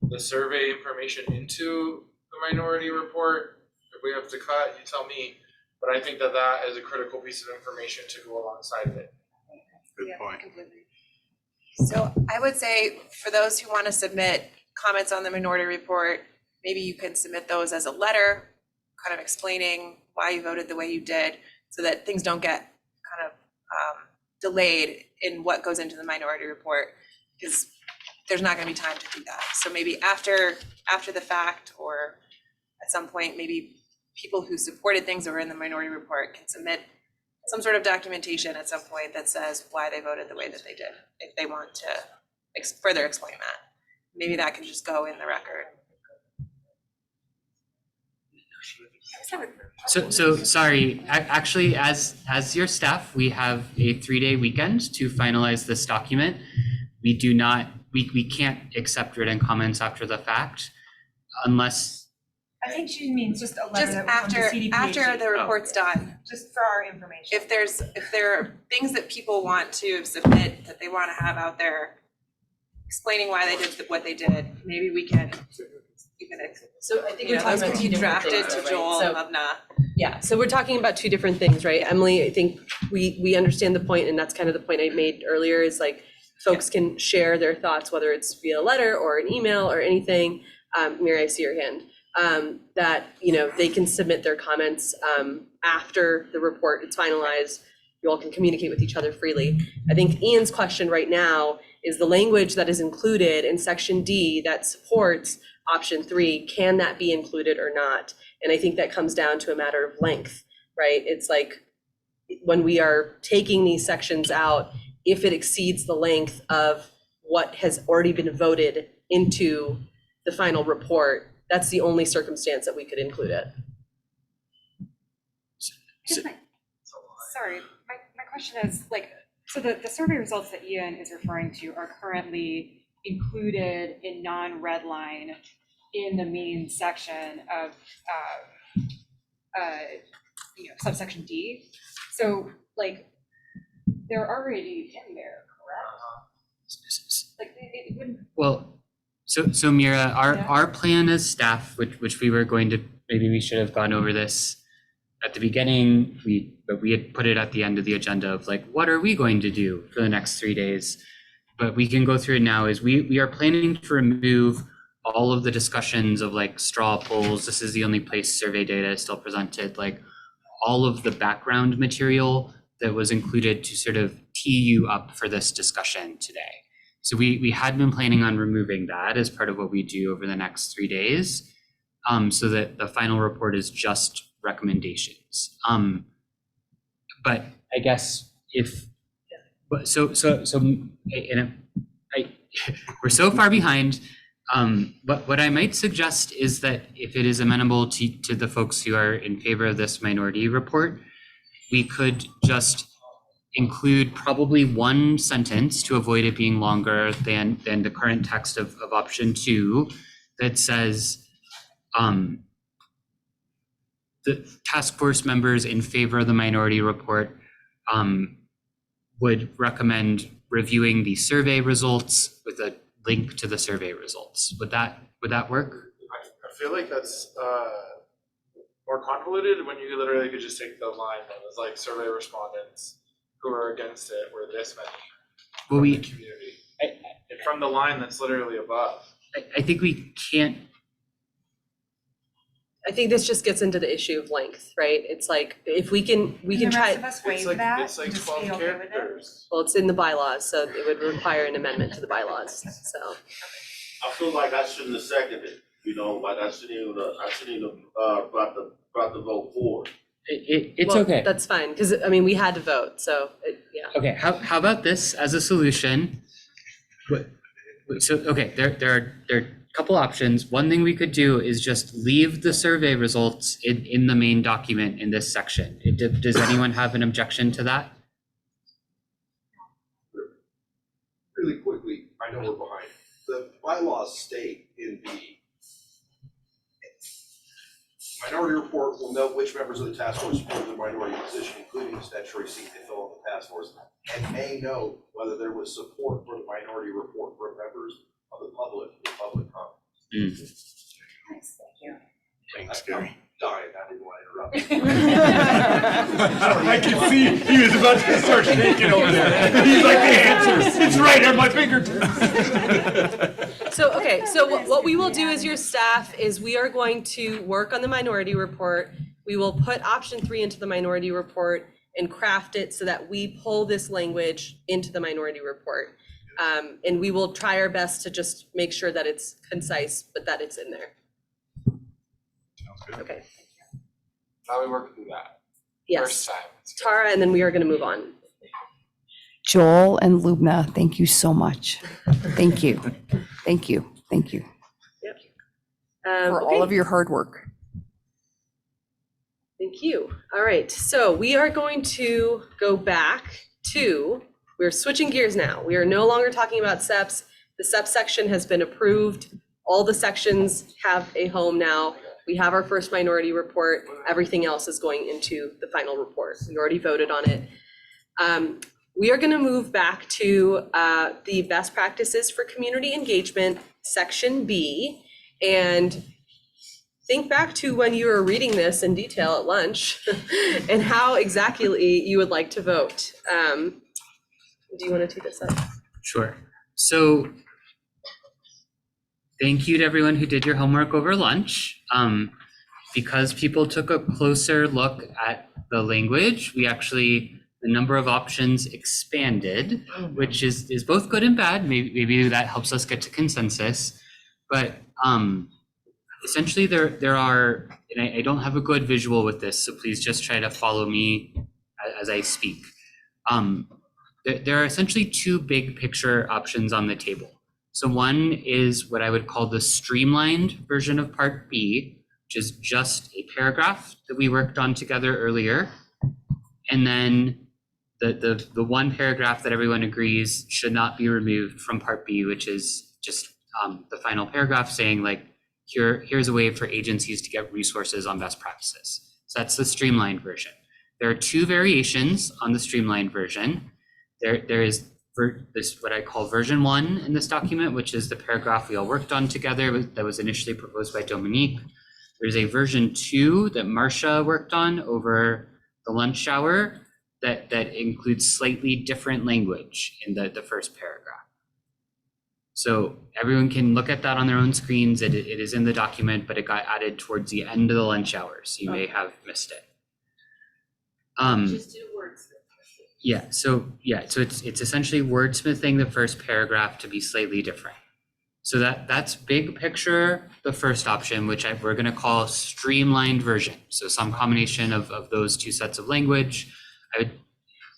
the survey information into the minority report, if we have to cut, you tell me. But I think that that is a critical piece of information to go alongside of it. Good point. So I would say for those who want to submit comments on the minority report, maybe you can submit those as a letter, kind of explaining why you voted the way you did, so that things don't get kind of delayed in what goes into the minority report, because there's not going to be time to do that. So maybe after the fact, or at some point, maybe people who supported things that were in the minority report can submit some sort of documentation at some point that says why they voted the way that they did, if they want to further explain that. Maybe that can just go in the record. So sorry, actually, as your staff, we have a 3-day weekend to finalize this document. We do not, we can't accept written comments after the fact unless. I think she means just a letter Just that will come to CDPHE. after the report's done. Just for our information. If there are things that people want to submit, that they want to have out there explaining why they did what they did, maybe we can. So I think we're talking those about can two be different drafted things, to right? Joel So- and Mubna. Yeah, so we're talking about two different things, right? Emily, I think we understand the point, and that's kind of the point I made earlier, is like folks can share their thoughts, whether it's via letter or an email or anything. Mary, I see your hand. That, they can submit their comments after the report is finalized. You all can communicate with each other freely. I think Ian's question right now is the language that is included in section D that supports option 3, can that be included or not? And I think that comes down to a matter of length, right? It's like when we are taking these sections out, if it exceeds the length of what has already been voted into the final report, that's the only circumstance that we could include it. Sorry, my question is, so the survey results that Ian is referring to are currently included in non-red line in the main section of, subsection D. So they're already in there, correct? It wouldn't. Well, so Mira, our plan as staff, which we were going to, maybe we should have gone over this at the beginning, but we had put it at the end of the agenda of what are we going to do for the next 3 days? But we can go through it now, is we are planning to remove all of the discussions of straw polls. This is the only place survey data is still presented, all of the background material that was included to sort of tee you up for this discussion today. So we had been planning on removing that as part of what we do over the next 3 days, so that the final report is just recommendations. But I guess we're so far behind. But what I might suggest is that if it is amenable to the folks who are in favor of this minority report, we could just include probably one sentence to avoid it being longer than the current text of option 2 that says, the task force members in favor of the minority report would recommend reviewing the survey results with a link to the survey results. Would that work? I feel like that's more convoluted when you literally could just take the line that was like survey respondents who are against it were this many Well, from we, the community. And from the line that's literally above. I think we can't, I think this just gets into the issue of length, right? It's like, if we can try. It's like 12 characters. Well, it's in the bylaws, so it would require an amendment to the bylaws, so. I feel like I shouldn't have seconded, you know, like I shouldn't even brought the vote forward. it's Well, okay. That's fine, because, I mean, we had to vote, so, yeah. Okay, how about this as a solution? So, okay, there are a couple options. One thing we could do is just leave the survey results in the main document in this section. Does anyone have an objection to that? Really quickly, I know we're behind. The bylaws state in the minority report will note which members of the task force support the minority position, including the statutory seat they fill on the task force, and may note whether there was support for the minority report from members of the public in public comment. Thanks, Gary. Dying, I didn't want to interrupt. I can see he was about to start shaking over there. He's like, the answer, it's right at my fingertips. So, okay, so what we will do as your staff is we are going to work on the minority report. We will put option 3 into the minority report and craft it so that we pull this language into the minority report. And we will try our best to just make sure that it's concise, but that it's in there. Okay, Now we work through that. yes. First time. Tara, and then we are gonna move on. Joel and Lubna, thank you so much. Thank you. Thank you. Thank you for all of your hard work. Thank you. All right, so we are going to go back to, we're switching gears now. We are no longer talking about SEPs. The SEP section has been approved. All the sections have a home now. We have our first minority report. Everything else is going into the final report. We already voted on it. We are going to move back to the best practices for community engagement, section B, and think back to when you were reading this in detail at lunch and how exactly you would like to vote. Do you want to take this up? Sure. So thank you to everyone who did your homework over lunch. Because people took a closer look at the language, we actually, the number of options expanded, which is both good and bad. Maybe that helps us get to consensus. But essentially there are, and I don't have a good visual with this, so please just try to follow me as I speak. There are essentially two big picture options on the table. So one is what I would call the streamlined version of Part B, which is just a paragraph that we worked on together earlier. And then the one paragraph that everyone agrees should not be removed from Part B, which is just the final paragraph saying like, here's a way for agencies to get resources on best practices. So that's the streamlined version. There are two variations on the streamlined version. There is this, what I call version 1 in this document, which is the paragraph we all worked on together that was initially proposed by Dominique. There's a version 2 that Marcia worked on over the lunch hour that includes slightly different language in the first paragraph. So everyone can look at that on their own screens. It is in the document, but it got added towards the end of the lunch hour, so you may have missed it. Just do words. So it's essentially wordsmithing the first paragraph to be slightly different. So that's big picture, the first option, which we're going to call streamlined version. So some combination of those two sets of language.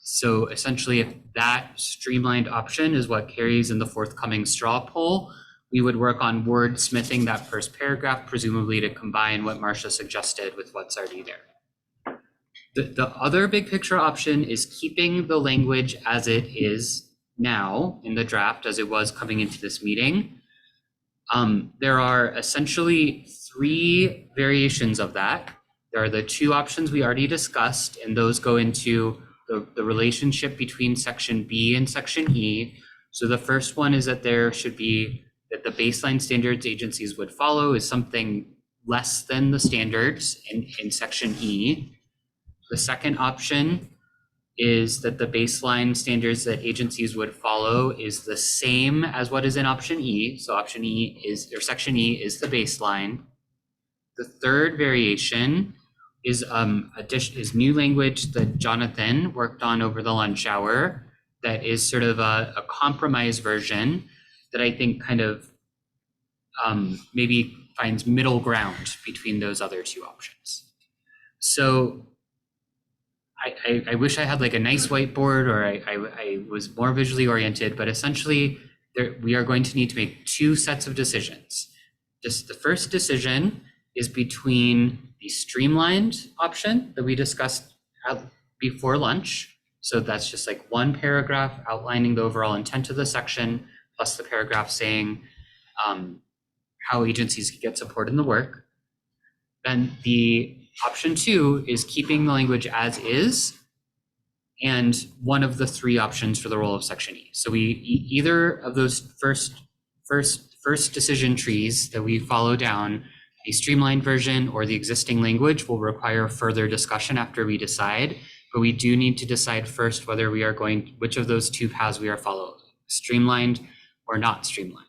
So essentially, if that streamlined option is what carries in the forthcoming straw poll, we would work on wordsmithing that first paragraph, presumably to combine what Marcia suggested with what's already there. The other big picture option is keeping the language as it is now in the draft as it was coming into this meeting. There are essentially 3 variations of that. There are the 2 options we already discussed, and those go into the relationship between section B and section E. So the first one is that there should be, that the baseline standards agencies would follow is something less than the standards in section E. The second option is that the baseline standards that agencies would follow is the same as what is in option E. So option E is, or section E is the baseline. The third variation is is new language that Jonathan worked on over the lunch hour that is sort of a compromise version that I think kind of maybe finds middle ground between those other two options. So I wish I had like a nice whiteboard, or I was more visually oriented, but essentially we are going to need to make two sets of decisions. Just the first decision is between the streamlined option that we discussed before lunch. So that's just like one paragraph outlining the overall intent of the section, plus the paragraph saying how agencies can get support in the work. Then the option 2 is keeping the language as is, and one of the three options for the role of section E. So either of those first decision trees that we follow down, a streamlined version or the existing language, will require further discussion after we decide. But we do need to decide first whether we are which of those two paths we are following, streamlined or not streamlined.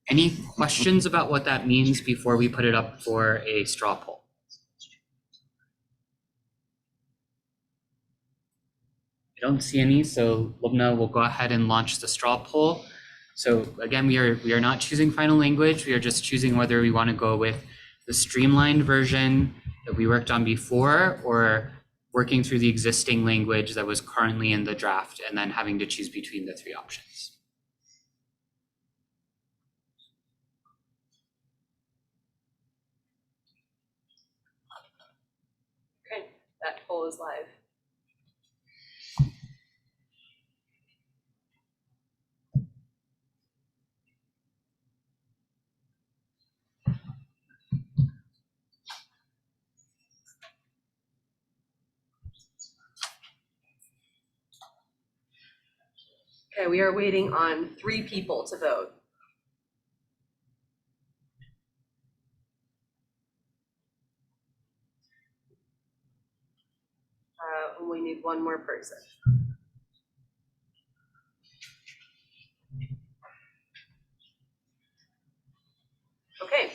Any questions about what that means before we put it up for a straw poll? I don't see any, so Lubna will go ahead and launch the straw poll. So again, we are not choosing final language. We are just choosing whether we want to go with the streamlined version that we worked on before, or working through the existing language that was currently in the draft and then having to choose between the three options. Okay, that poll is live. Okay, we are waiting on 3 people to vote. We need one more person. Okay,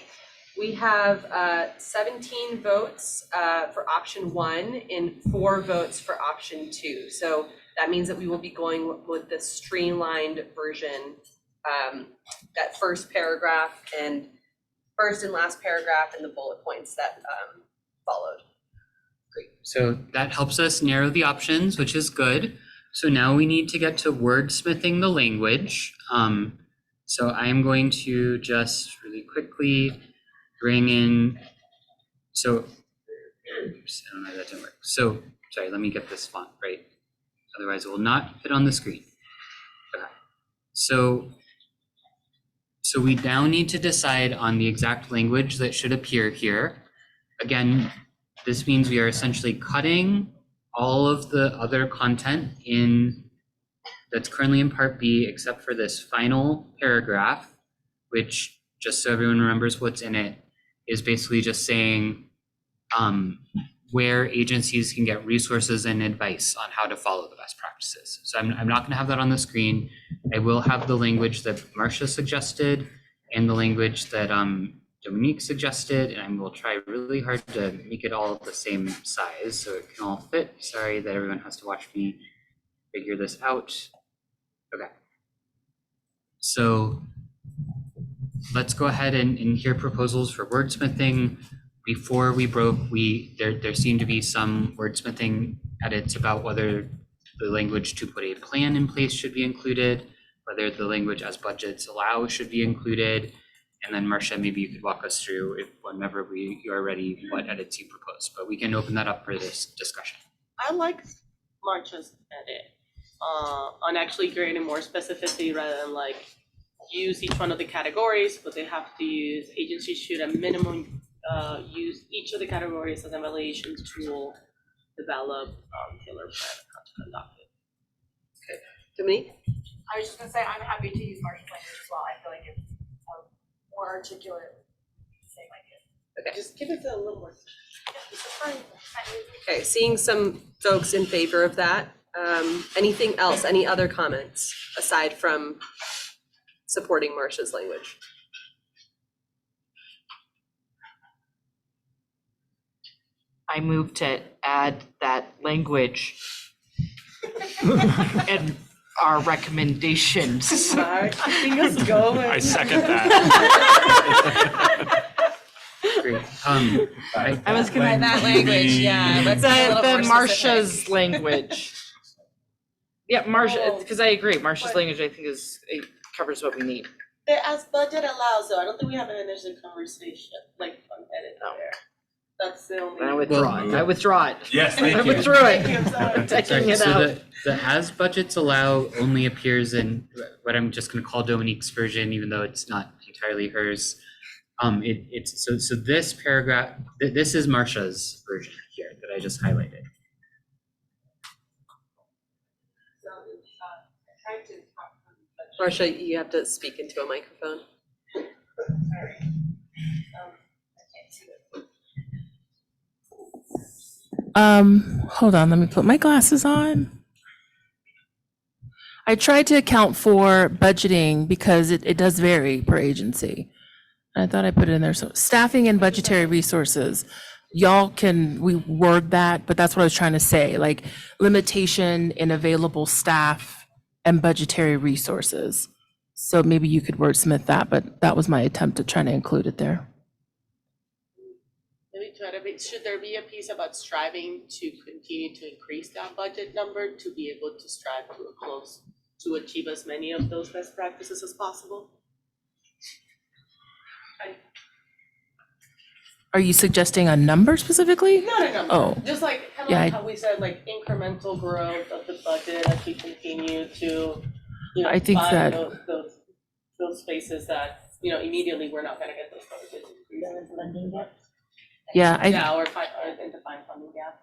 we have 17 votes for option 1 and 4 votes for option 2. So that means that we will be going with the streamlined version, that first paragraph and first and last paragraph and the bullet points that followed. Great. So that helps us narrow the options, which is good. So now we need to get to wordsmithing the language. So I'm going to just really quickly bring in, so, oops, I don't know, that didn't work. So, sorry, let me get this font right. Otherwise it will not fit on the screen. Okay. So we now need to decide on the exact language that should appear here. Again, this means we are essentially cutting all of the other content that's currently in Part B, except for this final paragraph, which, just so everyone remembers what's in it, is basically just saying where agencies can get resources and advice on how to follow the best practices. So I'm not going to have that on the screen. I will have the language that Marcia suggested and the language that Dominique suggested, and I will try really hard to make it all the same size so it can all fit. Sorry that everyone has to watch me figure this out. Okay. So let's go ahead and hear proposals for wordsmithing. Before we broke, there seemed to be some wordsmithing edits about whether the language to put a plan in place should be included, whether the language as budgets allow should be included. And then Marcia, maybe you could walk us through, whenever you are ready, what edits you propose, but we can open that up for this discussion. I like Marcia's edit on actually creating more specificity rather than like use each one of the categories, but they have to use, agencies should at minimum use each of the categories as an evaluation tool, develop tailored plan of how to conduct it. Okay, Dominique? I was just gonna say, I'm happy to use Marcia's language as well. I feel like it's more articulate, same idea. Okay. Just give it a little more. Okay, seeing some folks in favor of that. Anything else, any other comments aside from supporting Marcia's language? I move to add that language in our recommendations. Mark, keeping us going. I second that. Great. I was gonna. By that language, yeah, let's be a little more The specific. Marcia's language. Yeah, Marcia, because I agree, Marcia's language, I think it covers what we need. As budget allows, though, I don't think we have an initial conversation, like, on edit there. That's the only. I withdraw it, I withdraw it. Yes, thank I you. withdrew Thank you, I'm it. sorry. I'm taking it So out. the as budgets allow only appears in what I'm just gonna call Dominique's version, even though it's not entirely hers. It's, so this paragraph, this is Marcia's version here that I just highlighted. Marcia, you have to speak into a microphone. Hold on, let me put my glasses on. I tried to account for budgeting because it does vary per agency. I thought I put it in there. So staffing and budgetary resources. Y'all can reword that, but that's what I was trying to say, like limitation in available staff and budgetary resources. So maybe you could wordsmith that, but that was my attempt at trying to include it there. Maybe try to be, should there be a piece about striving to continue to increase that budget number to be able to strive to achieve as many of those best practices as possible? Are you suggesting a number specifically? Not a number, Oh, just like, kind of yeah, like how we said, like incremental growth of the budget as we continue to, you know, I think find that- those spaces that, you know, immediately we're not gonna get those budget increases. Yeah, Yeah, or define funding gaps.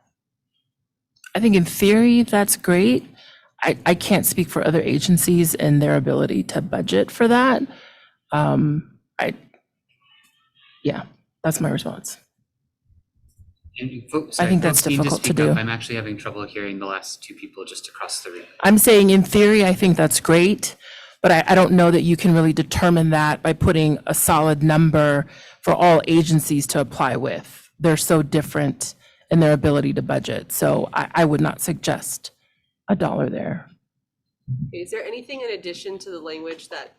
I think in theory, that's great. I can't speak for other agencies and their ability to budget for that. Yeah, that's my response. And folks, I think sorry, that's folks need difficult to speak up. do. I'm actually having trouble hearing the last two people just across the room. I'm saying in theory, I think that's great, but I don't know that you can really determine that by putting a solid number for all agencies to apply with. They're so different in their ability to budget. So I would not suggest $1 there. Okay, is there anything in addition to the language that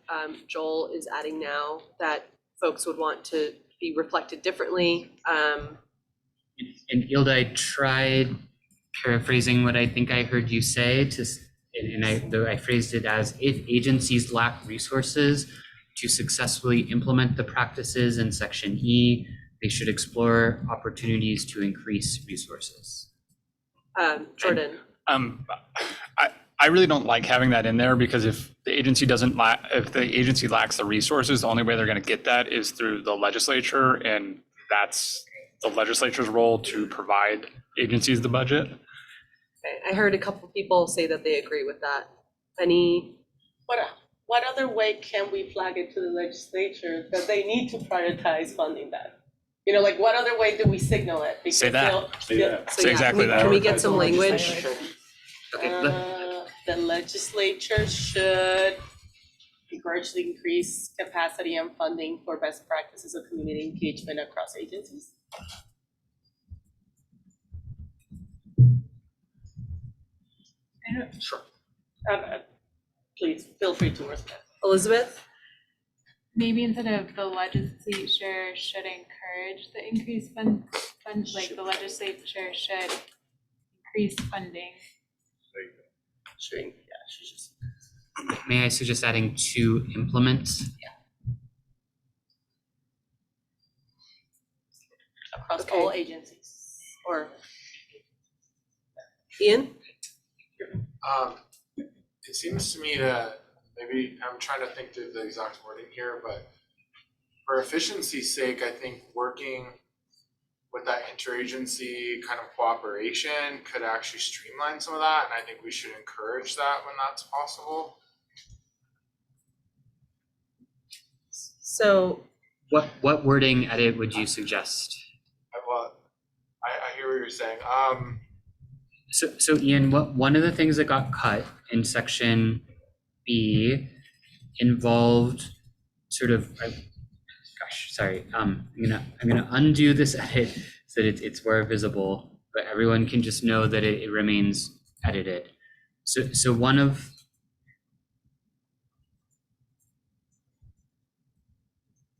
Joel is adding now that folks would want to be reflected differently? And Ilda, I tried paraphrasing what I think I heard you say though I phrased it as if agencies lack resources to successfully implement the practices in section E, they should explore opportunities to increase resources. Jordan. I really don't like having that in there because if the agency lacks the resources, the only way they're going to get that is through the legislature, and that's the legislature's role to provide agencies the budget. Okay, I heard a couple people say that they agree with that. What other way can we flag it to the legislature that they need to prioritize funding that? You know, like what other way do we signal it? Because Say that. they'll- Say that. So Say yeah, exactly that. Can we get some language? The legislature should encourage the increased capacity and funding for best practices of community engagement across agencies. Sure. Please, feel free to respond. Elizabeth? Maybe instead of the legislature should encourage the increased like the legislature should increase funding. May I suggest adding to implement? Across all agencies, or Ian? It seems to me that maybe, I'm trying to think through the exact wording here, but for efficiency's sake, I think working with that interagency kind of cooperation could actually streamline some of that, and I think we should encourage that when that's possible. So What wording edit would you suggest? I hear what you're saying. So Ian, one of the things that got cut in section B involved sort of, I'm gonna undo this edit so that it's more visible, but everyone can just know that it remains edited. So one of,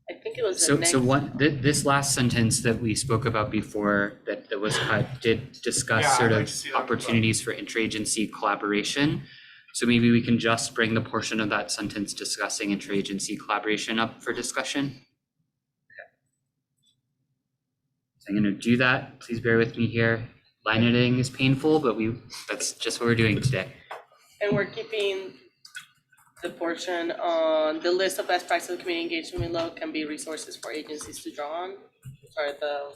I think it was the next. this last sentence that we spoke about before that was cut did discuss Yeah, sort I'd like of to see that. opportunities for interagency collaboration. So maybe we can just bring the portion of that sentence discussing interagency collaboration up for discussion. Okay. So I'm gonna do that. Please bear with me here. Line editing is painful, but that's just what we're doing today. And we're keeping the portion on the list of best practices of community engagement below can be resources for agencies to draw on, or the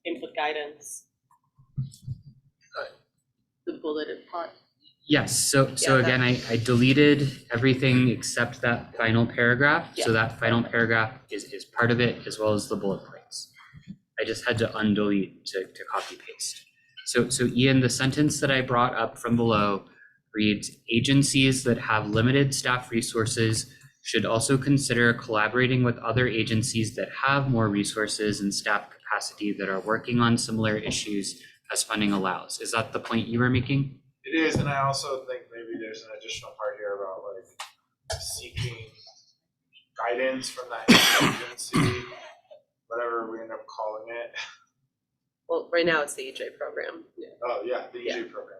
input guidance. The bulleted part. Yes, so Yeah, again, I deleted everything except that final paragraph. So Yeah. that final paragraph is part of it as well as the bullet points. I just had to undelete to copy paste. So Ian, the sentence that I brought up from below reads, agencies that have limited staff resources should also consider collaborating with other agencies that have more resources and staff capacity that are working on similar issues as funding allows. Is that the point you were making? It is, and I also think maybe there's an additional part here about like seeking guidance from that agency, whatever we end up calling it. Well, right now it's the EJ program. Oh, yeah, the EJ program.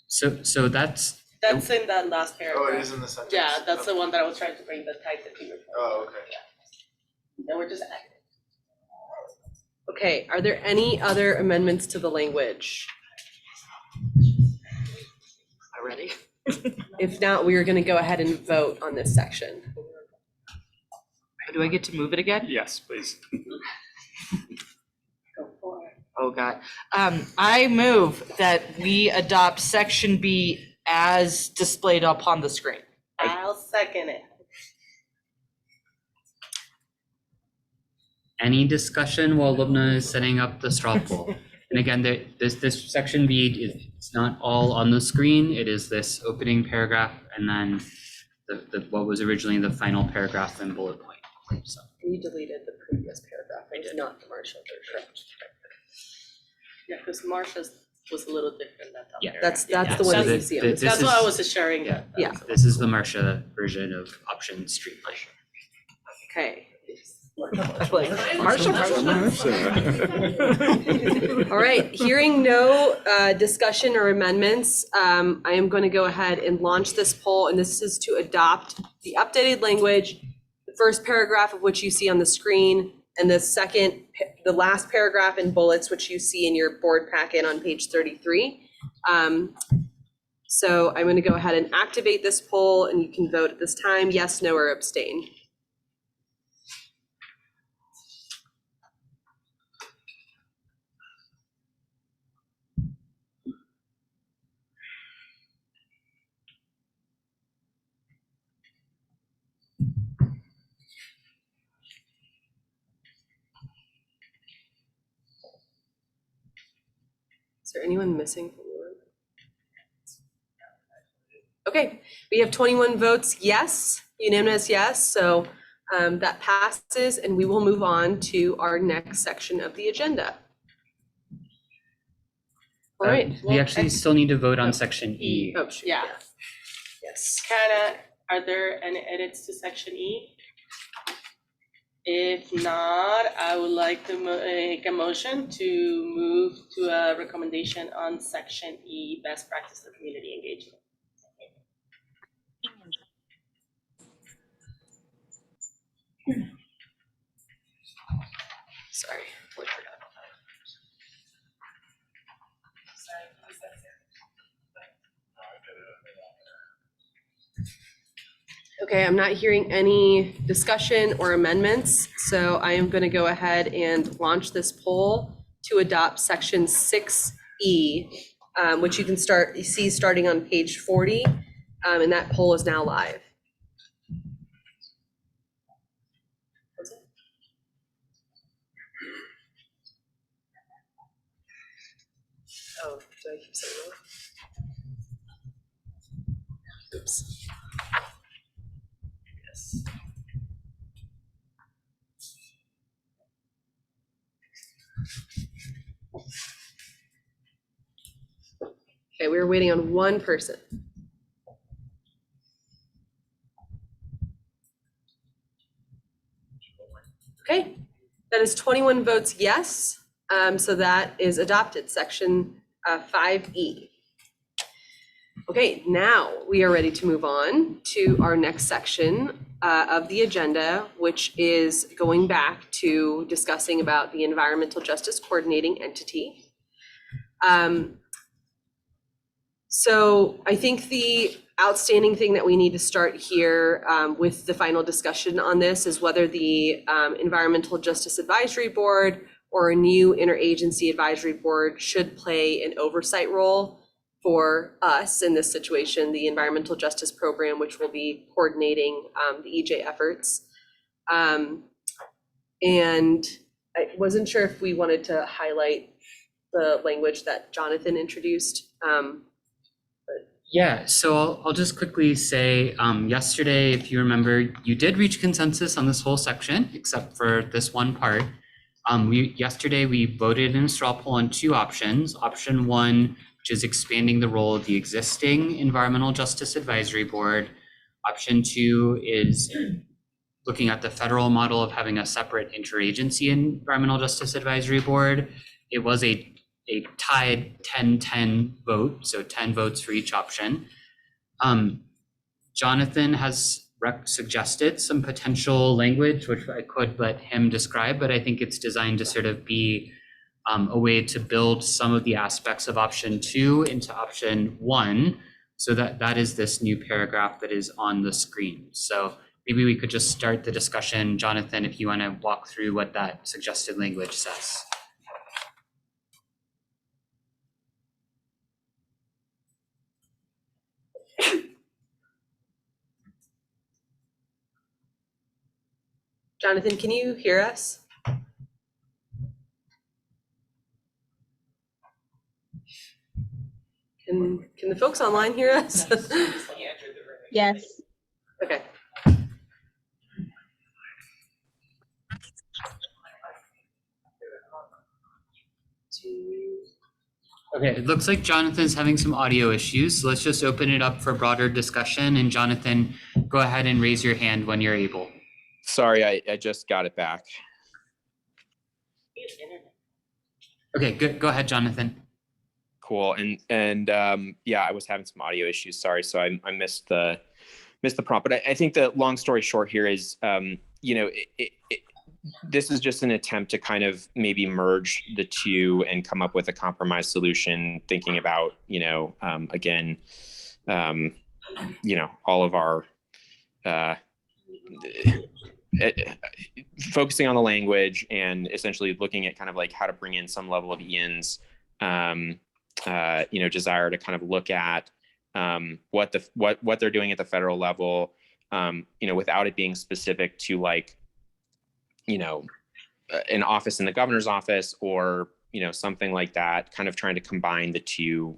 So that's in that last paragraph. Oh, it is in the sentence? Yeah, that's the one that I was trying to bring the type that you were. Oh, okay. Then we're just adding. Okay, are there any other amendments to the language? Already? If not, we are gonna go ahead and vote on this section. Do I get to move it again? Yes, please. Oh, God. I move that we adopt section B as displayed upon the screen. I'll second it. any discussion while Lubna is setting up the straw poll. And again, this section B is not all on the screen. It is this opening paragraph and then what was originally the final paragraph and bullet point. So. You deleted the previous paragraph. I did not the Marcia version. Yeah, because Marcia's was a little different than that. Yeah, that's the one that you see on this. That's why I was sharing. Yeah. This is the Marcia version of option streamline. Okay. Marcia. All right, hearing no discussion or amendments, I am going to go ahead and launch this poll, and this is to adopt the updated language, the first paragraph of which you see on the screen, and the last paragraph in bullets, which you see in your board packet on page 33. So I'm going to go ahead and activate this poll, and you can vote at this time, yes, no, or abstain. Is there anyone missing from the room? Okay, we have 21 votes yes, unanimous yes, so that passes, and we will move on to our next section of the agenda. All right. We actually still need to vote on section E. Oh, shoot, Yeah. Yes. Kara, are there any edits to section E? If not, I would like to make a motion to move to a recommendation on section E, best practice of community engagement. Sorry. Okay, I'm not hearing any discussion or amendments, so I am going to go ahead and launch this poll to adopt section 6E, which you can see starting on page 40, and that poll is now live. Did I keep saying that? Oops. Yes. Okay, we were waiting on one person. Okay, that is 21 votes yes, so that is adopted, section 5E. Okay, now we are ready to move on to our next section of the agenda, which is going back to discussing about the Environmental Justice Coordinating Entity. So I think the outstanding thing that we need to start here with the final discussion on this is whether the Environmental Justice Advisory Board or a new interagency advisory board should play an oversight role for us in this situation, the Environmental Justice Program, which will be coordinating the EJ efforts. And I wasn't sure if we wanted to highlight the language that Jonathan introduced. Yeah, so I'll just quickly say, yesterday, if you remember, you did reach consensus on this whole section, except for this one part. Yesterday, we voted in a straw poll on two options. Option one, which is expanding the role of the existing Environmental Justice Advisory Board. Option two is looking at the federal model of having a separate interagency Environmental Justice Advisory Board. It was a tied 10-10 vote, so 10 votes for each option. Jonathan has suggested some potential language, which I could let him describe, but I think it's designed to sort of be a way to build some of the aspects of option two into option one, so that is this new paragraph that is on the screen. So maybe we could just start the discussion. Jonathan, if you want to walk through what that suggested language says. Jonathan, can you hear us? Can the folks online hear us? Yes. Okay. Okay, it looks like Jonathan's having some audio issues, so let's just open it up for broader discussion. And Jonathan, go ahead and raise your hand when you're able. Sorry, I just got it back. Okay, good. Go ahead, Jonathan. Cool. And yeah, I was having some audio issues. Sorry. So I missed the prompt. But I think the long story short here is, this is just an attempt to kind of maybe merge the two and come up with a compromise solution, thinking about, again, all of our focusing on the language and essentially looking at kind of like how to bring in some level of Ian's desire to kind of look at what they're doing at the federal level, without it being specific to like, an office in the governor's office or, something like that, kind of trying to combine the two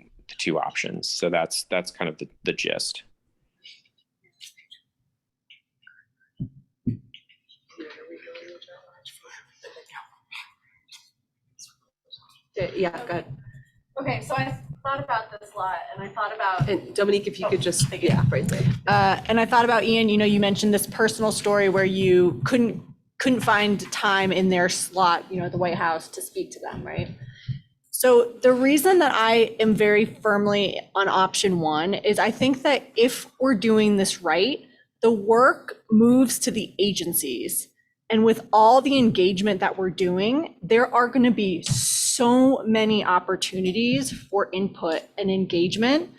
options. So that's kind of the gist. Yeah, go ahead. Okay, so I thought about this a lot, and I thought about. And Dominique, if you could just, right there. And I thought about, Ian, you mentioned this personal story where you couldn't find time in their slot, at the White House to speak to them, right? So the reason that I am very firmly on option one is I think that if we're doing this right, the work moves to the agencies. And with all the engagement that we're doing, there are going to be so many opportunities for input and engagement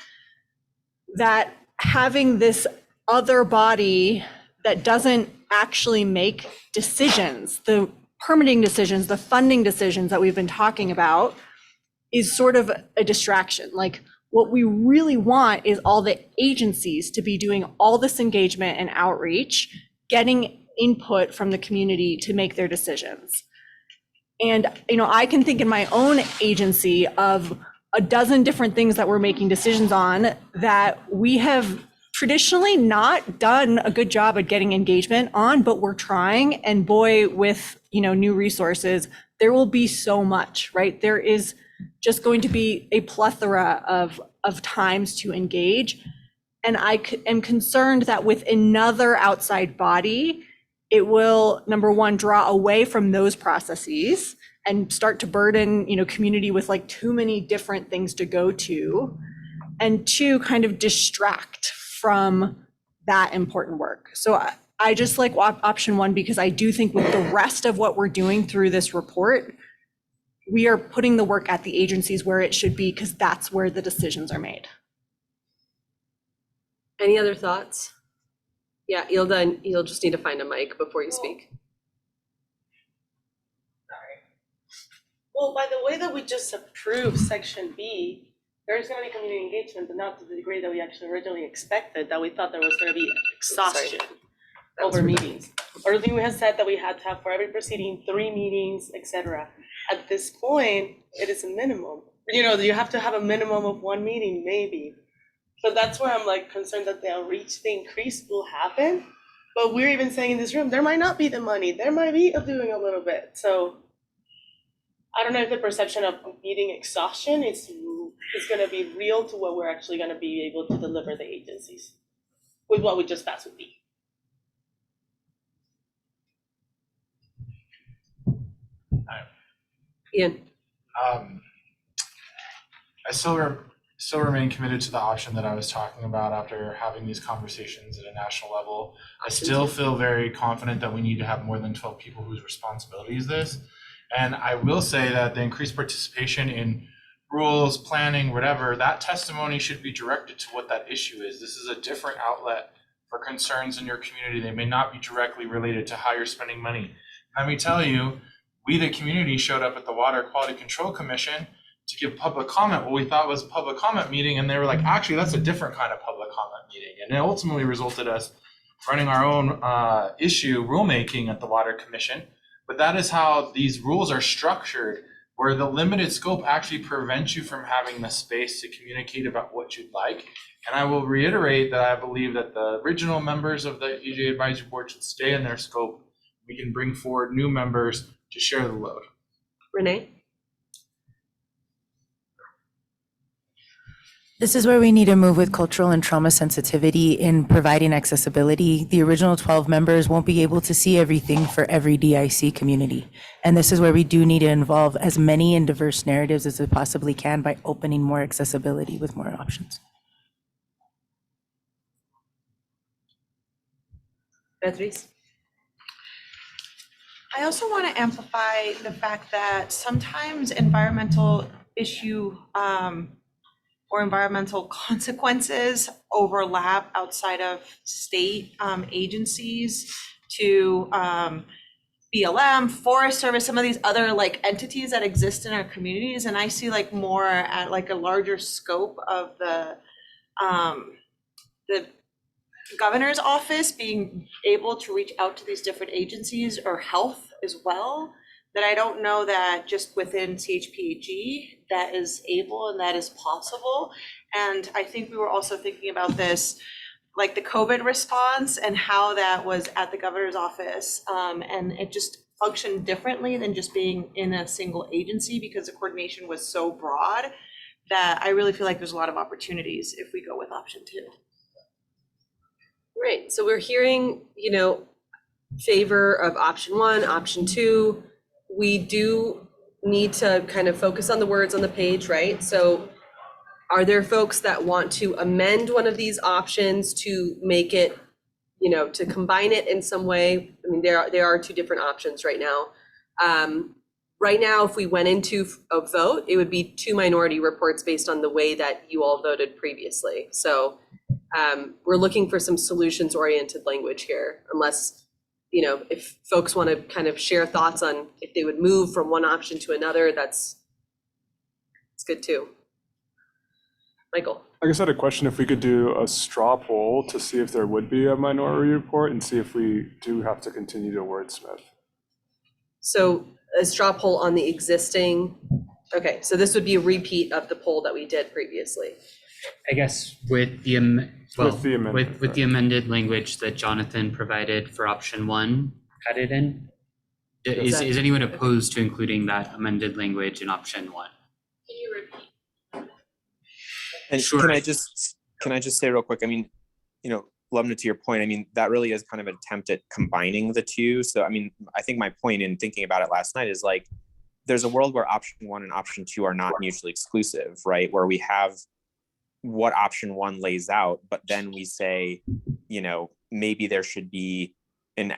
that having this other body that doesn't actually make decisions, the permitting decisions, the funding decisions that we've been talking about, is sort of a distraction. Like, what we really want is all the agencies to be doing all this engagement and outreach, getting input from the community to make their decisions. And, I can think in my own agency of a dozen different things that we're making decisions on that we have traditionally not done a good job at getting engagement on, but we're trying. And boy, with, new resources, there will be so much, right? There is just going to be a plethora of times to engage. And I am concerned that with another outside body, it will, number one, draw away from those processes and start to burden, community with like too many different things to go to, and two, kind of distract from that important work. So I just like option one, because I do think with the rest of what we're doing through this report, we are putting the work at the agencies where it should be, because that's where the decisions are made. Any other thoughts? Yeah, Ilda, and you'll just need to find a mic before you speak. Well, by the way that we just approved section B, there's gonna be community engagement, but not to the degree that we actually originally expected, that we thought there was gonna be exhaustion over meetings. Earlier we had said that we had to have for every proceeding 3 meetings, etc. At this point, it is a minimum. You have to have a minimum of 1 meeting, maybe. So that's where I'm like concerned that the outreach, the increase will happen. But we're even saying in this room, there might not be the money, there might be doing a little bit. So I don't know if the perception of meeting exhaustion is gonna be real to what we're actually gonna be able to deliver the agencies with what we just passed with B. Ian. I still remain committed to the option that I was talking about after having these conversations at a national level. I still feel very confident that we need to have more than 12 people whose responsibility is this. And I will say that the increased participation in rules, planning, whatever, that testimony should be directed to what that issue is. This is a different outlet for concerns in your community. They may not be directly related to how you're spending money. Let me tell you, we, the community, showed up at the Water Quality Control Commission to give public comment, what we thought was a public comment meeting, and they were like, actually, that's a different kind of public comment meeting. And it ultimately resulted us running our own issue rulemaking at the Water Commission. But that is how these rules are structured, where the limited scope actually prevents you from having the space to communicate about what you'd like. And I will reiterate that I believe that the original members of the EJ Advisory Board should stay in their scope. We can bring forward new members to share the load. Renee? This is where we need to move with cultural and trauma sensitivity in providing accessibility. The original 12 members won't be able to see everything for every DIC community. And this is where we do need to involve as many and diverse narratives as we possibly can by opening more accessibility with more options. Beatriz? I also want to amplify the fact that sometimes environmental issue or environmental consequences overlap outside of state agencies to BLM, Forest Service, some of these other like entities that exist in our communities. And I see like more at like a larger scope of the governor's office being able to reach out to these different agencies, or health as well, that I don't know that just within CHPAG that is able and that is possible. And I think we were also thinking about this, like the COVID response and how that was at the governor's office. And it just functioned differently than just being in a single agency, because the coordination was so broad that I really feel like there's a lot of opportunities if we go with option 2. Right, so we're hearing, favor of option 1, option 2. We do need to kind of focus on the words on the page, right? So are there folks that want to amend one of these options to make it, to combine it in some way? I mean, there are 2 different options right now. Right now, if we went into a vote, it would be 2 minority reports based on the way that you all voted previously. So we're looking for some solutions-oriented language here, unless, if folks want to kind of share thoughts on if they would move from one option to another, it's good too. Michael. I guess I had a question if we could do a straw poll to see if there would be a minority report and see if we do have to continue to wordsmith. So a straw poll on the existing Okay, so this would be a repeat of the poll that we did previously. I guess with the, With the amendment, with the amended language that Jonathan provided for option one added in. Is anyone opposed to including that amended language in option one? Can you repeat? And Sure. can I just say real quick, I mean, you know, Lubna, to your point, I mean, that really is kind of an attempt at combining the two. So, I mean, I think my point in thinking about it last night is like, there's a world where option one and option two are not mutually exclusive, right? Where we have what option one lays out, but then we say, you know, maybe there should be an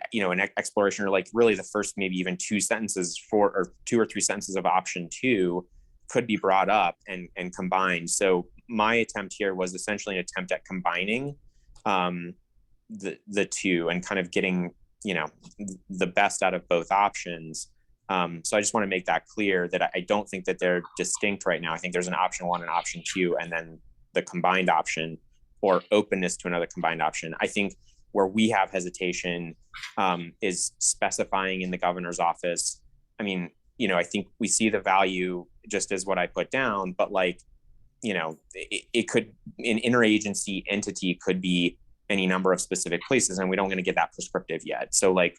exploration, or like really the first maybe even two or three sentences of option two could be brought up and combined. So my attempt here was essentially an attempt at combining the two and kind of getting, you know, the best out of both options. So I just want to make that clear that I don't think that they're distinct right now. I think there's an option one and option two, and then the combined option or openness to another combined option. I think where we have hesitation is specifying in the governor's office. I mean, you know, I think we see the value just as what I put down, but like, you know, it could, an interagency entity could be any number of specific places, and we don't going to get that prescriptive yet. So like,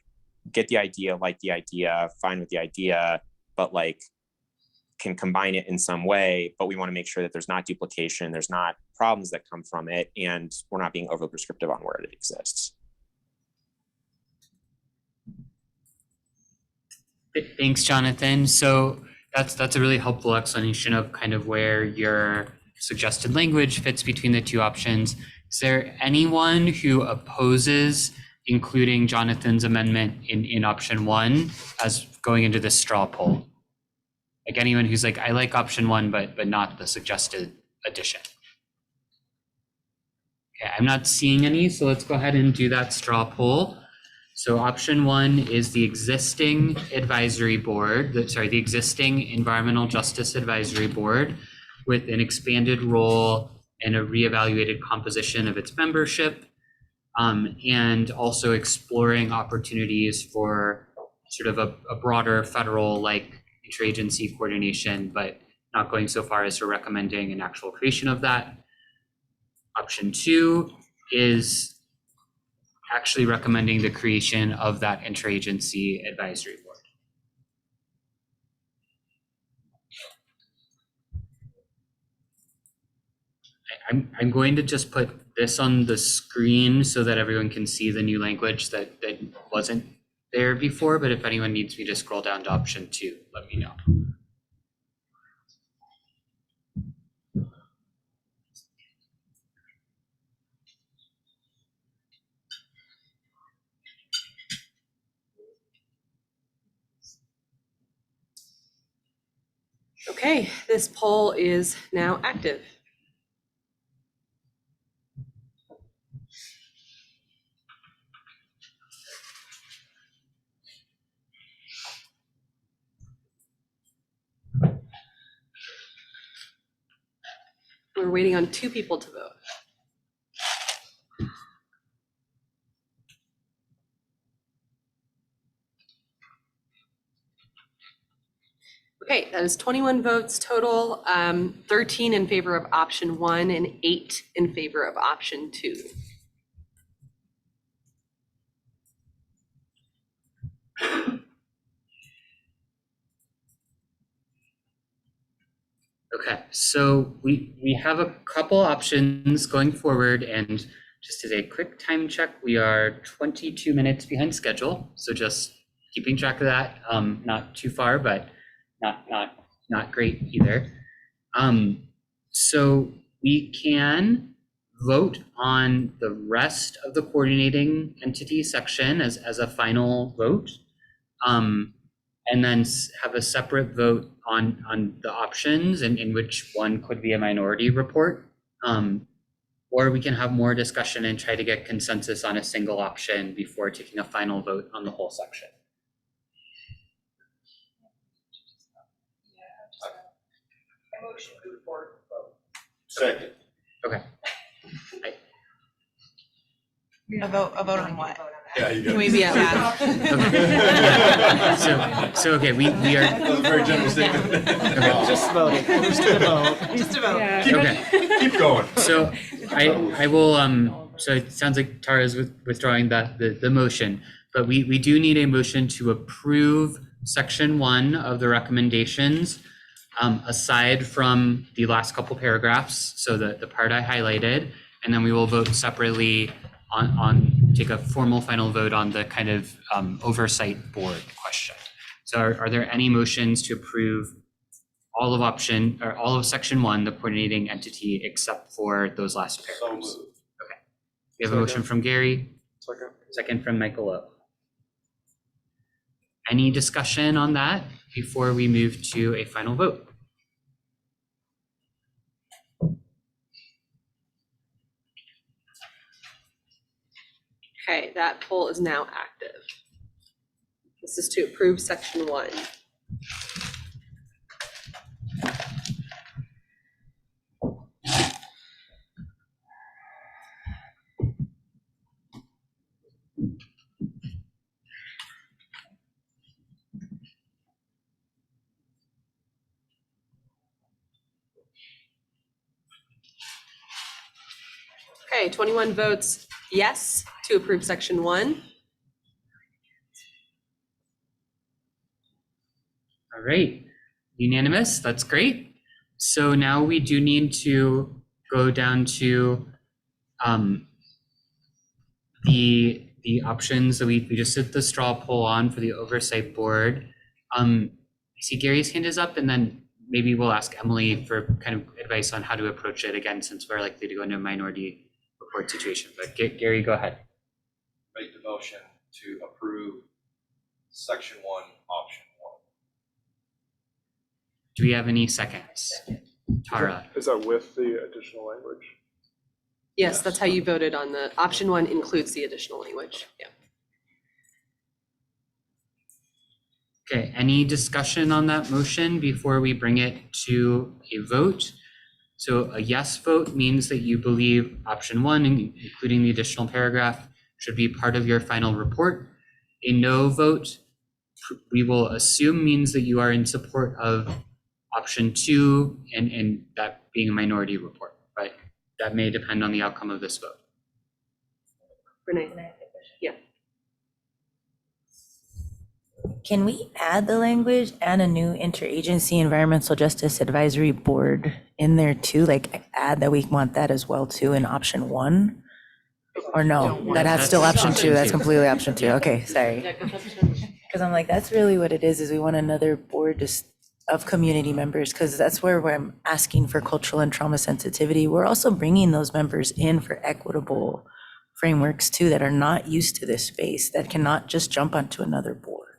get the idea, like the idea, fine with the idea, but like can combine it in some way, but we want to make sure that there's not duplication, there's not problems that come from it, and we're not being overly prescriptive on where it exists. Thanks, Jonathan. So that's a really helpful explanation of kind of where your suggested language fits between the two options. Is there anyone who opposes including Jonathan's amendment in option one as going into this straw poll? Like anyone who's like, I like option one, but not the suggested addition. Okay, I'm not seeing any, so let's go ahead and do that straw poll. So option one is the existing advisory board, the existing Environmental Justice Advisory Board with an expanded role and a reevaluated composition of its membership, and also exploring opportunities for sort of a broader federal like interagency coordination, but not going so far as to recommending an actual creation of that. Option two is actually recommending the creation of that interagency advisory board. I'm going to just put this on the screen so that everyone can see the new language that wasn't there before, but if anyone needs me to scroll down to option two, let me know. Okay, this poll is now active. We're waiting on 2 people to vote. Okay, that is 21 votes total, 13 in favor of option 1 and 8 in favor of option 2. Okay, so we have a couple options going forward, and just as a quick time check, we are 22 minutes behind schedule. So just keeping track of that, not too far, but not great either. So we can vote on the rest of the coordinating entity section as a final vote. And then have a separate vote on the options and in which one could be a minority report. Or we can have more discussion and try to get consensus on a single option before taking a final vote on the whole section. Motion to report. Second. Okay. A vote on what? Yeah, you Can we be at that? So, okay, we are, That was a very generous statement. Just voting, just a vote. Just a vote. okay. Keep going. So I will, so it sounds like Tara's withdrawing the motion, but we do need a motion to approve section 1 of the recommendations, aside from the last couple paragraphs, so the part I highlighted, and then we will vote separately take a formal final vote on the kind of oversight board question. So are there any motions to approve all of section 1, the coordinating entity, except for those last paragraphs? Okay. We have a motion from Gary. Second from Michael O. Any discussion on that before we move to a final vote? Okay, that poll is now active. This is to approve section 1. Okay, 21 votes yes to approve section 1. All right, unanimous, that's great. So now we do need to go down to the options that we just did the straw poll on for the oversight board. I see Gary's hand is up, and then maybe we'll ask Emily for kind of advice on how to approach it again, since we're likely to go into a minority report situation. But Gary, go ahead. Make the motion to approve section 1, option 1. Do we have any seconds? Tara? Is that with the additional language? Yes, that's how you voted on the, option 1 includes the additional language, yeah. Okay, any discussion on that motion before we bring it to a vote? So a yes vote means that you believe option 1, including the additional paragraph, should be part of your final report. A no vote, we will assume, means that you are in support of option 2 and that being a minority report, but that may depend on the outcome of this vote. Renee? Yeah. Can we add the language and a new interagency environmental justice advisory board in there too? Like add that we want that as well too in option 1? Or no, that's still option 2, that's completely option 2, okay, sorry. Because I'm like, that's really what it is we want another board just of community members, because that's where I'm asking for cultural and trauma sensitivity. We're also bringing those members in for equitable frameworks too that are not used to this space, that cannot just jump onto another board.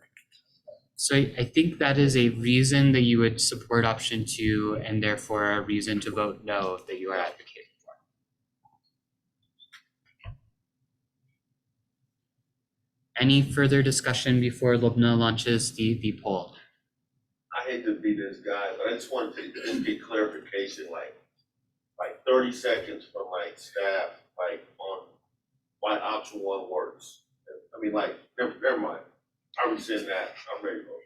So I think that is a reason that you would support option 2 and therefore a reason to vote no that you are advocating for. Any further discussion before Lubna launches the poll? I hate to be this guy, but I just wanted to just get clarification, like 30 seconds from like staff, like on why option 1 works. I mean, like, never mind. I rescind that. I'm ready to vote.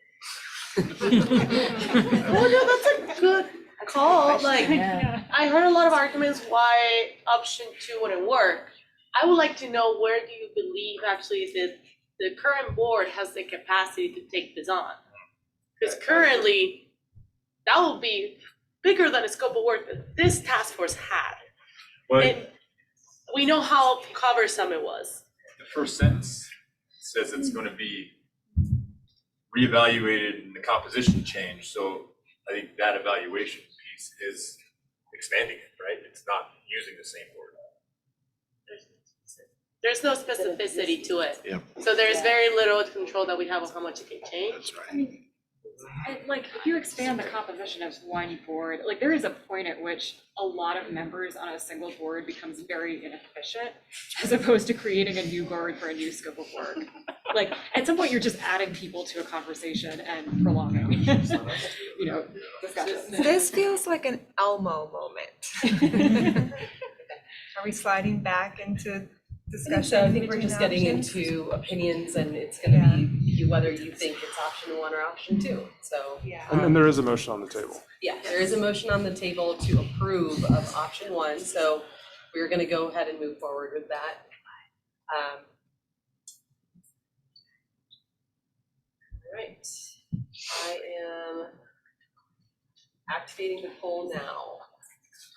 Oh, no, that's a good call. Like, I heard a lot of arguments why option 2 wouldn't work. I would like to know, where do you believe actually the current board has the capacity to take this on? Because currently, that will be bigger than a scope of work that this task force had. And we know how cumbersome it was. The first sentence says it's going to be reevaluated and the composition changed. So I think that evaluation piece is expanding it, right? It's not using the same word. There's no specificity to it. Yep. So there's very little control that we have of how much it can change. That's right. I mean, like, if you expand the composition of one board, like, there is a point at which a lot of members on a single board becomes very inefficient, as opposed to creating a new board for a new scope of work. Like, at some point, you're just adding people to a conversation and prolonging, you know, discussions. This feels like an Elmo moment. Are we sliding back into So I think we're just getting into opinions and it's gonna be you whether you think it's option one or option two, so. And there is a motion on the table. Yeah, there is a motion on the table to approve of option one, so we're gonna go ahead and move forward with that. All right, I am activating the poll now.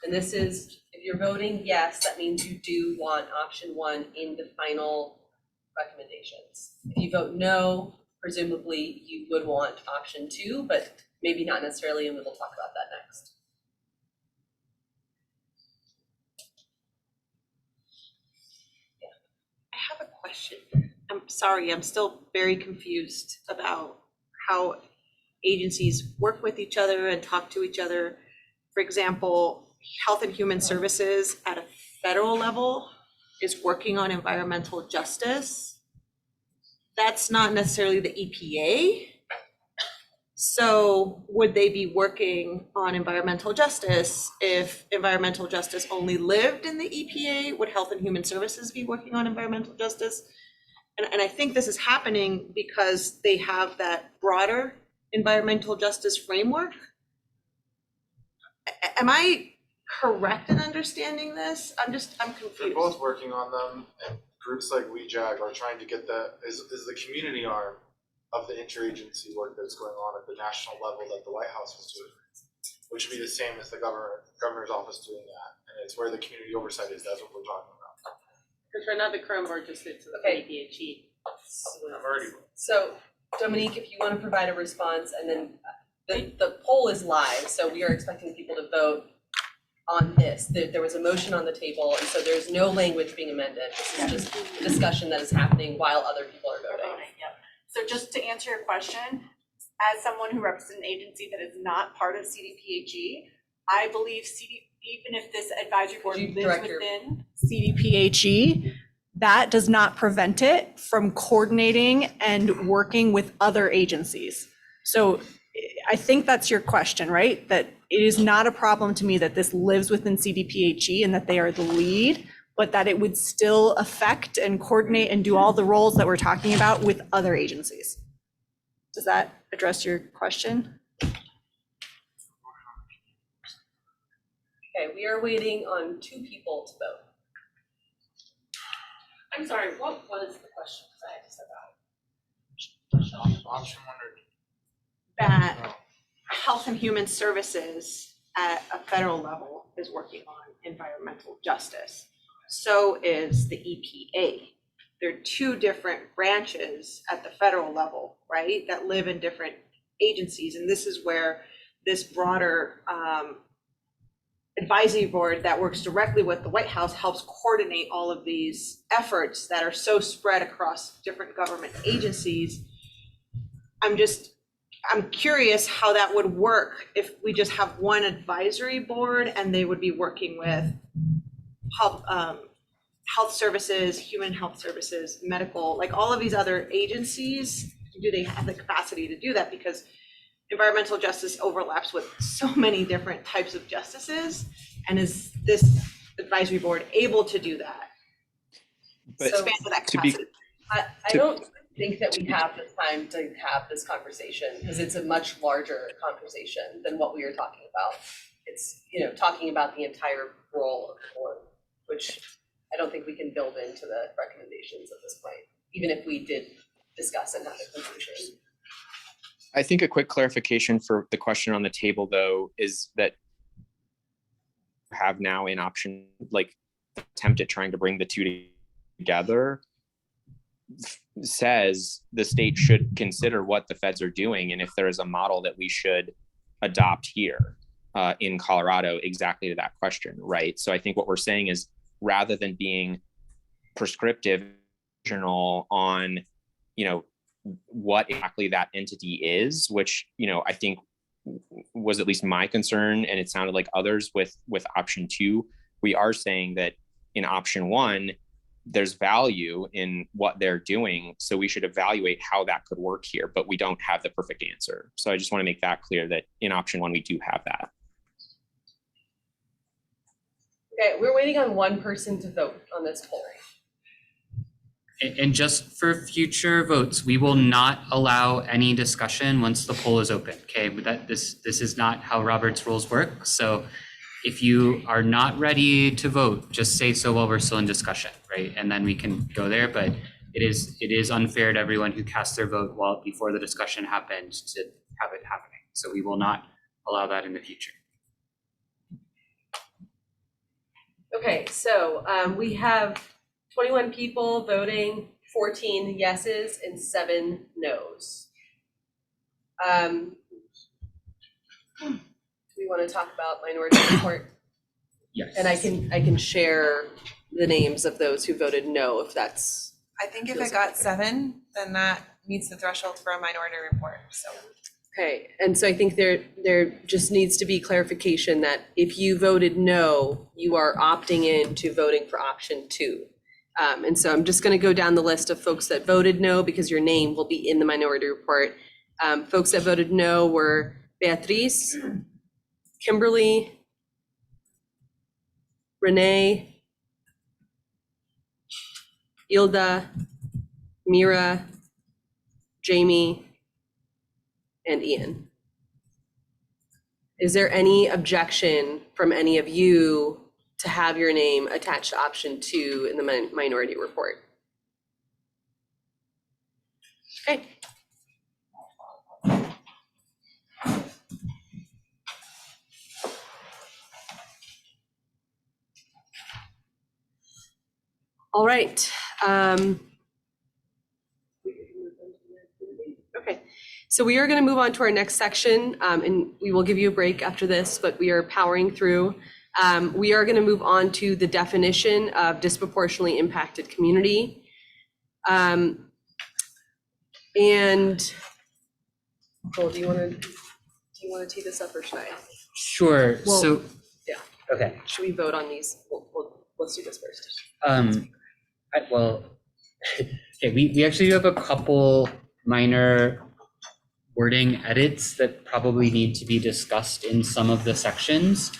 And this is, if you're voting yes, that means you do want option one in the final recommendations. If you vote no, presumably you would want option two, but maybe not necessarily, and we'll talk about that next. I have a question. I'm sorry, I'm still very confused about how agencies work with each other and talk to each other. For example, Health and Human Services at a federal level is working on environmental justice. That's not necessarily the EPA. So would they be working on environmental justice if environmental justice only lived in the EPA? Would Health and Human Services be working on environmental justice? And I think this is happening because they have that broader environmental justice framework. Am I correct in understanding this? I'm They're confused. both working on them, and groups like WeJag are trying to get is the community arm of the interagency work that's going on at the national level that the White House was doing, which would be the same as the governor's office doing that, and it's where the community oversight is. That's what we're talking about. Because right now the current board just sits in the Okay. PHE. I'm already. So Dominique, if you want to provide a response, and then the poll is live, so we are expecting people to vote on this. There was a motion on the table, and so there's no language being amended. This is just a discussion that is happening while other people are voting. Yep. So just to answer your question, as someone who represents an agency that is not part of CDPHE, I believe even if this advisory board you lives direct your- within CDPHE, that does not prevent it from coordinating and working with other agencies. So I think that's your question, right? That it is not a problem to me that this lives within CDPHE and that they are the lead, but that it would still affect and coordinate and do all the roles that we're talking about with other agencies. Does that address your question? Okay, we are waiting on 2 people to vote. I'm sorry, what was the question? Because I had to step out. Option one or That Health and Human Services at a federal level is working on environmental justice. So is the EPA. There are 2 different branches at the federal level, right, that live in different agencies. And this is where this broader advisory board that works directly with the White House helps coordinate all of these efforts that are so spread across different government agencies. I'm curious how that would work if we just have one advisory board and they would be working with health services, human health services, medical, like all of these other agencies. Do they have the capacity to do that? Because environmental justice overlaps with so many different types of justices. And is this advisory board able to do that? But Expand with that to be- capacity. I don't think that we have the time to have this conversation because it's a much larger conversation than what we are talking about. It's, talking about the entire role of the board, which I don't think we can build into the recommendations at this point, even if we did discuss and have a conclusion. I think a quick clarification for the question on the table, though, is that have now in option, like the attempt at trying to bring the 2 together says the state should consider what the feds are doing and if there is a model that we should adopt here in Colorado exactly to that question, right? So I think what we're saying is rather than being prescriptive on, what exactly that entity is, which, I think was at least my concern, and it sounded like others with option 2, we are saying that in option 1, there's value in what they're doing. So we should evaluate how that could work here, but we don't have the perfect answer. So I just want to make that clear that in option 1, we do have that. Okay, we're waiting on one person to vote on this poll. And just for future votes, we will not allow any discussion once the poll is open, okay? But this is not how Robert's rules work. So if you are not ready to vote, just say so while we're still in discussion, right? And then we can go there, but it is unfair to everyone who cast their vote before the discussion happened to have it happening. So we will not allow that in the future. Okay, so we have 21 people voting, 14 yeses and 7 nos. Do we want to talk about minority report? Yes. And I can share the names of those who voted no, if that's. I think if it got 7, then that meets the threshold for a minority report, so. Okay, and so I think there just needs to be clarification that if you voted no, you are opting in to voting for option 2. And so I'm just going to go down the list of folks that voted no because your name will be in the minority report. Folks that voted no were Beatriz, Kimberly, Renee, Ilda, Mira, Jamie, and Ian. Is there any objection from any of you to have your name attached to option 2 in the minority report? Okay. All right. Okay. So we are going to move on to our next section, and we will give you a break after this, but we are powering through. We are going to move on to the definition of disproportionately impacted community. And Cole, do you want to tee this up or should I? Sure. Well, So, yeah. okay. Should we vote on these? Let's do this first. Okay, we actually do have a couple minor wording edits that probably need to be discussed in some of the sections.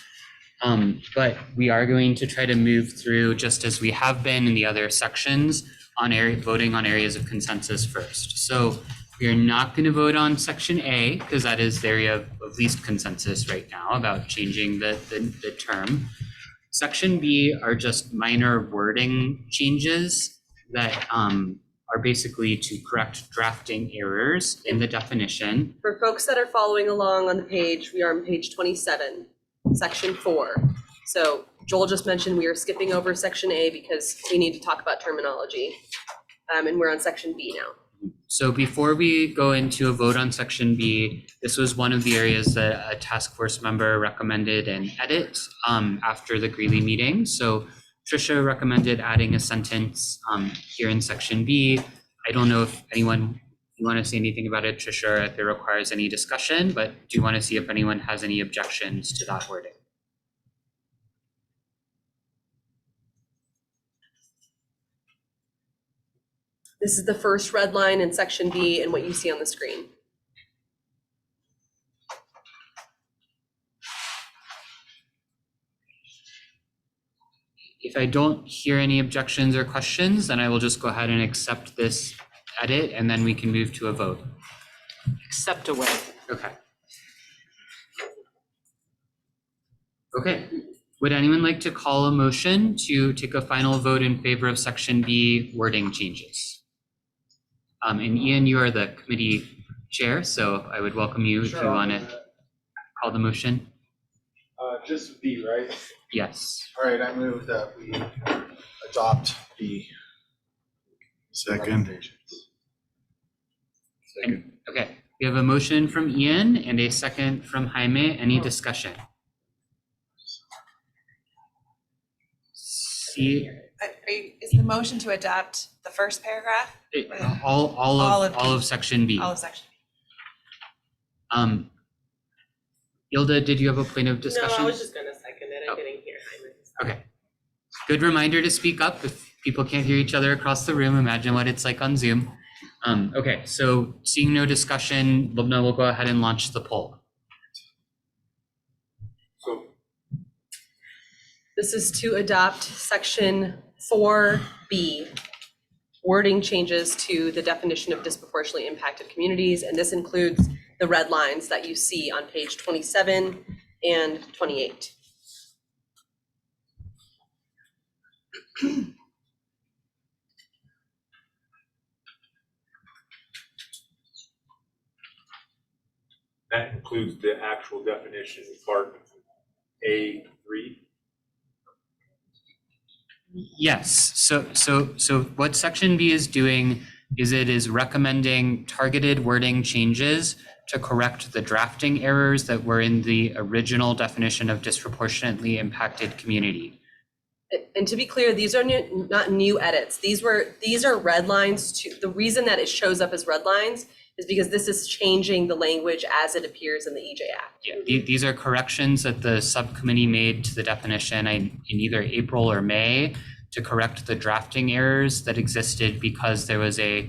But we are going to try to move through, just as we have been in the other sections, on voting on areas of consensus first. So we are not going to vote on section A, because that is the area of least consensus right now about changing the term. Section B are just minor wording changes that are basically to correct drafting errors in the definition. For folks that are following along on the page, we are on page 27, section 4. So Joel just mentioned we are skipping over section A because we need to talk about terminology. And we're on section B now. So before we go into a vote on section B, this was one of the areas that a task force member recommended an edit after the Greeley meeting. So Trisha recommended adding a sentence here in section B. I don't know if you want to say anything about it, Trisha, or if it requires any discussion, but do you want to see if anyone has any objections to that wording? This is the first red line in section B and what you see on the screen. If I don't hear any objections or questions, then I will just go ahead and accept this edit, and then we can move to a vote. Accept away. Okay. Okay. Would anyone like to call a motion to take a final vote in favor of section B wording changes? And Ian, you are the committee chair, so I would welcome you if you want to call the motion. Just B, right? Yes. All right, I move that we adopt the second. Okay, we have a motion from Ian and a second from Jaime. Any discussion? See, Is the motion to adopt the first paragraph? all of section B. All of section. Hilda, did you have a point of discussion? No, I was just gonna second it. I didn't hear Hyman. Okay. Good reminder to speak up. If people can't hear each other across the room, imagine what it's like on Zoom. Okay, so seeing no discussion, Lubna will go ahead and launch the poll. So This is to adopt section 4B. wording changes to the definition of disproportionately impacted communities, and this includes the red lines that you see on page 27 and 28. That includes the actual definition in part A3. Yes, so what section B is doing is it is recommending targeted wording changes to correct the drafting errors that were in the original definition of disproportionately impacted community. And to be clear, these are not new edits. These are red lines to, the reason that it shows up as red lines is because this is changing the language as it appears in the EJ Act. Yeah, these are corrections that the subcommittee made to the definition in either April or May to correct the drafting errors that existed because there was a,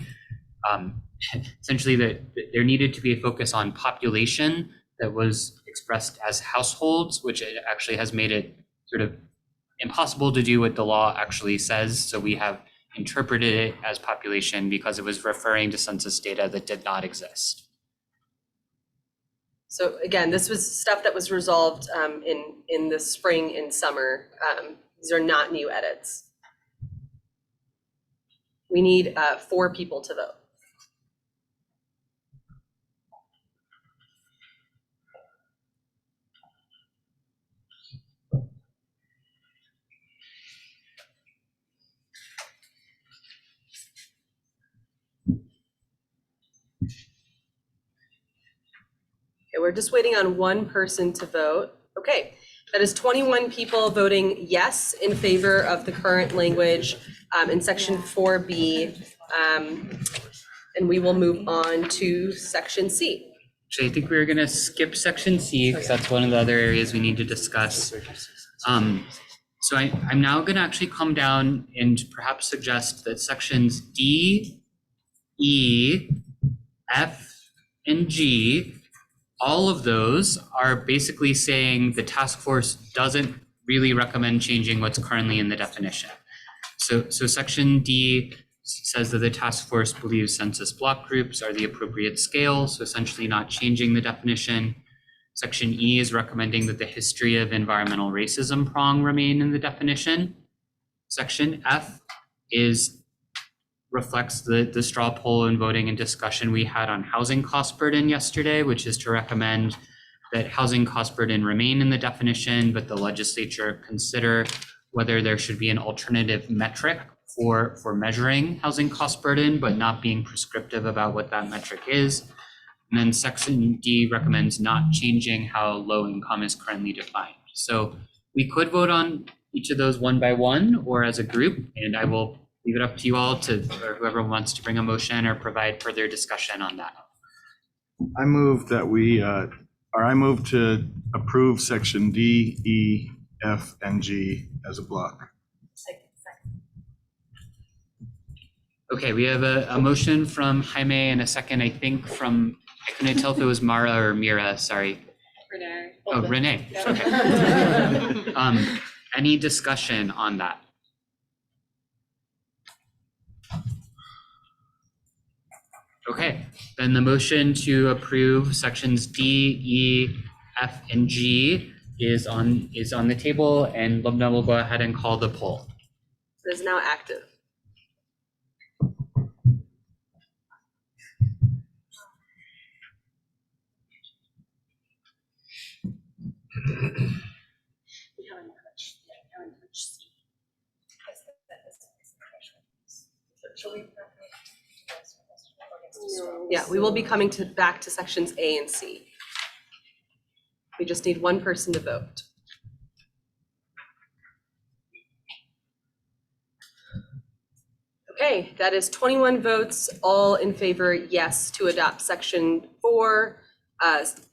essentially there needed to be a focus on population that was expressed as households, which it actually has made it sort of impossible to do what the law actually says. So we have interpreted it as population because it was referring to census data that did not exist. So again, this was stuff that was resolved in the spring and summer. These are not new edits. We need 4 people to vote. Okay, we're just waiting on one person to vote. Okay, that is 21 people voting yes in favor of the current language in section 4B. And we will move on to section C. Actually, I think we're gonna skip section C because that's one of the other areas we need to discuss. So I'm now gonna actually come down and perhaps suggest that sections D, E, F, and G, all of those are basically saying the task force doesn't really recommend changing what's currently in the definition. So section D says that the task force believes census block groups are the appropriate scale, so essentially not changing the definition. Section E is recommending that the history of environmental racism prong remain in the definition. Section F reflects the straw poll and voting and discussion we had on housing cost burden yesterday, which is to recommend that housing cost burden remain in the definition, but the legislature consider whether there should be an alternative metric for measuring housing cost burden, but not being prescriptive about what that metric is. And then section D recommends not changing how low income is currently defined. So we could vote on each of those one by one or as a group, and I will leave it up to you all or whoever wants to bring a motion or provide further discussion on that. I move that I move to approve section D, E, F, and G as a block. Okay, we have a motion from Jaime and a second, I think, from, I couldn't tell if it was Mara or Mira, sorry. Renee. Oh, Renee, okay. Any discussion on that? Okay, then the motion to approve sections D, E, F, and G is on the table, and Lubna will go ahead and call the poll. It is now active. Yeah, we will be coming back to sections A and C. We just need one person to vote. Okay, that is 21 votes, all in favor, yes, to adopt section 4,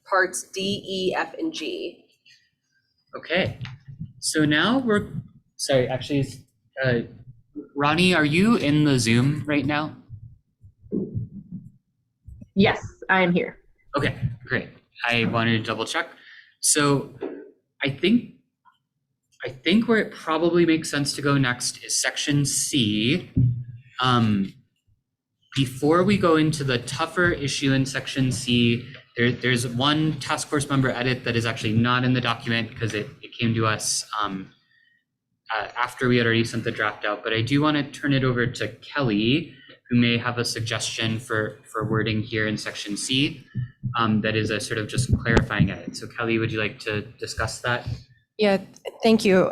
parts D, E, F, and G. Okay, so now Ronnie, are you in the Zoom right now? Yes, I am here. Okay, great. I wanted to double check. So I think where it probably makes sense to go next is section C, Before we go into the tougher issue in section C, there's one task force member edit that is actually not in the document because it came to us after we had already sent the draft out, but I do want to turn it over to Kelly, who may have a suggestion for wording here in section C that is a sort of just clarifying edit. So Kelly, would you like to discuss that? Yeah, thank you.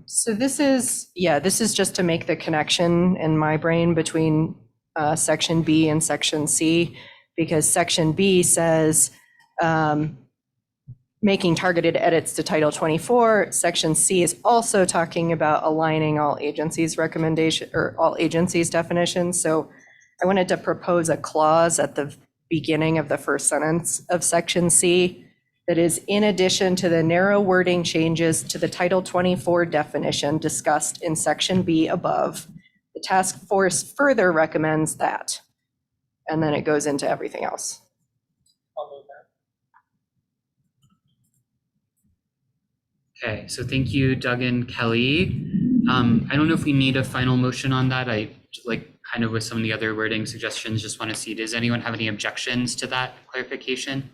So this is just to make the connection in my brain between section B and section C, because section B says making targeted edits to Title 24. Section C is also talking about aligning all agencies' recommendation or all agencies' definitions. So I wanted to propose a clause at the beginning of the first sentence of section C that is, in addition to the narrow wording changes to the Title 24 definition discussed in section B above, the task force further recommends that. And then it goes into everything else. Okay, so thank you, Doug and Kelly. I don't know if we need a final motion on that. I like kind of with some of the other wording suggestions, just want to see, does anyone have any objections to that clarification?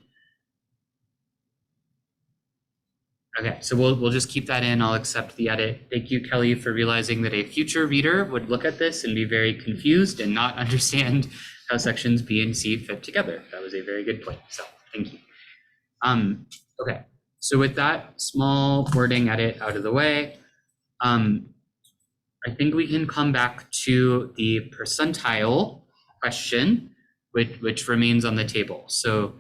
Okay, so we'll just keep that in. I'll accept the edit. Thank you, Kelly, for realizing that a future reader would look at this and be very confused and not understand how sections B and C fit together. That was a very good point. So thank you. Okay, so with that small wording edit out of the way, I think we can come back to the percentile question, which remains on the table. So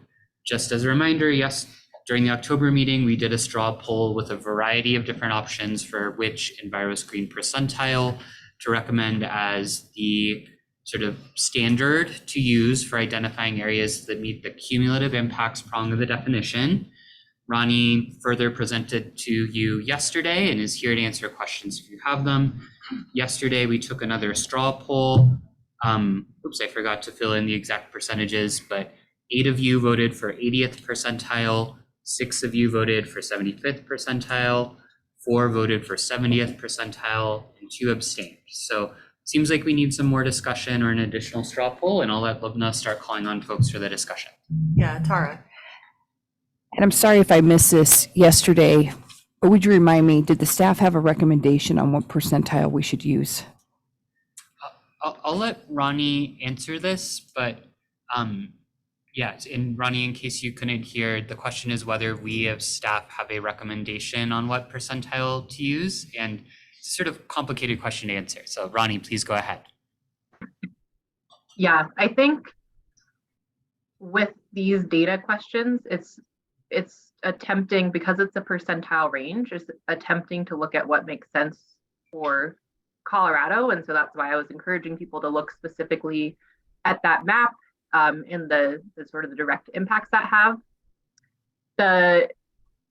just as a reminder, yes, during the October meeting, we did a straw poll with a variety of different options for which EnviroScreen percentile to recommend as the sort of standard to use for identifying areas that meet the cumulative impacts prong of the definition. Ronnie further presented to you yesterday and is here to answer questions if you have them. Yesterday, we took another straw poll. Oops, I forgot to fill in the exact percentages, but 8 of you voted for 80th percentile, 6 of you voted for 75th percentile, 4 voted for 70th percentile, and 2 abstained. So it seems like we need some more discussion or an additional straw poll, and I'll let Lubna start calling on folks for the discussion. Yeah, Tara. And I'm sorry if I missed this yesterday, but would you remind me, did the staff have a recommendation on what percentile we should use? I'll let Ronnie answer this, but yeah, and Ronnie, in case you couldn't hear, the question is whether we as staff have a recommendation on what percentile to use, and it's a sort of complicated question to answer. So Ronnie, please go ahead. Yeah, I think with these data questions, it's attempting, because it's a percentile range, is attempting to look at what makes sense for Colorado. And so that's why I was encouraging people to look specifically at that map in the sort of the direct impacts that have. The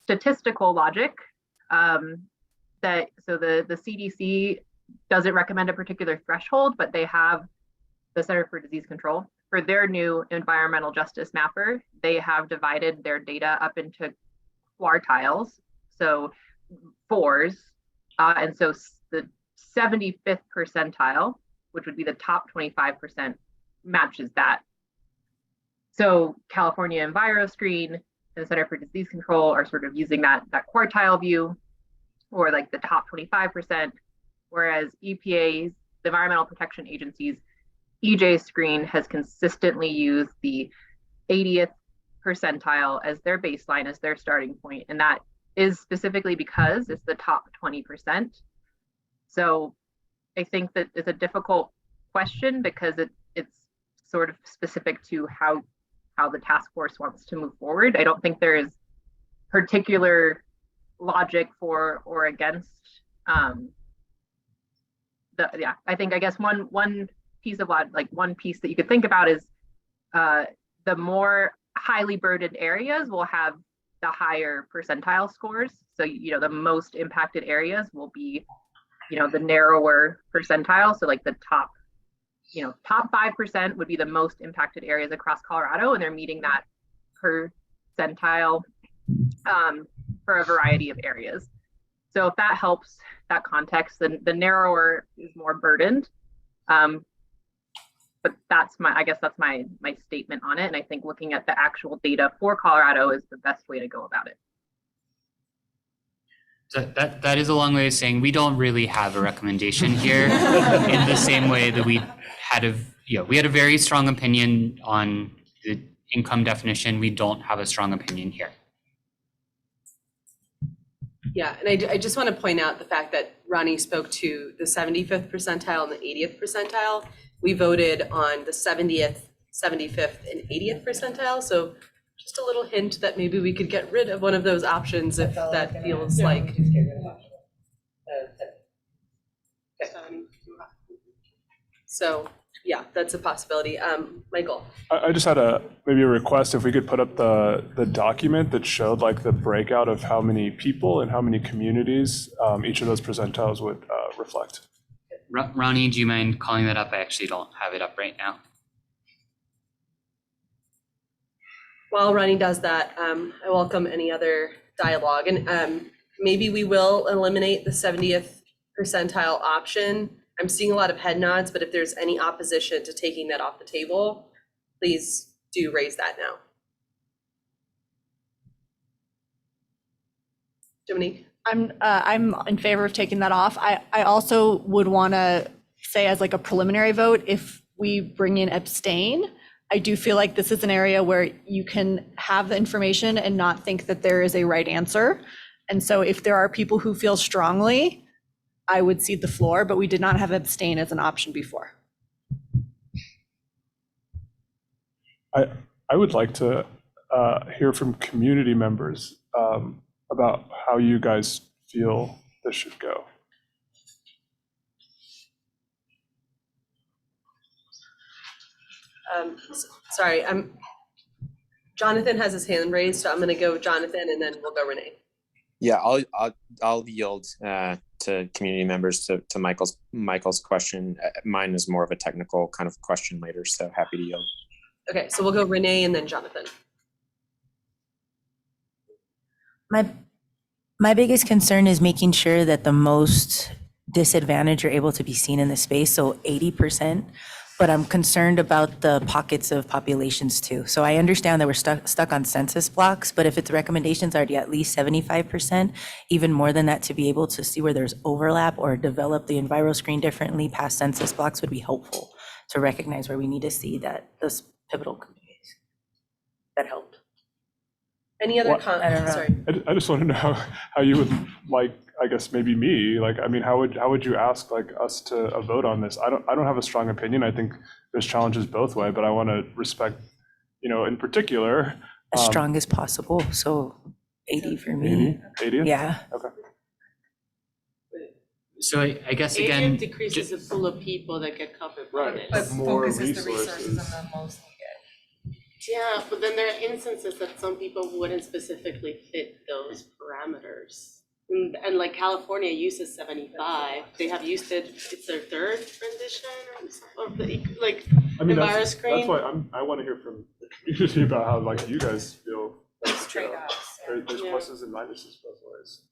statistical logic so the CDC doesn't recommend a particular threshold, but they have the Center for Disease Control. For their new environmental justice mapper, they have divided their data up into quartiles, so 4s. And so the 75th percentile, which would be the top 25%, matches that. So California EnviroScreen and the Center for Disease Control are sort of using that quartile view, or like the top 25%, whereas EPA's, the Environmental Protection Agency's EJ-Screen has consistently used the 80th percentile as their baseline, as their starting point. And that is specifically because it's the top 20%. So I think that it's a difficult question because it's sort of specific to how the task force wants to move forward. I don't think there is particular logic for or against I guess one piece of one piece that you could think about is the more highly burdened areas will have the higher percentile scores. So the most impacted areas will be the narrower percentile. So like the top 5% would be the most impacted areas across Colorado, and they're meeting that percentile for a variety of areas. So if that helps that context, then the narrower is more burdened. But that's I guess that's my statement on it. And I think looking at the actual data for Colorado is the best way to go about it. So that is a long way of saying we don't really have a recommendation here in the same way that we had we had a very strong opinion on the income definition. We don't have a strong opinion here. Yeah, and I just want to point out the fact that Ronnie spoke to the 75th percentile and the 80th percentile. We voted on the 70th, 75th, and 80th percentile. So just a little hint that maybe we could get rid of one of those options if that feels like. So, yeah, that's a possibility. Michael? I just had maybe a request if we could put up the document that showed like the breakout of how many people and how many communities each of those percentiles would reflect. Ronnie, do you mind calling that up? I actually don't have it up right now. While Ronnie does that, I welcome any other dialogue. And maybe we will eliminate the 70th percentile option. I'm seeing a lot of head nods, but if there's any opposition to taking that off the table, please do raise that now. Dominique? I'm in favor of taking that off. I also would want to say as like a preliminary vote, if we bring in abstain, I do feel like this is an area where you can have the information and not think that there is a right answer. And so if there are people who feel strongly, I would cede the floor, but we did not have abstain as an option before. I would like to hear from community members about how you guys feel this should go. Sorry, Jonathan has his hand raised, so I'm going to go Jonathan and then we'll go Renee. Yeah, I'll yield to community members to Michael's question. Mine is more of a technical kind of question later, so happy to yield. Okay, so we'll go Renee and then Jonathan. My biggest concern is making sure that the most disadvantaged are able to be seen in the space, so 80%. But I'm concerned about the pockets of populations too. So I understand that we're stuck on census blocks, but if its recommendations are at least 75%, even more than that, to be able to see where there's overlap or develop the EnviroScreen differently past census blocks would be helpful to recognize where we need to see that those pivotal communities. That helped. Any other What- sorry. I just want to know how you would like, I guess maybe me, like, I mean, how would you ask like us to vote on this? I don't have a strong opinion. I think there's challenges both way, but I want to respect, in particular. As strong as possible, so 80 for me. 80? Yeah. Okay. So I guess again, Agent decreases the pool of people that get covered by Right. this. But more resources. the most needed. Yeah, but then there are instances that some people wouldn't specifically fit those parameters. And like California uses 75, they have used it, it's their third rendition or like I mean, that's EnviroScreen. why I want to hear from the community about how like you guys feel. Like, Trade-offs, there's yeah. pluses and minuses both ways.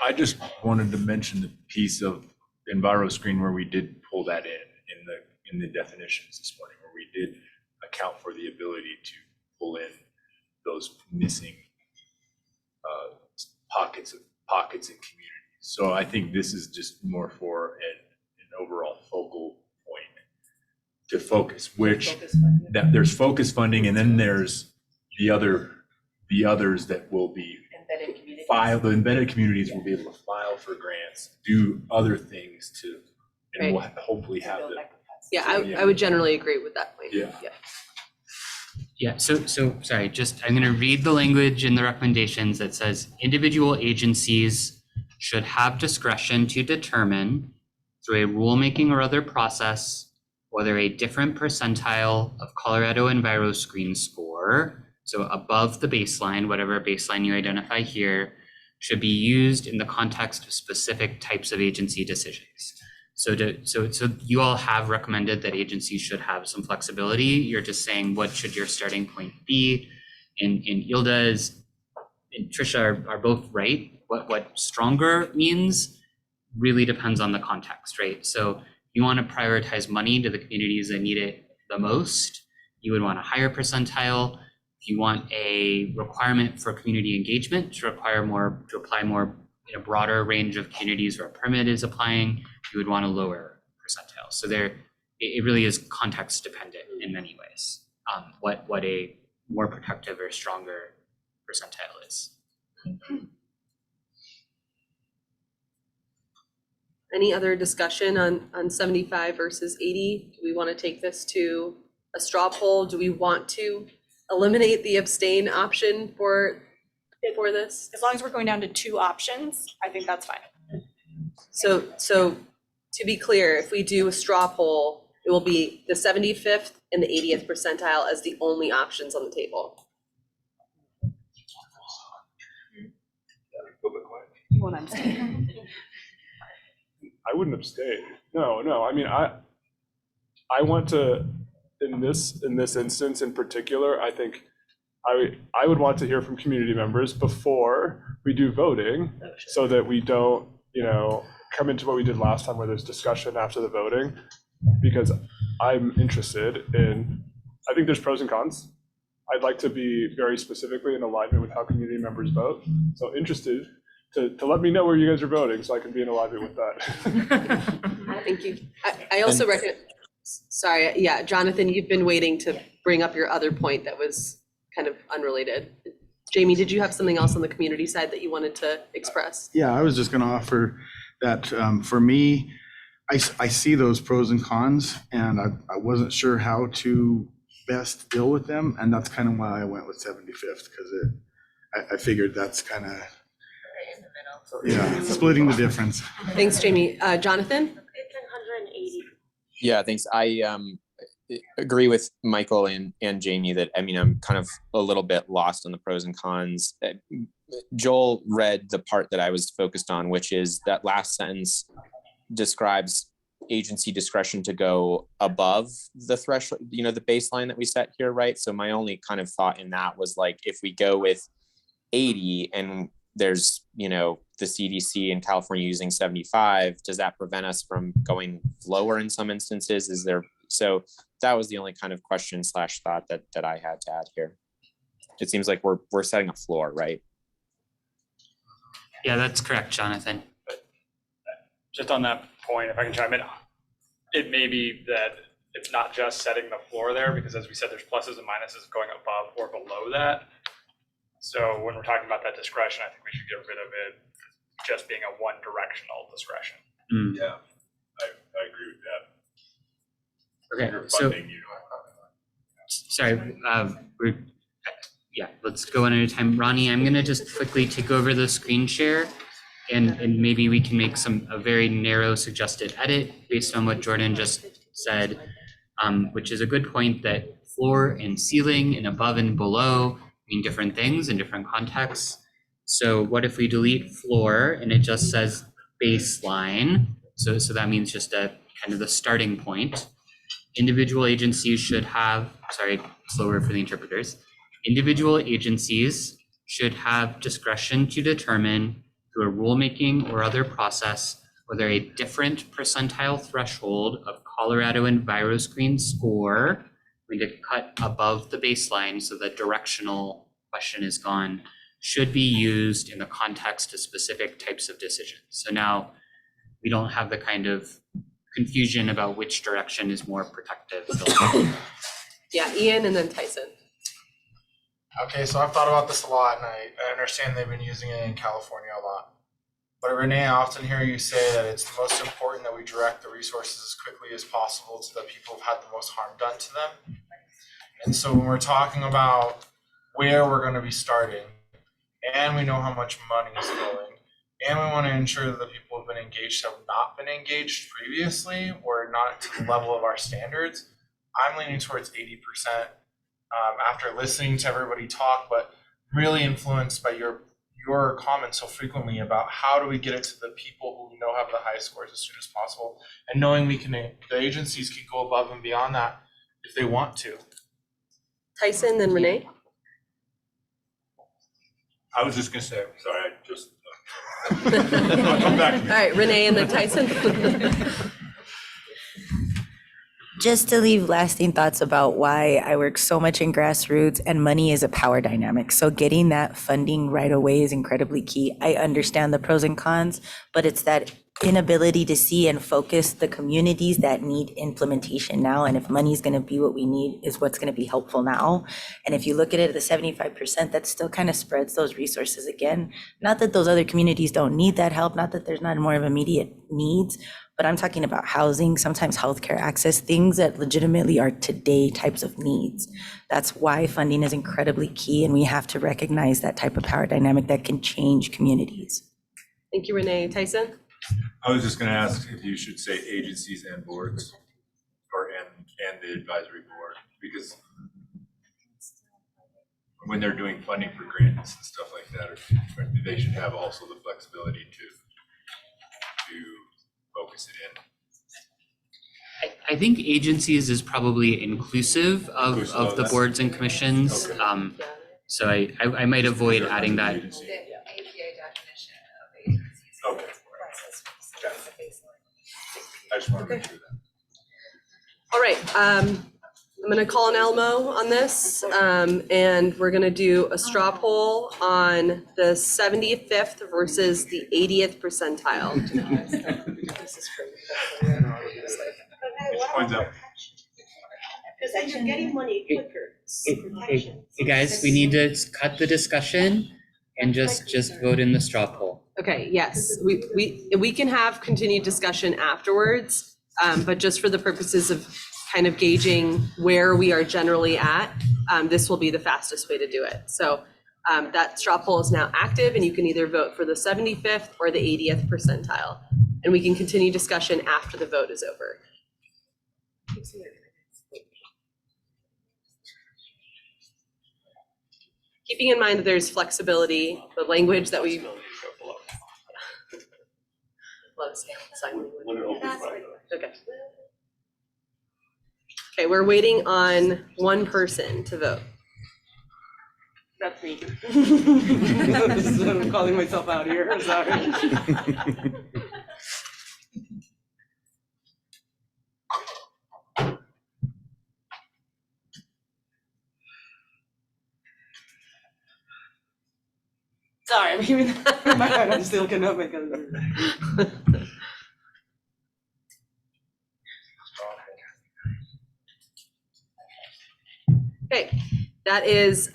I just wanted to mention the piece of EnviroScreen where we did pull that in the definitions this morning, where we did account for the ability to pull in those missing pockets and communities. So I think this is just more for an overall focal point to focus, which that there's focus funding, and then there's the others that will be the embedded communities will be able to file for grants, do other things to, and we'll hopefully have the. Yeah, I would generally agree with that point. Yeah. yeah, so sorry, I'm gonna read the language in the recommendations that says individual agencies should have discretion to determine through a rulemaking or other process whether a different percentile of Colorado EnviroScreen score, so above the baseline, whatever baseline you identify here, should be used in the context of specific types of agency decisions. So you all have recommended that agencies should have some flexibility. You're just saying, what should your starting point be? And Ilda and Trisha are both right. What stronger means really depends on the context, right? So you want to prioritize money to the communities that need it the most, you would want a higher percentile. If you want a requirement for community engagement to apply more in a broader range of communities where a permit is applying, you would want a lower percentile. So it really is context dependent in many ways, what a more protective or stronger percentile is. Any other discussion on 75 versus 80? Do we want to take this to a straw poll? Do we want to eliminate the abstain option for this? As long as we're going down to 2 options, I think that's fine. So to be clear, if we do a straw poll, it will be the 75th and the 80th percentile as the only options on the table. You want to abstain? I wouldn't abstain. No, I mean, I want to, in this instance in particular, I think I would want to hear from community members before we do voting, so that we don't, come into what we did last time where there's discussion after the voting, because I'm interested in, I think there's pros and cons. I'd like to be very specifically in alignment with how community members vote. So interested to let me know where you guys are voting so I can be in alignment with that. Thank you. I also sorry, yeah, Jonathan, you've been waiting to bring up your other point that was kind of unrelated. Jamie, did you have something else on the community side that you wanted to express? Yeah, I was just going to offer that for me, I see those pros and cons, and I wasn't sure how to best deal with them. And that's kind of why I went with 75th, because I figured that's kind of, splitting the difference. Thanks, Jamie. Jonathan? It's 180. Yeah, thanks. I agree with Michael and Jamie that, I mean, I'm kind of a little bit lost on the pros and cons. Joel read the part that I was focused on, which is that last sentence describes agency discretion to go above the threshold, the baseline that we set here, right? So my only kind of thought in that was like, if we go with 80 and there's, the CDC in California using 75, does that prevent us from going lower in some instances? So that was the only kind of question / thought that I had to add here. It seems like we're setting a floor, right? Yeah, that's correct, Jonathan. Just on that point, if I can chime in, it may be that it's not just setting the floor there, because as we said, there's pluses and minuses going above or below that. So when we're talking about that discretion, I think we should get rid of it just being a one directional discretion. Yeah, I agree with that. Okay, You're so, funding, sorry, let's go one at a time. Ronnie, I'm gonna just quickly take over the screen share, and maybe we can make a very narrow suggested edit based on what Jordan just said, which is a good point that floor and ceiling and above and below mean different things in different contexts. So what if we delete floor and it just says baseline? So that means just a kind of the starting point. Individual agencies should have, sorry, slower for the interpreters. Individual agencies should have discretion to determine through a rulemaking or other process whether a different percentile threshold of Colorado EnviroScreen score, we need to cut above the baseline so the directional question is gone, should be used in the context of specific types of decisions. So now we don't have the kind of confusion about which direction is more protective. Yeah, Ian and then Tyson. Okay, so I've thought about this a lot, and I understand they've been using it in California a lot. But Renee, I often hear you say that it's the most important that we direct the resources as quickly as possible to the people who've had the most harm done to them. And so when we're talking about where we're going to be starting, and we know how much money is going, and we want to ensure that the people who've been engaged have not been engaged previously or not to the level of our standards, I'm leaning towards 80% after listening to everybody talk, but really influenced by your comments so frequently about how do we get it to the people who have the highest scores as soon as possible, and knowing the agencies can go above and beyond that if they want to. Tyson, then Renee. I was just gonna say, I'm sorry, I just. I'll come back. All right, Renee and then Tyson. just to leave lasting thoughts about why I work so much in grassroots, and money is a power dynamic. So getting that funding right away is incredibly key. I understand the pros and cons, but it's that inability to see and focus the communities that need implementation now. And if money is going to be what we need, is what's going to be helpful now. And if you look at it, the 75%, that still kind of spreads those resources again. Not that those other communities don't need that help, not that there's not more of immediate needs, but I'm talking about housing, sometimes healthcare access, things that legitimately are today types of needs. That's why funding is incredibly key, and we have to recognize that type of power dynamic that can change communities. Thank you, Renee. Tyson? I was just gonna ask if you should say agencies and boards, or and the advisory board, because when they're doing funding for grants and stuff like that, they should have also the flexibility to focus it in. I think agencies is probably inclusive of the that's- boards and commissions. Okay. So I might avoid adding that. Okay. I just want to make sure that. All right, I'm gonna call an Elmo on this, and we're gonna do a straw poll on the 75th versus the 80th percentile. Which points out. Because then you're getting money quicker. Hey guys, we need to cut the discussion and just vote in the straw poll. Okay, yes, we can have continued discussion afterwards, but just for the purposes of kind of gauging where we are generally at, this will be the fastest way to do it. So that straw poll is now active, and you can either vote for the 75th or the 80th percentile. And we can continue discussion after the vote is over. Keeping in mind that there's flexibility, the language that we. Okay. Okay, we're waiting on one person to vote. That's me. I'm calling myself out here, I'm sorry. Sorry, I'm hearing that in my head, I'm still looking up my calendar. Okay, that is,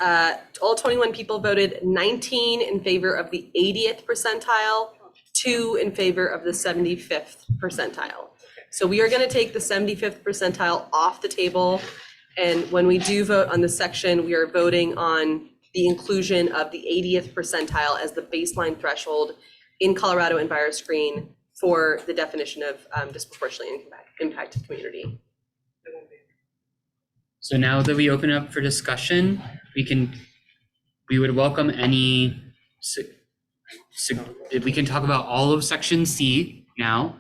all 21 people voted, 19 in favor of the 80th percentile, 2 in favor of the 75th percentile. So we are gonna take the 75th percentile off the table. And when we do vote on this section, we are voting on the inclusion of the 80th percentile as the baseline threshold in Colorado EnviroScreen for the definition of disproportionately impacted community. So now that we open up for discussion, we would welcome any, we can talk about all of section C now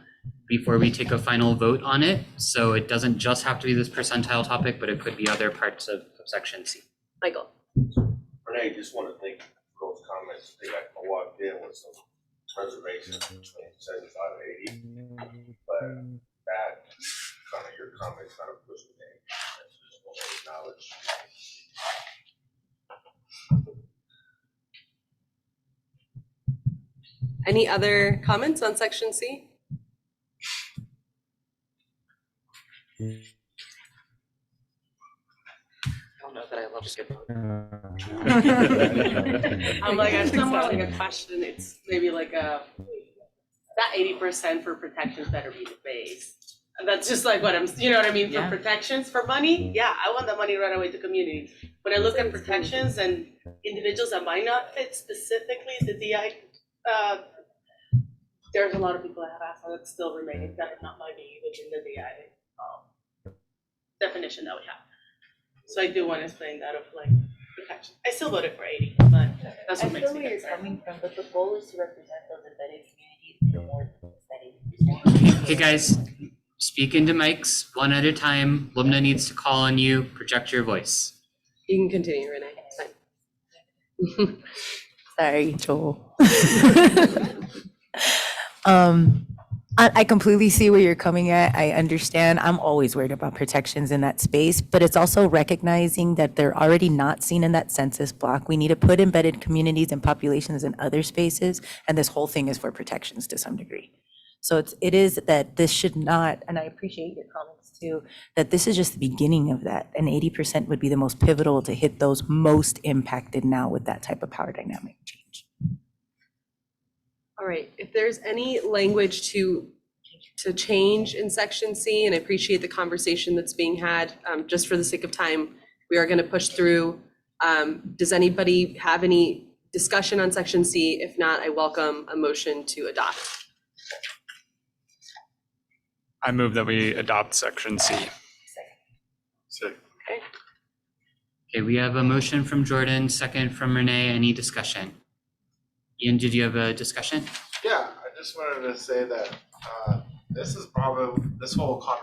before we take a final vote on it. So it doesn't just have to be this percentile topic, but it could be other parts of section C. Michael. Renee, just want to thank you for those comments. I think I walked in with some reservations between 75 and 80, but that kind of your comments kind of pushed me. I just want to acknowledge. Any other comments on section C? I don't know that I love skip. I'm like, it's not more like a question, it's maybe like that 80% for protections better be the base. And that's just like what I'm, you know what I mean, for protections, for money, yeah, I want that money right away to community. When I look at protections and individuals that might not fit specifically the DI, there's a lot of people that have asked that still remain that not might be within the DI definition that we have. So I do want to explain that of like protection. I still voted for 80, but that's what makes me concerned. Coming from, but the goal is to represent those embedded communities in more than Okay, guys, speak into mics one at a time. Lumna needs to call on you, project your voice. You can continue, Renee, it's fine. Sorry, Joel. I completely see where you're coming at. I understand. I'm always worried about protections in that space, but it's also recognizing that they're already not seen in that census block. We need to put embedded communities and populations in other spaces, and this whole thing is for protections to some degree. So it is that this should not, and I appreciate your comments too, that this is just the beginning of that. And 80% would be the most pivotal to hit those most impacted now with that type of power dynamic change. All right, if there's any language to change in section C, and I appreciate the conversation that's being had, just for the sake of time, we are gonna push through. Does anybody have any discussion on section C? If not, I welcome a motion to adopt. I move that we adopt section C. Okay, we have a motion from Jordan, second from Renee. Any discussion? Ian, did you have a discussion? Yeah, I just wanted to say that this is probably, this whole conversation